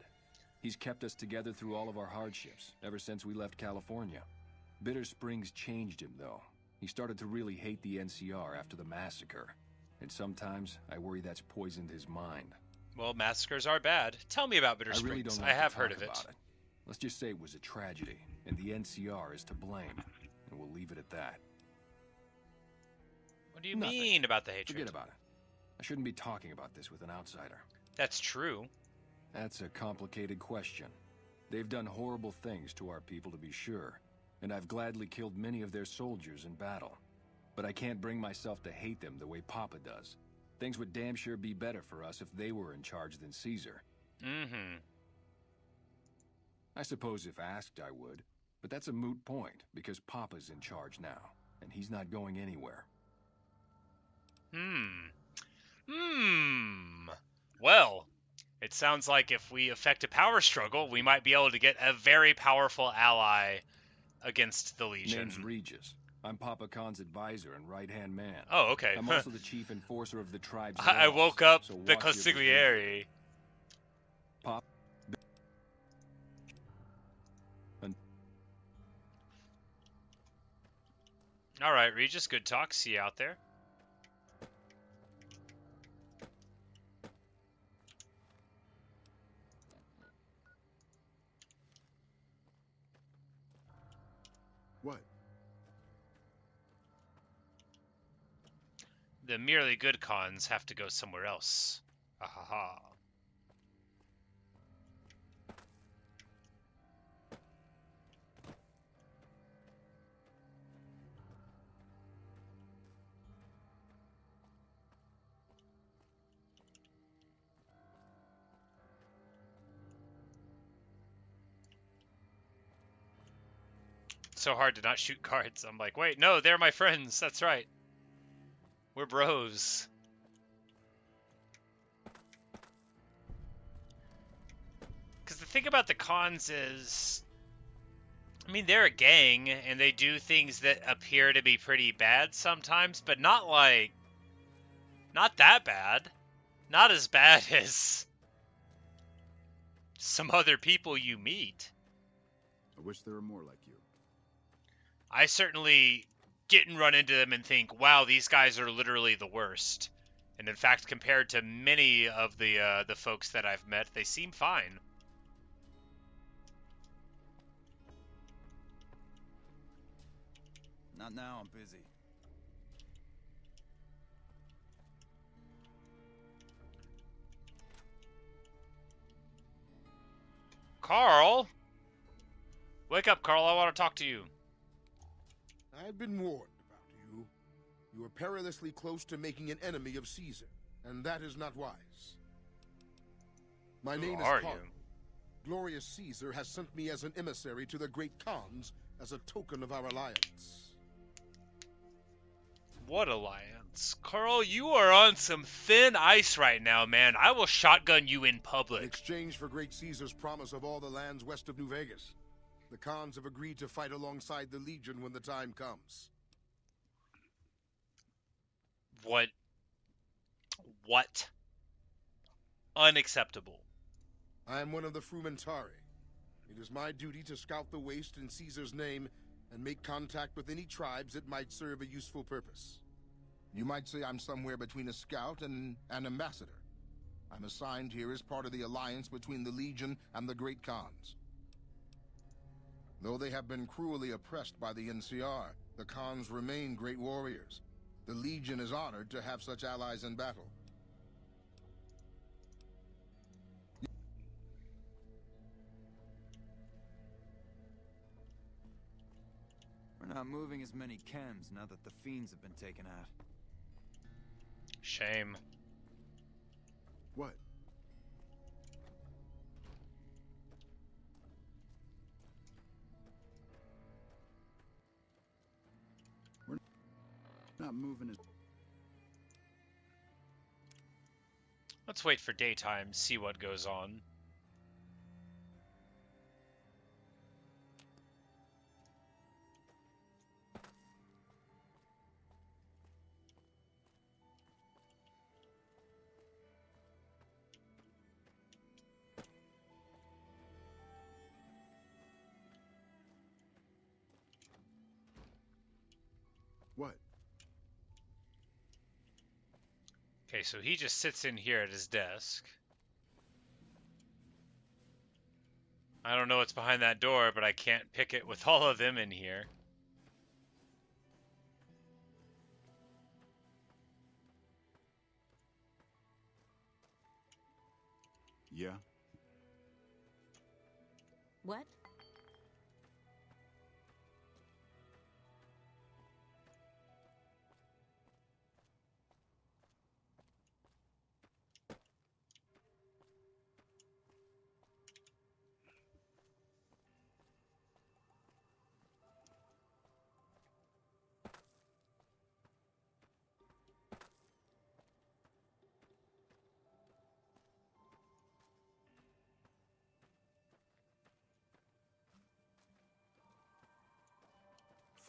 He's kept us together through all of our hardships, ever since we left California. Bitter Springs changed him, though. He started to really hate the NCR after the massacre. And sometimes, I worry that's poisoned his mind. Well, massacres are bad. Tell me about Bitter I really Springs. don't like I have to heard talk of it. about it. Let's just say it was a tragedy, and the NCR is to blame. And we'll leave it at that. What do you mean about the hatred? Forget about it. I shouldn't be talking about this with an outsider. That's true. That's a complicated question. They've done horrible things to our people, to be sure. and I've gladly killed many of their soldiers in battle. But I can't bring myself to hate them the way Papa does. Things would damn sure be better for us if they were in charge than Caesar. Mm-hmm. I suppose if asked, I would. But that's a moot point, because Papa's in charge now, and he's not going anywhere. Well, it sounds like if we effect a power struggle, we might be able to get a very powerful ally against the Legion. Name's Regis. I'm Papa Khan's advisor and right-hand man. Oh, okay. I'm also the chief enforcer of the tribe's I laws, woke up so the watch your consigliere. Pop. Alright, Regis, good talk. See you out there. What? The merely good cons have to go somewhere else. Ahaha. So hard to not shoot cards. I'm like, wait, no, they're my friends. That's right. We're bros. Because the thing about the cons is, I mean, they're a gang, and they do things that appear to be pretty bad sometimes, but not like, not that bad. Not as bad as some other people you meet. I wish there were more like you. I certainly didn't run into them and think, wow, these guys are literally the worst. And in fact, compared to many of the folks that I've met, they seem fine. Not now, I'm busy. Carl? Wake up, Carl. I want to talk to you. I've been warned about you. You are perilously close to making an enemy of Caesar, and that is not wise. My name is Carl. Glorious Caesar has sent me as an emissary to the great Khans as a token of our alliance. What alliance? Carl, you are on some thin ice right now, man. I will shotgun you in public. In exchange for great Caesar's promise of all the lands west of New Vegas, the Khans have agreed to fight alongside the Legion when the time comes. What? Unacceptable. I am one of the Frumentari. It is my duty to scout the waste in Caesar's name and make contact with any tribes that might serve a useful purpose. You might say I'm somewhere between a scout and an ambassador. I'm assigned here as part of the alliance between the Legion and the Great Khans. Though they have been cruelly oppressed by the NCR, the Khans remain great warriors. The Legion is honored to have such allies in battle. We're not moving as many chems now that the Fiends have been taken out. Shame. What? We're not moving as... Let's wait for daytime, see what goes on. What? Okay, so he just sits in here at his desk. I don't know what's behind that door, but I can't pick it with all of them in here. Yeah? What?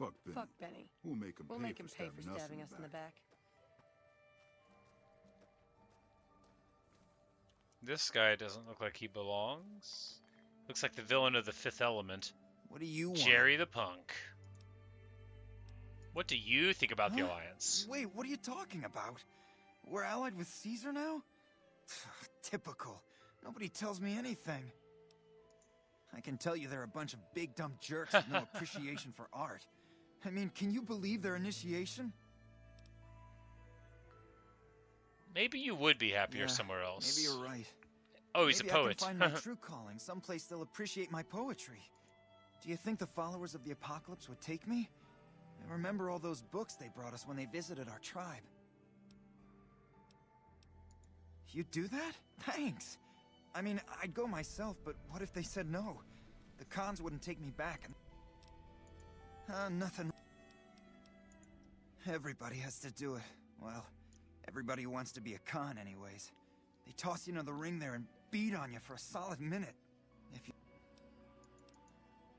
Fuck Benny. Fuck Benny. We'll make him We'll pay make for him pay for stabbing stabbing us in the back. This guy doesn't look like he belongs. Looks like the villain of The Fifth Element. What do you want? Jerry the Punk. What do you think about the Alliance? Wait, what are you talking about? We're allied with Caesar now? Typical. Nobody tells me anything. I can tell you they're a bunch of big dumb jerks with no appreciation for art. I mean, can you believe their initiation? Maybe you would be happier somewhere else. Maybe you're right. Oh, he's maybe a poet. I can find my true calling, someplace they'll appreciate my poetry. Do you think the followers of the apocalypse would take me? I remember all those books they brought us when they visited our tribe. You'd do that? Thanks. I mean, I'd go myself, but what if they said no? The cons wouldn't take me back. Nothing. Everybody has to do it. Well, everybody who wants to be a con anyways. They toss you into the ring there and beat on you for a solid minute. If you...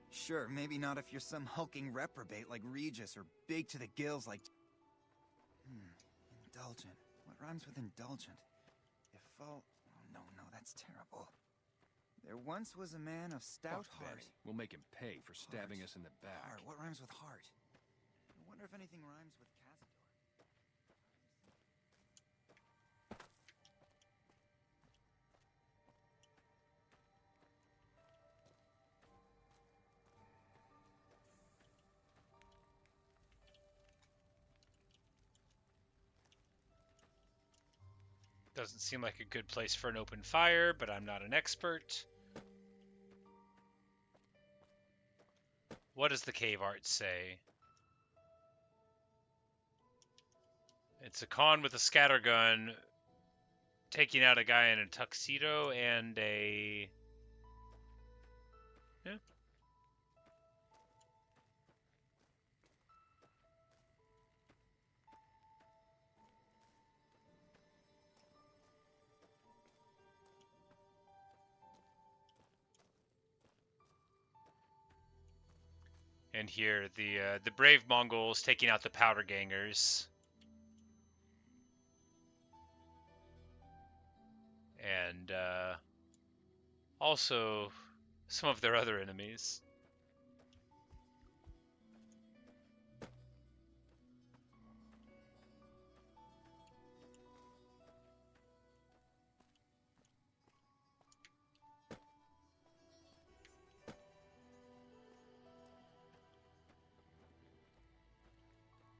Sure, maybe not if you're some hulking reprobate like Regis or big to the gills like... Indulgent. What rhymes with indulgent? Oh, no, that's terrible. There once was a man of stout heart. Benny. We'll make him pay for stabbing us in the back. Heart. What rhymes with heart? I wonder if anything rhymes with Cazador. Doesn't seem like a good place for an open fire, but I'm not an expert. What does the cave art say? It's a con with a scattergun taking out a guy in a tuxedo and a... Yeah. And here, the brave Mongols taking out the powder gangers. And also some of their other enemies.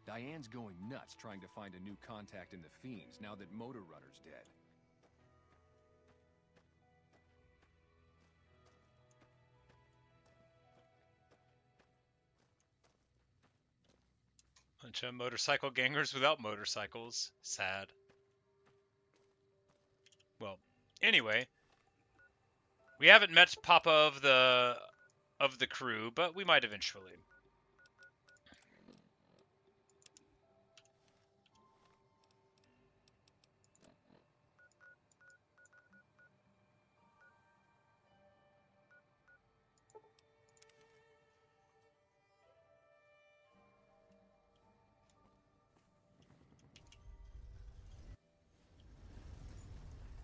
Diane's going nuts trying to find a new contact in the Fiends now that Motor Runner's dead. Bunch of motorcycle gangers without motorcycles. Sad. Well, anyway, we haven't met Papa of the crew, but we might eventually.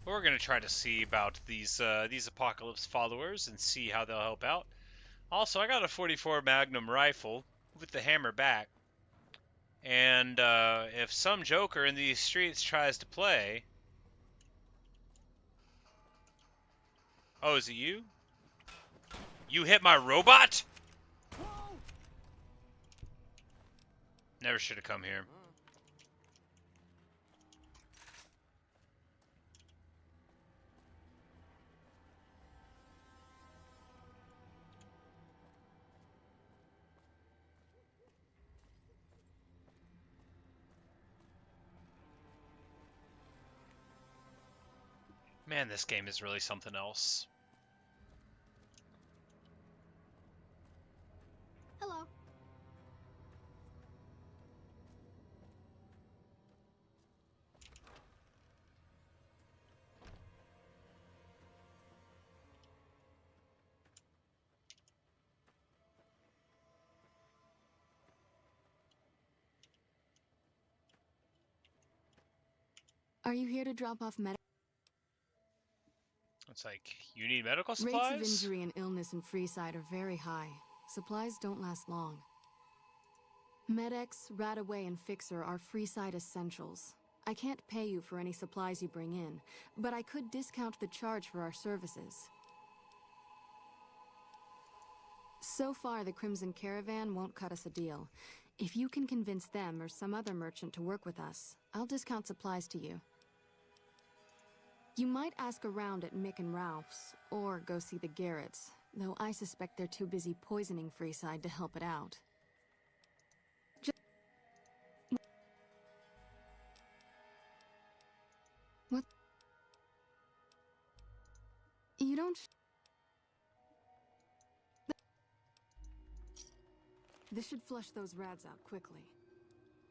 We're gonna try to see about these Apocalypse followers and see how they'll help out. Also, I got a 44 Magnum rifle with the hammer back, and if some joker in these streets tries to play, oh, is it you? You hit my robot? Never should have come here. Man, this game is really something else. Hello. Are you here to drop off medical? It's like, you need medical Rates supplies? of injury and illness in Freeside are very high. Supplies don't last long. Med-X, Radaway, and Fixer are Freeside essentials. I can't pay you for any supplies you bring in, but I could discount the charge for our services. So far, the Crimson Caravan won't cut us a deal. If you can convince them or some other merchant to work with us, I'll discount supplies to you. You might ask around at Mick and Ralph's, or go see the Garretts, though I suspect they're too busy poisoning Freeside to help it out. What? You don't... This should flush those rads out quickly.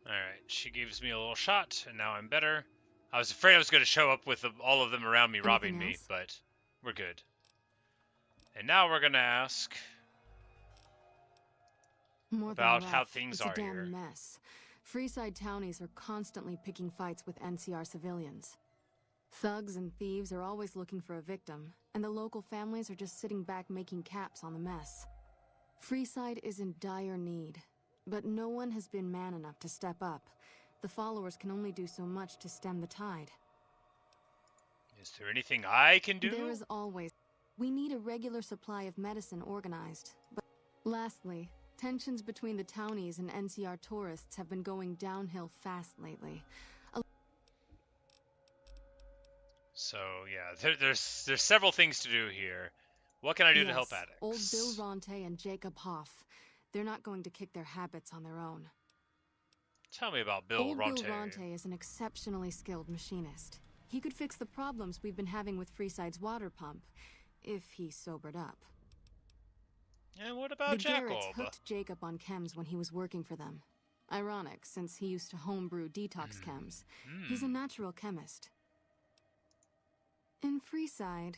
Alright, she gives me a little shot, and now I'm better. I was afraid I was going to show up with all of them around me robbing me, but we're good. And now we're going to ask about how things are here. It's a damn mess. Freeside townies are constantly picking fights with NCR civilians. Thugs and thieves are always looking for a victim, and the local families are just sitting back making caps on the mess. Freeside is in dire need, but no one has been man enough to step up. The followers can only do so much to stem the tide. Is there anything I can do? There is always. We need a regular supply of medicine organized. But lastly, tensions between the townies and NCR tourists have been going downhill fast lately. So yeah, there's several things to do here. What can I do to help addicts? Old Bill Ronte and Jacob Hoff. They're not going to kick their habits on their own. Tell me about Bill Ronte. Old Bill Ronte is an exceptionally skilled machinist. He could fix the problems we've been having with Freeside's water pump, if he sobered up. And what about Jacob? The Garretts hooked Jacob on chems when he was working for them. Ironic, since he used to homebrew detox chems. He's a natural chemist. In Freeside,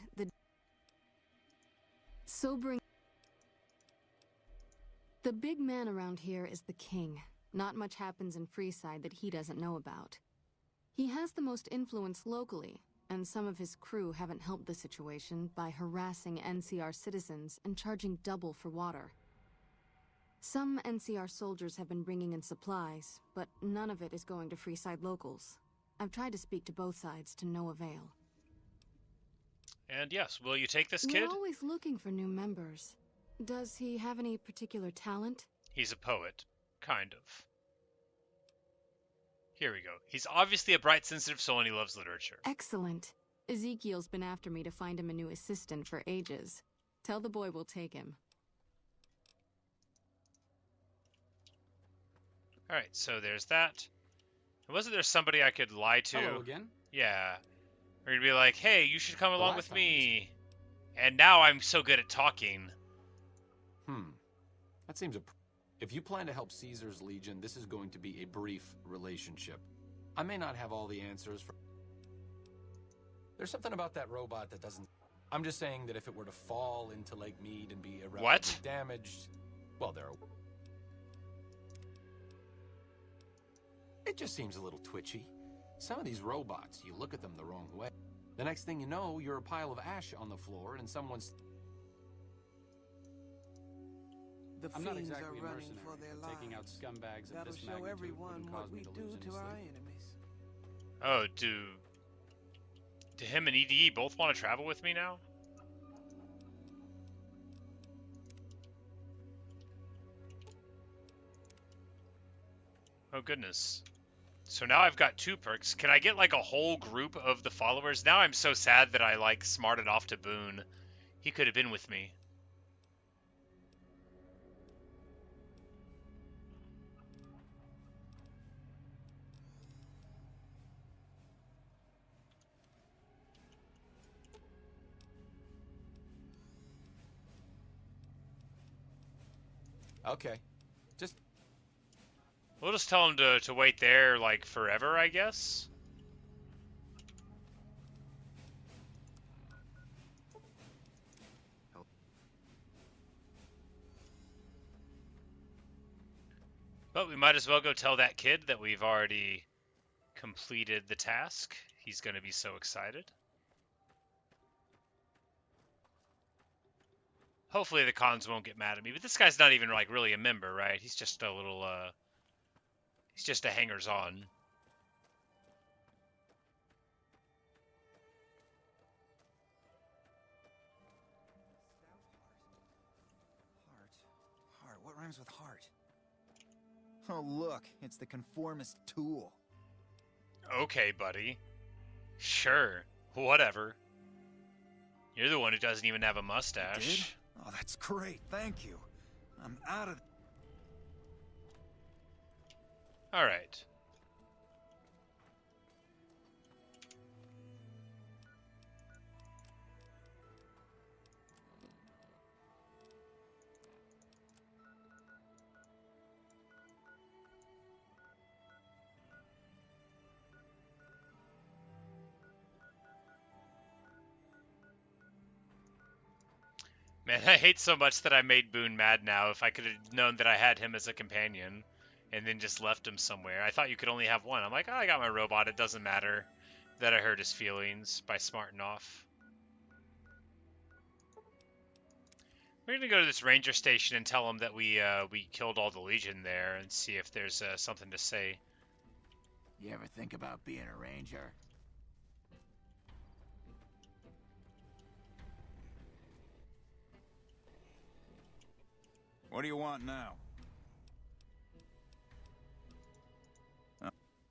the big man around here is the king. Not much happens in Freeside that he doesn't know about. He has the most influence locally, and some of his crew haven't helped the situation by harassing NCR citizens and charging double for water. Some NCR soldiers have been bringing in supplies, but none of it is going to Freeside locals. I've tried to speak to both sides to no avail. And yes, will you take this kid? We're always looking for new members. Does he have any particular talent? He's a poet. Kind of. Here we go. He's obviously a bright, sensitive soul and he loves literature. Excellent. Ezekiel's been after me to find him a new assistant for ages. Tell the boy we'll take him. Alright, so there's that. Wasn't there somebody I could lie to? Hello again. Yeah. Or you'd be like, hey, you should come along with me. And now I'm so good at talking. That seems If you plan to help Caesar's Legion, this is going to be a brief relationship. I may not have all the answers for... There's something about that robot that doesn't... I'm just saying that if it were to fall into Lake Mead and be irreparably damaged... Well, It just seems a little twitchy. Some of these robots, you look at them the wrong way. The next thing you know, you're a pile of ash on the floor and someone's... The I'm not Fiends exactly are a running mercenary. for their Taking out lives. scumbags of That'll this show magnitude everyone wouldn't what cause we me to do lose any to our sleep. enemies. Oh, do him and EDE both want to travel with me now? Oh goodness. So now I've got 2 perks. Can I get like a whole group of the followers? Now I'm so sad that I like smarted off to Boone. He could have been with me. Okay. We'll just tell him to wait there, like, forever, I guess? But we might as well go tell that kid that we've already completed the task. he's going to be so excited. Hopefully the cons won't get mad at me, but this guy's not even like really a member, right? He's just a little he's just a hangers-on. Heart. What rhymes with heart? Oh, look, it's the conformist tool. Okay, buddy. Sure. Whatever. You're the one who doesn't even have a mustache. Oh, that's great. Thank you. I'm out of... All right. Man, I hate so much that I made Boone mad now. If I could have known that I had him as a companion and then just left him somewhere. I thought you could only have one. I'm like, oh, I got my robot. It doesn't matter that I hurt his feelings by smarting off. We're going to go to this ranger station and tell him that we killed all the Legion there and see if there's something to say. You ever think about being a ranger? What do you want now?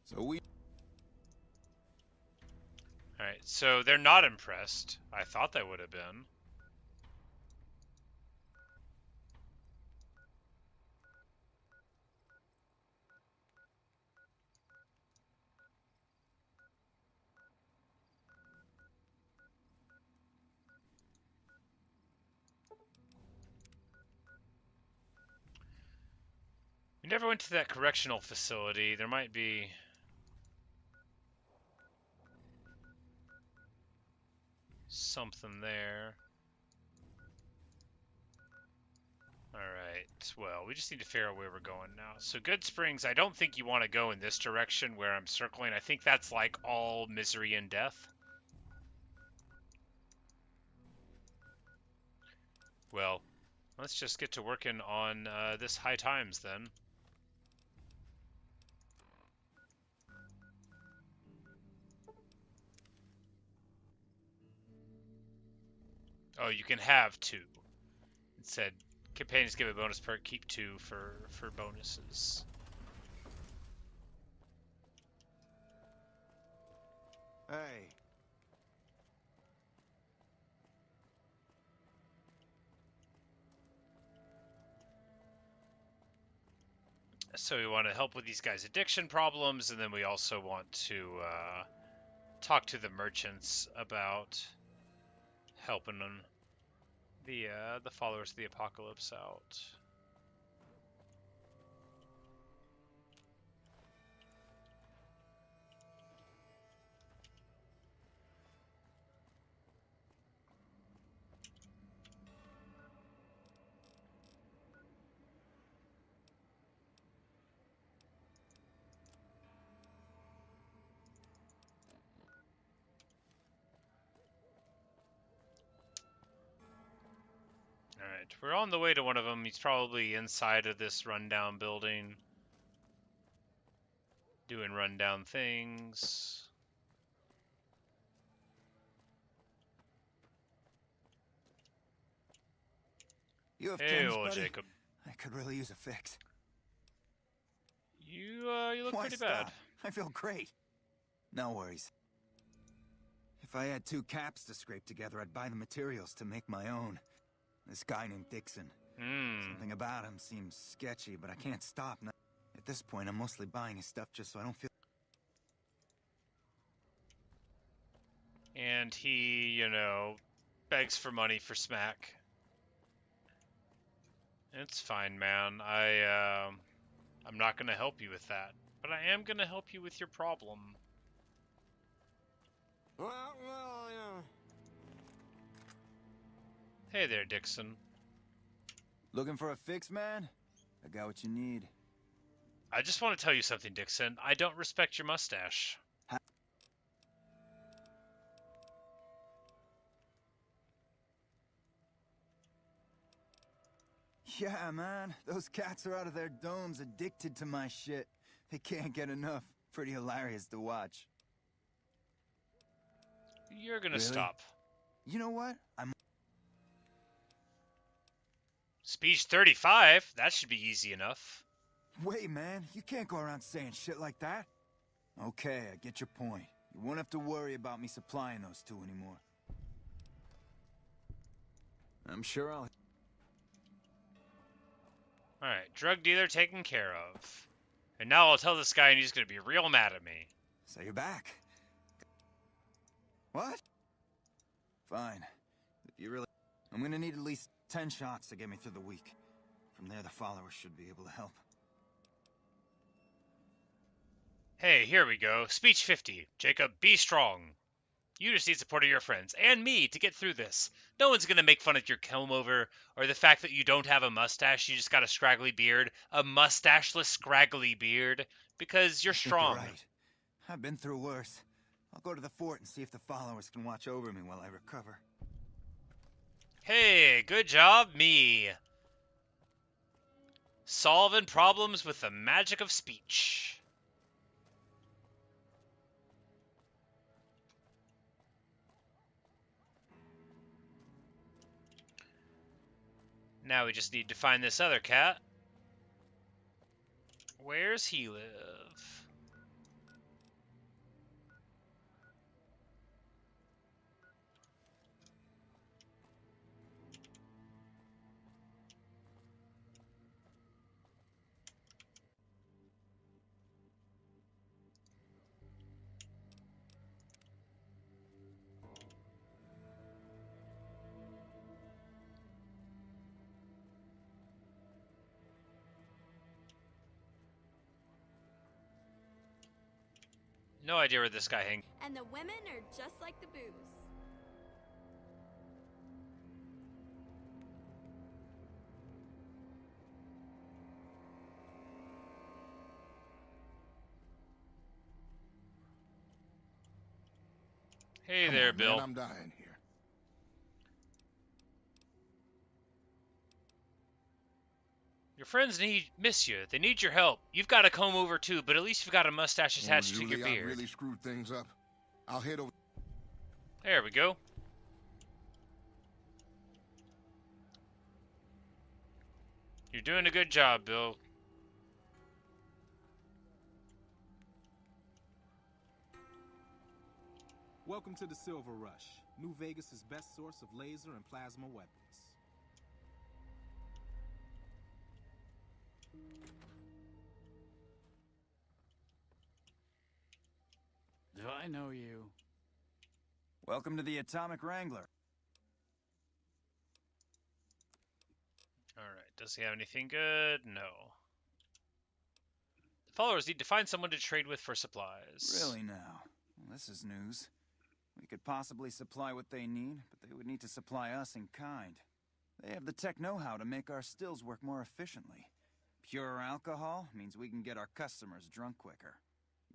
So we... Alright, so they're not impressed. I thought they would have been. We never went to that correctional facility. There might be... something there. Alright, well, we just need to figure out where we're going now. So Good Springs, I don't think you want to go in this direction where I'm circling. I think that's like all misery and death. Well, let's just get to working on this High Times then. Oh, you can have 2. It said companions give a bonus perk, keep 2 for bonuses. Hey. So we want to help with these guys' addiction problems, and then we also want to talk to the merchants about helping them, the followers of the apocalypse out. Alright, we're on the way to one of them. He's probably inside of this rundown building, doing rundown things. You have hey, Ken's, old buddy? Jacob. I could really use a fix. You look Why pretty stop? bad. I feel great. No worries. If I had 2 caps to scrape together, I'd buy the materials to make my own. This guy named Dixon. Something about him seems sketchy, but I can't stop. At this point, I'm mostly buying his stuff just so I don't feel... And he, you know, begs for money for smack. It's fine, man. I'm not gonna help you with that, but I am gonna help you with your problem. Well, yeah. Hey there, Dixon. Looking for a fix, man? I got what you need. I just want to tell you something, Dixon. I don't respect your mustache. Yeah, man. Those cats are out of their domes addicted to my shit. They can't get enough. Pretty hilarious to watch. You're gonna Really? stop. You know what? I'm... Speech 35? That should be easy enough. Wait, man. You can't go around saying shit like that. Okay, I get your point. You won't have to worry about me supplying those two anymore. I'm sure I'll... Alright, drug dealer taken care of. And now I'll tell this guy and he's gonna be real mad at me. So you're back. What? Fine. If you really... I'm gonna need at least 10 shots to get me through the week. From there, the followers should be able to help. Hey, here we go. Speech 50. Jacob, be strong. You just need support of your friends and me to get through this. No one's gonna make fun of your comb-over or the fact that you don't have a mustache, you just got a scraggly beard. A mustacheless scraggly beard. Because you're strong. You're right. I've been through worse. I'll go to the fort and see if the followers can watch over me while I recover. Hey, good job, me. Solving problems with the magic of speech. Now we just need to find this other cat. Where's he live? No idea where this guy hangs. And the women are just like the booze. Hey Come there, on, Bill. Man, I'm dying here. Your friends miss you. They need your help. You've got a comb over too, but at least you've got a mustache attached to your beard. I really screwed things up. I'll head over. There we go. You're doing a good job, Bill. Welcome to the Silver Rush, New Vegas' best source of laser and plasma weapons. Do I know you? Welcome to the Atomic Wrangler. Alright, does he have anything good? No. The followers need to find someone to trade with for supplies. Really now? Well, this is news. We could possibly supply what they need, but they would need to supply us in kind. They have the tech know-how to make our stills work more efficiently. Pure alcohol means we can get our customers drunk quicker.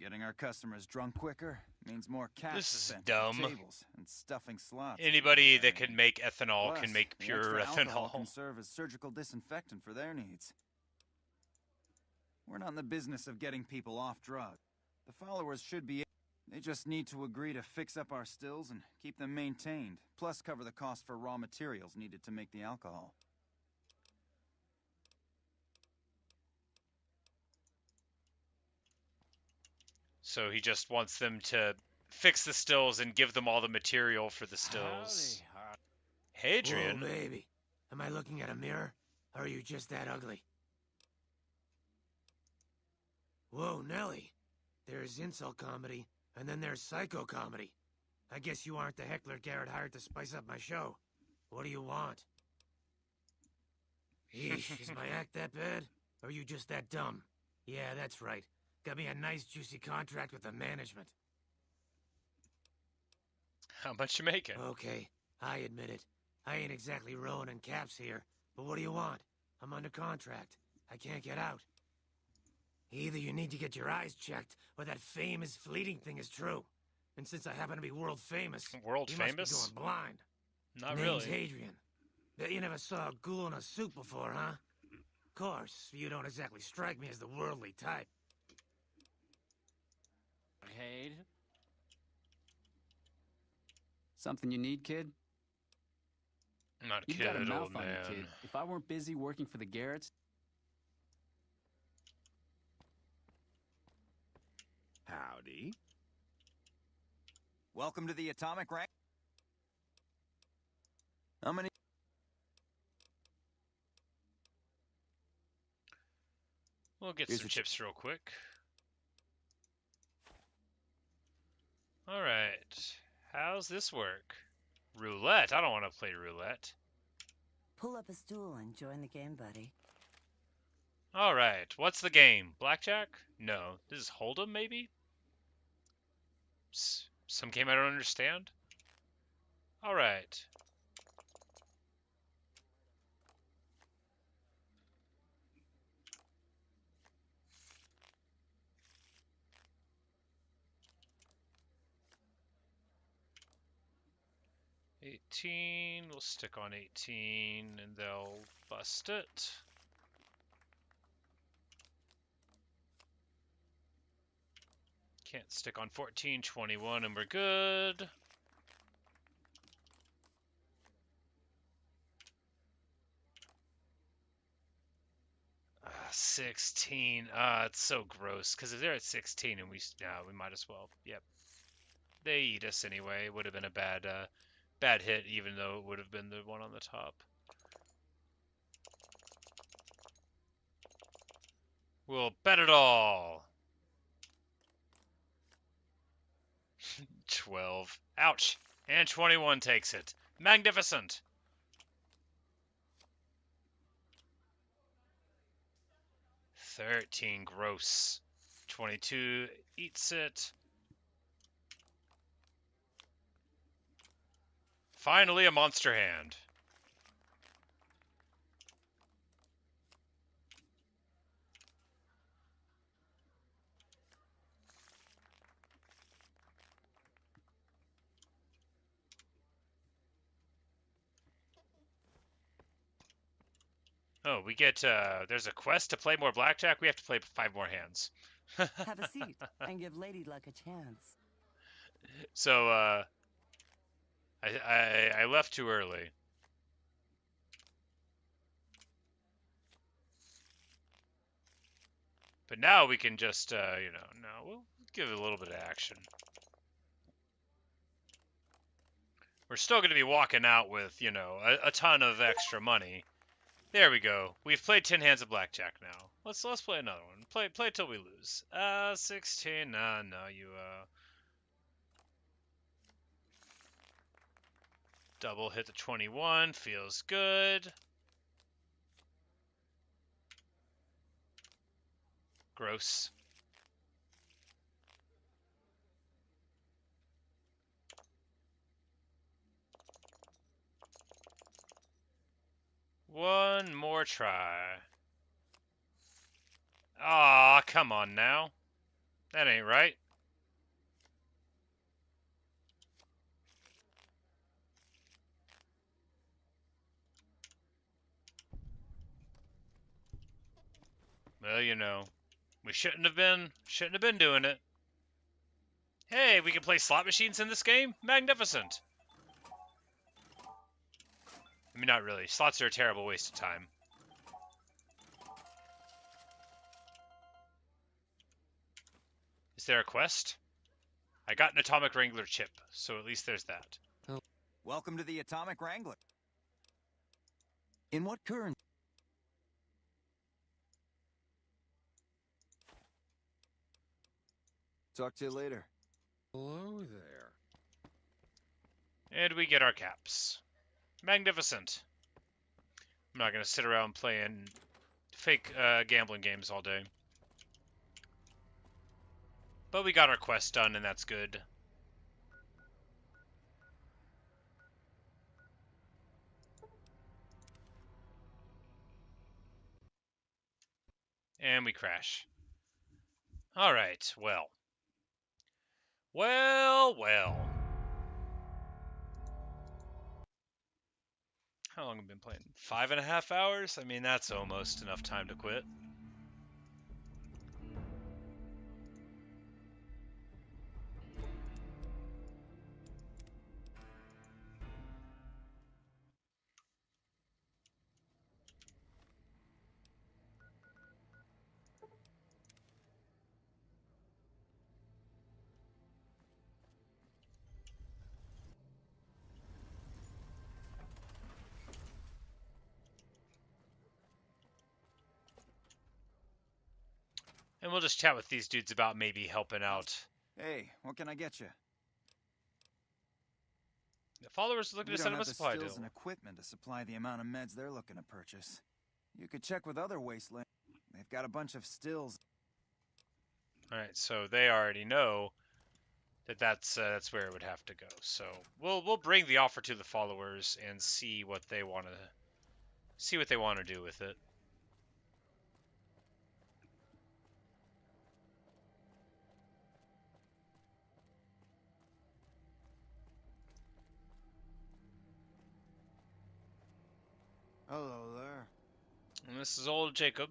Getting our customers drunk quicker means more cash This is spent dumb. at tables and stuffing slots. Anybody that can make ethanol Plus, can make the pure extra alcohol ethanol. can serve as surgical disinfectant for their needs. We're not in the business of getting people off drugs. The followers should be... They just need to agree to fix up our stills and keep them maintained, plus cover the cost for raw materials needed to make the alcohol. So he just wants them to fix the stills and give them all the material for the stills. Hey, Adrian. Whoa, baby. Am I looking at a mirror? Or are you just that ugly? Whoa, Nelly. There's insult comedy, and then there's psycho comedy. I guess you aren't the heckler Garrett hired to spice up my show. What do you want? Yeesh, is my act that bad? Or are you just that dumb? Yeah, that's right. Got me a nice juicy contract with the management. How much you making? Okay, I admit it. I ain't exactly rowing in caps here, but what do you want? I'm under contract. I can't get out. Either you need to get your eyes checked, or that famous fleeting thing is true. And since I happen to be world famous, World you famous? must be going blind. Not Name's really. Adrian. Bet you never saw a ghoul in a suit before, huh? course, you don't exactly strike me as the worldly type. Hey. Something you need, kid? Not You've kid, got a mouth old on man. you, kid. If I weren't busy working for the Garretts... Howdy. Welcome to the Atomic Rank. How many... We'll get Here's some the chips real quick. Alright. How's this work? Roulette? I don't want to play roulette. Pull up a stool and join the game, buddy. Alright. What's the game? Blackjack? No. This is Hold'em, maybe? Some game I don't understand? Alright. $18, we'll stick on 18 and they'll bust it. Can't stick on 14, 21 and we're good. 16. It's so gross. Because if they're at 16 and we might as well. Yep. They eat us anyway. It would have been a bad hit, even though it would have been the one on the top. We'll bet it all. 12. Ouch. And 21 takes it. Magnificent. $13. Gross. 22 eats it. Finally, a monster hand. Oh, we get, there's a quest to play more blackjack. We have to play 5 more hands. Have a seat and give Lady Luck a chance. So, I left too early. But now we can just, we'll give it a little bit of action. We're still going to be walking out with, a ton of extra money. There we go. We've played 10 hands of blackjack now. Let's play another one. Play till we lose. 16. No, you double hit the 21. Feels good. Gross. One more try. Aw, come on now. That ain't right. Well, we shouldn't have been doing it. Hey, we can play slot machines in this game? Magnificent. I mean, not really. Slots are a terrible waste of time. Is there a quest? I got an Atomic Wrangler chip, so at least there's that. Welcome to the Atomic Wrangler. In what currency? Talk to you later. Hello there. And we get our caps. Magnificent. I'm not going to sit around playing fake gambling games all day. But we got our quest done, and that's good. And we crash. Alright, well. Well. How long have I been playing? 5.5 hours? I mean, that's almost enough time to quit. And we'll just chat with these dudes about maybe helping out. Hey, what can I get you? The followers are looking to set up a supply deal. We don't have the skills and equipment to supply the amount of meds they're looking to purchase. You could check with other wastelands. They've got a bunch of stills. All right, so they already know that that's where it would have to go. So we'll bring the offer to the followers and see what they want to do with it. Hello there. And this is old Jacob.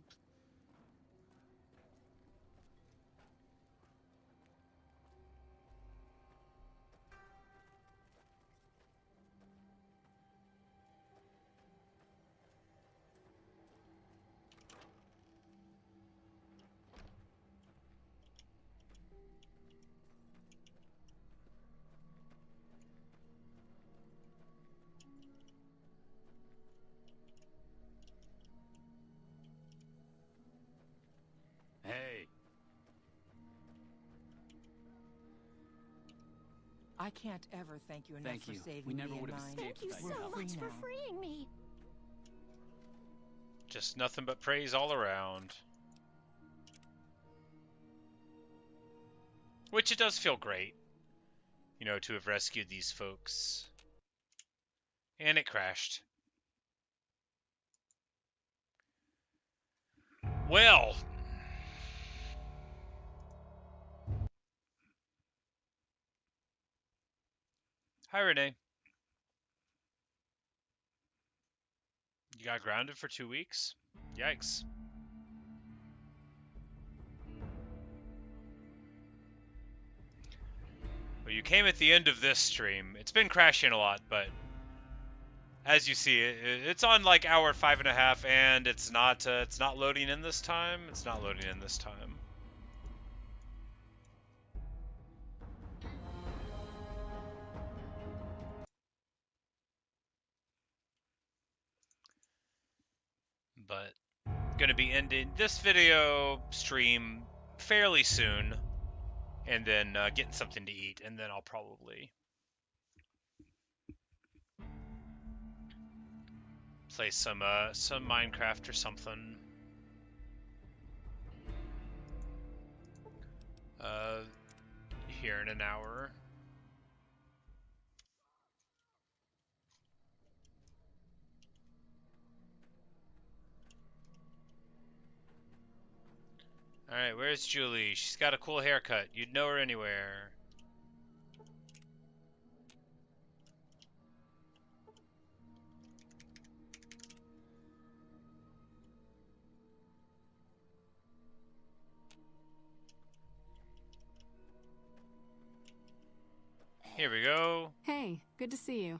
Hey. I can't ever thank you enough for saving me and mine. Thank you so much for freeing me. Just nothing but praise all around. Which it does feel great, you know, to have rescued these folks. And it crashed. Well. Hi, Renee. You got grounded for 2 weeks? Yikes. Well, you came at the end of this stream. It's been crashing a lot, but as you see, it's on like hour 5.5, and it's not loading in this time. It's not loading in this time. But gonna be ending this video stream fairly soon, and then getting something to eat, and then I'll probably play some Minecraft or something. Here in an hour. Alright, where's Julie? She's got a cool haircut. You'd know her anywhere. Here we go. Hey, good to see you.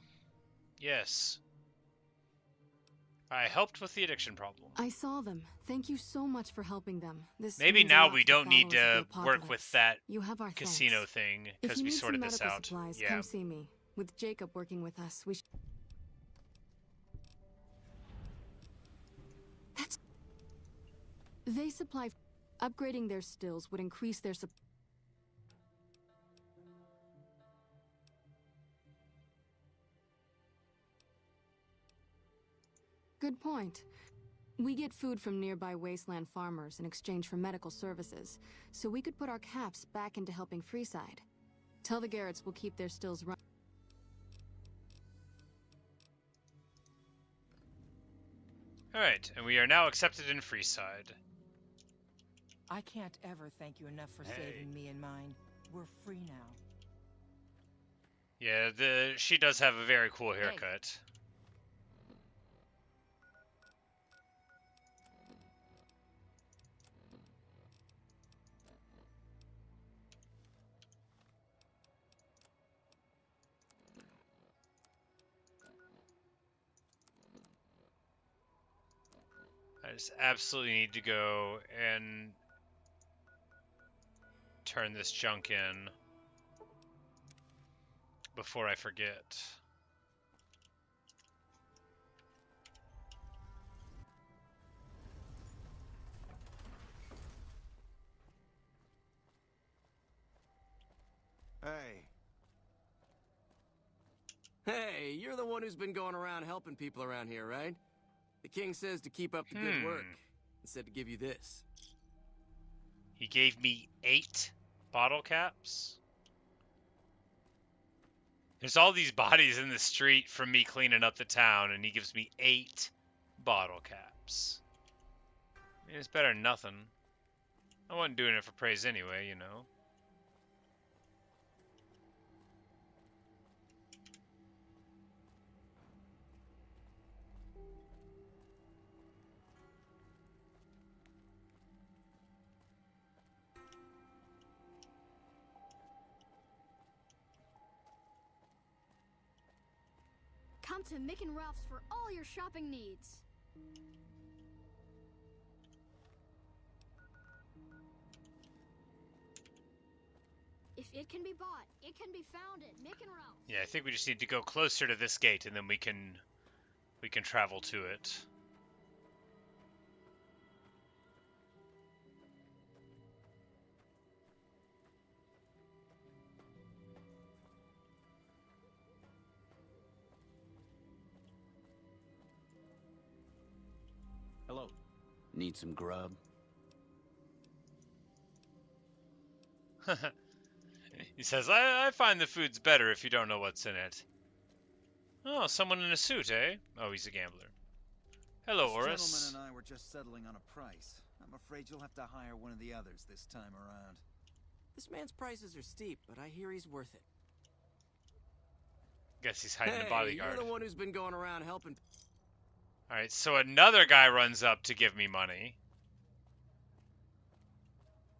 Yes. I helped with the addiction problem. I saw them. Thank you so much for helping them. This Maybe now we don't need to work with that casino thanks. thing If because you we need sorted some this medical out. supplies, Yeah. come see me. With Jacob working with us, we That's... They supply... Upgrading their stills would increase their supply. Good point. We get food from nearby wasteland farmers in exchange for medical services, so we could put our caps back into helping Freeside. Tell the Garretts we'll keep their stills running. Alright, and we are now accepted in Freeside. I can't ever thank you enough for saving me and mine. We're free now. Yeah, she does have a very cool haircut. I just absolutely need to go and turn this junk in before I forget. Hey. Hey, you're the one who's been going around helping people around here, right? The king says to keep up the good work, and said to give you this. He gave me 8 bottle caps? There's all these bodies in the street from me cleaning up the town, and he gives me 8 bottle caps. I mean, it's better than nothing. I wasn't doing it for praise anyway, you know. Come to Mick and Ralph's for all your shopping needs. If it can be bought, it can be found at Mick and Ralph's. Yeah, I think we just need to go closer to this gate, and then we can travel to it. Hello. Need some grub? He says, I find the food's better if you don't know what's in it. Oh, someone in a suit, eh? Oh, he's a gambler. Hello, This Oris. gentleman and I were just settling on a price. I'm afraid you'll have to hire one of the others this time around. This man's prices are steep, but I hear he's worth it. Guess he's hiding the bodyguard. You're the one who's been going around helping. Alright, so another guy runs up to give me money.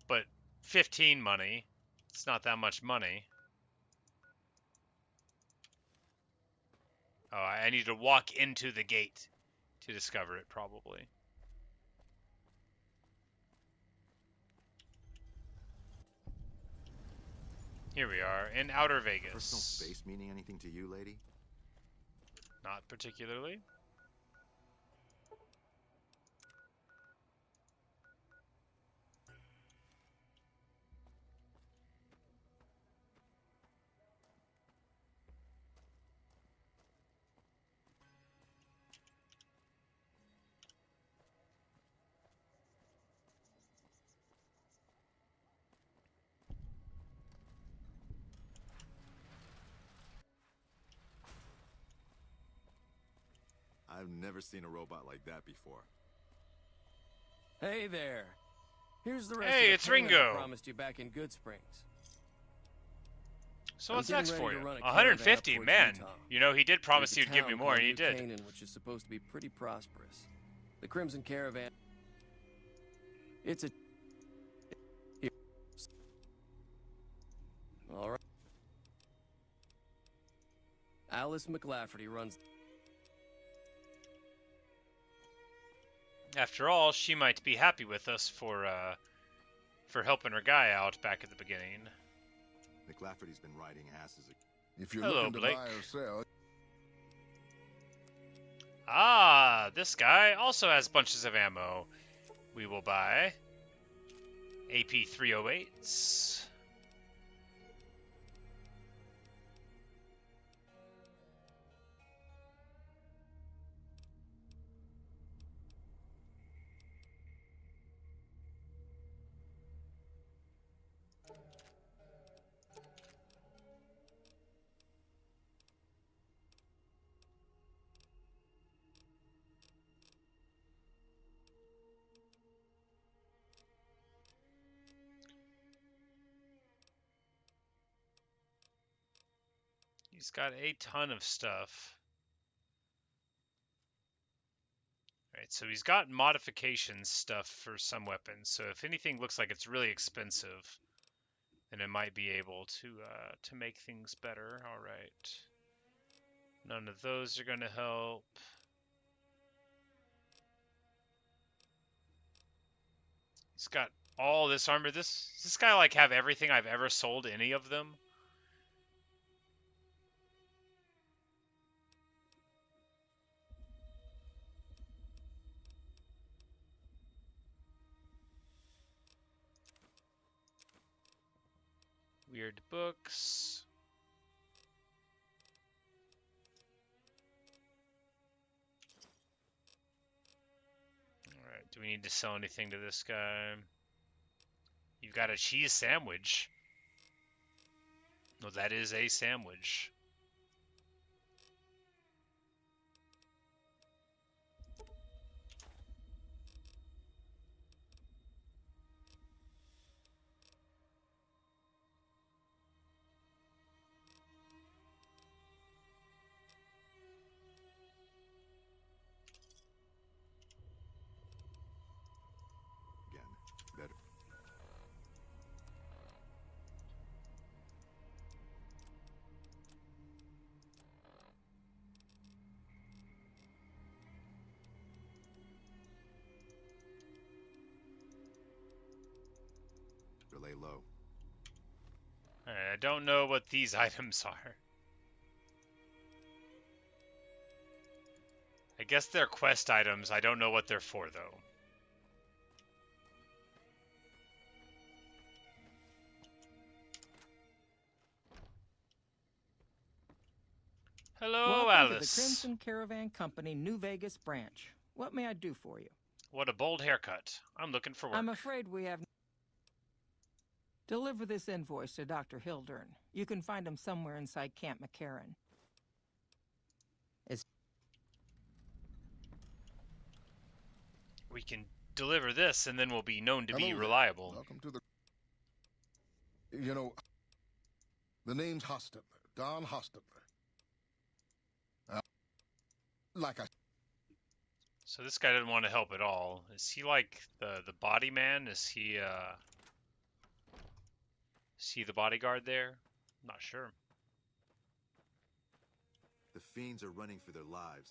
But 15 money. It's not that much money. Oh, I need to walk into the gate to discover it, probably. Here we are, in Outer Vegas. Personal space meaning anything to you, lady? Not particularly. I've never seen a robot like that before. Hey there. Here's the rest Hey, of the it's payment Ringo. I promised you back in Good Springs. So I'm what's getting next for ready you? to run a 150, caravan up man. towards Utah. You know, he did promise There's a he'd give me town more, and called he New did. Canaan, which is supposed to be pretty prosperous. The Crimson Caravan. It's a. Here. All right. Alice McLafferty runs. After all, she might be happy with us for helping her guy out back at the beginning. McLafferty's been riding asses. If you're Hello, looking to Blake. buy or sell, Ah, this guy also has bunches of ammo. We will buy AP 308s. He's got a ton of stuff. Alright, so he's got modification stuff for some weapons. So if anything looks like it's really expensive, then it might be able to make things better. Alright. None of those are going to help. It's got all this armor. Does this guy like have everything I've ever sold any of them? Weird books. Alright, do we need to sell anything to this guy? You've got a cheese sandwich. No, that is a sandwich. Better. Lay low. I don't know what these items are. I guess they're quest items. I don't know what they're for, though. Hello, Welcome to the Alice. Crimson Caravan Company, New Vegas branch. What may I do for you? What a bold haircut. I'm looking for work. I'm afraid we have... Deliver this invoice to Dr. Hildern. You can find him somewhere inside Camp McCarran. We can deliver this, and then we'll be known to be Hello there. reliable. Welcome to the... You know, the name's Hostetler. Don Hostetler. Like I... So this guy didn't want to help at all. Is he like the body man? Is he the bodyguard there? I'm not sure. The Fiends are running for their lives.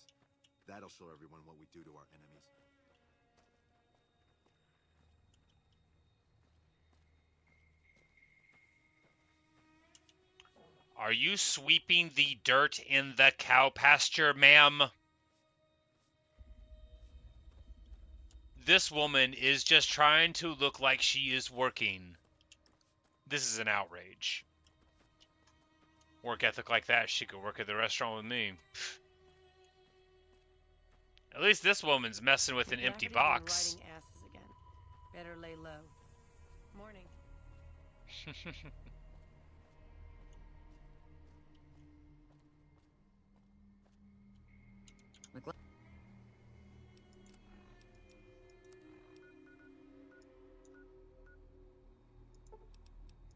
That'll show everyone what we do to our enemies. Are you sweeping the dirt in the cow pasture, ma'am? This woman is just trying to look like she is working. This is an outrage. Work ethic like that, she could work at the restaurant with me. At least this woman's messing with an empty box. Riding asses again. Better lay low. Morning.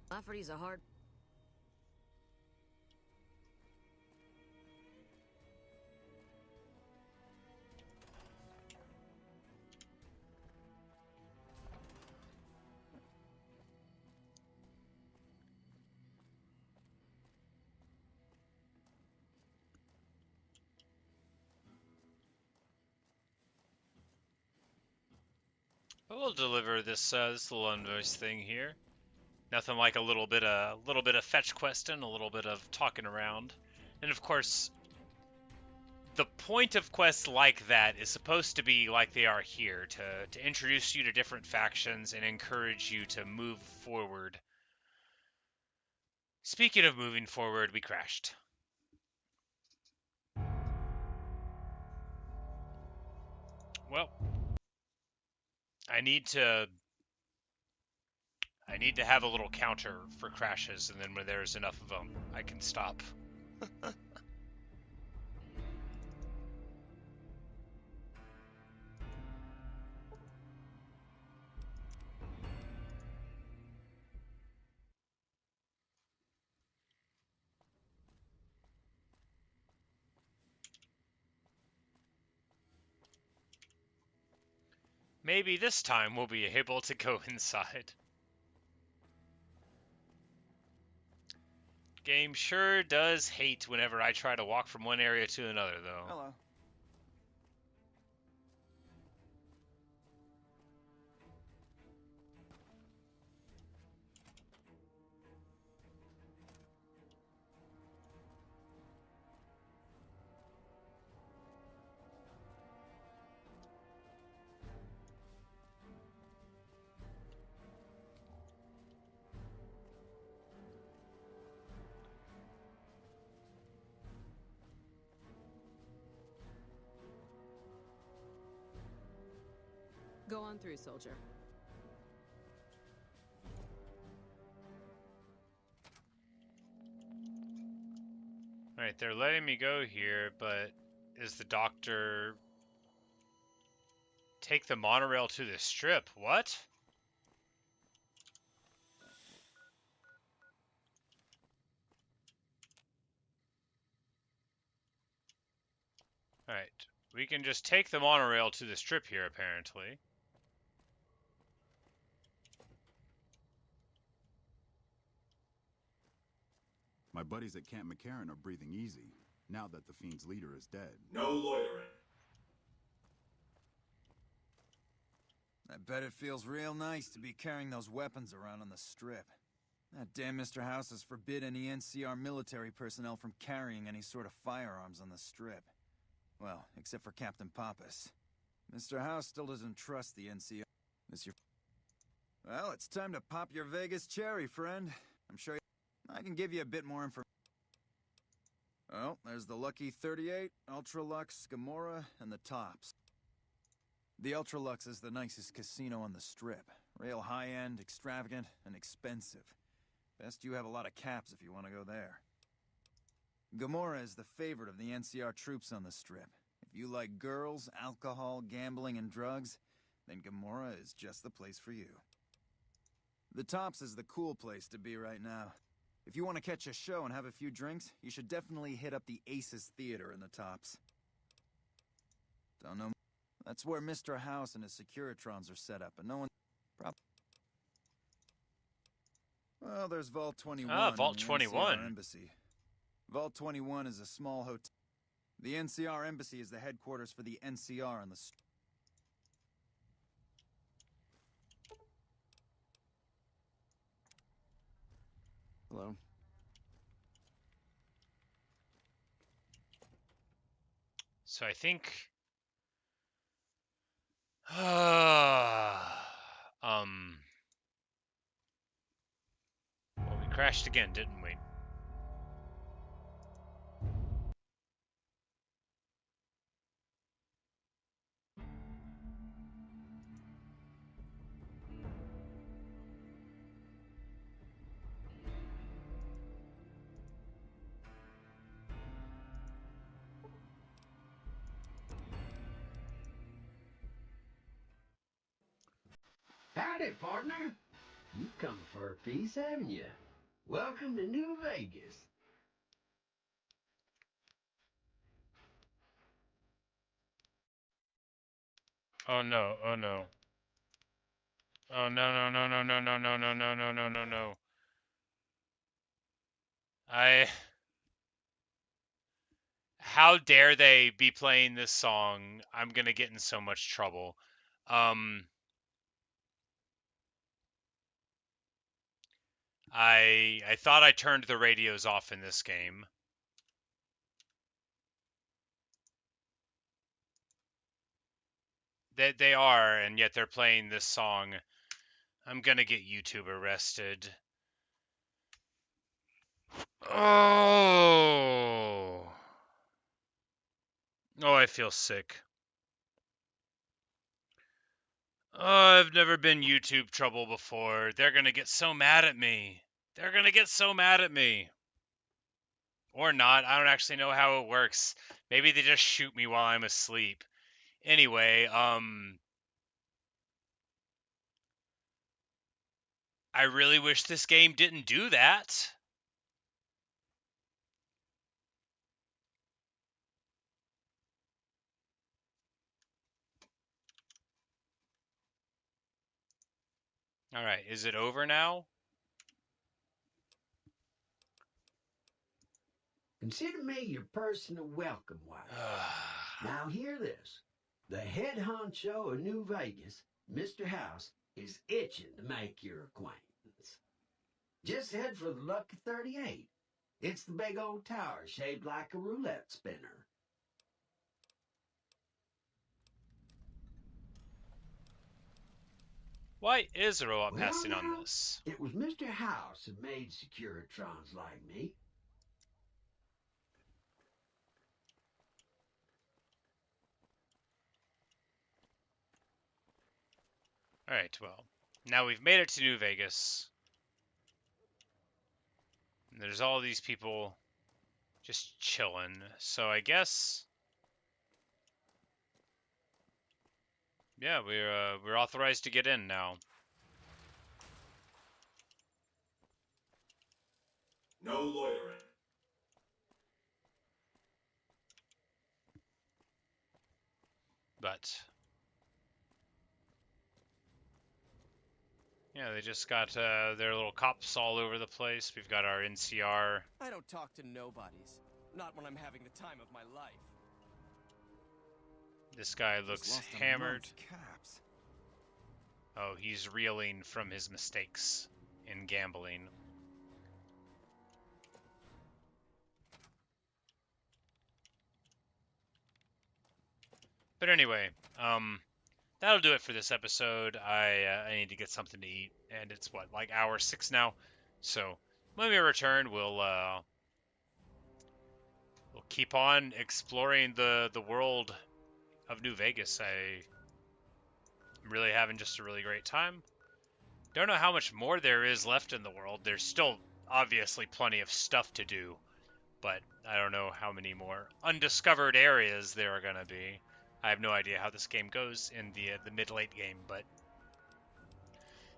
Lafferty's a hard... We'll deliver this this little invoice thing here. Nothing like a little bit of fetch questing, a little bit of talking around, and of course, the point of quests like that is supposed to be like they are here, to introduce you to different factions and encourage you to move forward. Speaking of moving forward, we crashed. Well, I need to have a little counter for crashes, and then when there's enough of them, I can stop. Maybe this time we'll be able to go inside. Game sure does hate whenever I try to walk from one area to another, though. Hello. Go on through, soldier. Alright, they're letting me go here, but is the doctor... Take the monorail to the strip? What? Alright, we can just take the monorail to the strip here, apparently. My buddies at Camp McCarran are breathing easy, now that the Fiend's leader is dead. No loitering. I bet it feels real nice to be carrying those weapons around on the strip. That damn Mr. House has forbid any NCR military personnel from carrying any sort of firearms on the strip. Well, except for Captain Pappas. Mr. House still doesn't trust the NCR. Well, it's time to pop your Vegas cherry, friend. I'm sure I can give you a bit more information. Well, there's the Lucky 38, Ultralux, Gamora, and the Tops. The Ultralux is the nicest casino on the strip. Real high-end, extravagant, and expensive. Best you have a lot of caps if you want to go there. Gamora is the favorite of the NCR troops on the strip. If you like girls, alcohol, gambling, and drugs, then Gamora is just the place for you. The Tops is the cool place to be right now. If you want to catch a show and have a few drinks, you should definitely hit up the Aces Theater in the Tops. Don't know. That's where Mr. House and his Securitrons are set up, and no one... Well, there's Vault 21. Ah, Vault and the 21. NCR Embassy. Vault 21 is a small hotel. The NCR Embassy is the headquarters for the NCR on the... Hello. So I think... Well, we crashed again, didn't we? Howdy, partner. You come for a piece, haven't you? Welcome to New Vegas. Oh no, oh no. Oh no, no, no, no, no, no, no, no, no, no, no, no. How dare they be playing this song? I'm gonna get in so much trouble. I thought I turned the radios off in this game. They are, and yet they're playing this song. I'm gonna get YouTube arrested. Oh. Oh, I feel sick. Oh, I've never been YouTube trouble before. They're gonna get so mad at me. They're gonna get so mad at me. Or not. I don't actually know how it works. Maybe they just shoot me while I'm asleep. Anyway, I really wish this game didn't do that. Alright, is it over now? Consider me your personal welcome wagon. Now hear this. The head honcho of New Vegas, Mr. House, is itching to make your acquaintance. Just head for the Lucky 38. It's the big old tower shaped like a roulette spinner. Why is a robot Well, passing on now, this? It was Mr. House who made Securitrons like me. Alright, well, now we've made it to New Vegas. And there's all these people just chilling. So I guess, yeah, we're authorized to get in now. No loitering. But yeah, they just got their little cops all over the place. We've got our NCR. I don't talk to nobodies. Not when I'm having the time of my life. This guy looks hammered. Oh, he's reeling from his mistakes in gambling. But anyway, that'll do it for this episode. I need to get something to eat, and it's what, like hour 6 now. So when we return, we'll keep on exploring the world of New Vegas. I'm really having just a really great time. Don't know how much more there is left in the world. There's still obviously plenty of stuff to do, but I don't know how many more undiscovered areas there are gonna be. I have no idea how this game goes in the mid-late game, but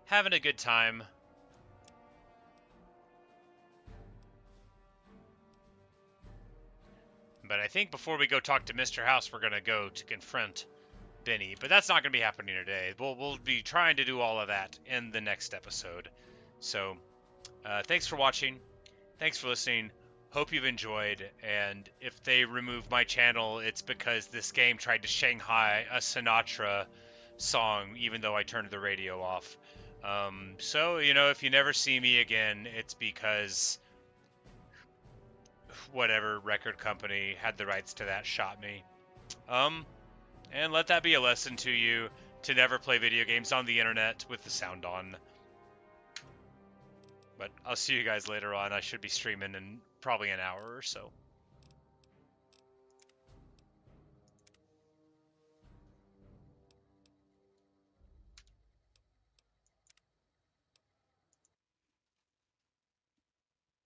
having a good time. But I think before we go talk to Mr. House, we're gonna go to confront Benny. But that's not gonna be happening today. We'll be trying to do all of that in the next episode. So thanks for watching. Thanks for listening. Hope you've enjoyed, and if they remove my channel, it's because this game tried to Shanghai a Sinatra song, even though I turned the radio off. So, you know, if you never see me again, it's because whatever record company had the rights to that shot me. And let that be a lesson to you to never play video games on the internet with the sound on. But I'll see you guys later on. I should be streaming in probably an hour or so.